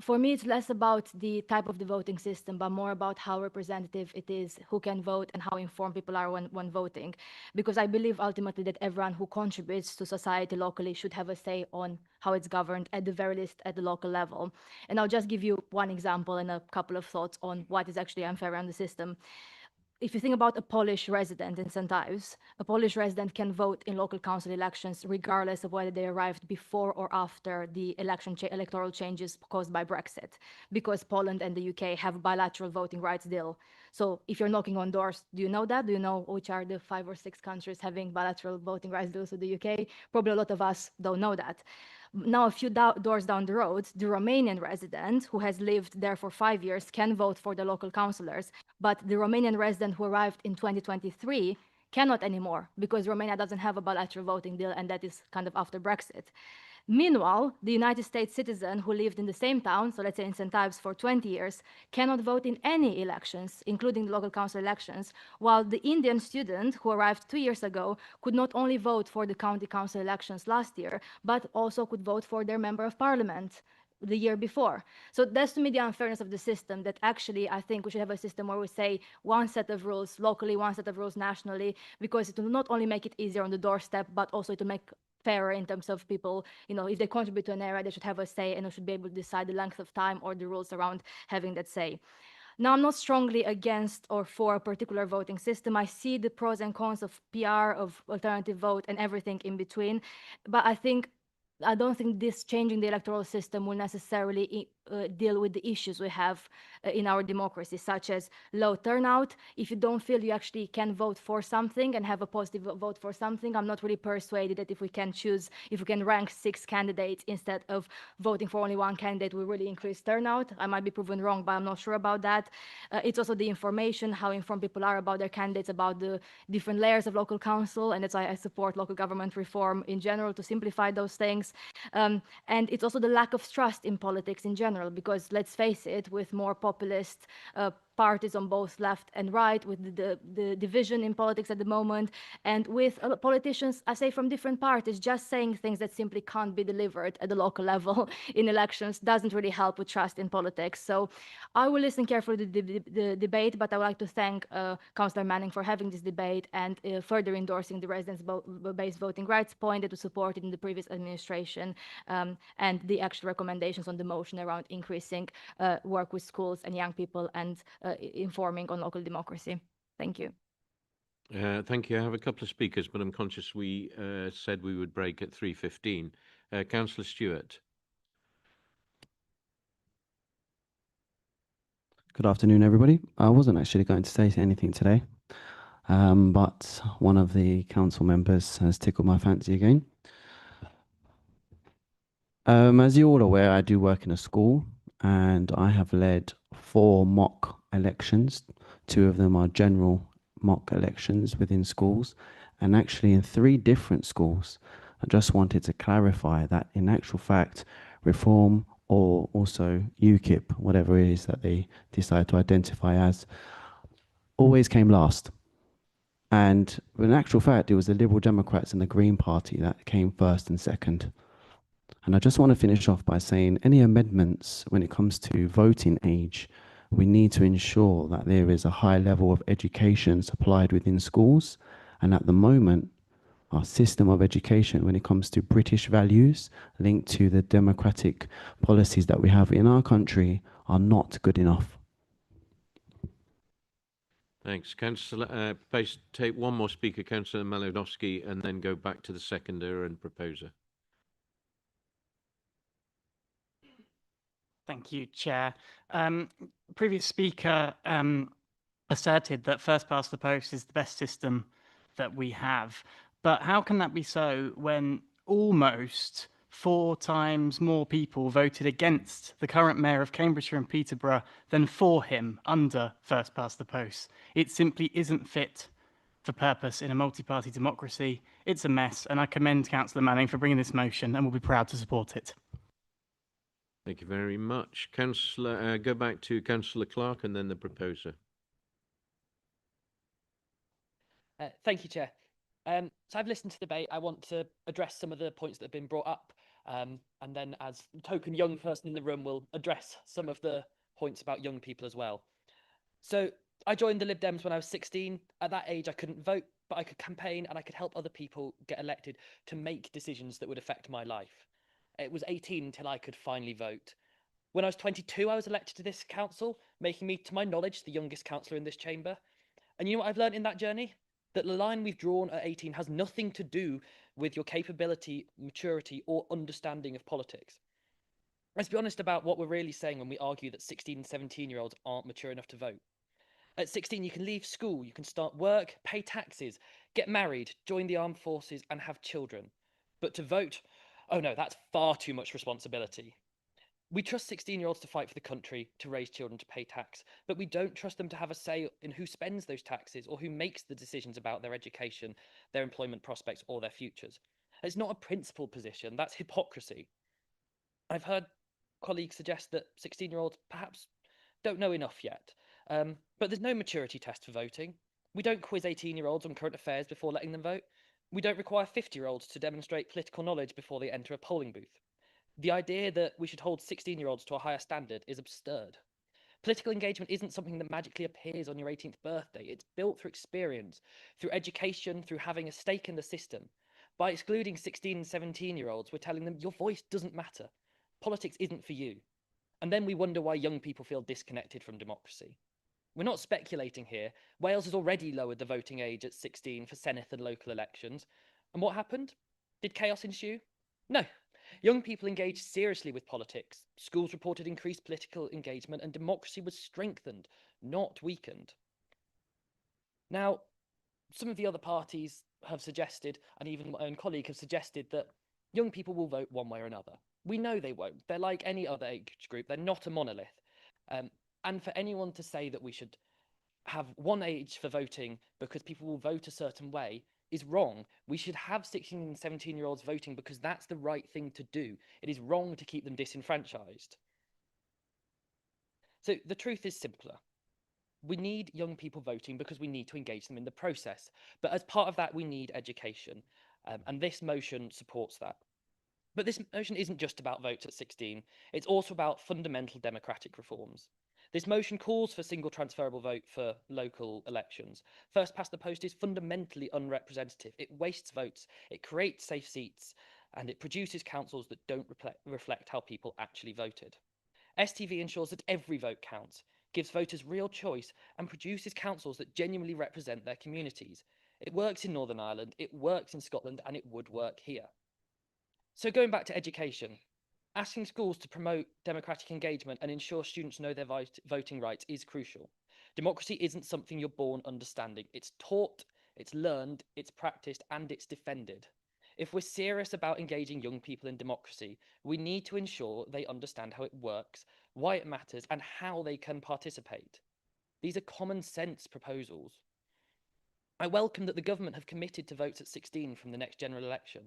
For me, it's less about the type of the voting system, but more about how representative it is, who can vote, and how informed people are when voting. Because I believe ultimately that everyone who contributes to society locally should have a say on how it's governed, at the very least at the local level. And I'll just give you one example and a couple of thoughts on what is actually unfair around the system. If you think about a Polish resident in St. Ives, a Polish resident can vote in local council elections regardless of whether they arrived before or after the electoral changes caused by Brexit, because Poland and the UK have bilateral voting rights deal. So if you're knocking on doors, do you know that? Do you know which are the 5 or 6 countries having bilateral voting rights deals with the UK? Probably a lot of us don't know that. Now, a few doors down the road, the Romanian resident who has lived there for 5 years can vote for the local councillors, but the Romanian resident who arrived in 2023 cannot anymore, because Romania doesn't have a bilateral voting deal, and that is kind of after Brexit. Meanwhile, the United States citizen who lived in the same town, so let's say in St. Ives for 20 years, cannot vote in any elections, including the local council elections, while the Indian student who arrived 2 years ago could not only vote for the county council elections last year, but also could vote for their member of parliament the year before. So that's to me the unfairness of the system, that actually I think we should have a system where we say one set of rules locally, one set of rules nationally, because it will not only make it easier on the doorstep, but also to make fairer in terms of people, you know, if they contribute to an area, they should have a say, and they should be able to decide the length of time or the rules around having that say. Now, I'm not strongly against or for a particular voting system. I see the pros and cons of PR, of alternative vote, and everything in between. But I don't think this changing the electoral system will necessarily deal with the issues we have in our democracy, such as low turnout. If you don't feel you actually can vote for something and have a positive vote for something, I'm not really persuaded that if we can rank 6 candidates instead of voting for only one candidate, will really increase turnout. I might be proven wrong, but I'm not sure about that. It's also the information, how informed people are about their candidates, about the different layers of local council, and that's why I support local government reform in general, to simplify those things. And it's also the lack of trust in politics in general, because let's face it, with more populist parties on both left and right, with the division in politics at the moment, and with politicians, I say, from different parties, just saying things that simply can't be delivered at the local level in elections doesn't really help with trust in politics. So I will listen carefully to the debate, but I would like to thank Councillor Manning for having this debate and further endorsing the residence-based voting rights point that was supported in the previous administration, and the actual recommendations on the motion around increasing work with schools and young people and informing on local democracy. Thank you. Thank you. I have a couple of speakers, but I'm conscious we said we would break at 3:15. Councillor Stewart. Good afternoon, everybody. I wasn't actually going to say anything today, but one of the council members has tickled my fancy again. As you're all aware, I do work in a school, and I have led 4 mock elections. 2 of them are general mock elections within schools, and actually in 3 different schools. I just wanted to clarify that in actual fact, Reform or also UKIP, whatever it is that they decide to identify as, always came last. And in actual fact, it was the Liberal Democrats and the Green Party that came first and second. And I just want to finish off by saying any amendments when it comes to voting age, we need to ensure that there is a high level of education supplied within schools. And at the moment, our system of education, when it comes to British values linked to the democratic policies that we have in our country, are not good enough. Thanks. Councillor, please take one more speaker, Councillor Malinowski, and then go back to the seconder and proposer. Thank you, Chair. Previous speaker asserted that first past the post is the best system that we have. But how can that be so when almost 4 times more people voted against the current mayor of Cambridgeshire and Peterborough than for him under first past the post? It simply isn't fit for purpose in a multi-party democracy. It's a mess, and I commend Councillor Manning for bringing this motion and will be proud to support it. Thank you very much. Councillor, go back to Councillor Clark and then the proposer. Thank you, Chair. So I've listened to the debate. I want to address some of the points that have been brought up, and then as token young person in the room, will address some of the points about young people as well. So I joined the Lib Dems when I was 16. At that age, I couldn't vote, but I could campaign and I could help other people get elected to make decisions that would affect my life. It was 18 until I could finally vote. When I was 22, I was elected to this council, making me, to my knowledge, the youngest councillor in this chamber. And you know what I've learned in that journey? That the line we've drawn at 18 has nothing to do with your capability, maturity, or understanding of politics. Let's be honest about what we're really saying when we argue that 16 and 17-year-olds aren't mature enough to vote. At 16, you can leave school, you can start work, pay taxes, get married, join the armed forces, and have children. But to vote, oh no, that's far too much responsibility. We trust 16-year-olds to fight for the country, to raise children, to pay tax, but we don't trust them to have a say in who spends those taxes or who makes the decisions about their education, their employment prospects, or their futures. It's not a principled position, that's hypocrisy. I've heard colleagues suggest that 16-year-olds perhaps don't know enough yet, but there's no maturity test for voting. We don't quiz 18-year-olds on current affairs before letting them vote. We don't require 50-year-olds to demonstrate political knowledge before they enter a polling booth. The idea that we should hold 16-year-olds to a higher standard is absurd. Political engagement isn't something that magically appears on your 18th birthday. It's built through experience, through education, through having a stake in the system. By excluding 16 and 17-year-olds, we're telling them your voice doesn't matter. Politics isn't for you. And then we wonder why young people feel disconnected from democracy. We're not speculating here. Wales has already lowered the voting age at 16 for Senedd and local elections. And what happened? Did chaos ensue? No. Young people engaged seriously with politics. Schools reported increased political engagement and democracy was strengthened, not weakened. Now, some of the other parties have suggested, and even my own colleague have suggested, that young people will vote one way or another. We know they won't. They're like any other age group. They're not a monolith. And for anyone to say that we should have one age for voting because people will vote a certain way is wrong. We should have 16 and 17-year-olds voting because that's the right thing to do. It is wrong to keep them disenfranchised. So the truth is simpler. We need young people voting because we need to engage them in the process. But as part of that, we need education. And this motion supports that. But this motion isn't just about votes at 16. It's also about fundamental democratic reforms. This motion calls for single transferable vote for local elections. First past the post is fundamentally unrepresentative. It wastes votes, it creates safe seats, and it produces councils that don't reflect how people actually voted. STV ensures that every vote counts, gives voters real choice, and produces councils that genuinely represent their communities. It works in Northern Ireland, it works in Scotland, and it would work here. So going back to education, asking schools to promote democratic engagement and ensure students know their voting rights is crucial. Democracy isn't something you're born understanding. It's taught, it's learned, it's practiced, and it's defended. If we're serious about engaging young people in democracy, we need to ensure they understand how it works, why it matters, and how they can participate. These are common sense proposals. I welcome that the government have committed to votes at 16 from the next general election.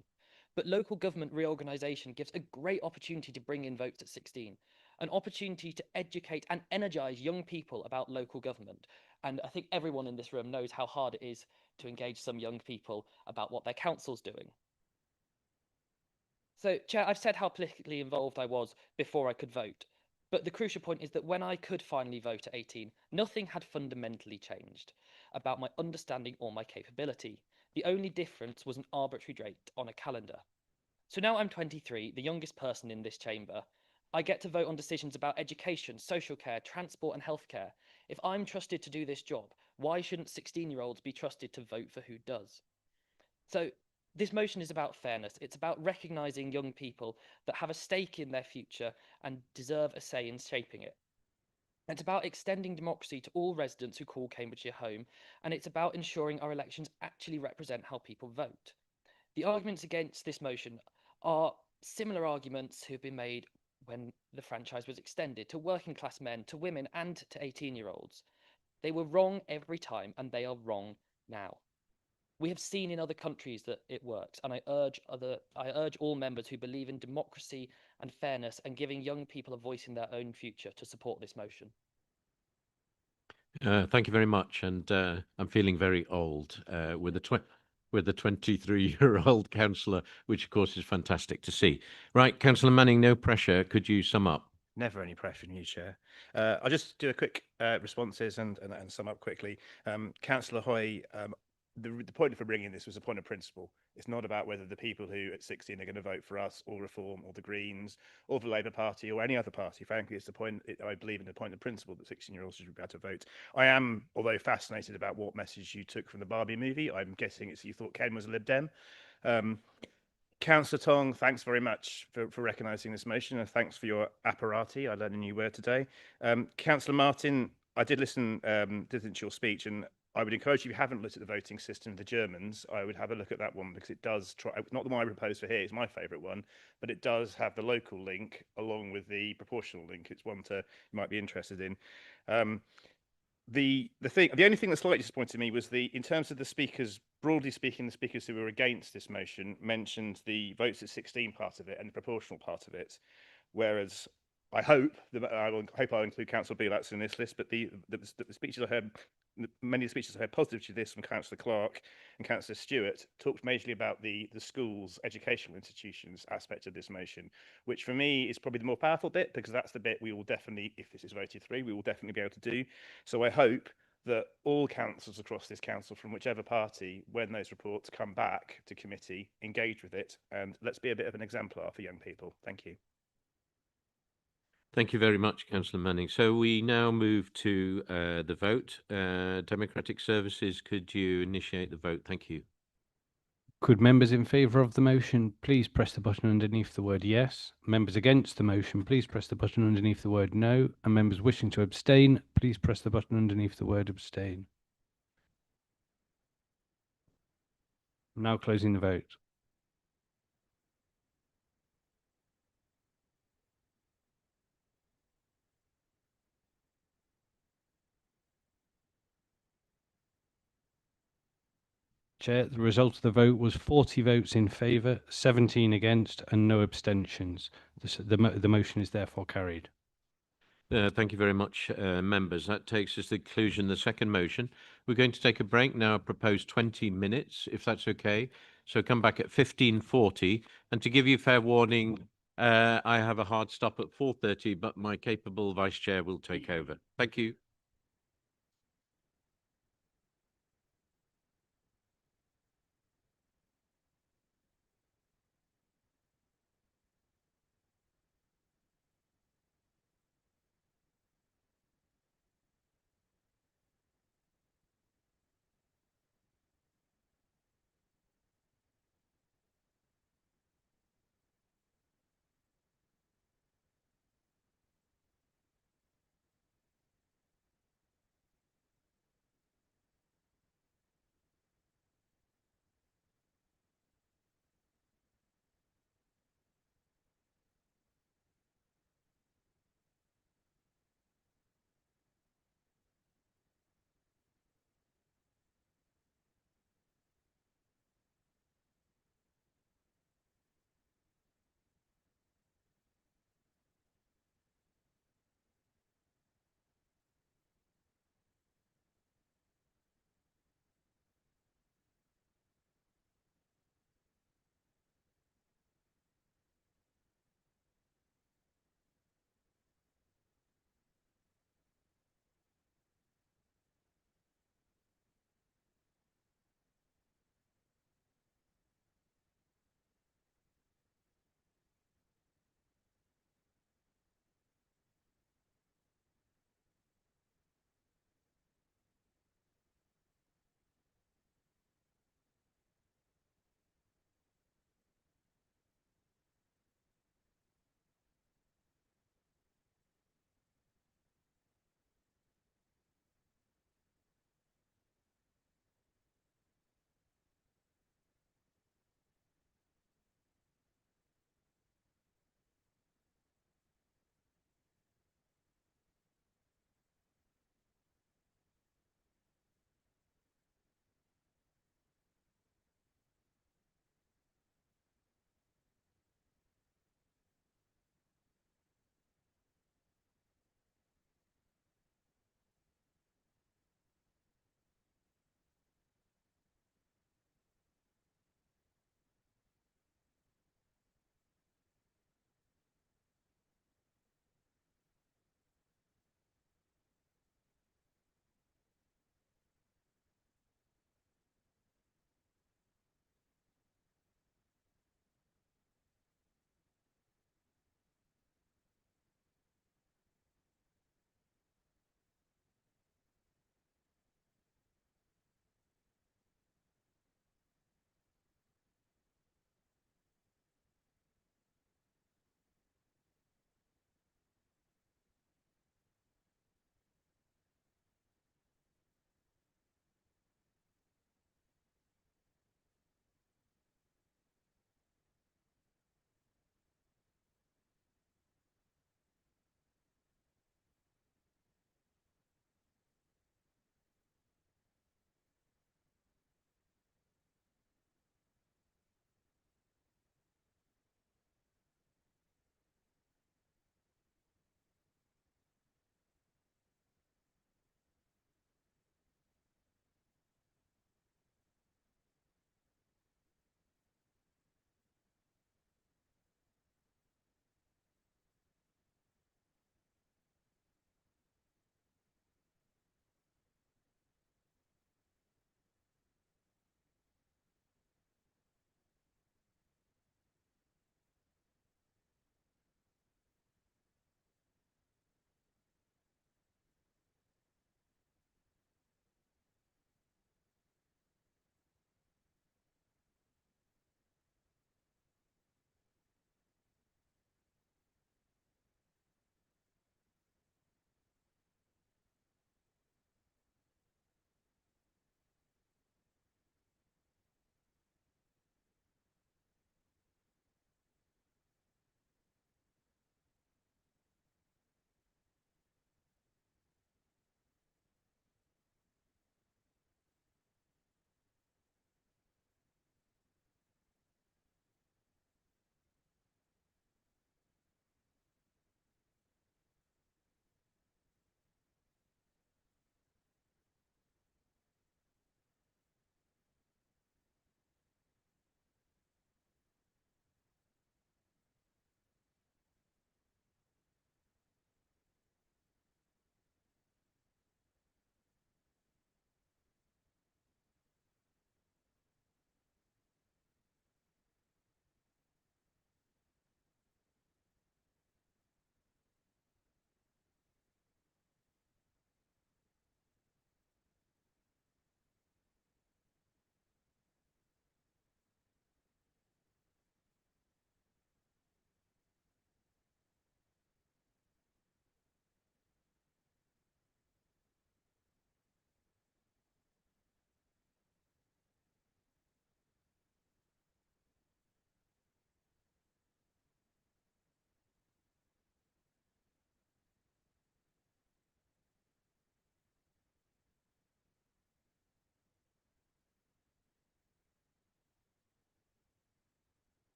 But local government reorganisation gives a great opportunity to bring in votes at 16, an opportunity to educate and energise young people about local government. And I think everyone in this room knows how hard it is to engage some young people about what their council's doing. So, Chair, I've said how politically involved I was before I could vote. But the crucial point is that when I could finally vote at 18, nothing had fundamentally changed about my understanding or my capability. The only difference was an arbitrary date on a calendar. So now I'm 23, the youngest person in this chamber. I get to vote on decisions about education, social care, transport and healthcare. If I'm trusted to do this job, why shouldn't 16-year-olds be trusted to vote for who does? So this motion is about fairness. It's about recognising young people that have a stake in their future and deserve a say in shaping it. It's about extending democracy to all residents who call Cambridgeshire home, and it's about ensuring our elections actually represent how people vote. The arguments against this motion are similar arguments who have been made when the franchise was extended to working class men, to women, and to 18-year-olds. They were wrong every time, and they are wrong now. We have seen in other countries that it works, and I urge all members who believe in democracy and fairness and giving young people a voice in their own future to support this motion. Thank you very much, and I'm feeling very old with the 23-year-old councillor, which of course is fantastic to see. Right, Councillor Manning, no pressure. Could you sum up? Never any pressure on you, Chair. I'll just do a quick responses and sum up quickly. Councillor Hoy, the point for bringing this was a point of principle. It's not about whether the people who at 16 are going to vote for us or Reform or the Greens or the Labour Party or any other party. Frankly, it's the point, I believe in the point of principle that 16-year-olds should be able to vote. I am, although fascinated about what message you took from the Barbie movie. I'm guessing it's you thought Ken was a Lib Dem. Councillor Tong, thanks very much for recognising this motion, and thanks for your apparati. I learned a new word today. Councillor Martin, I did listen to your speech, and I would encourage you, if you haven't looked at the voting system of the Germans, I would have a look at that one, because it does try, not the one I proposed for here, it's my favourite one, but it does have the local link along with the proportional link. It's one you might be interested in. The only thing that slightly disappointed me was in terms of the speakers, broadly speaking, the speakers who were against this motion mentioned the votes at 16 part of it and the proportional part of it, whereas I hope I'll include Councillor Bielats in this list, but the speeches I heard, many of the speeches I heard positive to this from Councillor Clark and Councillor Stewart talked majorly about the schools, educational institutions aspect of this motion, which for me is probably the more powerful bit, because that's the bit we will definitely, if this is voted through, we will definitely be able to do. So I hope that all councils across this council, from whichever party, when those reports come back to committee, engage with it, and let's be a bit of an exemplar for young people. Thank you. Thank you very much, Councillor Manning. So we now move to the vote. Democratic Services, could you initiate the vote? Thank you. Could members in favour of the motion please press the button underneath the word yes? Members against the motion, please press the button underneath the word no. And members wishing to abstain, please press the button underneath the word abstain. I'm now closing the vote. Chair, the result of the vote was 40 votes in favour, 17 against and no abstentions. The motion is therefore carried. Thank you very much, members. That takes us to the conclusion of the second motion. We're going to take a break now, proposed 20 minutes, if that's okay. So come back at 15:40. And to give you fair warning, I have a hard stop at 4:30, but my capable vice chair will take over. Thank you.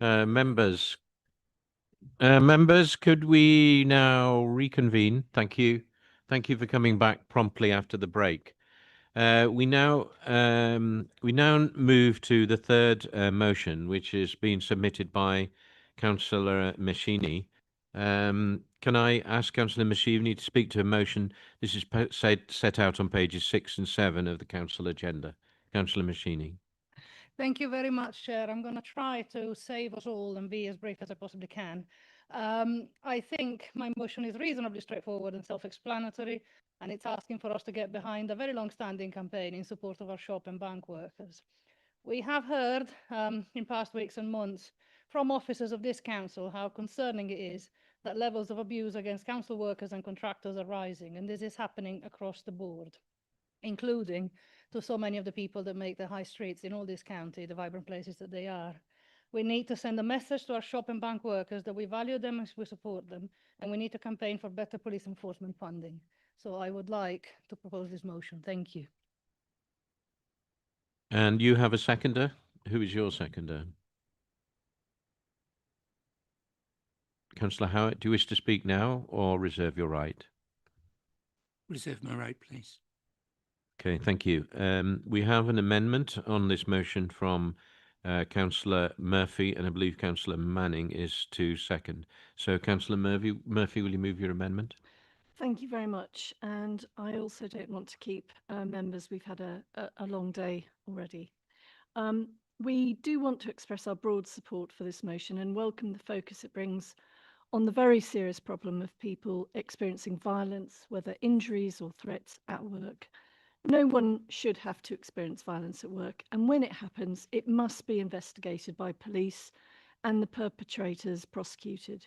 Members, could we now reconvene? Thank you. Thank you for coming back promptly after the break. We now move to the third motion, which is being submitted by Councillor Machini. Can I ask Councillor Machini to speak to a motion? This is set out on pages 6 and 7 of the Council agenda. Councillor Machini. Thank you very much, Chair. I'm going to try to save us all and be as brief as I possibly can. I think my motion is reasonably straightforward and self-explanatory, and it's asking for us to get behind a very long-standing campaign in support of our shop and bank workers. We have heard in past weeks and months from officers of this council how concerning it is that levels of abuse against council workers and contractors are rising, and this is happening across the board, including to so many of the people that make the high streets in all this county the vibrant places that they are. We need to send a message to our shop and bank workers that we value them and we support them, and we need to campaign for better police enforcement funding. So I would like to propose this motion. Thank you. And you have a seconder? Who is your seconder? Councillor Howard, do you wish to speak now or reserve your right? Reserve my right, please. Okay, thank you. We have an amendment on this motion from Councillor Murphy, and I believe Councillor Manning is to second. So, Councillor Murphy, will you move your amendment? Thank you very much. And I also don't want to keep members. We've had a long day already. We do want to express our broad support for this motion and welcome the focus it brings on the very serious problem of people experiencing violence, whether injuries or threats at work. No one should have to experience violence at work, and when it happens, it must be investigated by police and the perpetrators prosecuted.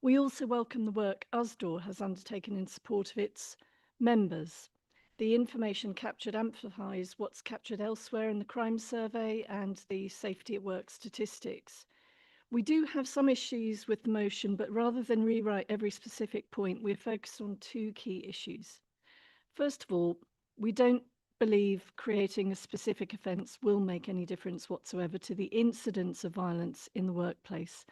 We also welcome the work USDOR has undertaken in support of its members. The information captured amplifies what's captured elsewhere in the crime survey and the safety at work statistics. We do have some issues with the motion, but rather than rewrite every specific point, we're focused on two key issues. First of all, we don't believe creating a specific offence will make any difference whatsoever to the incidence of violence in the workplace.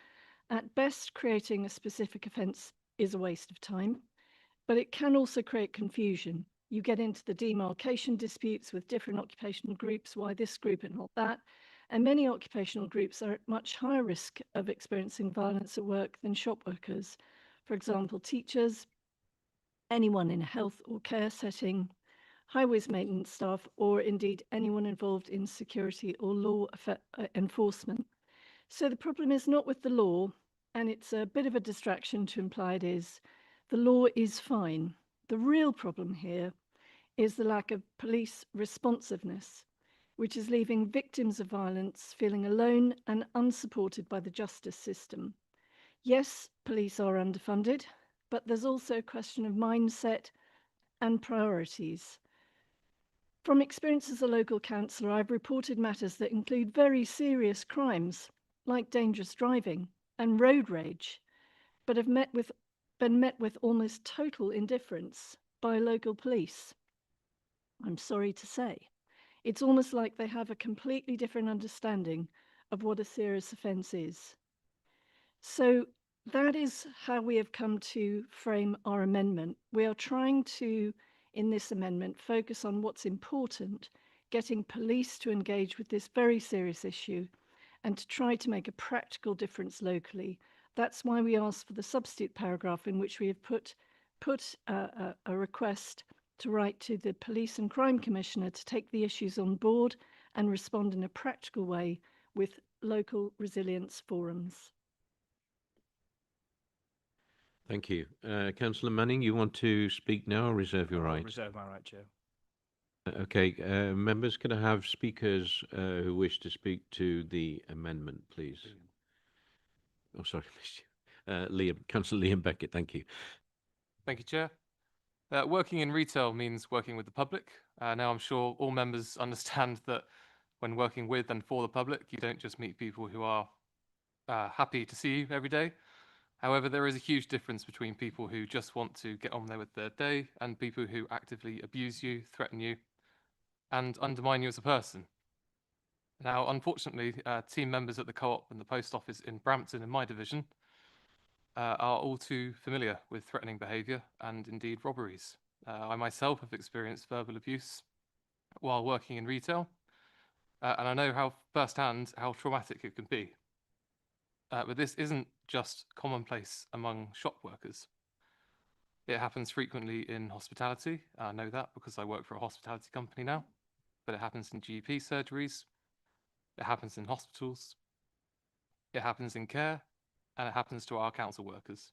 At best, creating a specific offence is a waste of time, but it can also create confusion. You get into the demarcation disputes with different occupational groups, why this group and not that, and many occupational groups are at much higher risk of experiencing violence at work than shop workers. For example, teachers, anyone in a health or care setting, highways maintenance staff, or indeed anyone involved in security or law enforcement. So the problem is not with the law, and it's a bit of a distraction to imply it is. The law is fine. The real problem here is the lack of police responsiveness, which is leaving victims of violence feeling alone and unsupported by the justice system. Yes, police are underfunded, but there's also a question of mindset and priorities. From experience as a local councillor, I've reported matters that include very serious crimes like dangerous driving and road rage, but have been met with almost total indifference by local police. I'm sorry to say. It's almost like they have a completely different understanding of what a serious offence is. So that is how we have come to frame our amendment. We are trying to, in this amendment, focus on what's important, getting police to engage with this very serious issue and to try to make a practical difference locally. That's why we asked for the substitute paragraph in which we have put a request to write to the Police and Crime Commissioner to take the issues on board and respond in a practical way with local resilience forums. Thank you. Councillor Manning, you want to speak now or reserve your right? Reserve my right, Chair. Okay, members, can I have speakers who wish to speak to the amendment, please? Oh, sorry, Liam, Councillor Liam Beckett, thank you. Thank you, Chair. Working in retail means working with the public. Now, I'm sure all members understand that when working with and for the public, you don't just meet people who are happy to see you every day. However, there is a huge difference between people who just want to get on there with their day and people who actively abuse you, threaten you, and undermine you as a person. Now, unfortunately, team members at the Co-op and the Post Office in Brampton, in my division, are all too familiar with threatening behaviour and indeed robberies. I myself have experienced verbal abuse while working in retail, and I know how firsthand how traumatic it can be. But this isn't just commonplace among shop workers. It happens frequently in hospitality. I know that because I work for a hospitality company now, but it happens in GP surgeries, it happens in hospitals, it happens in care, and it happens to our council workers.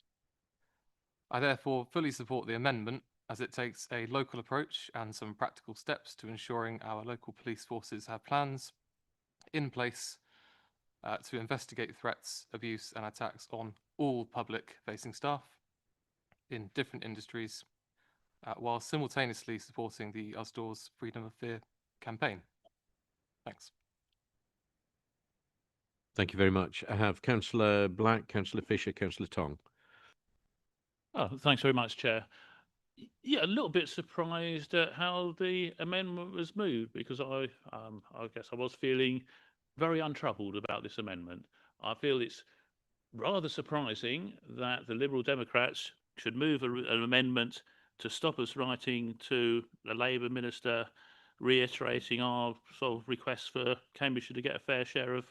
I therefore fully support the amendment as it takes a local approach and some practical steps to ensuring our local police forces have plans in place to investigate threats, abuse and attacks on all public-facing staff in different industries, while simultaneously supporting the Usdaws Freedom of Fear campaign. Thanks. Thank you very much. I have Councillor Black, Councillor Fisher, Councillor Tong. Oh, thanks very much, Chair. Yeah, a little bit surprised at how the amendment was moved, because I guess I was feeling very untroubled about this amendment. I feel it's rather surprising that the Liberal Democrats should move an amendment to stop us writing to the Labour Minister reiterating our sort of request for Cambridgeshire to get a fair share of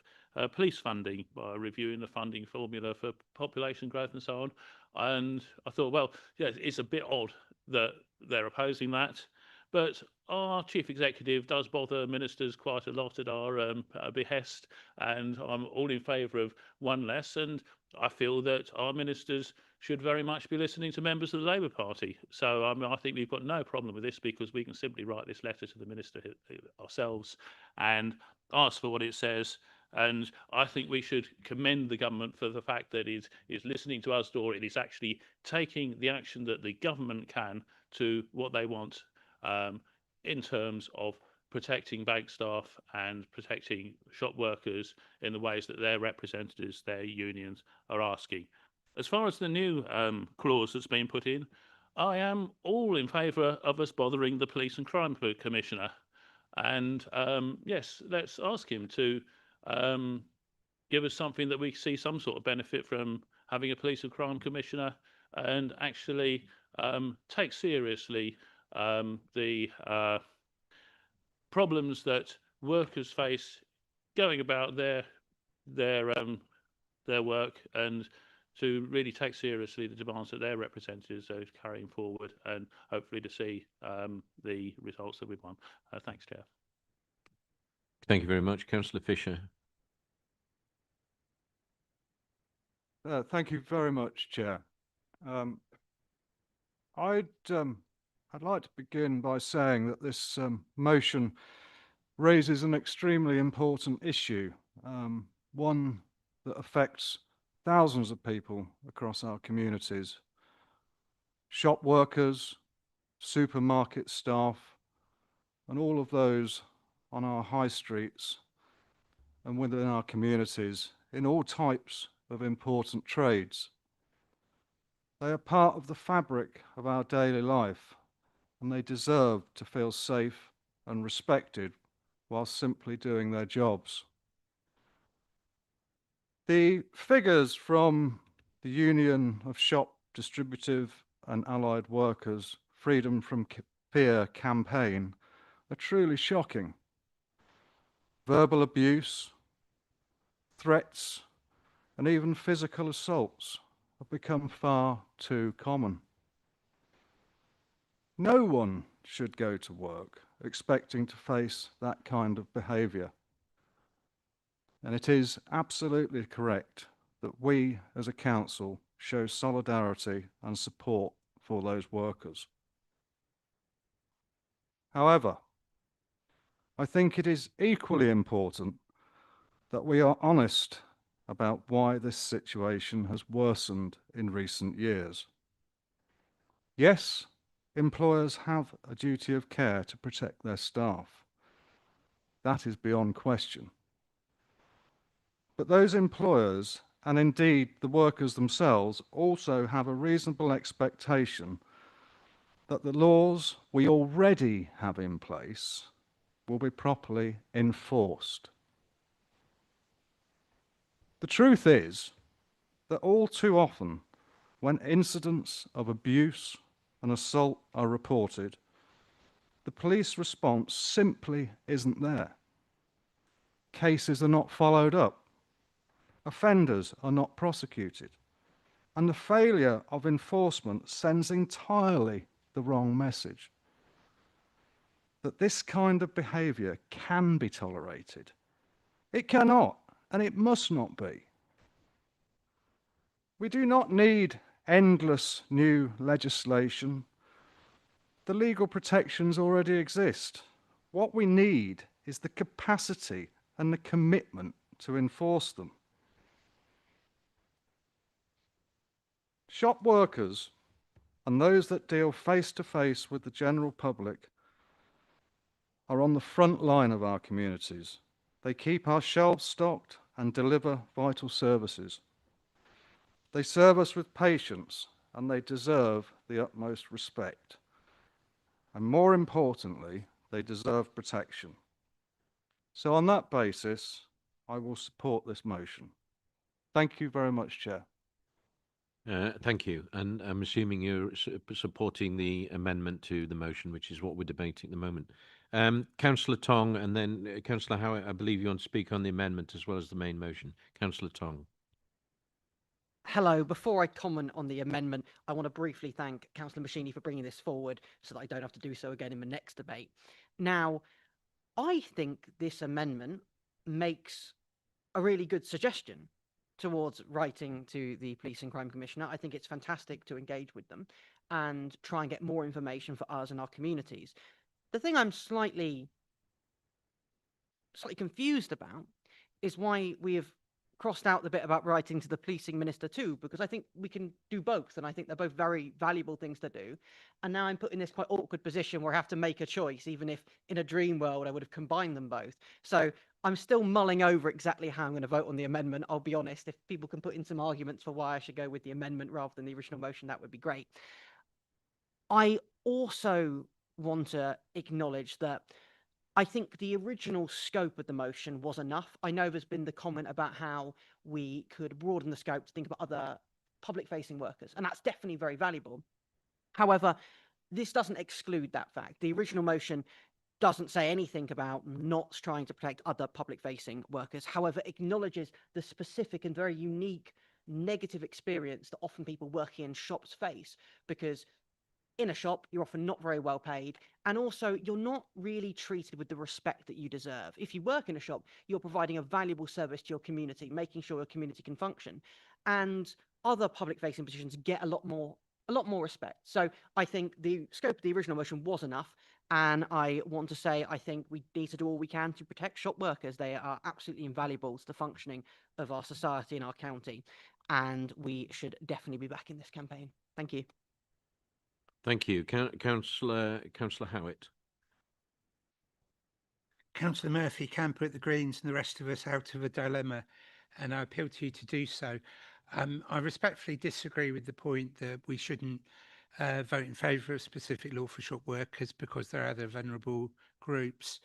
police funding by reviewing the funding formula for population growth and so on. And I thought, well, yeah, it's a bit odd that they're opposing that. But our chief executive does bother ministers quite a lot at our behest, and I'm all in favour of one less. And I feel that our ministers should very much be listening to members of the Labour Party. So I think we've got no problem with this, because we can simply write this letter to the minister ourselves and ask for what it says. And I think we should commend the government for the fact that it is listening to us, or it is actually taking the action that the government can to what they want in terms of protecting bank staff and protecting shop workers in the ways that their representatives, their unions, are asking. As far as the new clause that's been put in, I am all in favour of us bothering the Police and Crime Commissioner. And yes, let's ask him to give us something that we see some sort of benefit from having a Police and Crime Commissioner, and actually take seriously the problems that workers face going about their work, and to really take seriously the demands that their representatives are carrying forward, and hopefully to see the results that we want. Thanks, Chair. Thank you very much. Councillor Fisher. Thank you very much, Chair. I'd like to begin by saying that this motion raises an extremely important issue, one that affects thousands of people across our communities: shop workers, supermarket staff, and all of those on our high streets and within our communities in all types of important trades. They are part of the fabric of our daily life, and they deserve to feel safe and respected while simply doing their jobs. The figures from the Union of Shop, Distributive and Allied Workers Freedom from Fear campaign are truly shocking. Verbal abuse, threats, and even physical assaults have become far too common. No one should go to work expecting to face that kind of behaviour. And it is absolutely correct that we as a council show solidarity and support for those workers. However, I think it is equally important that we are honest about why this situation has worsened in recent years. Yes, employers have a duty of care to protect their staff. That is beyond question. But those employers, and indeed the workers themselves, also have a reasonable expectation that the laws we already have in place will be properly enforced. The truth is that all too often, when incidents of abuse and assault are reported, the police response simply isn't there. Cases are not followed up. Offenders are not prosecuted. And the failure of enforcement sends entirely the wrong message. That this kind of behaviour can be tolerated. It cannot, and it must not be. We do not need endless new legislation. The legal protections already exist. What we need is the capacity and the commitment to enforce them. Shop workers and those that deal face-to-face with the general public are on the front line of our communities. They keep our shelves stocked and deliver vital services. They serve us with patience and they deserve the utmost respect. And more importantly, they deserve protection. So on that basis, I will support this motion. Thank you very much, Chair. Thank you. And I'm assuming you're supporting the amendment to the motion, which is what we're debating at the moment. Councillor Tong and then Councillor Howitt, I believe you want to speak on the amendment as well as the main motion. Councillor Tong. Hello. Before I comment on the amendment, I want to briefly thank Councillor Machini for bringing this forward so that I don't have to do so again in the next debate. Now, I think this amendment makes a really good suggestion towards writing to the Police and Crime Commissioner. I think it's fantastic to engage with them and try and get more information for us and our communities. The thing I'm slightly confused about is why we have crossed out the bit about writing to the policing minister too, because I think we can do both, and I think they're both very valuable things to do. And now I'm put in this quite awkward position where I have to make a choice, even if in a dream world I would have combined them both. So I'm still mulling over exactly how I'm going to vote on the amendment. I'll be honest, if people can put in some arguments for why I should go with the amendment rather than the original motion, that would be great. I also want to acknowledge that I think the original scope of the motion was enough. I know there's been the comment about how we could broaden the scope to think about other public-facing workers, and that's definitely very valuable. However, this doesn't exclude that fact. The original motion doesn't say anything about not trying to protect other public-facing workers. However, acknowledges the specific and very unique negative experience that often people working in shops face, because in a shop, you're often not very well paid, and also you're not really treated with the respect that you deserve. If you work in a shop, you're providing a valuable service to your community, making sure your community can function, and other public-facing positions get a lot more respect. So I think the scope of the original motion was enough, and I want to say I think we need to do all we can to protect shop workers. They are absolutely invaluable to the functioning of our society and our county, and we should definitely be back in this campaign. Thank you. Thank you. Councillor Howitt. Councillor Murphy can put the Greens and the rest of us out of a dilemma, and I appeal to you to do so. I respectfully disagree with the point that we shouldn't vote in favour of specific law for shop workers because there are other vulnerable groups.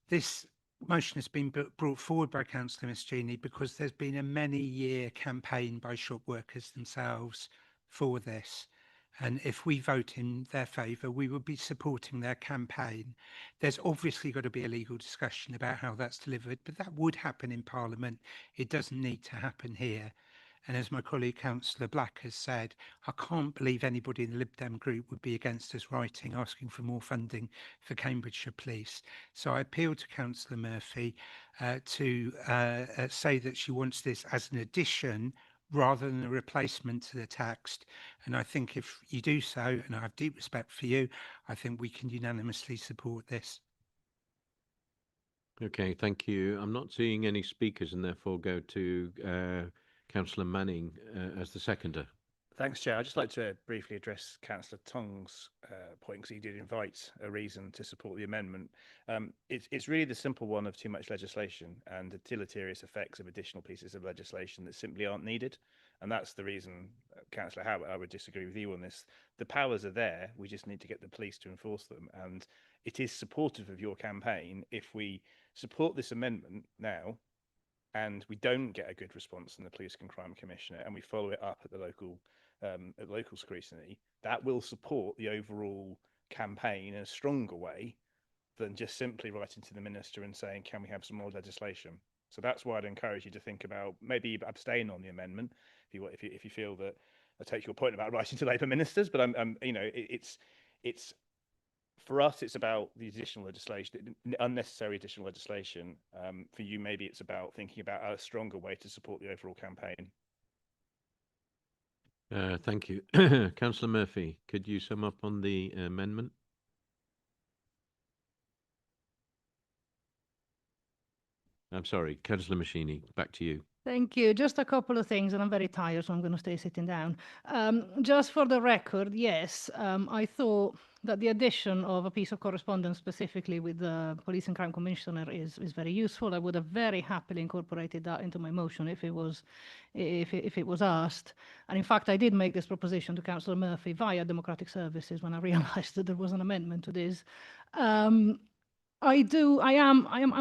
This motion has been brought forward by Councillor Machini because there's been a many-year campaign by shop workers themselves for this. And if we vote in their favour, we would be supporting their campaign. There's obviously got to be a legal discussion about how that's delivered, but that would happen in Parliament. It doesn't need to happen here. And as my colleague Councillor Black has said, I can't believe anybody in the Lib Dem group would be against us writing, asking for more funding for Cambridgeshire Police. So I appeal to Councillor Murphy to say that she wants this as an addition rather than a replacement to the text. And I think if you do so, and I have deep respect for you, I think we can unanimously support this. Okay, thank you. I'm not seeing any speakers and therefore go to Councillor Manning as the seconder. Thanks, Chair. I'd just like to briefly address Councillor Tong's point, because he did invite a reason to support the amendment. It's really the simple one of too much legislation and the deleterious effects of additional pieces of legislation that simply aren't needed. And that's the reason, Councillor Howard, I would disagree with you on this. The powers are there, we just need to get the police to enforce them. And it is supportive of your campaign if we support this amendment now and we don't get a good response from the Police and Crime Commissioner, and we follow it up at the local scrutiny, that will support the overall campaign in a stronger way than just simply writing to the minister and saying, can we have some more legislation? So that's why I'd encourage you to think about maybe abstain on the amendment if you feel that. I take your point about writing to Labour ministers, but it's for us, it's about the additional legislation, unnecessary additional legislation. For you, maybe it's about thinking about a stronger way to support the overall campaign. Thank you. Councillor Murphy, could you sum up on the amendment? I'm sorry, Councillor Machini, back to you. Thank you. Just a couple of things, and I'm very tired, so I'm going to stay sitting down. Just for the record, yes, I thought that the addition of a piece of correspondence specifically with the Police and Crime Commissioner is very useful. I would have very happily incorporated that into my motion if it was asked. And in fact, I did make this proposition to Councillor Murphy via Democratic Services when I realised that there was an amendment to this. I'm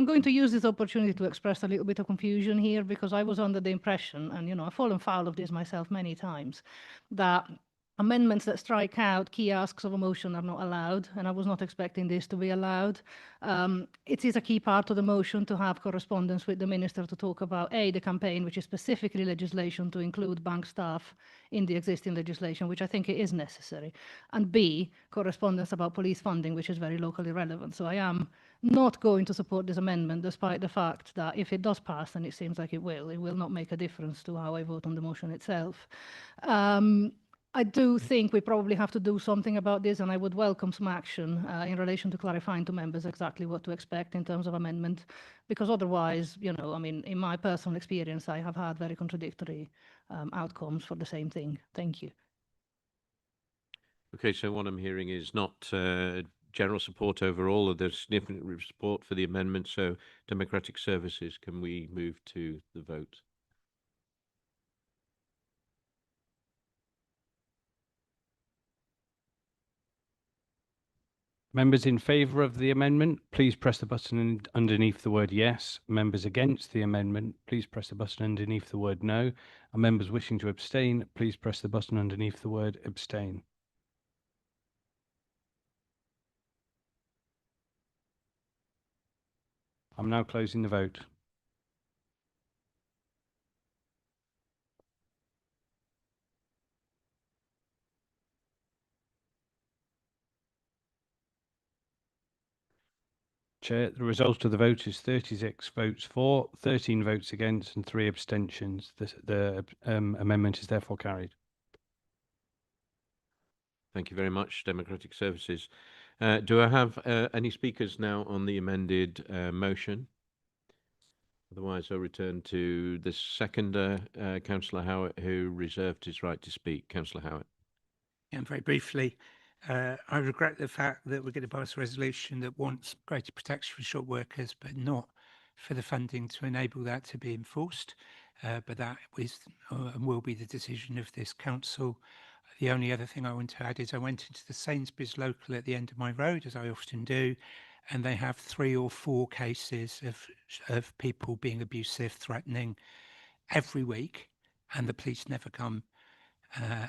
going to use this opportunity to express a little bit of confusion here, because I was under the impression, and I've fallen foul of this myself many times, that amendments that strike out key asks of a motion are not allowed, and I was not expecting this to be allowed. It is a key part of the motion to have correspondence with the minister to talk about A, the campaign, which is specifically legislation to include bank staff in the existing legislation, which I think it is necessary, and B, correspondence about police funding, which is very locally relevant. So I am not going to support this amendment, despite the fact that if it does pass, and it seems like it will not make a difference to how I vote on the motion itself. I do think we probably have to do something about this, and I would welcome some action in relation to clarifying to members exactly what to expect in terms of amendment, because otherwise, in my personal experience, I have had very contradictory outcomes for the same thing. Thank you. Okay, so what I'm hearing is not general support overall, or there's significant support for the amendment. So Democratic Services, can we move to the vote? Members in favour of the amendment, please press the button underneath the word yes. Members against the amendment, please press the button underneath the word no. And members wishing to abstain, please press the button underneath the word abstain. I'm now closing the vote. Chair, the result of the vote is 36 votes for, 13 votes against, and 3 abstentions. The amendment is therefore carried. Thank you very much, Democratic Services. Do I have any speakers now on the amended motion? Otherwise, I'll return to the seconder, Councillor Howard, who reserved his right to speak. Councillor Howard. And very briefly, I regret the fact that we're going to pass a resolution that wants greater protection for shop workers, but not for the funding to enable that to be enforced. But that is and will be the decision of this council. The only other thing I want to add is I went into the Sainsbury's local at the end of my road, as I often do, and they have 3 or 4 cases of people being abusive, threatening every week, and the police never come.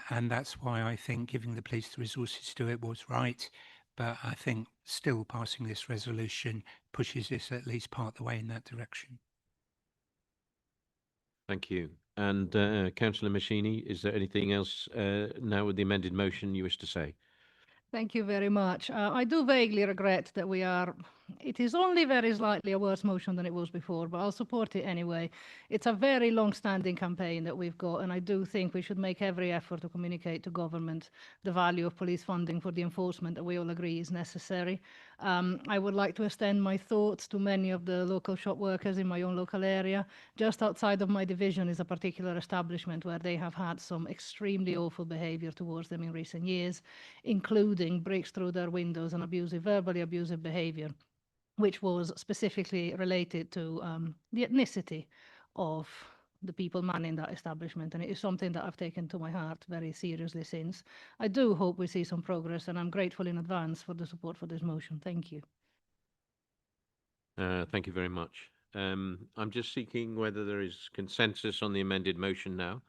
And that's why I think giving the police the resources to do it was right. But I think still passing this resolution pushes this at least part of the way in that direction. Thank you. And Councillor Machini, is there anything else now with the amended motion you wish to say? Thank you very much. I do vaguely regret that it is only very slightly a worse motion than it was before, but I'll support it anyway. It's a very long-standing campaign that we've got, and I do think we should make every effort to communicate to government the value of police funding for the enforcement that we all agree is necessary. I would like to extend my thoughts to many of the local shop workers in my own local area. Just outside of my division is a particular establishment where they have had some extremely awful behaviour towards them in recent years, including breaks through their windows and verbally abusive behaviour, which was specifically related to the ethnicity of the people manning that establishment. And it is something that I've taken to my heart very seriously since. I do hope we see some progress, and I'm grateful in advance for the support for this motion. Thank you. Thank you very much. I'm just seeking whether there is consensus on the amended motion now.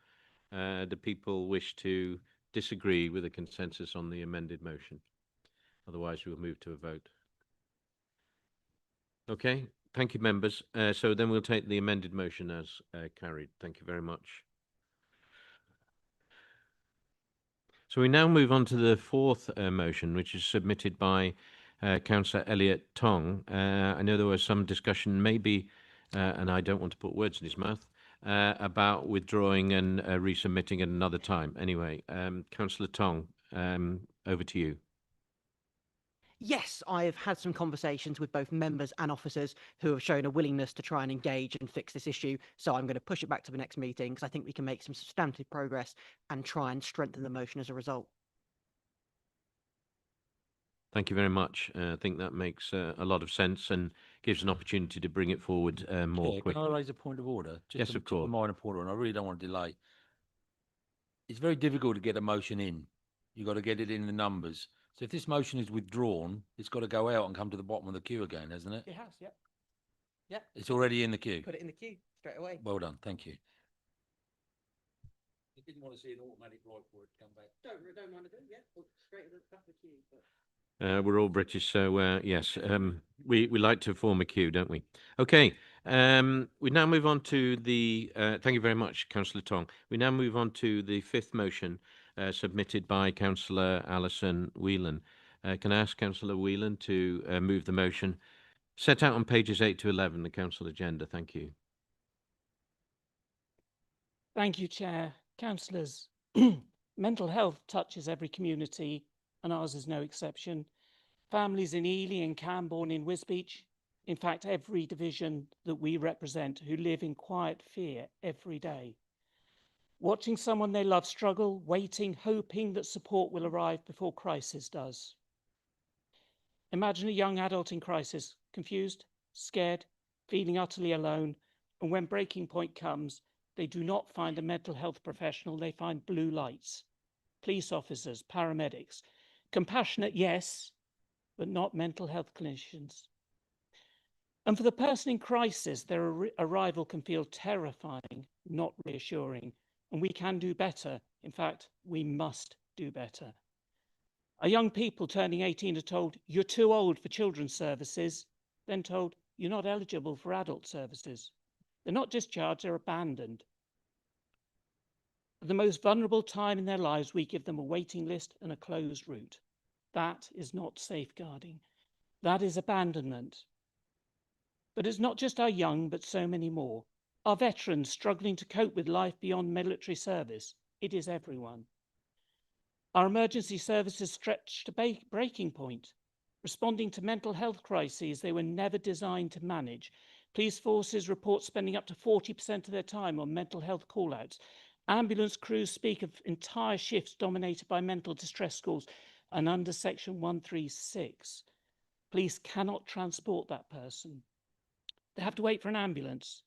Do people wish to disagree with the consensus on the amended motion? Otherwise, we'll move to a vote. Okay, thank you, members. So then we'll take the amended motion as carried. Thank you very much. So we now move on to the fourth motion, which is submitted by Councillor Elliot Tong. I know there was some discussion, maybe, and I don't want to put words in his mouth, about withdrawing and resubmitting at another time. Anyway, Councillor Tong, over to you. Yes, I have had some conversations with both members and officers who have shown a willingness to try and engage and fix this issue. So I'm going to push it back to the next meeting because I think we can make some substantive progress and try and strengthen the motion as a result. Thank you very much. I think that makes a lot of sense and gives an opportunity to bring it forward more Chair, quickly. can I raise a point of order? Yes, of course. A minor point of order, and I really don't want to delay. It's very difficult to get a motion in. You've got to get it in the numbers. So if this motion is withdrawn, it's got to go out and come to the bottom of the queue again, hasn't it? It has, yep. Yep. It's already in the queue. Put it in the queue straight away. Well done, thank you. I didn't want to see an automatic right for it to come back. Don't mind to do, yeah. Straight at the back of the queue. But... We're all British, so yes, we like to form a queue, don't we? Okay, we now move on to the, thank you very much, Councillor Tong. We now move on to the fifth motion submitted by Councillor Alison Whelan. Can I ask Councillor Whelan to move the motion set out on pages 8 to 11, the council agenda? Thank you. Thank you, Chair. Councillors, mental health touches every community, and ours is no exception. Families in Ely and Camborne in Wisbech, in fact, every division that we represent, who live in quiet fear every day. Watching someone they love struggle, waiting, hoping that support will arrive before crisis does. Imagine a young adult in crisis, confused, scared, feeling utterly alone, and when breaking point comes, they do not find a mental health professional, they find blue lights, police officers, paramedics, compassionate, yes, but not mental health clinicians. And for the person in crisis, their arrival can feel terrifying, not reassuring, and we can do better. In fact, we must do better. Our young people turning 18 are told, you're too old for children's services, then told, you're not eligible for adult services. They're not discharged, they're abandoned. At the most vulnerable time in their lives, we give them a waiting list and a closed route. That is not safeguarding. That is abandonment. But it's not just our young, but so many more. Our veterans struggling to cope with life beyond military service. It is everyone. Our emergency services stretched to breaking point, responding to mental health crises they were never designed to manage. Police forces report spending up to 40% of their time on mental health call-outs. Ambulance crews speak of entire shifts dominated by mental distress calls, and under Section 136, police cannot transport that person. They have to wait for an ambulance.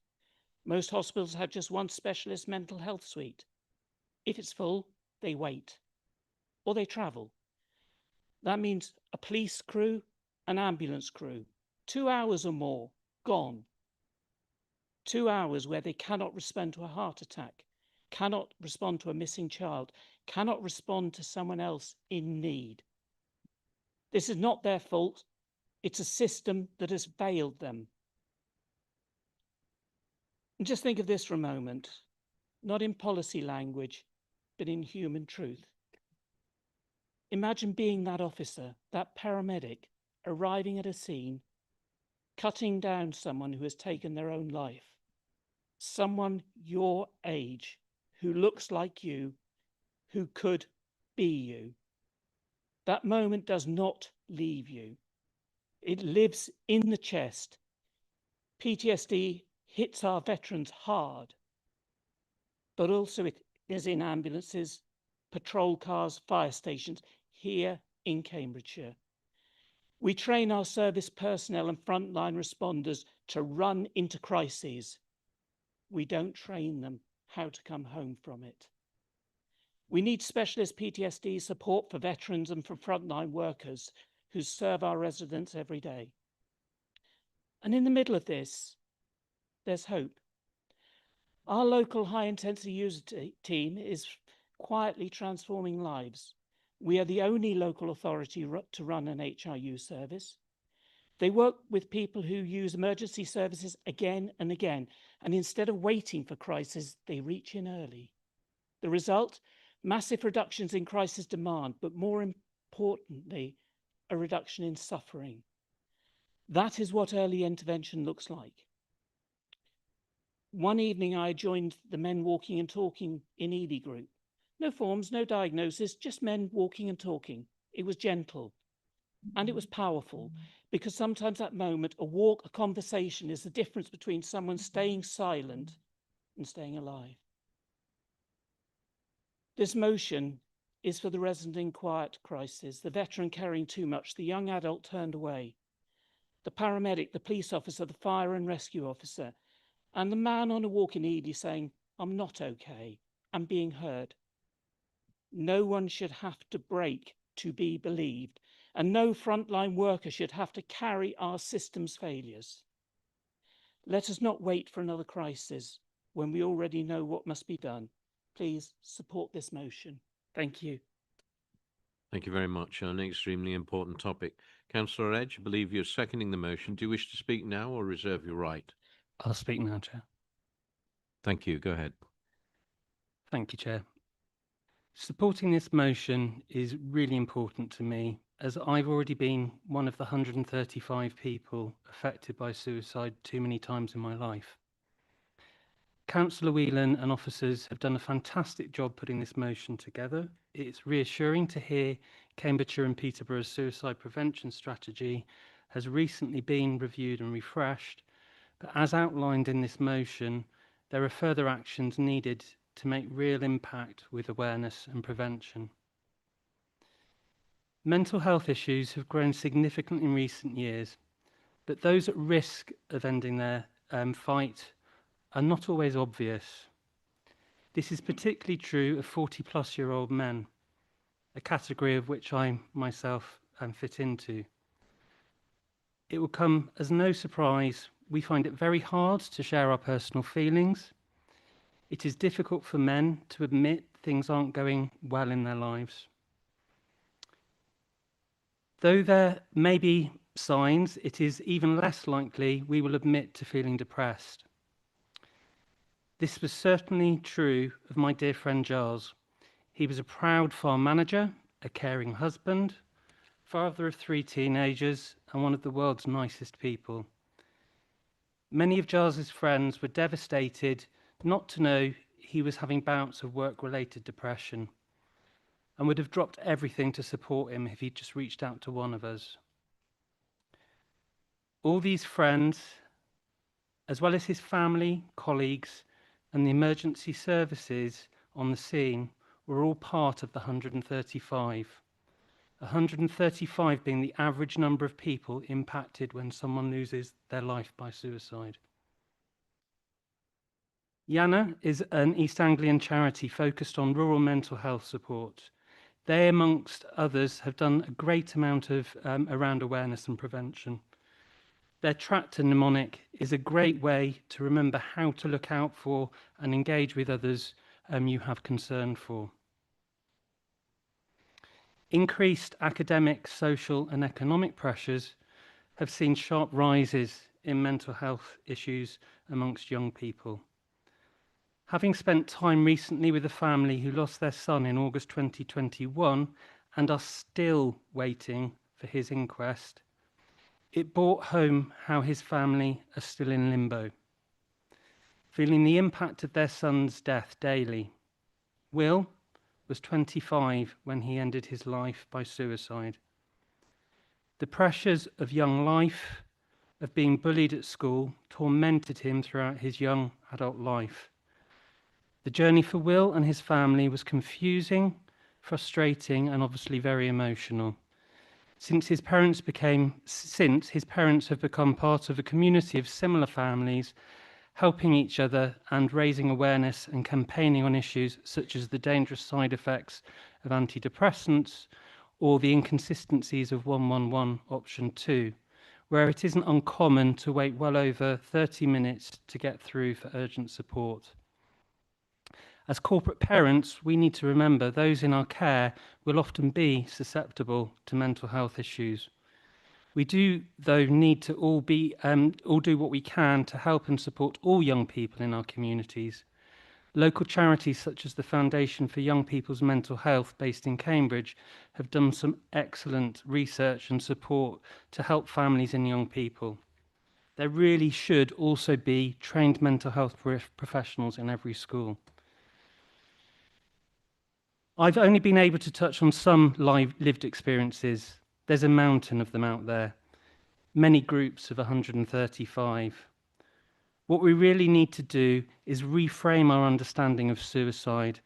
Most hospitals have just one specialist mental health suite. If it's full, they wait, or they travel. That means a police crew, an ambulance crew, 2 hours or more, gone. 2 hours where they cannot respond to a heart attack, cannot respond to a missing child, cannot respond to someone else in need. This is not their fault. It's a system that has failed them. And just think of this for a moment, not in policy language, but in human truth. Imagine being that officer, that paramedic, arriving at a scene, cutting down someone who has taken their own life, someone your age, who looks like you, who could be you. That moment does not leave you. It lives in the chest. PTSD hits our veterans hard, but also it is in ambulances, patrol cars, fire stations, here in Cambridgeshire. We train our service personnel and frontline responders to run into crises. We don't train them how to come home from it. We need specialist PTSD support for veterans and for frontline workers who serve our residents every day. And in the middle of this, there's hope. Our local high-intensity user team is quietly transforming lives. We are the only local authority to run an HRU service. They work with people who use emergency services again and again, and instead of waiting for crisis, they reach in early. The result? Massive reductions in crisis demand, but more importantly, a reduction in suffering. That is what early intervention looks like. One evening, I joined the Men Walking and Talking in Ely group. No forms, no diagnosis, just men walking and talking. It was gentle and it was powerful, because sometimes that moment, a walk, a conversation, is the difference between someone staying silent and staying alive. This motion is for the resident in quiet crisis, the veteran carrying too much, the young adult turned away, the paramedic, the police officer, the fire and rescue officer, and the man on a walk in Ely saying, I'm not okay, I'm being heard. No one should have to break to be believed, and no frontline worker should have to carry our system's failures. Let us not wait for another crisis when we already know what must be done. Please support this motion. Thank you. Thank you very much. An extremely important topic. Councillor Edge, I believe you're seconding the motion. Do you wish to speak now or reserve your right? I'll speak now, Chair. Thank you. Go ahead. Thank you, Chair. Supporting this motion is really important to me, as I've already been one of the 135 people affected by suicide too many times in my life. Councillor Whelan and officers have done a fantastic job putting this motion together. It's reassuring to hear Cambridgeshire and Peterborough's suicide prevention strategy has recently been reviewed and refreshed, but as outlined in this motion, there are further actions needed to make real impact with awareness and prevention. Mental health issues have grown significantly in recent years, but those at risk of ending their fight are not always obvious. This is particularly true of 40-plus-year-old men, a category of which I myself fit into. It will come as no surprise we find it very hard to share our personal feelings. It is difficult for men to admit things aren't going well in their lives. Though there may be signs, it is even less likely we will admit to feeling depressed. This was certainly true of my dear friend Giles. He was a proud farm manager, a caring husband, father of 3 teenagers, and one of the world's nicest people. Many of Giles's friends were devastated not to know he was having bouts of work-related depression, and would have dropped everything to support him if he'd just reached out to one of us. All these friends, as well as his family, colleagues, and the emergency services on the scene, were all part of the 135. 135 being the average number of people impacted when someone loses their life by suicide. Yana is an East Anglian charity focused on rural mental health support. They, amongst others, have done a great amount of around awareness and prevention. Their tractor mnemonic is a great way to remember how to look out for and engage with others you have concern for. Increased academic, social and economic pressures have seen sharp rises in mental health issues amongst young people. Having spent time recently with a family who lost their son in August 2021 and are still waiting for his inquest, it brought home how his family are still in limbo, feeling the impact of their son's death daily. Will was 25 when he ended his life by suicide. The pressures of young life, of being bullied at school, tormented him throughout his young adult life. The journey for Will and his family was confusing, frustrating, and obviously very emotional. Since his parents have become part of a community of similar families, helping each other and raising awareness and campaigning on issues such as the dangerous side effects of antidepressants or the inconsistencies of 111 option 2, where it isn't uncommon to wait well over 30 minutes to get through for urgent support. As corporate parents, we need to remember those in our care will often be susceptible to mental health issues. We do, though, need to all do what we can to help and support all young people in our communities. Local charities such as the Foundation for Young People's Mental Health, based in Cambridge, have done some excellent research and support to help families and young people. There really should also be trained mental health professionals in every school. I've only been able to touch on some lived experiences. There's a mountain of them out there, many groups of 135. What we really need to do is reframe our understanding of suicide,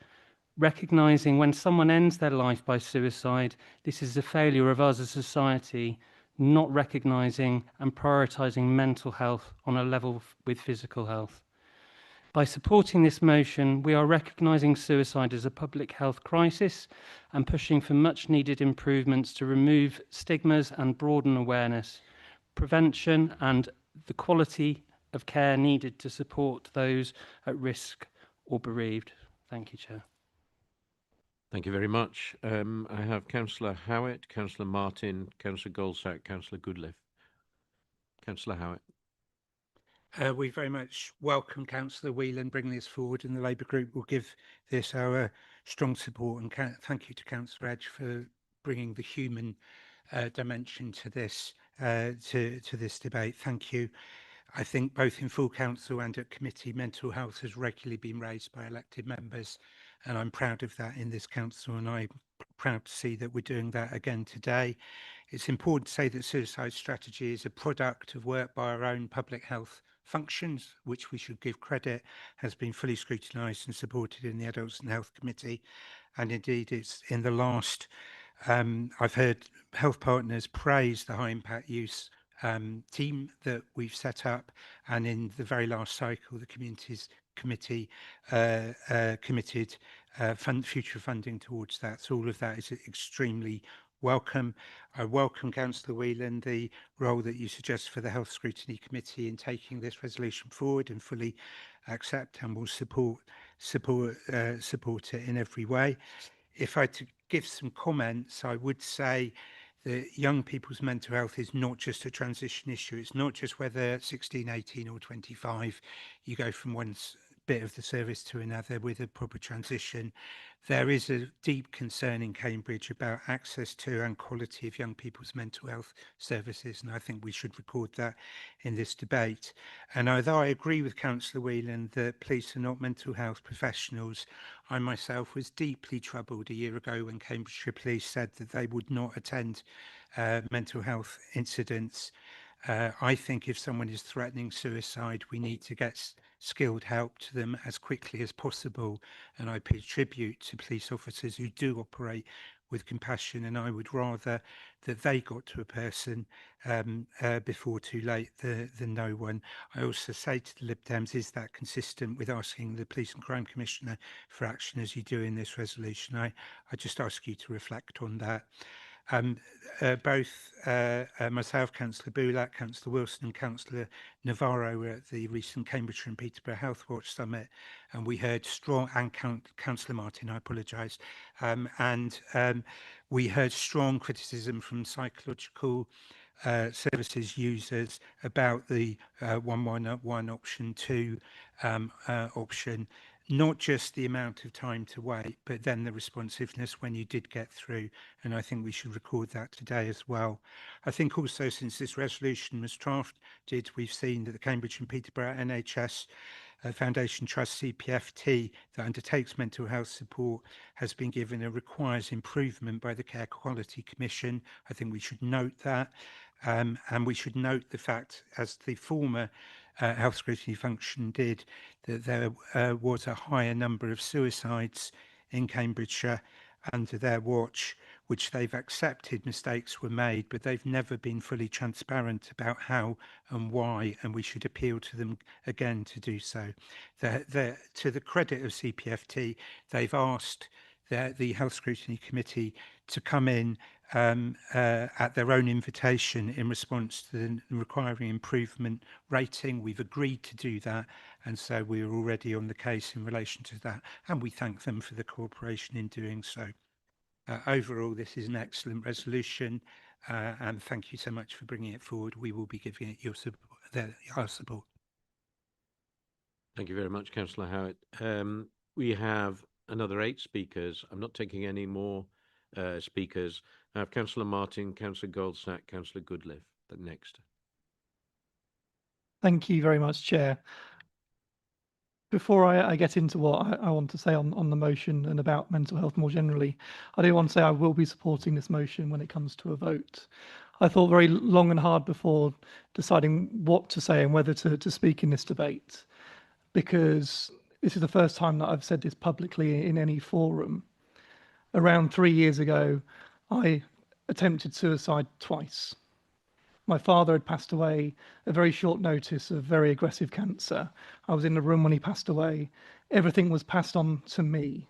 recognizing when someone ends their life by suicide, this is a failure of us as a society, not recognizing and prioritizing mental health on a level with physical health. By supporting this motion, we are recognizing suicide as a public health crisis and pushing for much needed improvements to remove stigmas and broaden awareness, prevention and the quality of care needed to support those at risk or bereaved. Thank you, Chair. Thank you very much. I have Councillor Howitt, Councillor Martin, Councillor Goldsack, Councillor Goodliffe. Councillor Howitt. We very much welcome Councillor Whelan bringing this forward, and the Labour Group will give this our strong support. And thank you to Councillor Edge for bringing the human dimension to this this debate. Thank you. I think both in full council and at committee, mental health has regularly been raised by elected members, and I'm proud of that in this council, and I'm proud to see that we're doing that again today. It's important to say that suicide strategy is a product of work by our own public health functions, which we should give credit, has been fully scrutinised and supported in the Adults and Health Committee, and indeed it's in the last, I've heard health partners praise the high impact use team that we've set up, and in the very last cycle the communities committee committed future funding towards that. So all of that is extremely welcome. I welcome Councillor Whelan the role that you suggest for the Health Scrutiny Committee in taking this resolution forward, and fully accept and will support it in every way. If I had to give some comments, I would say that young people's mental health is not just a transition issue. It's not just whether 16, 18 or 25 you go from one bit of the service to another with a proper transition. There is a deep concern in Cambridge about access to and quality of young people's mental health services, and I think we should record that in this debate. And although I agree with Councillor Whelan that police are not mental health professionals, I myself was deeply troubled a year ago when Cambridgeshire Police said that they would not attend mental health incidents. I think if someone is threatening suicide, we need to get skilled help to them as quickly as possible, and I pay tribute to police officers who do operate with compassion, and I would rather that they got to a person before too late than no one. I also say to the Lib Dems, is that consistent with asking the Police and Crime Commissioner for action as you do in this resolution? I just ask you to reflect on that. Both myself, Councillor Bulak, Councillor Wilson and Councillor Navarro were at the recent Cambridgeshire and Peterborough Health Watch Summit, and we heard strong, and Councillor Martin, I apologise, we heard strong criticism from psychological services users about the 111 option 2 option. Not just the amount of time to wait, but then the responsiveness when you did get through. And I think we should record that today as well. I think also, since this resolution was drafted, we've seen that the Cambridge and Peterborough NHS Foundation Trust CPFT that undertakes mental health support has been given a requires improvement by the Care Quality Commission. I think we should note that. And we should note the fact, as the former health scrutiny function did, that there was a higher number of suicides in Cambridgeshire under their watch, which they've accepted mistakes were made, but they've never been fully transparent about how and why, and we should appeal to them again to do so. To the credit of CPFT, they've asked the Health Scrutiny Committee to come in at their own invitation in response to the requiring improvement rating. We've agreed to do that, and so we're already on the case in relation to that, and we thank them for the cooperation in doing so. Overall, this is an excellent resolution, and thank you so much for bringing it forward. We will be giving it our support. Thank you very much, Councillor Howitt. We have another 8 speakers. I'm not taking any more speakers. I have Councillor Martin, Councillor Goldsack, Councillor Goodliffe. Next. Thank you very much, Chair. Before I get into what I want to say on the motion and about mental health more generally, I do want to say I will be supporting this motion when it comes to a vote. I thought very long and hard before deciding what to say and whether to speak in this debate, because this is the first time that I've said this publicly in any forum. Around 3 years ago, I attempted suicide twice. My father had passed away at very short notice of very aggressive cancer. I was in the room when he passed away. Everything was passed on to me.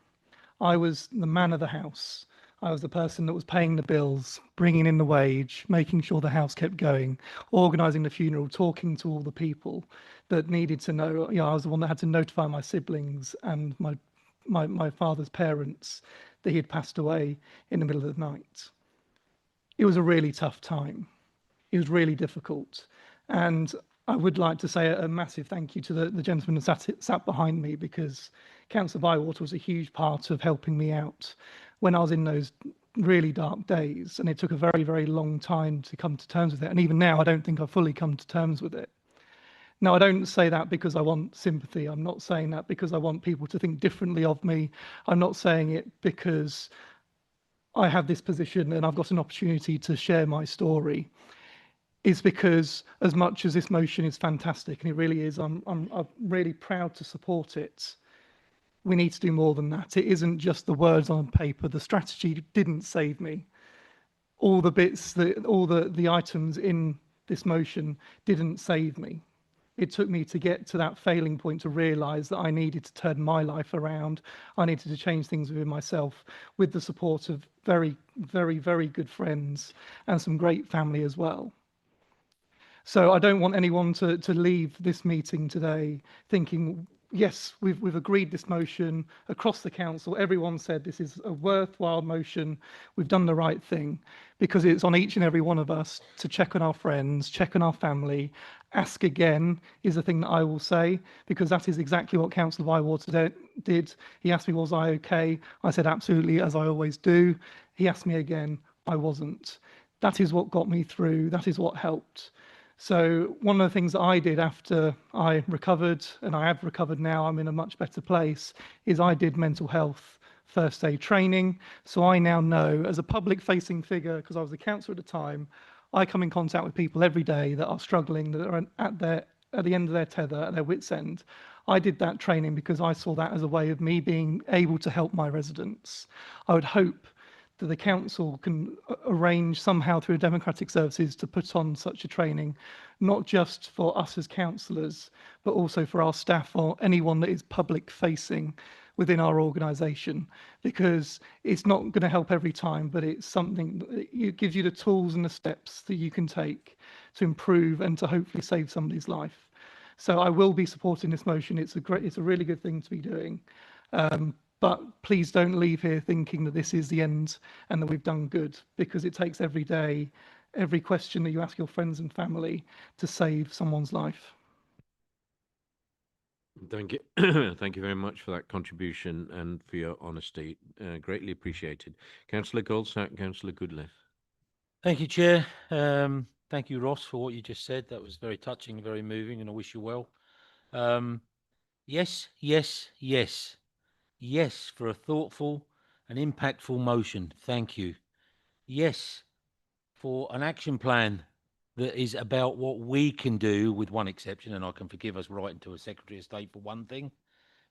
I was the man of the house. I was the person that was paying the bills, bringing in the wage, making sure the house kept going, organising the funeral, talking to all the people that needed to know. I was the one that had to notify my siblings and my father's parents that he had passed away in the middle of the night. It was a really tough time. It was really difficult. And I would like to say a massive thank you to the gentleman that sat behind me, because Councillor Bywater was a huge part of helping me out when I was in those really dark days. And it took a very, very long time to come to terms with it. And even now, I don't think I've fully come to terms with it. Now, I don't say that because I want sympathy. I'm not saying that because I want people to think differently of me. I'm not saying it because I have this position and I've got an opportunity to share my story. It's because as much as this motion is fantastic, and it really is, I'm really proud to support it, we need to do more than that. It isn't just the words on paper. The strategy didn't save me. All the bits, all the items in this motion didn't save me. It took me to get to that failing point to realise that I needed to turn my life around. I needed to change things within myself with the support of very, very, very good friends and some great family as well. So I don't want anyone to leave this meeting today thinking, yes, we've agreed this motion across the council. Everyone said this is a worthwhile motion. We've done the right thing, because it's on each and every one of us to check on our friends, check on our family. Ask again is the thing that I will say, because that is exactly what Councillor Bywater did. He asked me, was I okay? I said, absolutely, as I always do. He asked me again, I wasn't. That is what got me through. That is what helped. So one of the things that I did after I recovered, and I have recovered now, I'm in a much better place, is I did mental health first aid training. So I now know, as a public facing figure, because I was a councillor at the time, I come in contact with people every day that are struggling, that are at the end of their tether, at their wit's end. I did that training because I saw that as a way of me being able to help my residents. I would hope that the council can arrange somehow through democratic services to put on such a training, not just for us as councillors, but also for our staff or anyone that is public facing within our organisation, because it's not going to help every time, but it's something that it gives you the tools and the steps that you can take to improve and to hopefully save somebody's life. So I will be supporting this motion. It's a really good thing to be doing. But please don't leave here thinking that this is the end and that we've done good, because it takes every day, every question that you ask your friends and family to save someone's life. Thank you. Thank you very much for that contribution and for your honesty. Greatly appreciated. Councillor Goldsack, Councillor Goodliffe. Thank you, Chair. Thank you, Ross, for what you just said. That was very touching, very moving, and I wish you well. Yes, yes, yes. Yes, for a thoughtful and impactful motion. Thank you. Yes, for an action plan that is about what we can do, with one exception, and I can forgive us writing to a Secretary of State for one thing.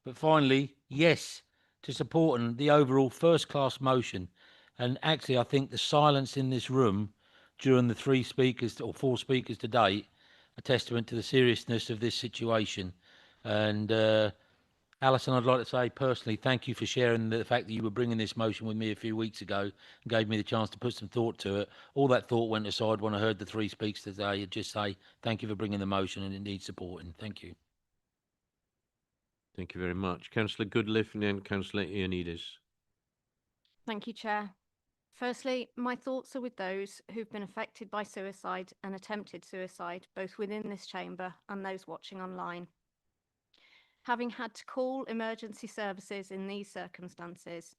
But finally, yes, to supporting the overall first-class motion. And actually, I think the silence in this room during the 3 speakers or 4 speakers today, a testament to the seriousness of this situation. And Alison, I'd like to say personally, thank you for sharing the fact that you were bringing this motion with me a few weeks ago and gave me the chance to put some thought to it. All that thought went aside when I heard the three speakers today. I'd just say thank you for bringing the motion and it needs supporting. Thank you. Thank you very much. Councillor Goodliff and then Councillor Ioannidis. Thank you, Chair. Firstly, my thoughts are with those who've been affected by suicide and attempted suicide, both within this chamber and those watching online. Having had to call emergency services in these circumstances,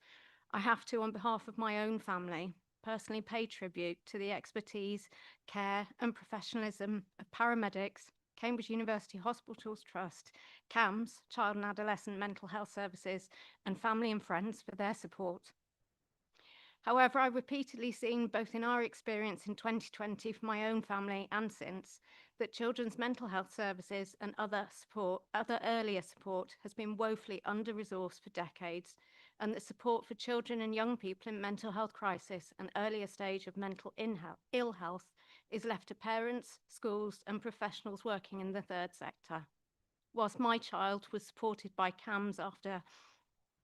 I have to, on behalf of my own family, personally pay tribute to the expertise, care and professionalism of paramedics, Cambridge University Hospitals Trust, CAMS, Child and Adolescent Mental Health Services, and family and friends for their support. However, I've repeatedly seen, both in our experience in 2020 for my own family and since, that children's mental health services and other earlier support has been woefully under-resourced for decades, and that support for children and young people in mental health crisis and earlier stage of mental ill health is left to parents, schools and professionals working in the third sector. Whilst my child was supported by CAMS after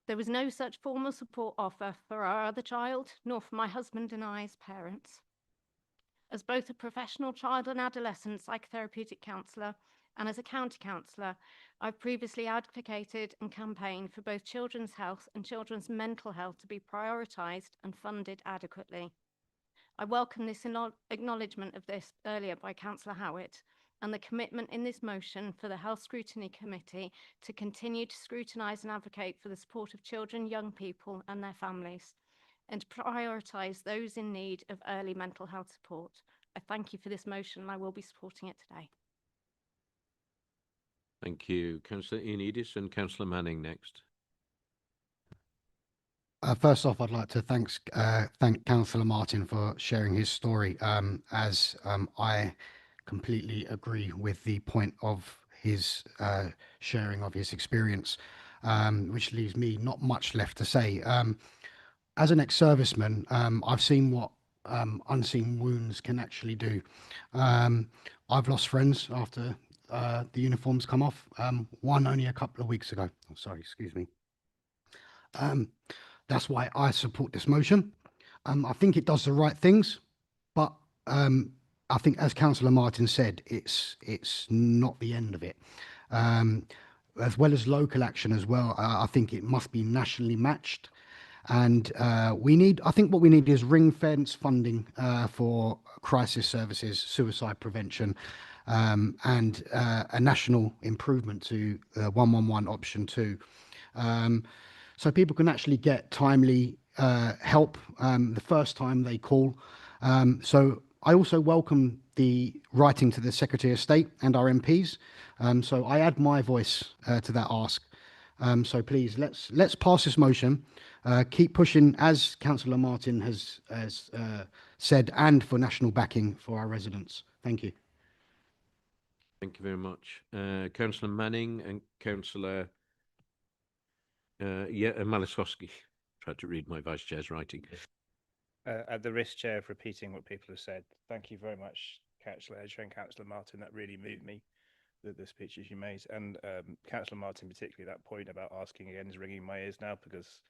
there was no such formal support offer for our other child, nor for my husband and I as parents. As both a professional child and adolescent psychotherapeutic counsellor and as a county counsellor, I've previously advocated and campaigned for both children's health and children's mental health to be prioritised and funded adequately. I welcome this acknowledgement of this earlier by Councillor Howitt, and the commitment in this motion for the Health Scrutiny Committee to continue to scrutinise and advocate for the support of children, young people and their families, and to prioritise those in need of early mental health support. I thank you for this motion and I will be supporting it today. Thank you. Councillor Ioannidis and Councillor Manning next. First off, I'd like to thank Councillor Martin for sharing his story, as I completely agree with the point of his sharing of his experience, which leaves me not much left to say. As an ex-serviceman, I've seen what unseen wounds can actually do. I've lost friends after the uniforms come off, one only a couple of weeks ago. Oh, sorry, excuse me. That's why I support this motion. I think it does the right things, but I think, as Councillor Martin said, it's not the end of it. As well as local action as well, I think it must be nationally matched. And I think what we need is ring fence funding for crisis services, suicide prevention, and a national improvement to 111 option 2. So people can actually get timely help the first time they call. So I also welcome the writing to the Secretary of State and our MPs. So I add my voice to that ask. So please, let's pass this motion. Keep pushing, as Councillor Martin has said, and for national backing for our residents. Thank you. Thank you very much. Councillor Manning and Councillor Malachowski. Tried to read my Vice Chair's writing. At the risk, Chair, of repeating what people have said, thank you very much, Councillor Edger and Councillor Martin. That really moved me, the speeches you made. And Councillor Martin, particularly that point about asking again, is ringing my ears now, because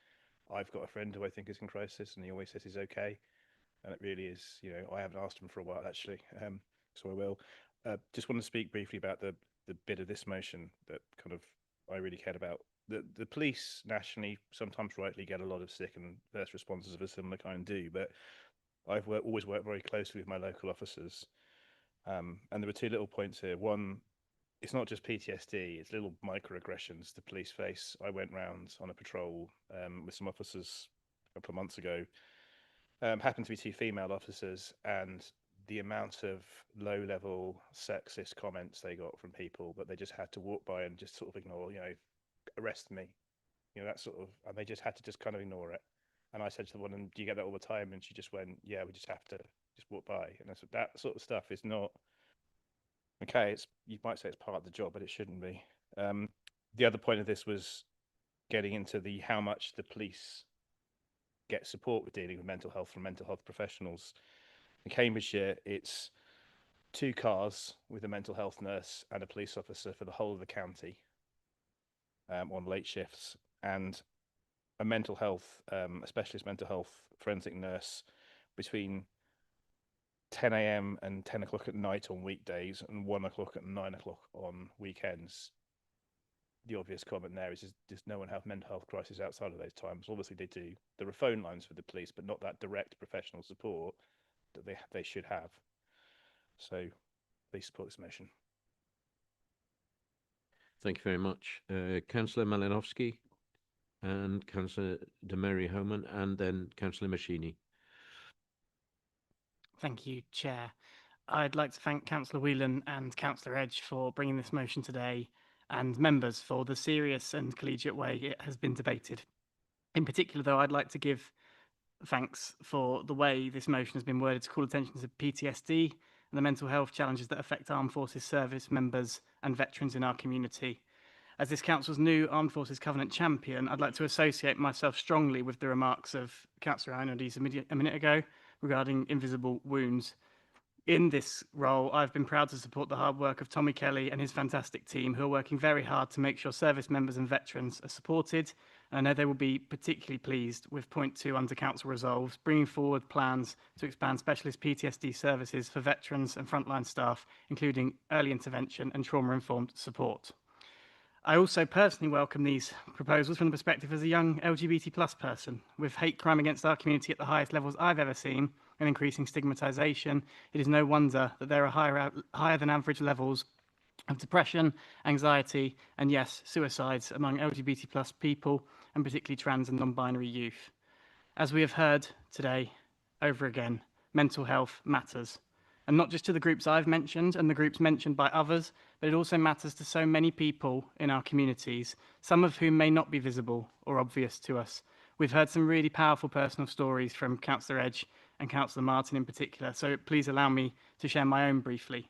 I've got a friend who I think is in crisis and he always says he's okay. And it really is, I haven't asked him for a while, actually, so I will. Just want to speak briefly about the bit of this motion that kind of I really cared about. The police nationally sometimes rightly get a lot of sick and first responses of a similar kind do, but I've always worked very closely with my local officers. And there were two little points here. One, it's not just PTSD, it's little microaggressions the police face. I went round on a patrol with some officers a couple of months ago. Happened to be two female officers, and the amount of low-level sexist comments they got from people that they just had to walk by and just sort of ignore, arrest me, that sort of, and they just had to just kind of ignore it. And I said to the woman, do you get that all the time? And she just went, yeah, we just have to just walk by. And I said, that sort of stuff is not okay. You might say it's part of the job, but it shouldn't be. The other point of this was getting into the how much the police get support with dealing with mental health from mental health professionals. In Cambridgeshire, it's 2 cars with a mental health nurse and a police officer for the whole of the county. on late shifts, and a mental health, a specialist mental health forensic nurse between 10 a.m. and 10 o'clock at night on weekdays and 1 o'clock and 9 o'clock on weekends. The obvious comment there is, does no one have mental health crisis outside of those times? Obviously they do. There are phone lines for the police, but not that direct professional support that they should have. So please support this motion. Thank you very much. Councillor Malinowski and Councillor Demery Homan, and then Councillor Machini. Thank you, Chair. I'd like to thank Councillor Whelan and Councillor Edge for bringing this motion today, and members for the serious and collegiate way it has been debated. In particular, though, I'd like to give thanks for the way this motion has been worded to call attention to PTSD and the mental health challenges that affect Armed Forces service members and veterans in our community. As this Council's new Armed Forces Covenant champion, I'd like to associate myself strongly with the remarks of Councillor Ioannidis a minute ago regarding invisible wounds. In this role, I've been proud to support the hard work of Tommy Kelly and his fantastic team, who are working very hard to make sure service members and veterans are supported. And I know they will be particularly pleased with point 2 under Council resolves, bringing forward plans to expand specialist PTSD services for veterans and frontline staff, including early intervention and trauma-informed support. I also personally welcome these proposals from the perspective as a young LGBT+ person. With hate crime against our community at the highest levels I've ever seen and increasing stigmatisation, it is no wonder that there are higher than average levels of depression, anxiety, and yes, suicides among LGBT+ people, and particularly trans and non-binary youth. As we have heard today over again, mental health matters. And not just to the groups I've mentioned and the groups mentioned by others, but it also matters to so many people in our communities, some of whom may not be visible or obvious to us. We've heard some really powerful personal stories from Councillor Edge and Councillor Martin in particular, so please allow me to share my own briefly.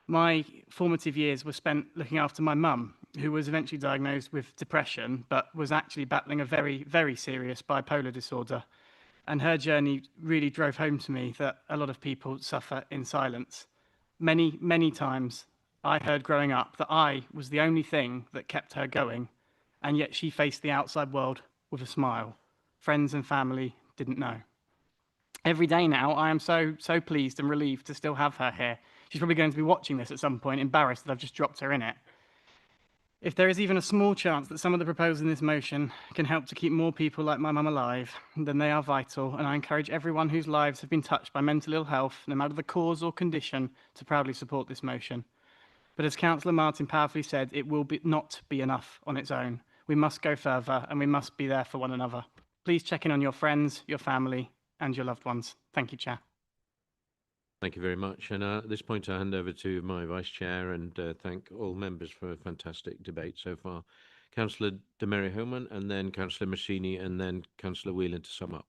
My formative years were spent looking after my mum, who was eventually diagnosed with depression, but was actually battling a very, very serious bipolar disorder. And her journey really drove home to me that a lot of people suffer in silence. Many, many times I heard growing up that I was the only thing that kept her going, and yet she faced the outside world with a smile. Friends and family didn't know. Every day now, I am so pleased and relieved to still have her here. She's probably going to be watching this at some point, embarrassed that I've just dropped her in it. If there is even a small chance that some of the proposals in this motion can help to keep more people like my mum alive, then they are vital, and I encourage everyone whose lives have been touched by mental ill health, no matter the cause or condition, to proudly support this motion. But as Councillor Martin powerfully said, it will not be enough on its own. We must go further, and we must be there for one another. Please check in on your friends, your family, and your loved ones. Thank you, Chair. Thank you very much. And at this point, I hand over to my Vice Chair and thank all members for a fantastic debate so far. Councillor Demery Homan, and then Councillor Machini, and then Councillor Whelan to sum up.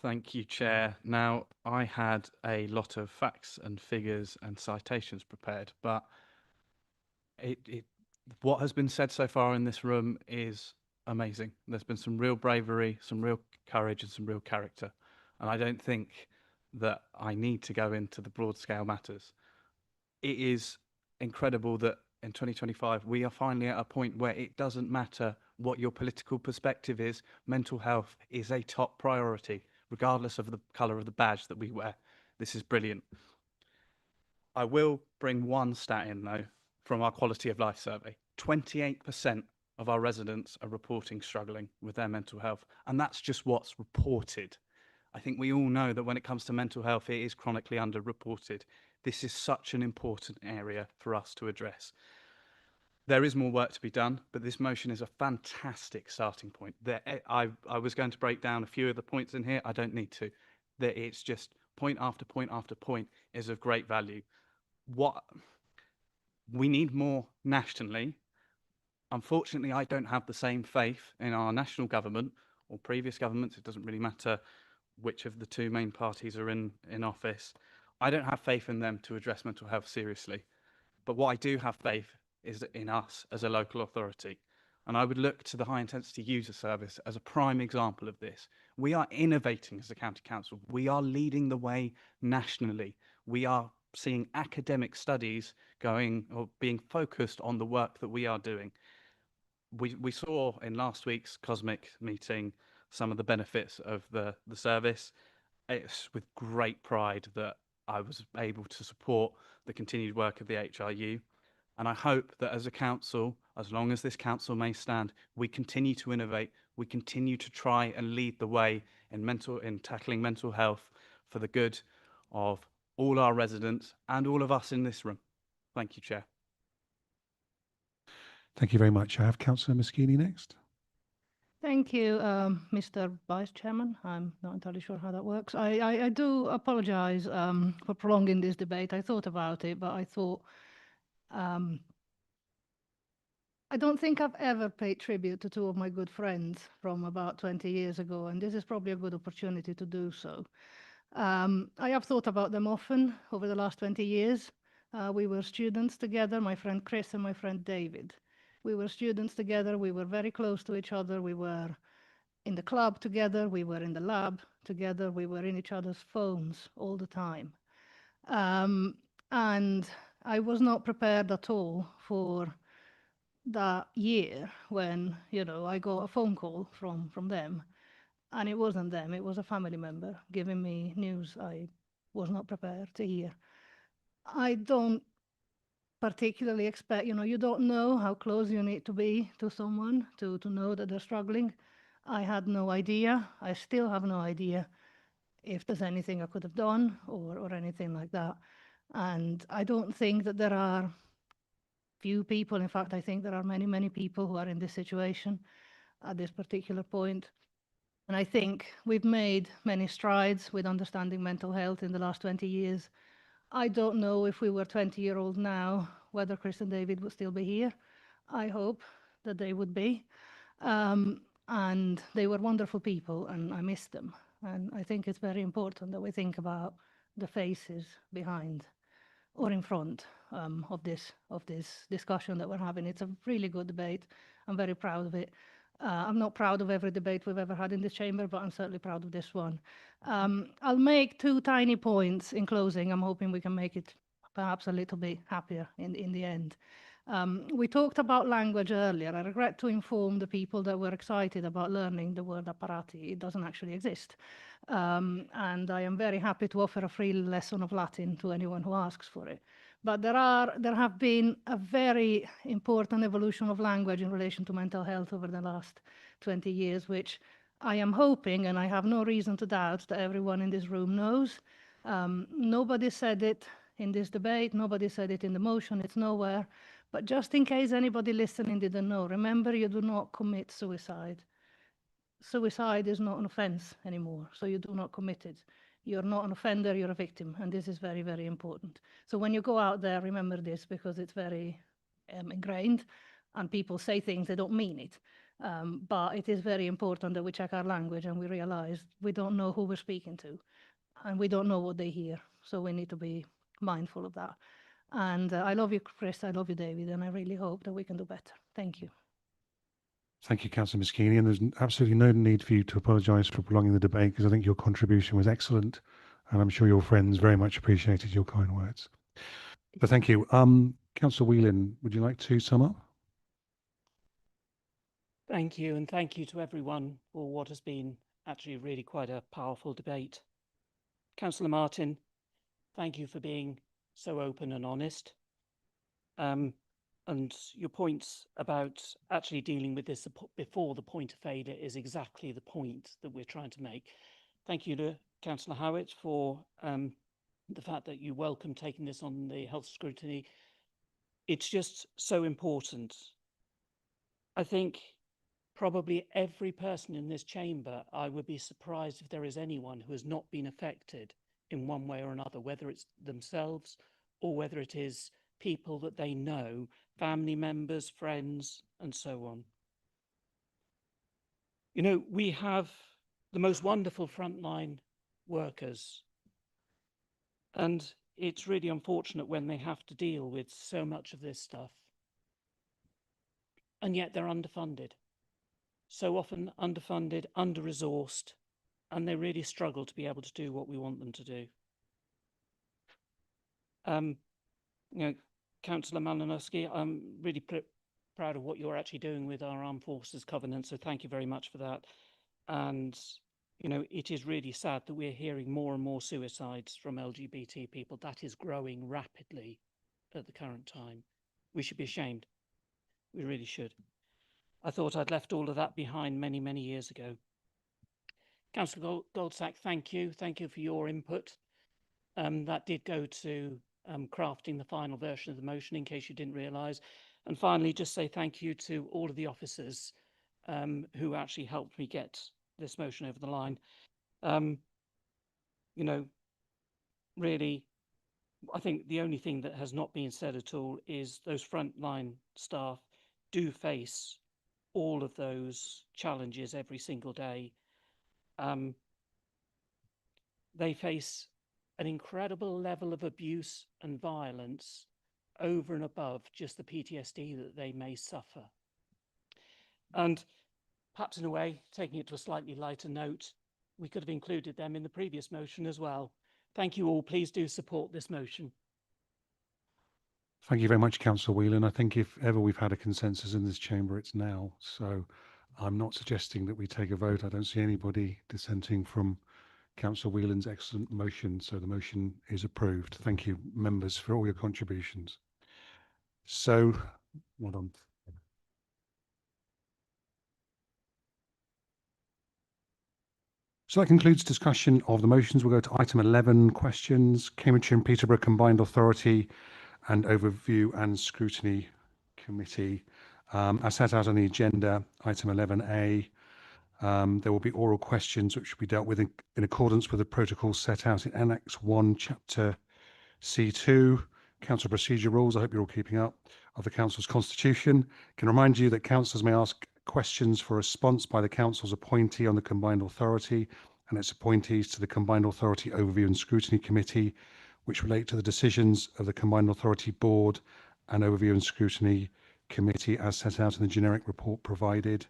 Thank you, Chair. Now, I had a lot of facts and figures and citations prepared, but what has been said so far in this room is amazing. There's been some real bravery, some real courage, and some real character. And I don't think that I need to go into the broad scale matters. It is incredible that in 2025, we are finally at a point where it doesn't matter what your political perspective is, mental health is a top priority, regardless of the colour of the badge that we wear. This is brilliant. I will bring one stat in, though, from our quality of life survey. 28% of our residents are reporting struggling with their mental health, and that's just what's reported. I think we all know that when it comes to mental health, it is chronically underreported. This is such an important area for us to address. There is more work to be done, but this motion is a fantastic starting point. I was going to break down a few of the points in here. I don't need to. It's just point after point after point is of great value. What we need more nationally. Unfortunately, I don't have the same faith in our national government or previous governments. It doesn't really matter which of the two main parties are in office. I don't have faith in them to address mental health seriously. But what I do have faith is in us as a local authority. And I would look to the High Intensity User Service as a prime example of this. We are innovating as a county council. We are leading the way nationally. We are seeing academic studies going or being focused on the work that we are doing. We saw in last week's COSMIC meeting some of the benefits of the service. It's with great pride that I was able to support the continued work of the HRU. And I hope that as a council, as long as this council may stand, we continue to innovate, we continue to try and lead the way in tackling mental health for the good of all our residents and all of us in this room. Thank you, Chair. Thank you very much. I have Councillor Moschini next. Thank you, Mr. Vice Chairman. I'm not entirely sure how that works. I do apologise for prolonging this debate. I thought about it, but I thought I don't think I've ever paid tribute to two of my good friends from about 20 years ago, and this is probably a good opportunity to do so. I have thought about them often over the last 20 years. We were students together, my friend Chris and my friend David. We were students together, we were very close to each other, we were in the club together, we were in the lab together, we were in each other's phones all the time. And I was not prepared at all for that year when, you know, I got a phone call from them, and it wasn't them, it was a family member giving me news I was not prepared to hear. I don't particularly expect, you know, you don't know how close you need to be to someone to know that they're struggling. I had no idea. I still have no idea if there's anything I could have done or anything like that. And I don't think that there are few people. In fact, I think there are many, many people who are in this situation at this particular point. And I think we've made many strides with understanding mental health in the last 20 years. I don't know if we were 20-year-old now, whether Chris and David would still be here. I hope that they would be. And they were wonderful people, and I miss them. And I think it's very important that we think about the faces behind or in front of this discussion that we're having. It's a really good debate. I'm very proud of it. I'm not proud of every debate we've ever had in this chamber, but I'm certainly proud of this one. I'll make two tiny points in closing. I'm hoping we can make it perhaps a little bit happier in the end. We talked about language earlier. I regret to inform the people that were excited about learning the word apparati. It doesn't actually exist. And I am very happy to offer a free lesson of Latin to anyone who asks for it. But there have been a very important evolution of language in relation to mental health over the last 20 years, which I am hoping, and I have no reason to doubt, that everyone in this room knows. Nobody said it in this debate, nobody said it in the motion, it's nowhere. But just in case anybody listening didn't know, remember, you do not commit suicide. Suicide is not an offense anymore, so you do not commit it. You're not an offender, you're a victim, and this is very, very important. So when you go out there, remember this, because it's very ingrained, and people say things, they don't mean it. But it is very important that we check our language and we realize we don't know who we're speaking to, and we don't know what they hear, so we need to be mindful of that. And I love you, Chris, I love you, David, and I really hope that we can do better. Thank you. Thank you, Councillor Moschini, and there's absolutely no need for you to apologise for prolonging the debate, because I think your contribution was excellent, and I'm sure your friends very much appreciated your kind words. So thank you. Councillor Whelan, would you like to sum up? Thank you, and thank you to everyone for what has been actually really quite a powerful debate. Councillor Martin, thank you for being so open and honest. And your points about actually dealing with this before the point of failure is exactly the point that we're trying to make. Thank you to Councillor Howitt for the fact that you welcome taking this on the health scrutiny. It's just so important. I think probably every person in this chamber, I would be surprised if there is anyone who has not been affected in one way or another, whether it's themselves or whether it is people that they know, family members, friends, and so on. You know, we have the most wonderful frontline workers, and it's really unfortunate when they have to deal with so much of this stuff, and yet they're underfunded. So often underfunded, under-resourced, and they really struggle to be able to do what we want them to do. You know, Councillor Malinowski, I'm really proud of what you're actually doing with our Armed Forces Covenant, so thank you very much for that. And, you know, it is really sad that we're hearing more and more suicides from LGBT people. That is growing rapidly at the current time. We should be ashamed. We really should. I thought I'd left all of that behind many, many years ago. Councillor Goldsack, thank you. Thank you for your input. That did go to crafting the final version of the motion, in case you didn't realise. And finally, just say thank you to all of the officers who actually helped me get this motion over the line. You know, really, I think the only thing that has not been said at all is those frontline staff do face all of those challenges every single day. They face an incredible level of abuse and violence over and above just the PTSD that they may suffer. And perhaps in a way, taking it to a slightly lighter note, we could have included them in the previous motion as well. Thank you all. Please do support this motion. Thank you very much, Councillor Whelan. I think if ever we've had a consensus in this chamber, it's now. So I'm not suggesting that we take a vote. I don't see anybody dissenting from Councillor Whelan's excellent motion. So the motion is approved. Thank you, members, for all your contributions. So, hold on. So that concludes discussion of the motions. We'll go to item 11, questions. Cambridgeshire and Peterborough Combined Authority and Overview and Scrutiny Committee. As set out on the agenda, item 11A, there will be oral questions which will be dealt with in accordance with the protocol set out in Annex 1, Chapter C2, Council Procedure Rules, I hope you're all keeping up, of the Council's Constitution. I can remind you that councillors may ask questions for response by the Council's appointee on the Combined Authority and its appointees to the Combined Authority Overview and Scrutiny Committee, which relate to the decisions of the Combined Authority Board and Overview and Scrutiny Committee as set out in the generic report provided.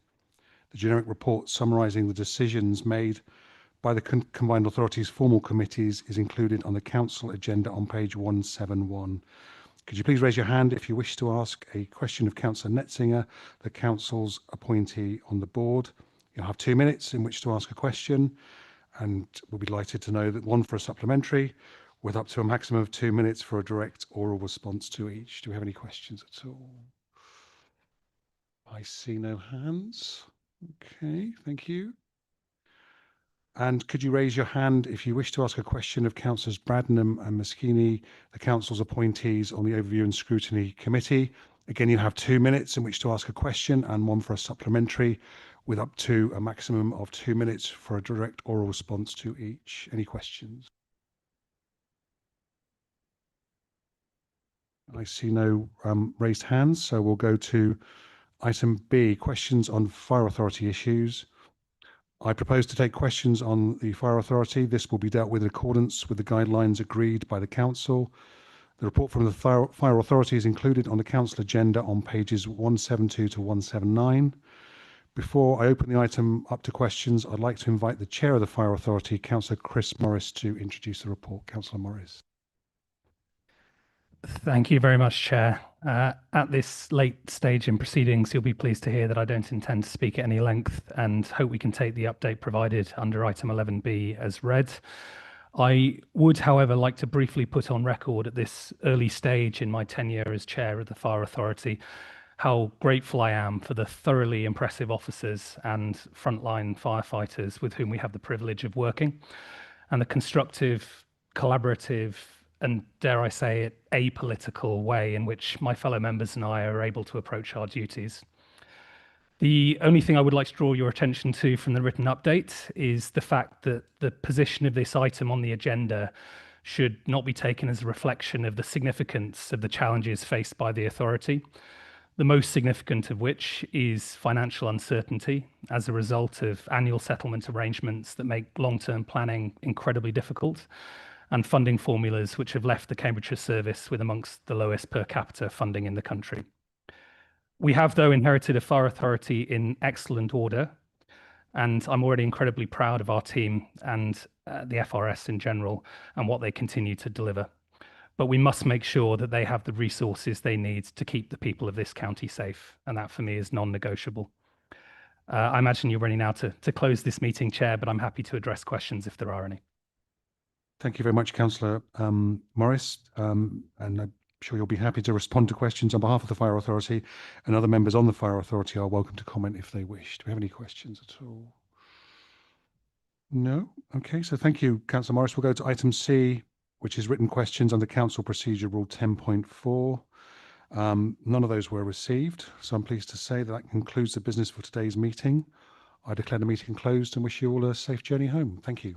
The generic report summarising the decisions made by the Combined Authority's formal committees is included on the Council agenda on page 171. Could you please raise your hand if you wish to ask a question of Councillor Netzinger, the Council's appointee on the board? You'll have 2 minutes in which to ask a question, and we'll be delighted to know that one for a supplementary, with up to a maximum of 2 minutes for a direct oral response to each. Do we have any questions at all? I see no hands. Okay, thank you. And could you raise your hand if you wish to ask a question of Councillors Bradnam and Moschini, the Council's appointees on the Overview and Scrutiny Committee? Again, you have 2 minutes in which to ask a question and one for a supplementary, with up to a maximum of 2 minutes for a direct oral response to each. Any questions? I see no raised hands, so we'll go to item B, questions on fire authority issues. I propose to take questions on the fire authority. This will be dealt with in accordance with the guidelines agreed by the council. The report from the fire authority is included on the council agenda on pages 172 to 179. Before I open the item up to questions, I'd like to invite the chair of the fire authority, Councillor Chris Morris, to introduce the report. Councillor Morris. Thank you very much, Chair. At this late stage in proceedings, you'll be pleased to hear that I don't intend to speak at any length and hope we can take the update provided under item 11B as read. I would, however, like to briefly put on record at this early stage in my tenure as Chair of the Fire Authority how grateful I am for the thoroughly impressive officers and frontline firefighters with whom we have the privilege of working, and the constructive, collaborative, and dare I say it, apolitical way in which my fellow members and I are able to approach our duties. The only thing I would like to draw your attention to from the written update is the fact that the position of this item on the agenda should not be taken as a reflection of the significance of the challenges faced by the authority, the most significant of which is financial uncertainty as a result of annual settlement arrangements that make long-term planning incredibly difficult, and funding formulas which have left the Cambridgeshire service with amongst the lowest per capita funding in the country. We have, though, inherited a fire authority in excellent order, and I'm already incredibly proud of our team and the FRS in general and what they continue to deliver. but we must make sure that they have the resources they need to keep the people of this county safe. And that for me is non-negotiable. I imagine you're ready now to close this meeting, Chair, but I'm happy to address questions if there are any. Thank you very much, Councillor Morris. And I'm sure you'll be happy to respond to questions on behalf of the Fire Authority, and other members on the Fire Authority are welcome to comment if they wish. Do we have any questions at all? No? Okay, so thank you, Councillor Morris. We'll go to item C, which is written questions under Council Procedure Rule 10.4. None of those were received, so I'm pleased to say that concludes the business for today's meeting. I declare the meeting closed and wish you all a safe journey home. Thank you.